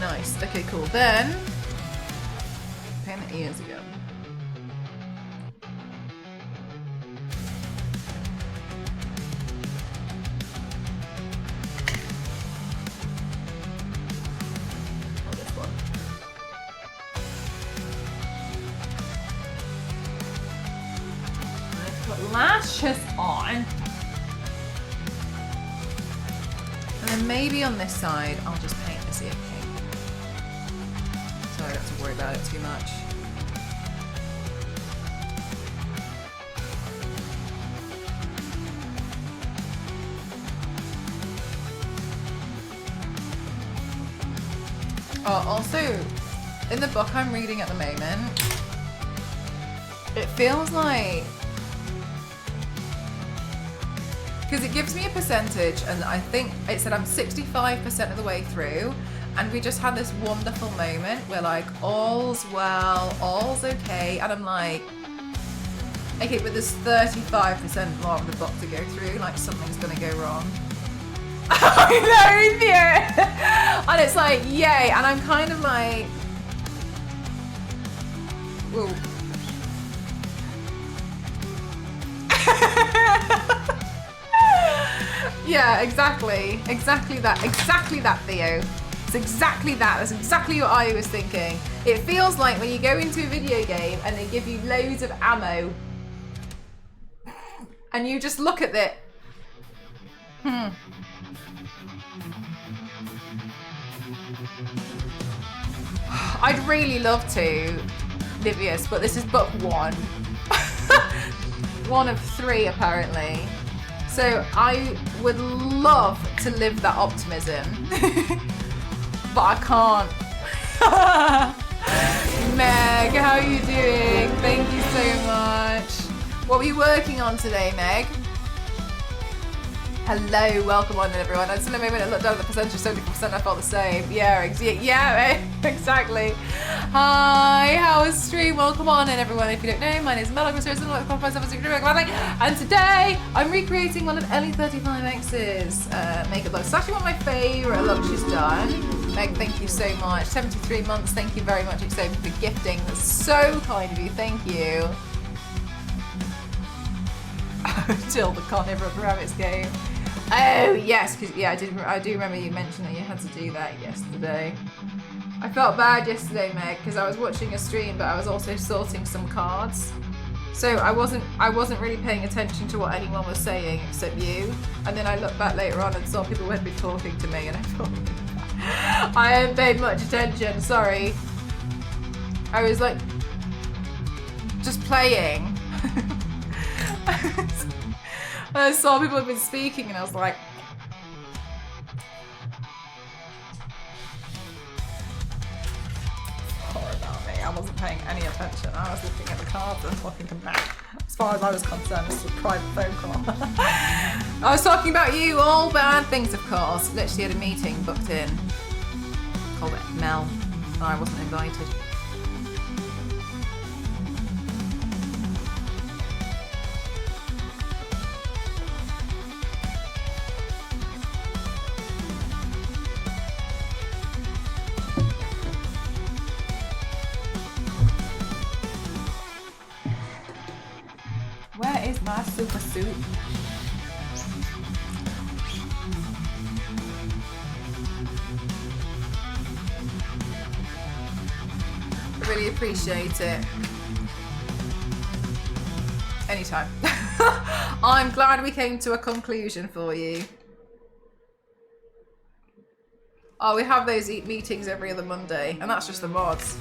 nice. Okay, cool. Then paint the ears again. Oh, this one. Let's put lashes on. And then maybe on this side, I'll just paint this ear pink. So I don't have to worry about it too much. Oh, also, in the book I'm reading at the moment, it feels like, because it gives me a percentage, and I think it said I'm 65% of the way through, and we just had this wonderful moment where like all's well, all's okay, and I'm like, okay, but there's 35% more of the book to go through, like something's gonna go wrong. I know, yeah. And it's like, yay, and I'm kind of like, whoa. Yeah, exactly that, Theo. It's exactly that. That's exactly what I was thinking. It feels like when you go into a video game and they give you loads of ammo and you just look at it. I'd really love to, Livius, but this is book one. One of 3 apparently. So I would love to live that optimism, but I can't. Meg, how are you doing? Thank you so much. What were you working on today, Meg? Hello, welcome on everyone. I just in a moment I looked down at the percentage, 70%, I felt the same. Yeah, exactly. Hi, how is stream? Welcome on in everyone. If you don't know, my name is Mel, and today I'm recreating one of Ellie35x's makeup looks. It's actually one of my favourite looks she's done. Meg, thank you so much. 73 months, thank you very much, Exome, for gifting. That's so kind of you, thank you. Till the Carnivorous Rabbits game. Oh yes, because yeah, I do remember you mentioned that you had to do that yesterday. I felt bad yesterday, Meg, because I was watching a stream, but I was also sorting some cards. So I wasn't really paying attention to what anyone was saying except you. And then I looked back later on and saw people had been talking to me, and I thought I haven't paid much attention. Sorry. I was like just playing. I saw people had been speaking and I was like, sorry about me, I wasn't paying any attention. I was looking at the cards and talking to Matt. As far as I was concerned, this was a private phone call. I was talking about you, all bad things of course. Literally had a meeting booked in. Called it Mel. And I wasn't invited. Where is my super suit? I really appreciate it. Anytime. I'm glad we came to a conclusion for you. Oh, we have those meetings every other Monday, and that's just the mods.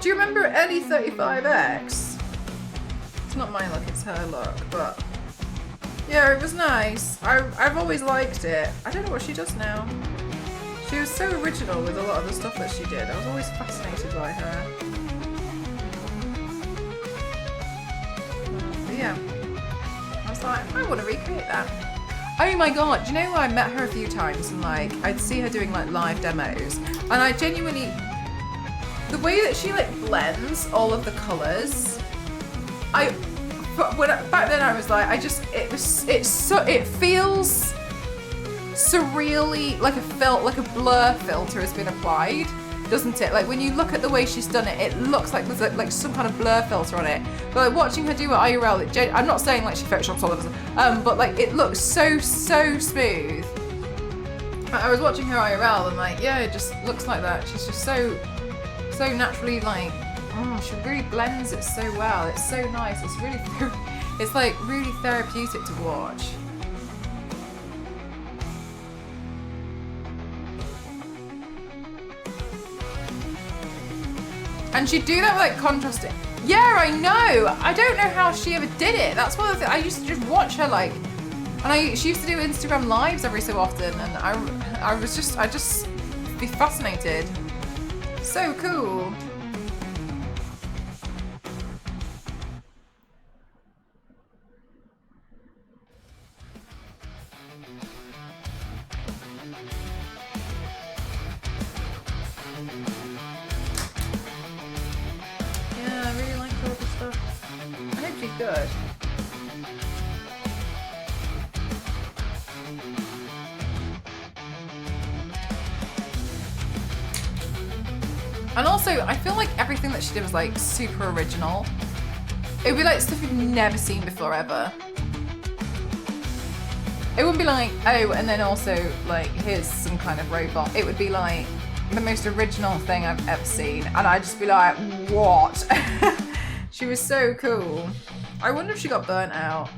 Do you remember Ellie35x? It's not my look, it's her look, but yeah, it was nice. I've always liked it. I don't know what she does now. She was so original with a lot of the stuff that she did. I was always fascinated by her. But yeah. I was like, I want to recreate that. Oh my god, do you know I met her a few times and like I'd see her doing like live demos and I genuinely the way that she like blends all of the colours back then I was like it feels surreally like a blur filter has been applied, doesn't it? Like when you look at the way she's done it, it looks like there's like some kind of blur filter on it. But like watching her do it IRL, I'm not saying like she photoshops all of us, but like it looks so smooth. I was watching her IRL and like yeah, it just looks like that. She's just so naturally like she really blends it so well. It's so nice. It's really it's like really therapeutic to watch. And she'd do that with like contrasting. Yeah, I know. I don't know how she ever did it. That's one of the things. I used to just watch her like, and she used to do Instagram lives every so often, and I just be fascinated. So cool. Good. And also, I feel like everything that she did was like super original. It would be like stuff you've never seen before ever. It wouldn't be like, oh, and then also like, here's some kind of robot. It would be like the most original thing I've ever seen. And I'd just be like, what? She was so cool. I wonder if she got burnt out.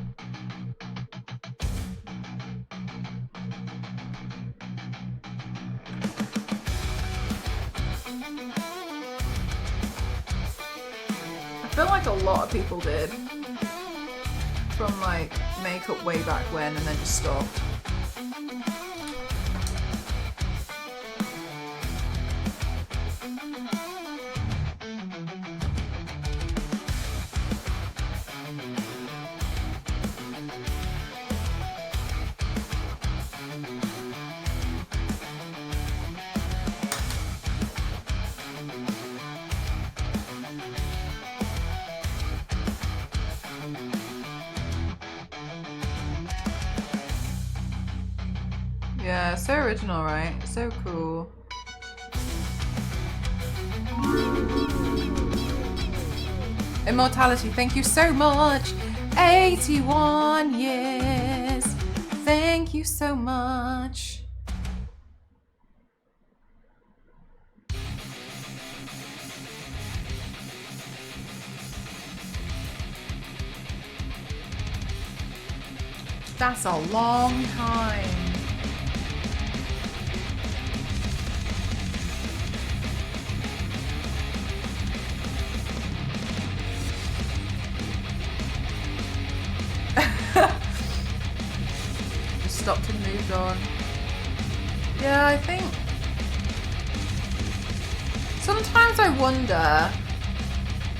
I feel like a lot of people did. From like makeup way back when and then just stopped. Yeah, so original, right? So cool. Immortality, thank you so much. 81 years. Thank you so much. That's a long time. Just stopped and moved on. Yeah, I think sometimes I wonder,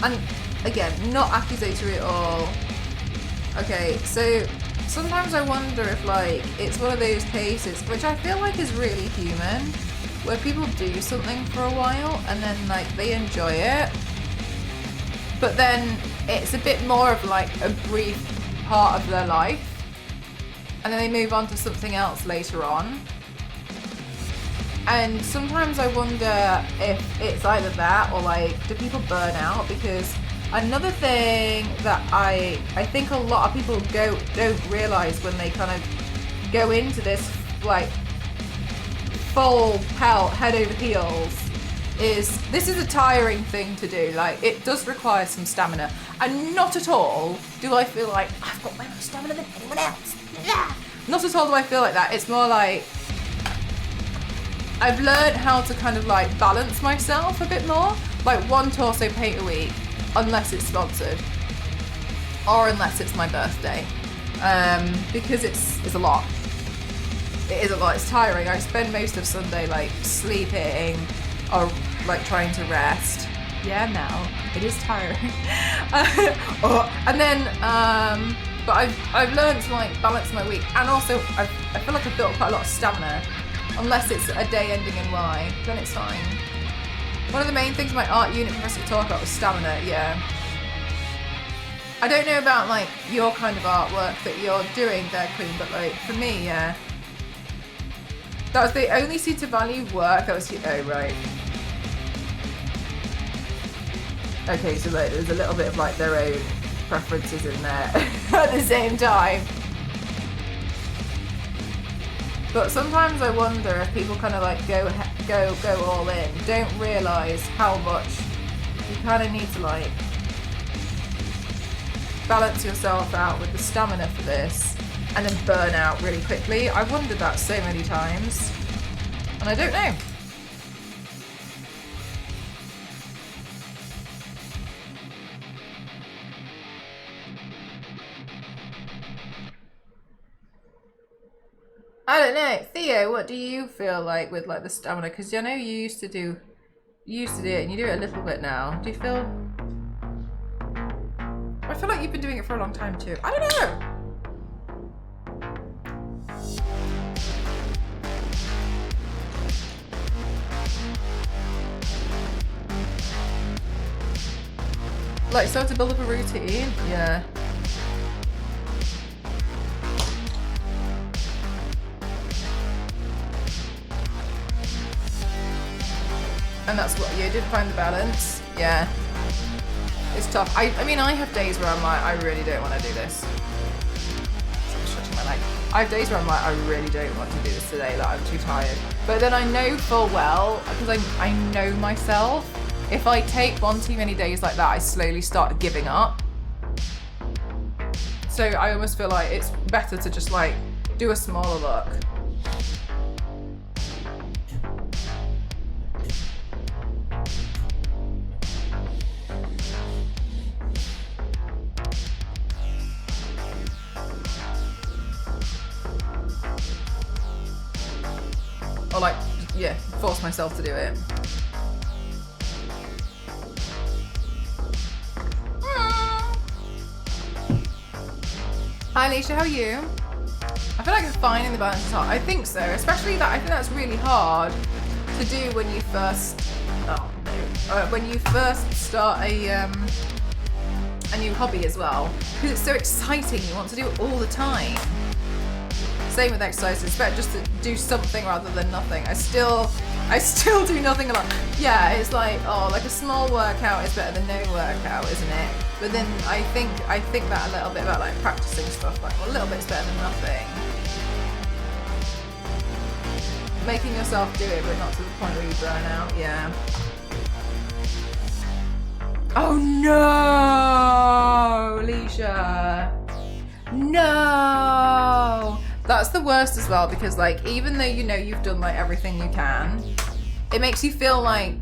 and again, not accusatory at all. Okay, so sometimes I wonder if like it's one of those cases, which I feel like is really human, where people do something for a while and then like they enjoy it, but then it's a bit more of like a brief part of their life and then they move on to something else later on. And sometimes I wonder if it's either that or like, do people burn out? Because another thing that I think a lot of people don't realize when they kind of go into this like full pelt head over heels is this is a tiring thing to do. Like it does require some stamina, and not at all do I feel like I've got way more stamina than anyone else. Yeah. Not at all do I feel like that. It's more like I've learned how to kind of like balance myself a bit more. Like one torso paint a week, unless it's sponsored or unless it's my birthday, because it's a lot. it is a lot. It's tiring. I spend most of Sunday like sleeping or like trying to rest. Yeah, now it is tiring. And then, but I've learned to like balance my week, and also I feel like I've built quite a lot of stamina. Unless it's a day ending in Y, then it's fine. One of the main things my art unit professor talked about was stamina. Yeah. I don't know about like your kind of artwork that you're doing there, Queen, but like for me, yeah. That was the only seem to value work. That was oh right. Okay, so like, there's a little bit of like their own preferences in there at the same time. But sometimes I wonder if people kind of like go all in, don't realise how much you kind of need to like balance yourself out with the stamina for this, and then burn out really quickly. I wondered that so many times, and I don't know. I don't know. Theo, what do you feel like with like the stamina? Because I know you used to do it, and you do it a little bit now. Do you feel? I feel like you've been doing it for a long time too. I don't know. Like, so to build up a routine, yeah. And that's what you did, find the balance. Yeah. It's tough. I mean, I have days where I'm like, I really don't want to do this. I'm stretching my leg. I have days where I'm like, I really don't want to do this today, like I'm too tired. But then I know full well, because I know myself, if I take one too many days like that, I slowly start giving up. So I almost feel like it's better to just like do a smaller look. Or like, yeah, force myself to do it. Hi Alicia, how are you? I feel like I'm finding the balance is hard. I think so, especially that I think that's really hard to do when you first, when you first start a new hobby as well, because it's so exciting. You want to do it all the time. Same with exercise. It's better just to do something rather than nothing. I still do nothing a lot. Yeah, it's like, oh, like a small workout is better than no workout, isn't it? But then I think that a little bit about like practicing stuff, like, well, a little bit's better than nothing. Making yourself do it, but not to the point where you burn out. Yeah. Oh no, Alicia. No. That's the worst as well, because like, even though you know you've done like everything you can, it makes you feel like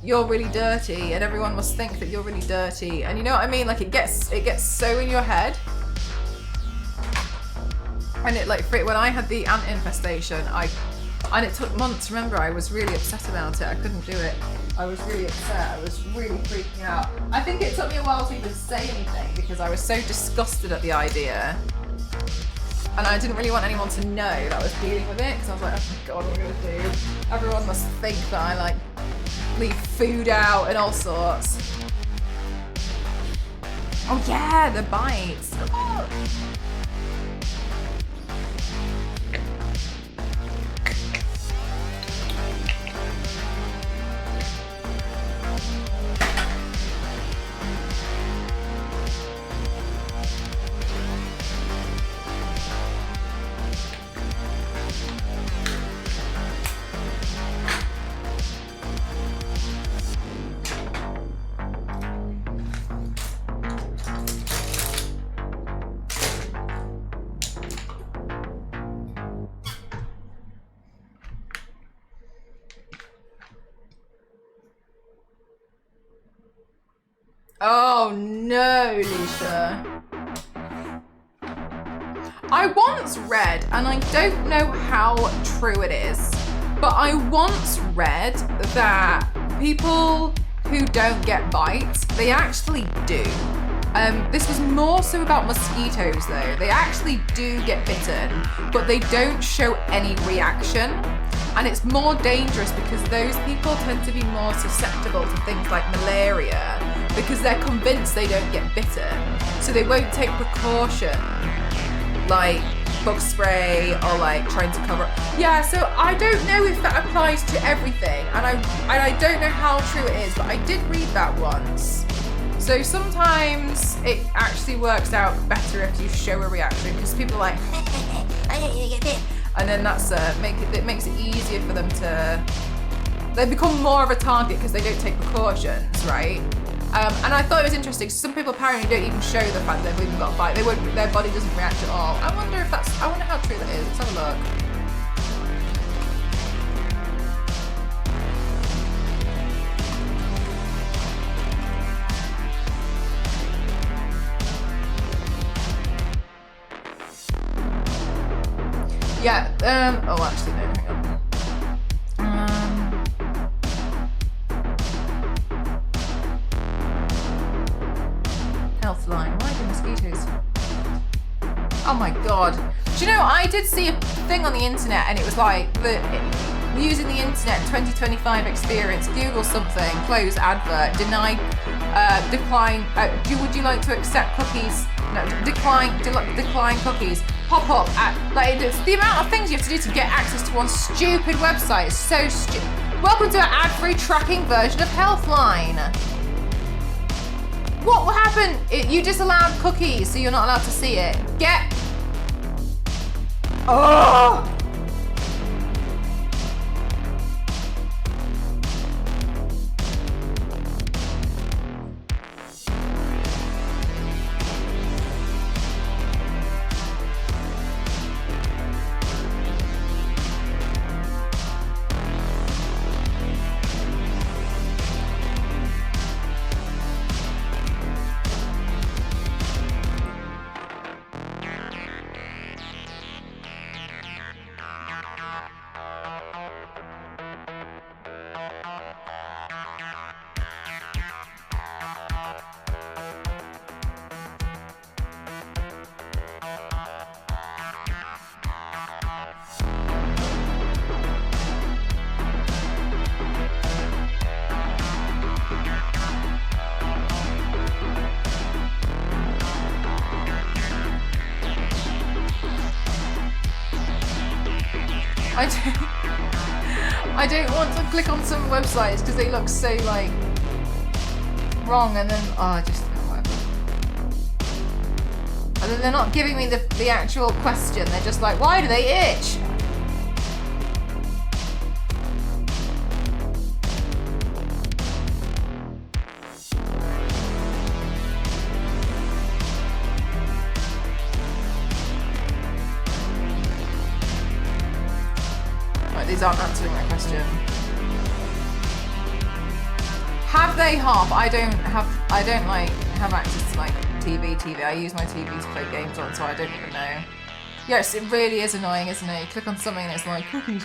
you're really dirty, and everyone must think that you're really dirty. And you know what I mean? Like it gets so in your head. And it like, when I had the ant infestation, and it took months. Remember, I was really upset about it. I couldn't do it. I was really upset. I was really freaking out. I think it took me a while to even say anything because I was so disgusted at the idea. And I didn't really want anyone to know that I was dealing with it, because I was like, oh my god, what am I gonna do? Everyone must think that I like leave food out and all sorts. Oh yeah, the bites. Oh. Oh no, Alicia. I once read, and I don't know how true it is, but I once read that people who don't get bites, they actually do. This was more so about mosquitoes though. They actually do get bitten, but they don't show any reaction. And it's more dangerous because those people tend to be more susceptible to things like malaria because they're convinced they don't get bitten. So they won't take precaution like bug spray or like trying to cover. Yeah, so I don't know if that applies to everything. And I don't know how true it is, but I did read that once. So sometimes it actually works out better if you show a reaction because people are like, I don't get bit. And then that's it makes it easier for them to, they become more of a target because they don't take precautions, right? And I thought it was interesting. Some people apparently don't even show the fact that they've even got a bite. Their body doesn't react at all. I wonder how true that is. Let's have a look. Yeah, oh actually no, hang on. Healthline, why do mosquitoes? Oh my god. Do you know, I did see a thing on the internet and it was like, using the internet 2025 experience, Google something, close advert, decline, would you like to accept cookies? No, decline cookies. Pop up at, like, it's the amount of things you have to do to get access to one stupid website is so stupid. Welcome to an ad-free tracking version of Healthline. What will happen? You disallowed cookies, so you're not allowed to see it. Oh! I don't want to click on some websites because they look so like wrong, and then whatever. And then they're not giving me the actual question. They're just like, why do they itch? These aren't answering my question. Have they half? I don't like have access to like TV. I use my TV to play games on, so I don't even know. Yes, it really is annoying, isn't it? You click on something and it's like cookies.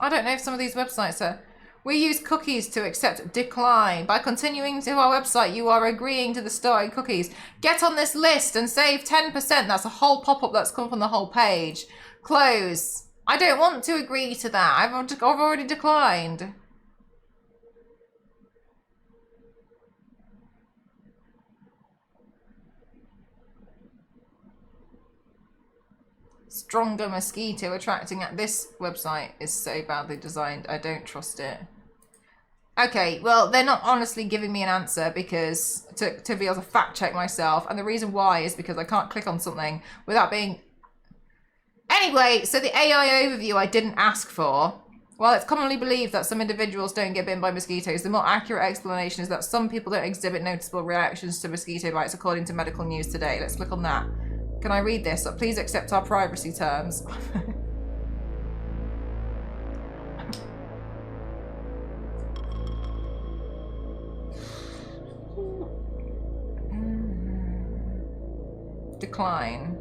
I don't know if some of these websites are. We use cookies to accept decline. By continuing to our website, you are agreeing to the starting cookies. Get on this list and save 10%. That's a whole pop-up that's come from the whole page. Close. I don't want to agree to that. I've already declined. Stronger mosquito attracting at this website is so badly designed. I don't trust it. Okay, well, they're not honestly giving me an answer because to be able to fact check myself. And the reason why is because I can't click on something without being... Anyway, so the AI overview I didn't ask for. While it's commonly believed that some individuals don't get bitten by mosquitoes, the more accurate explanation is that some people don't exhibit noticeable reactions to mosquito bites, according to Medical News Today. Let's click on that. Can I read this? Please accept our privacy terms. decline.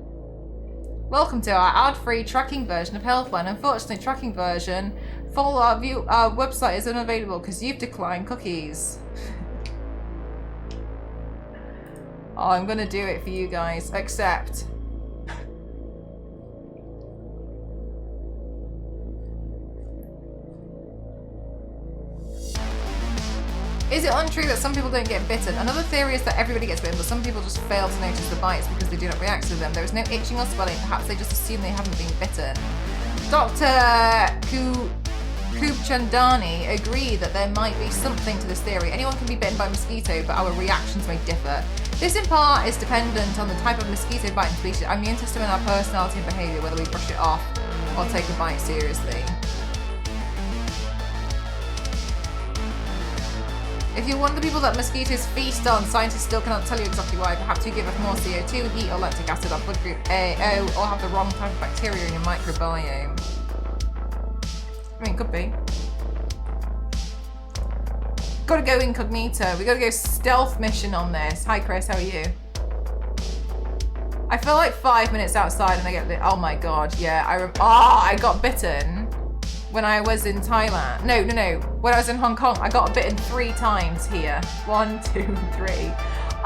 Welcome to our ad-free tracking version of Healthline. Unfortunately, tracking version full our website is unavailable because you've declined cookies. Oh, I'm gonna do it for you guys. Accept. Is it untrue that some people don't get bitten? Another theory is that everybody gets bitten, but some people just fail to notice the bites because they do not react to them. There is no itching or swelling. Perhaps they just assume they haven't been bitten. Dr. Kubchandani agreed that there might be something to this theory. Anyone can be bitten by a mosquito, but our reactions may differ. This in part is dependent on the type of mosquito biting species, our immune system and our personality and behaviour, whether we brush it off or take a bite seriously. If you're one of the people that mosquitoes feast on, scientists still cannot tell you exactly why. Perhaps you give off more CO2, heat, or lactic acid, or blood group AO, or have the wrong type of bacteria in your microbiome. I mean, could be. Gotta go incognito. We gotta go stealth mission on this. Hi Chris, how are you? I feel like 5 minutes outside and I get oh my god, yeah. I got bitten when I was in Thailand. No. When I was in Hong Kong, I got bitten 3 times here. 1, 2, 3.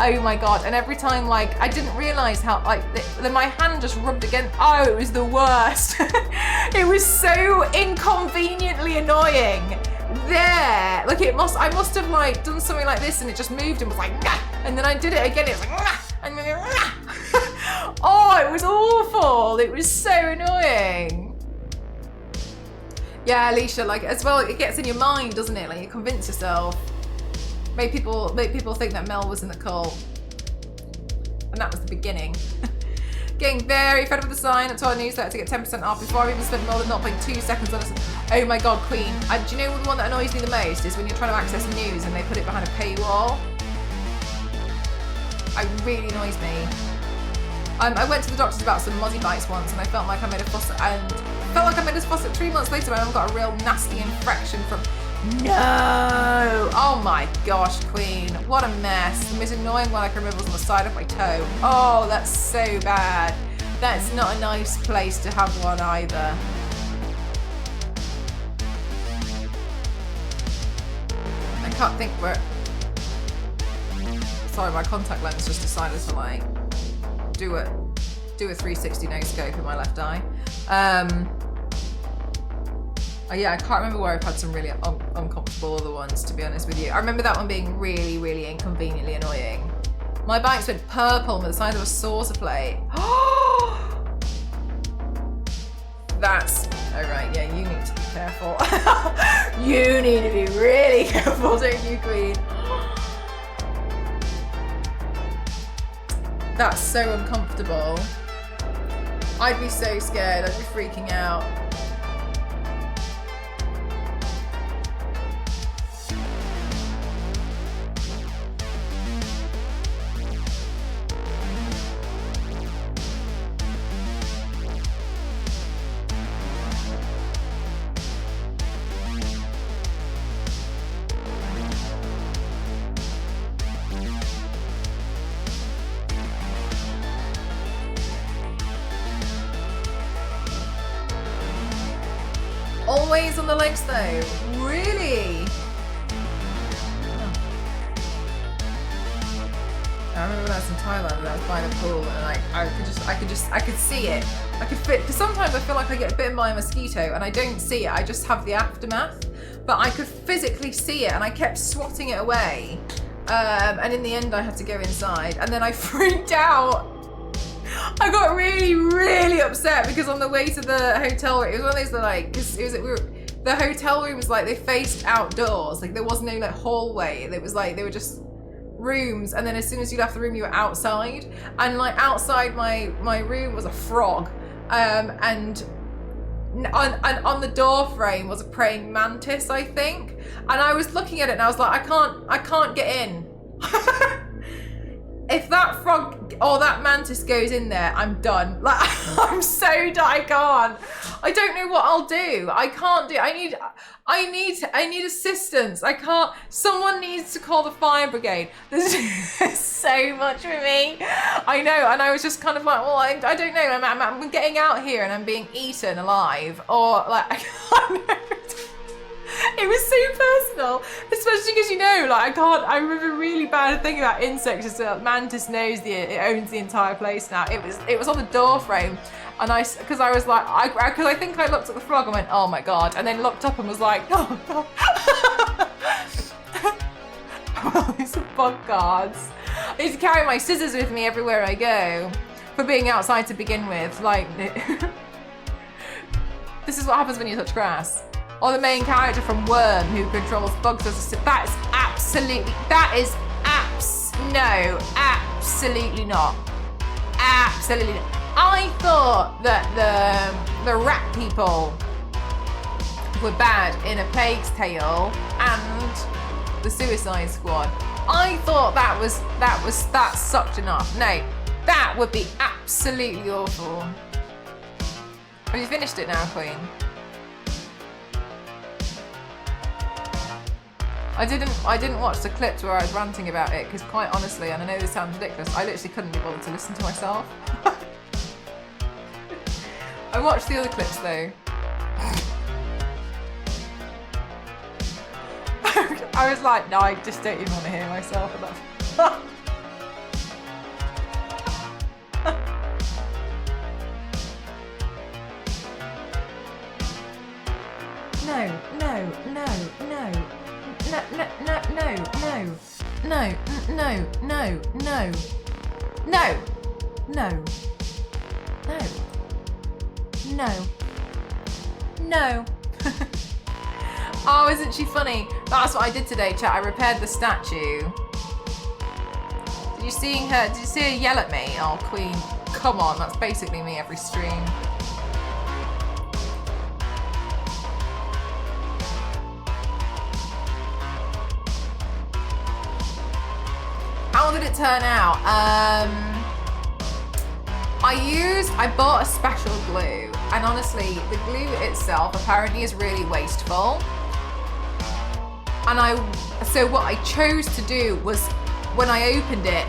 Oh my god. And every time, like, I didn't realize how, like, my hand just rubbed against. Oh, it was the worst. It was so inconveniently annoying. There. Like, I must have, like, done something like this and it just moved and was like, nah! And then I did it again, it was like, nah! And then, nah! Oh, it was awful. It was so annoying. Yeah, Alicia, like, as well, it gets in your mind, doesn't it? Like, you convince yourself. Make people think that Mel was in the cult. And that was the beginning. Getting very fed up with the sign to our newsletter to get 10% off before I even spent more than 0.2 seconds on it. Oh my god, Queen. Do you know the one that annoys me the most is when you're trying to access news and they put it behind a paywall? It really annoys me. I went to the doctors about some mozzie bites once and I felt like I made a fuss and 3 months later I got a real nasty infection from no. Oh my gosh, Queen. What a mess. The most annoying one I can remember was on the side of my toe. Oh, that's so bad. That's not a nice place to have one either. I can't think where. Sorry, my contact lens just decided to like do a 360 no scope in my left eye. Yeah, I can't remember where I've had some really uncomfortable other ones, to be honest with you. I remember that one being really, really inconveniently annoying. My bites went purple with the size of a saucer plate. That's, oh right, yeah, you need to be careful. You need to be really careful, don't you, Queen? That's so uncomfortable. I'd be so scared, I'd be freaking out. Always on the legs though, really? Oh. I remember when I was in Thailand and I was by the pool and I could see it. I could fit, because sometimes I feel like I get bitten by a mosquito and I don't see it, I just have the aftermath. But I could physically see it and I kept swatting it away. And in the end I had to go inside and then I freaked out. I got really, really upset because on the way to the hotel room, it was one of those that like, cause the hotel room was like, they faced outdoors. Like there was no like hallway. It was like, they were just rooms. And then as soon as you left the room, you were outside. And like outside my room was a frog. And on the door frame was a praying mantis, I think. And I was looking at it and I was like, I can't get in. if that frog or that mantis goes in there, I'm done. Like, I'm so done. I can't. I don't know what I'll do. I can't do. I need assistance. I can't. Someone needs to call the fire brigade. There's so much for me. I know, and I was just kind of like, well, I don't know. I'm getting out here and I'm being eaten alive, or like I can't. It was so personal, especially because, you know, like I remember a really bad thing about insects is that mantis knows it owns the entire place now. It was on the door frame, and because I was like, because I think I looked at the frog and went, oh my god, and then looked up and was like, oh god. Oh, these are bug guards. I used to carry my scissors with me everywhere I go for being outside to begin with. Like, this is what happens when you touch grass. Or the main character from Worm who controls bugs as a... That is absolutely... No, absolutely not. Absolutely not. I thought that the rat people were bad in A Plague's Tale and the Suicide Squad. I thought that sucked enough. No, that would be absolutely awful. Have you finished it now, Queen? I didn't watch the clips where I was ranting about it because, quite honestly, and I know this sounds ridiculous, I literally couldn't be bothered to listen to myself. I watched the other clips though. I was like, no, I just don't even want to hear myself enough. No. Oh, isn't she funny? That's what I did today, chat. I repaired the statue. Did you see her yell at me? Oh, Queen, come on. That's basically me every stream. How did it turn out? I bought a special glue, and honestly, the glue itself apparently is really wasteful. And so what I chose to do was, when I opened it,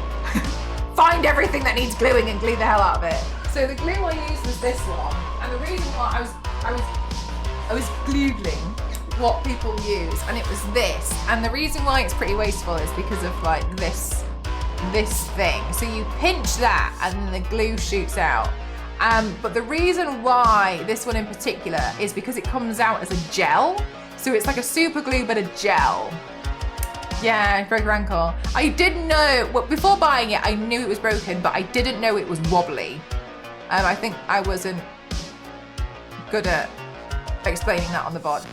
find everything that needs gluing and glue the hell out of it. So the glue I used was this one, and the reason why I was googling what people use, and it was this. And the reason why it's pretty wasteful is because of like this thing. So you pinch that and the glue shoots out. But the reason why this one in particular is because it comes out as a gel. So it's like a super glue but a gel. Yeah, broke your ankle. I didn't know, well, before buying it I knew it was broken, but I didn't know it was wobbly. I think I wasn't good at explaining that on the VOD.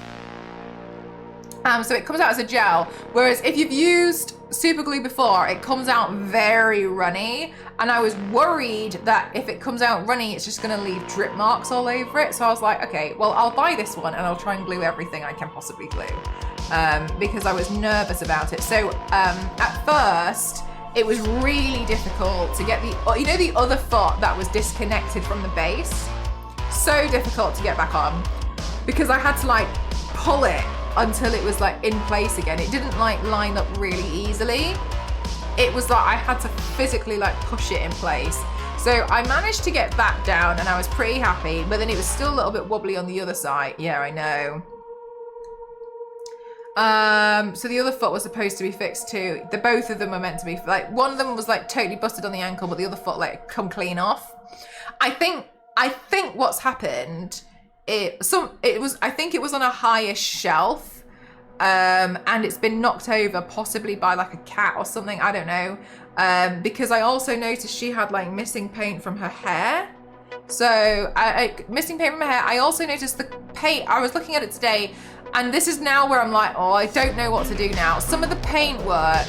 So it comes out as a gel, whereas if you've used super glue before, it comes out very runny, and I was worried that if it comes out runny, it's just gonna leave drip marks all over it. So I was like, okay, well, I'll buy this one and I'll try and glue everything I can possibly glue, because I was nervous about it. So at first, it was really difficult to get the other foot that was disconnected from the base. So difficult to get back on, because I had to like pull it until it was like in place again. It didn't like line up really easily. It was like I had to physically like push it in place. So I managed to get that down and I was pretty happy, but then it was still a little bit wobbly on the other side. Yeah, I know. So the other foot was supposed to be fixed too. Both of them were meant to be, like, one of them was like totally busted on the ankle, but the other foot like come clean off. I think what's happened, I think it was on a higher shelf, and it's been knocked over possibly by like a cat or something, I don't know, because I also noticed she had like missing paint from her hair. So missing paint from her hair. I also noticed the paint, I was looking at it today, and this is now where I'm like, oh, I don't know what to do now. Some of the paint work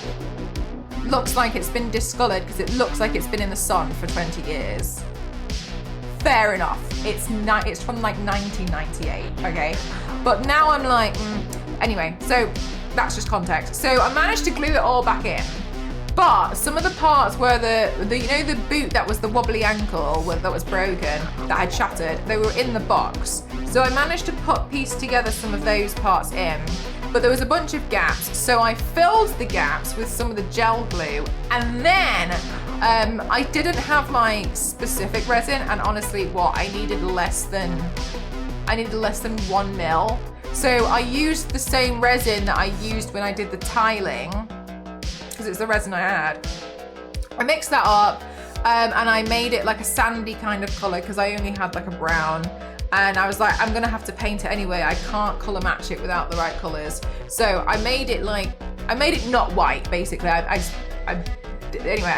looks like it's been discolored because it looks like it's been in the sun for 20 years. Fair enough. It's from like 1998, okay? But now I'm like, anyway, so that's just context. So I managed to glue it all back in, But some of the parts where the you know the boot that was the wobbly ankle that was broken, that had shattered, they were in the box. So I managed to piece together some of those parts in, but there was a bunch of gaps. So I filled the gaps with some of the gel glue, and then I didn't have my specific resin, and honestly, I needed less than 1 mil. So I used the same resin that I used when I did the tiling, because it's the resin I had. I mixed that up and I made it like a sandy kind of color because I only had like a brown. And I was like, I'm gonna have to paint it anyway. I can't color match it without the right colors. So I made it not white, basically. Anyway, I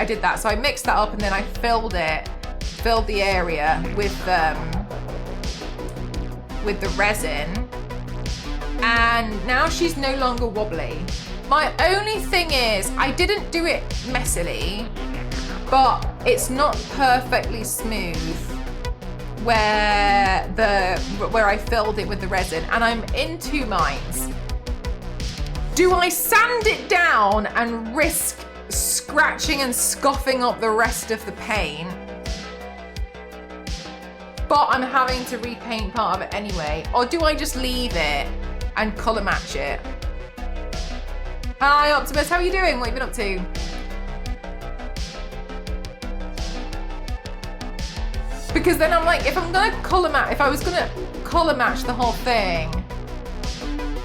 did that. So I mixed that up and then I filled the area with the resin. And now she's no longer wobbly. My only thing is, I didn't do it messily, but it's not perfectly smooth where I filled it with the resin, and I'm in two minds. Do I sand it down and risk scratching and scuffing up the rest of the paint, but I'm having to repaint part of it anyway, or do I just leave it and colour match it? Hi Optimus, how are you doing? What have you been up to? Because then I'm like, if I was gonna colour match the whole thing,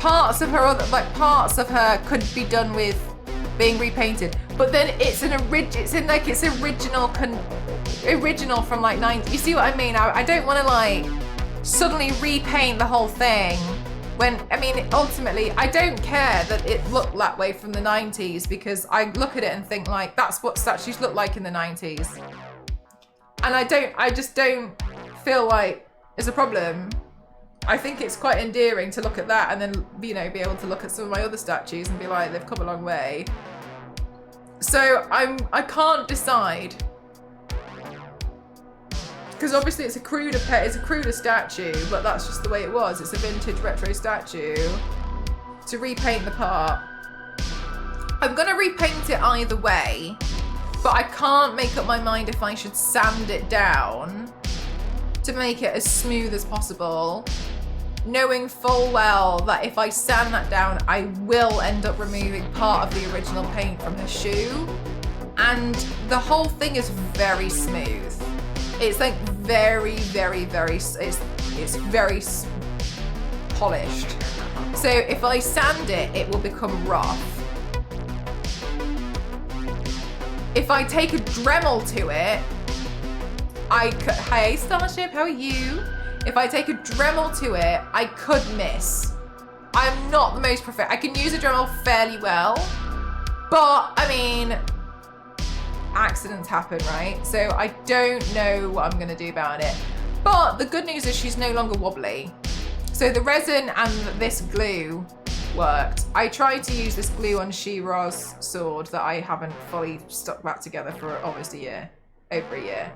parts of her could be done with being repainted. But then it's original from like 90. You see what I mean? I don't want to like suddenly repaint the whole thing. When, I mean, ultimately, I don't care that it looked that way from the 90s, because I look at it and think like, that's what statues looked like in the 90s. And I just don't feel like it's a problem. I think it's quite endearing to look at that and then, you know, be able to look at some of my other statues and be like, they've come a long way. So I can't decide. Because obviously it's a cruder statue, but that's just the way it was. It's a vintage retro statue. To repaint the part, I'm gonna repaint it either way, but I can't make up my mind if I should sand it down to make it as smooth as possible, knowing full well that if I sand that down, I will end up removing part of the original paint from the shoe. And the whole thing is very smooth. It's like very, very, very, it's very polished. So if I sand it, it will become rough. If I take a Dremel to it, hey Starship, how are you? If I take a Dremel to it, I could miss. I'm not the most proficient. I can use a Dremel fairly well, but I mean, accidents happen, right? So I don't know what I'm gonna do about it. But the good news is she's no longer wobbly. So the resin and this glue worked. I tried to use this glue on She-Ra's sword that I haven't fully stuck back together for almost a year, over a year.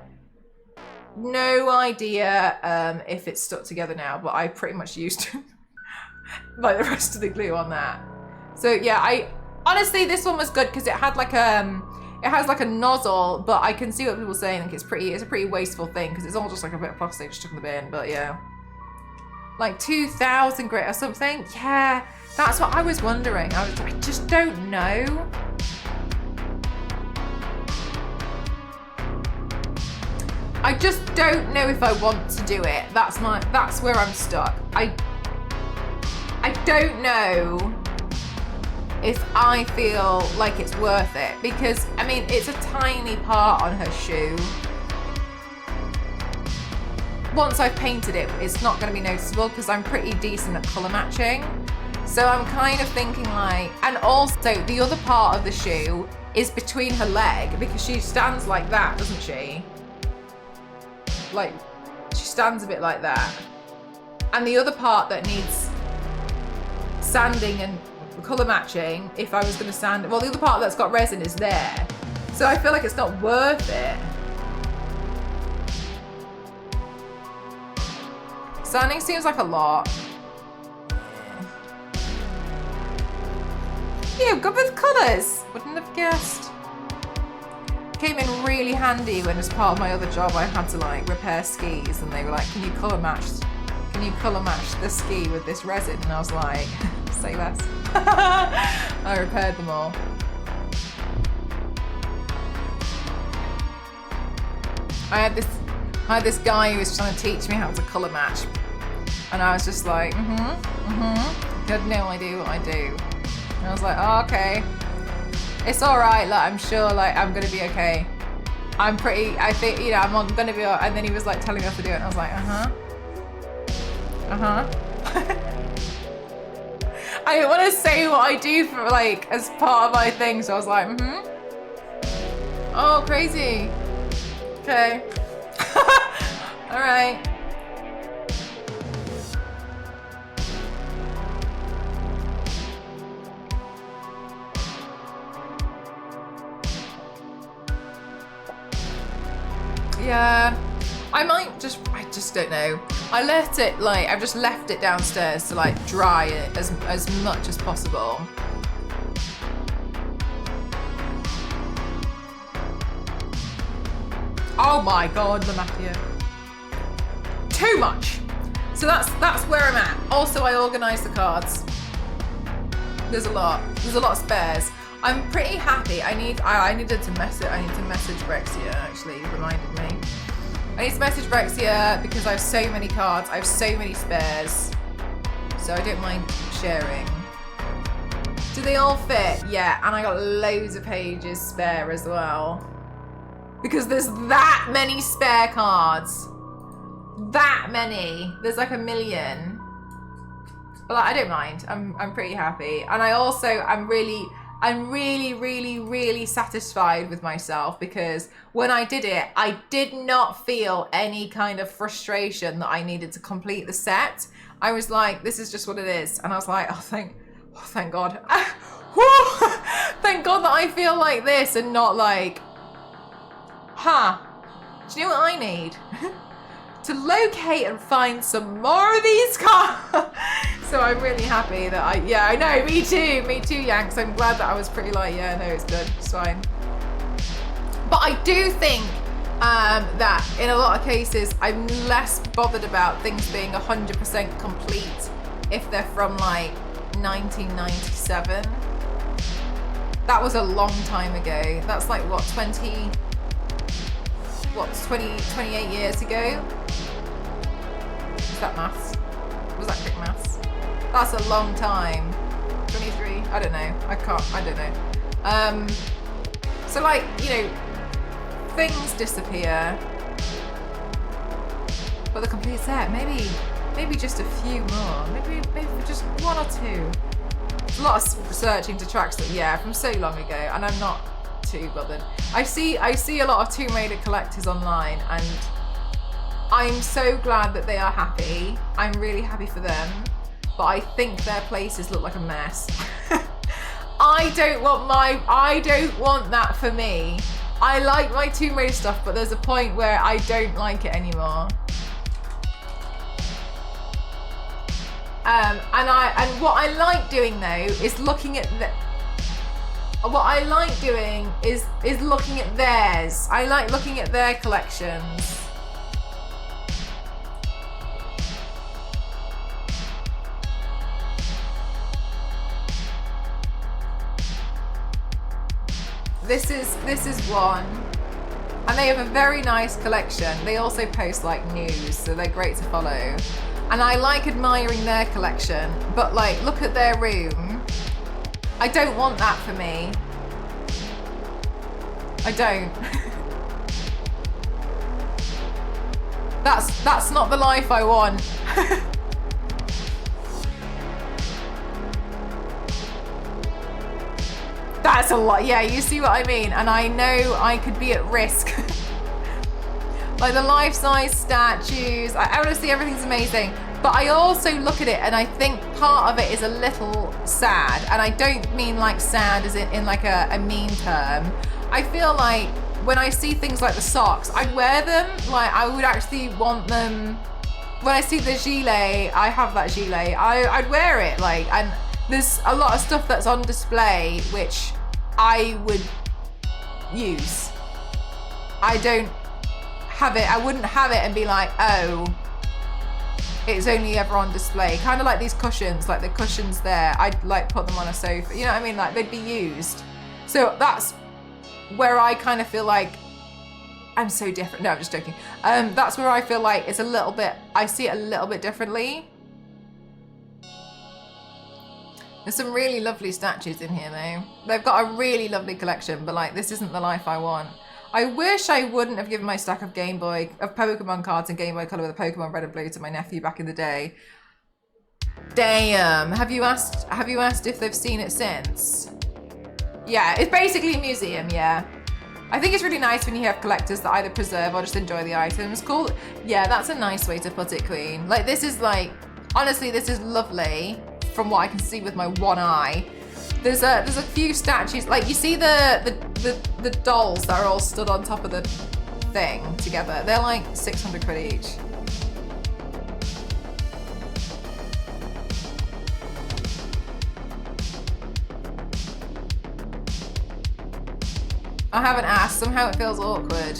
No idea if it's stuck together now, but I pretty much used like the rest of the glue on that. So yeah, honestly this one was good because it had like it has like a nozzle, but I can see what people are saying. Like it's a pretty wasteful thing because it's all just like a bit of plastic stuck in the bin. But yeah, like 2,000 grit or something. Yeah, that's what I was wondering. I just don't know. I just don't know if I want to do it. That's where I'm stuck. I don't know if I feel like it's worth it, because I mean it's a tiny part on her shoe. Once I've painted it, it's not going to be noticeable because I'm pretty decent at colour matching. So I'm kind of thinking like, and also the other part of the shoe is between her leg because she stands like that, doesn't she? Like she stands a bit like that. And the other part that needs sanding and colour matching, if I was going to sand it, well, the other part that's got resin is there. So I feel like it's not worth it. Sanding seems like a lot. Yeah, good with colours. Wouldn't have guessed. came in really handy when, as part of my other job, I had to like repair skis, and they were like, can you colour match the ski with this resin? And I was like, say less. I repaired them all. I had this guy who was trying to teach me how to colour match, and I was just like, I had no idea what I do. And I was like, oh, okay, it's all right. Like, I'm sure, like, I'm gonna be okay. I think, you know, I'm gonna be. And then he was like telling me how to do it, and I was like, I didn't want to say what I do for like as part of my thing, so I was like, oh, crazy. Okay. All right. Yeah, I just don't know. I left it like, I've just left it downstairs to like dry it as much as possible. Oh my God, the Matthew. Too much. So that's where I'm at. Also, I organised the cards. There's a lot of spares. I'm pretty happy. I need to message Brexia, actually, you reminded me. I need to message Brexia because I have so many cards, I have so many spares. So I don't mind sharing. Do they all fit? Yeah, and I got loads of pages spare as well. Because there's that many spare cards. That many. There's like 1 million. But like, I don't mind. I'm pretty happy. And I'm really satisfied with myself, because when I did it, I did not feel any kind of frustration that I needed to complete the set. I was like, this is just what it is. And I was like, oh thank God. Thank God that I feel like this and not like, do you know what I need? To locate and find some more of these cards. So I'm really happy that I know, me too, Yanks. I'm glad that I was pretty like, yeah, no, it's good, it's fine. But I do think that in a lot of cases, I'm less bothered about things being 100% complete if they're from like 1997. That was a long time ago. That's like what, 28 years ago? Is that maths? Was that quick maths? That's a long time. 23? I don't know. I don't know. So like, you know, things disappear. But the complete set, maybe just a few more. Maybe just one or two. There's a lot of searching to tracks that, yeah, from so long ago, and I'm not too bothered. I see a lot of Tomb Raider collectors online, and I'm so glad that they are happy. I'm really happy for them, but I think their places look like a mess. I don't want that for me. I like my Tomb Raider stuff, but there's a point where I don't like it anymore. And what I like doing though is looking at what I like doing is looking at theirs. I like looking at their collections. This is one, and they have a very nice collection. They also post like news, so they're great to follow. And I like admiring their collection, but like, look at their room. I don't want that for me. I don't. That's not the life I want. That's a lot. Yeah, you see what I mean? And I know I could be at risk. Like the life-size statues, honestly, everything's amazing. But I also look at it and I think part of it is a little sad. And I don't mean like sad as in like a mean term. I feel like when I see things like the socks, I'd wear them. Like I would actually want them. When I see the gilet, I have that gilet, I'd wear it. Like, and there's a lot of stuff that's on display which I would use. I don't have it. I wouldn't have it and be like, oh, it's only ever on display. Kind of like these cushions, like the cushions there. I'd like put them on a sofa. You know what I mean? Like they'd be used. So that's where I kind of feel like I'm so different. No, I'm just joking. That's where I feel like it's a little bit, I see it a little bit differently. There's some really lovely statues in here though. They've got a really lovely collection, but like this isn't the life I want. I wish I wouldn't have given my stack of Pokemon cards and Game Boy Color with a Pokemon Red and Blue to my nephew back in the day. Damn. Have you asked if they've seen it since? Yeah, it's basically a museum, yeah. I think it's really nice when you have collectors that either preserve or just enjoy the items. Cool. Yeah, that's a nice way to put it, Queen. Like this is like, honestly, this is lovely from what I can see with my one eye. There's a few statues, like you see the dolls that are all stood on top of the thing together. They're like 600 quid each. I haven't asked, somehow it feels awkward.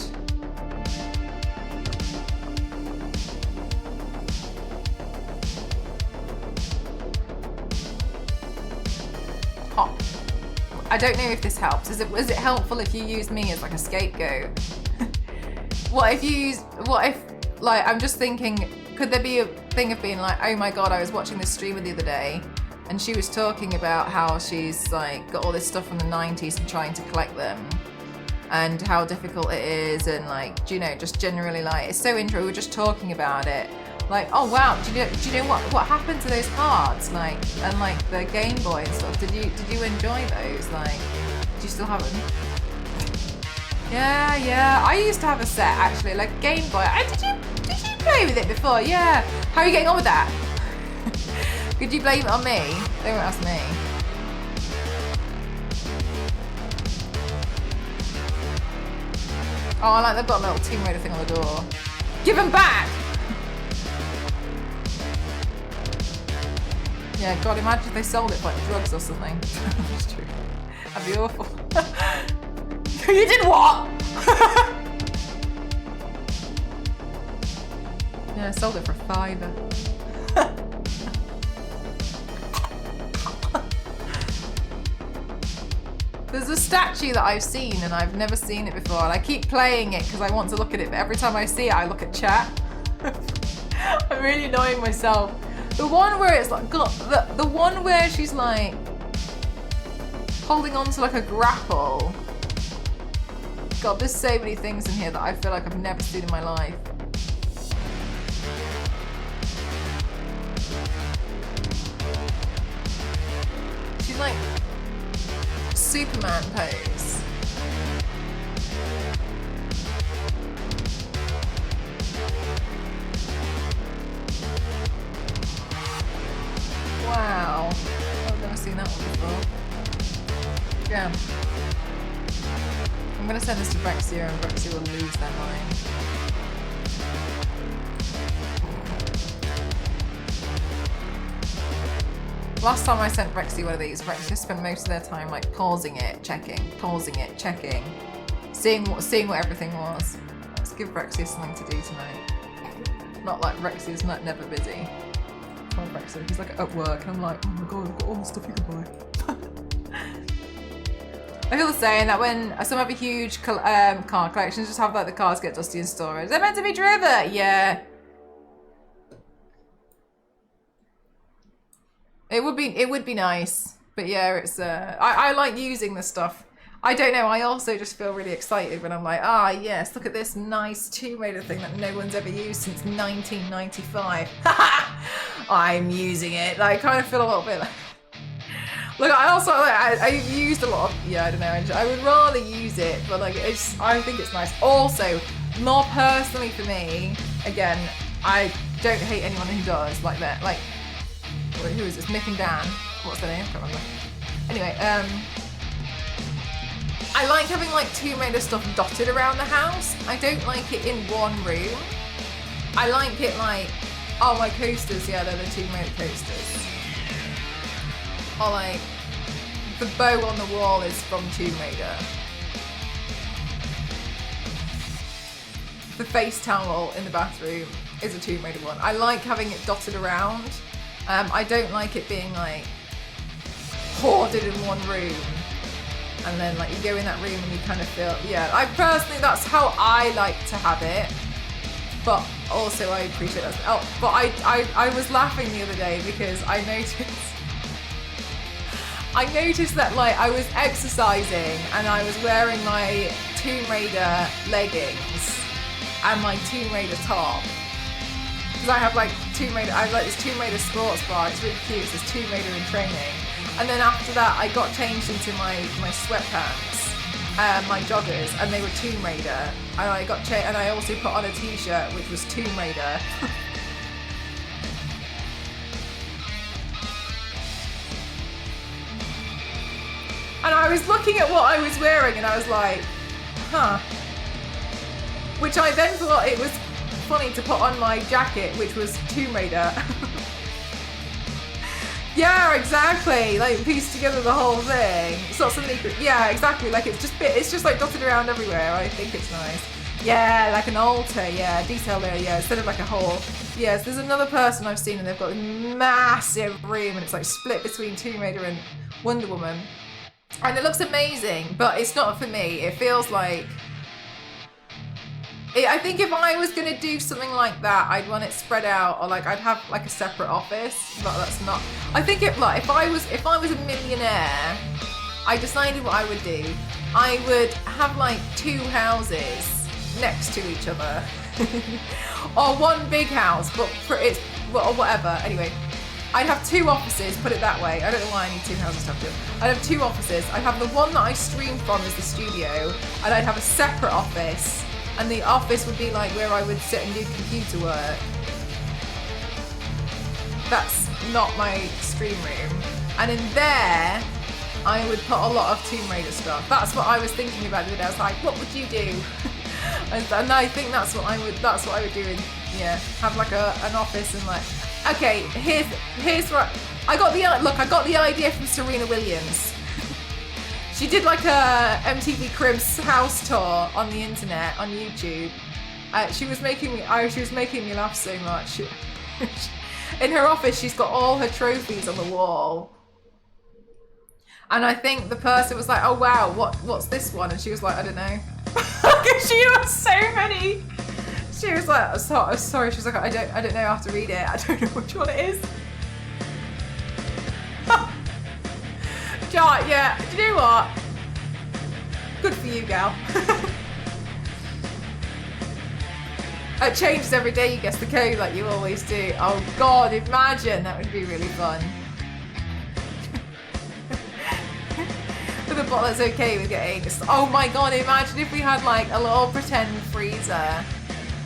Hop. I don't know if this helps. Is it helpful if you use me as like a scapegoat? What if like, I'm just thinking, could there be a thing of being like, oh my God, I was watching this streamer the other day and she was talking about how she's like got all this stuff from the 90s and trying to collect them and how difficult it is, and like, do you know, just generally like, it's so interesting, we were just talking about it. Like, oh wow, do you know what happened to those cards? Like, and like the Game Boy and stuff. Did you enjoy those? Like, do you still have them? Yeah. I used to have a set actually, like Game Boy. Did you play with it before? Yeah. How are you getting on with that? Could you blame it on me? They won't ask me. Oh, I like they've got a little Tomb Raider thing on the door. Give them back! Yeah, God, imagine if they sold it for like drugs or something. That's true. That'd be awful. You did what? Yeah, I sold it for £5. There's a statue that I've seen and I've never seen it before, and I keep playing it because I want to look at it, but every time I see it, I look at chat. I'm really annoying myself. The one where it's like, God, the one where she's like holding on to like a grapple. God, there's so many things in here that I feel like I've never seen in my life. She's like Superman pose. Wow. I've never seen that one before. Yeah. I'm gonna send this to Brexia and Brexia will lose their mind. Last time I sent Brexia one of these, Brexia spent most of their time like pausing it, checking, seeing what everything was. Let's give Brexia something to do tonight. Not like Brexia's not never busy. Poor Brexia, he's like at work and I'm like, oh my God, I've got all the stuff you can buy. I feel the same, that when some have a huge car collections, just have like the cars get dusty in storage. They're meant to be driven, yeah. It would be nice, but yeah, it's I like using the stuff. I don't know, I also just feel really excited when I'm like, ah yes, look at this nice Tomb Raider thing that no one's ever used since 1995. I'm using it. I kind of feel a little bit like, look, I also like I've used a lot of, yeah, I don't know, I would rather use it, but like I think it's nice. Also, more personally for me, again, I don't hate anyone who does like that. Like, who is this? Mick and Dan. What's their name? I can't remember. Anyway, I like having like Tomb Raider stuff dotted around the house. I don't like it in one room. I like it like, oh, my coasters, yeah, they're the Tomb Raider coasters. Or like, the bow on the wall is from Tomb Raider. the face towel in the bathroom is a Tomb Raider one. I like having it dotted around. I don't like it being like hoarded in one room. And then like you go in that room and you kind of feel, yeah, I personally, that's how I like to have it. But also I appreciate that. Oh, but I was laughing the other day because I noticed that like I was exercising and I was wearing my Tomb Raider leggings and my Tomb Raider top. Because I have like I have like this Tomb Raider sports bar, it's really cute, it says Tomb Raider in training. And then after that, I got changed into my sweatpants, my joggers, and they were Tomb Raider. And I got and I also put on a t-shirt which was Tomb Raider. And I was looking at what I was wearing, and I was like, huh. Which I then thought it was funny to put on my jacket, which was Tomb Raider. Yeah, exactly. Like piece together the whole thing. It's not something. Yeah, exactly. Like it's just like dotted around everywhere. I think it's nice. Yeah, like an altar. Yeah, detail there. Yeah, instead of like a hole. Yes, there's another person I've seen and they've got a massive room and it's like split between Tomb Raider and Wonder Woman, and it looks amazing. But it's not for me. It feels like. I think if I was gonna do something like that, I'd want it spread out, or like I'd have like a separate office. But that's not. I think if I was a millionaire, I decided what I would do. I would have like 2 houses next to each other, or one big house, but or whatever. Anyway, I'd have 2 offices. Put it that way. I don't know why I need 2 houses to have 2. I'd have 2 offices. I'd have the one that I stream from as the studio, and I'd have a separate office. And the office would be like where I would sit and do computer work. That's not my stream room. And in there, I would put a lot of Tomb Raider stuff. That's what I was thinking about the other day. I was like, what would you do? And I think that's what I would do. Have like an office and like. Okay, here's what I got the idea from Serena Williams. She did like a MTV Cribs house tour on the internet, on YouTube. She was making me laugh so much. In her office, she's got all her trophies on the wall. And I think the person was like, oh wow, what's this one? And she was like, I don't know. Because she has so many. She was like, sorry. She was like, I don't know how to read it. I don't know which one it is. Yeah, do you know what? Good for you, gal. It changes every day, you guess the code like you always do. Oh god, imagine, that would be really fun. With a bot that's okay with getting... Oh my god, imagine if we had like a little pretend freezer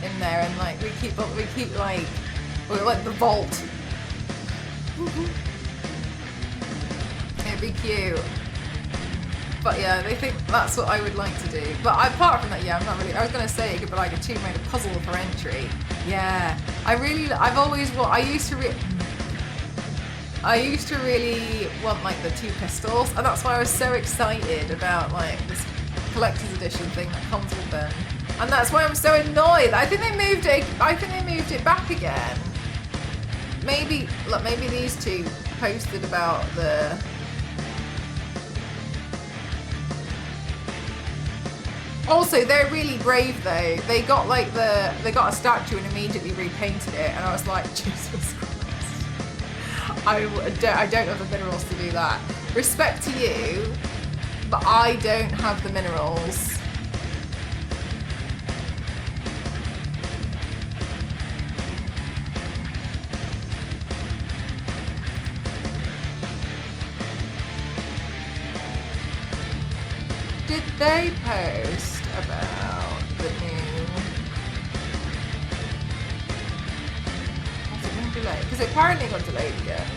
in there and like we keep like... We're like the vault. It'd be cute. But yeah, they think that's what I would like to do. But apart from that, yeah, I'm not really. I was gonna say it could be like a Tomb Raider puzzle for entry. Yeah, I used to really want like the 2 pistols, and that's why I was so excited about like this collector's edition thing that comes with them. And that's why I'm so annoyed. I think they moved it back again. Maybe these 2 posted about the. Also, they're really brave though. They got a statue and immediately repainted it, and I was like, Jesus Christ. I don't have the minerals to do that. Respect to you, but I don't have the minerals. Did they post about the new... Has it been delayed? Because it apparently got delayed again.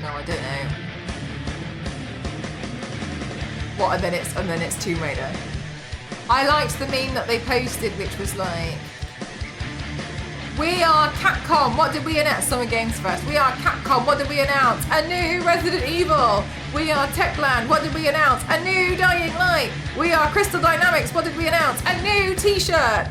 No, I don't know. What? And then it's Tomb Raider. I liked the meme that they posted, which was like, "We are Capcom. What did we announce? Summer Games Fest. We are Capcom. What did we announce? A new Resident Evil. We are Techland. What did we announce? A new Dying Light. We are Crystal Dynamics. What did we announce? A new T-shirt."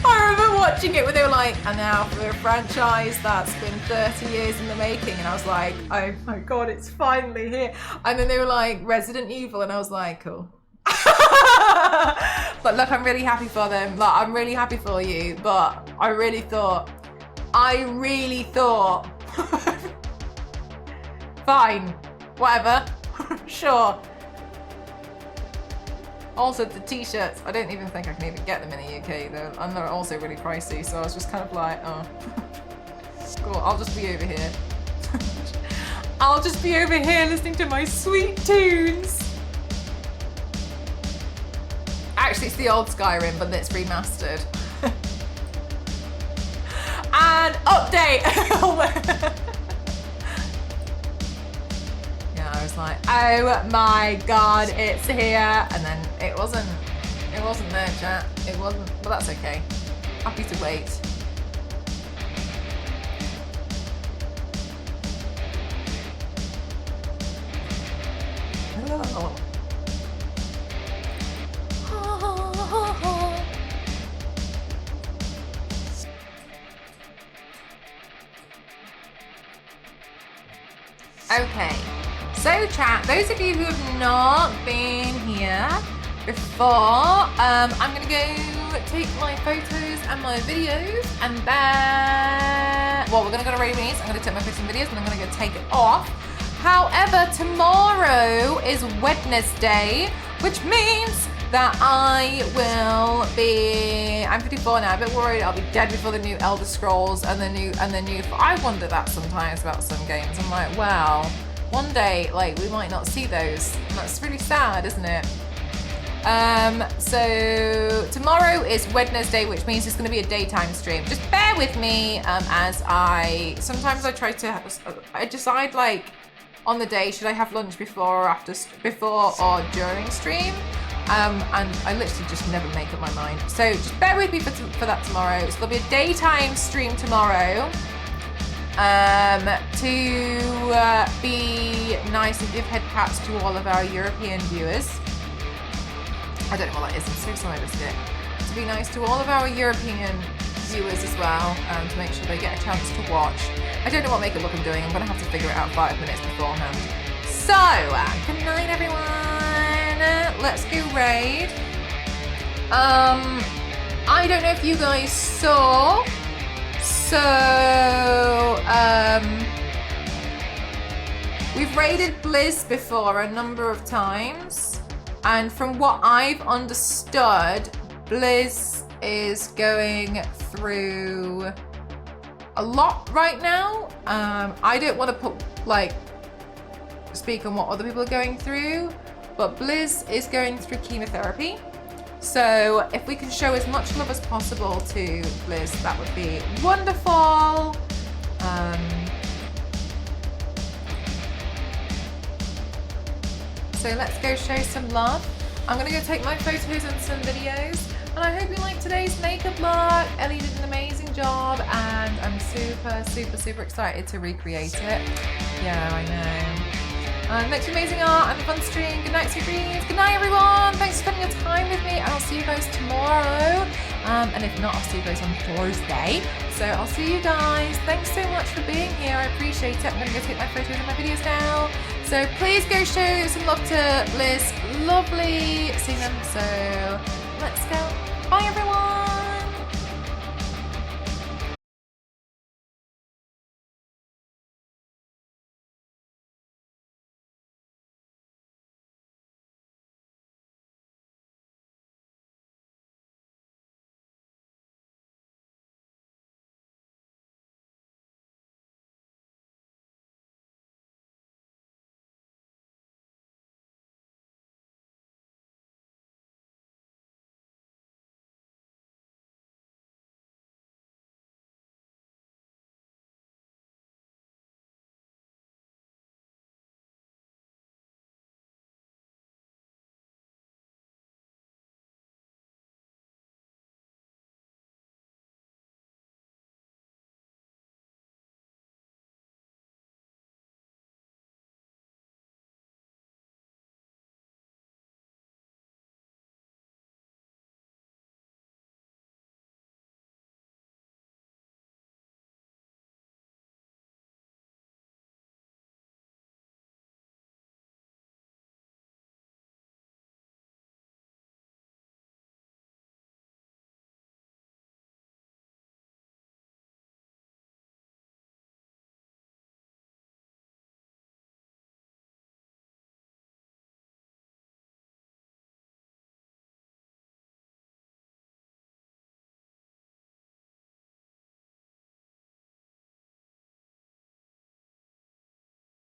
I remember watching it when they were like, "And now for a franchise that's been 30 years in the making," and I was like, "Oh my god, it's finally here." And then they were like, "Resident Evil," and I was like, "Cool." But look, I'm really happy for them. Like, I'm really happy for you. But I really thought, fine, whatever, sure. Also, the t-shirts, I don't even think I can even get them in the UK though, and they're also really pricey, so I was just kind of like, oh, cool, I'll just be over here. I'll just be over here listening to my sweet tunes. Actually, it's the old Skyrim, but it's remastered. And update! I was like, oh my god, it's here, and then it wasn't there, chat. It wasn't, but that's okay. Happy to wait. Oh. Okay. So chat, those of you who have not been here before, I'm gonna go take my photos and my videos, and then, well, we're gonna go to ready release. I'm gonna take my photos and videos, and I'm gonna go take it off. However, tomorrow is Wednesday, which means that I will be, I'm 54 now, a bit worried I'll be dead before the new Elder Scrolls and the new, I wonder that sometimes about some games. I'm like, wow. One day, like, we might not see those. And that's really sad, isn't it? So tomorrow is Wednesday, which means it's going to be a daytime stream. Just bear with me as sometimes I try to, I decide like on the day, should I have lunch before or or during stream? And I literally just never make up my mind. So just bear with me for that tomorrow. So there'll be a daytime stream tomorrow. To be nice and give head pats to all of our European viewers. I don't know what that is, I'm so sorry, I missed it. To be nice to all of our European viewers as well, to make sure they get a chance to watch. I don't know what makeup look I'm doing, I'm going to have to figure it out 5 minutes beforehand. So, good night everyone, let's go raid. I don't know if you guys saw, we've raided Blizz before a number of times, and from what I've understood, Blizz is going through a lot right now. I don't want to speak on what other people are going through, but Blizz is going through chemotherapy. So if we can show as much love as possible to Blizz, that would be wonderful. So let's go show some love. I'm gonna go take my photos and some videos. And I hope you liked today's makeup look. Ellie did an amazing job, and I'm super, super, super excited to recreate it. Yeah, I know. Makes amazing art and a fun stream. Good night, sweet dreams. Good night, everyone. Thanks for spending your time with me, and I'll see you guys tomorrow. And if not, I'll see you guys on Thursday. So I'll see you guys. Thanks so much for being here. I appreciate it. I'm gonna go take my photos and my videos now. So please go show some love to Blizz. Lovely seeing them. So let's go. Bye, everyone.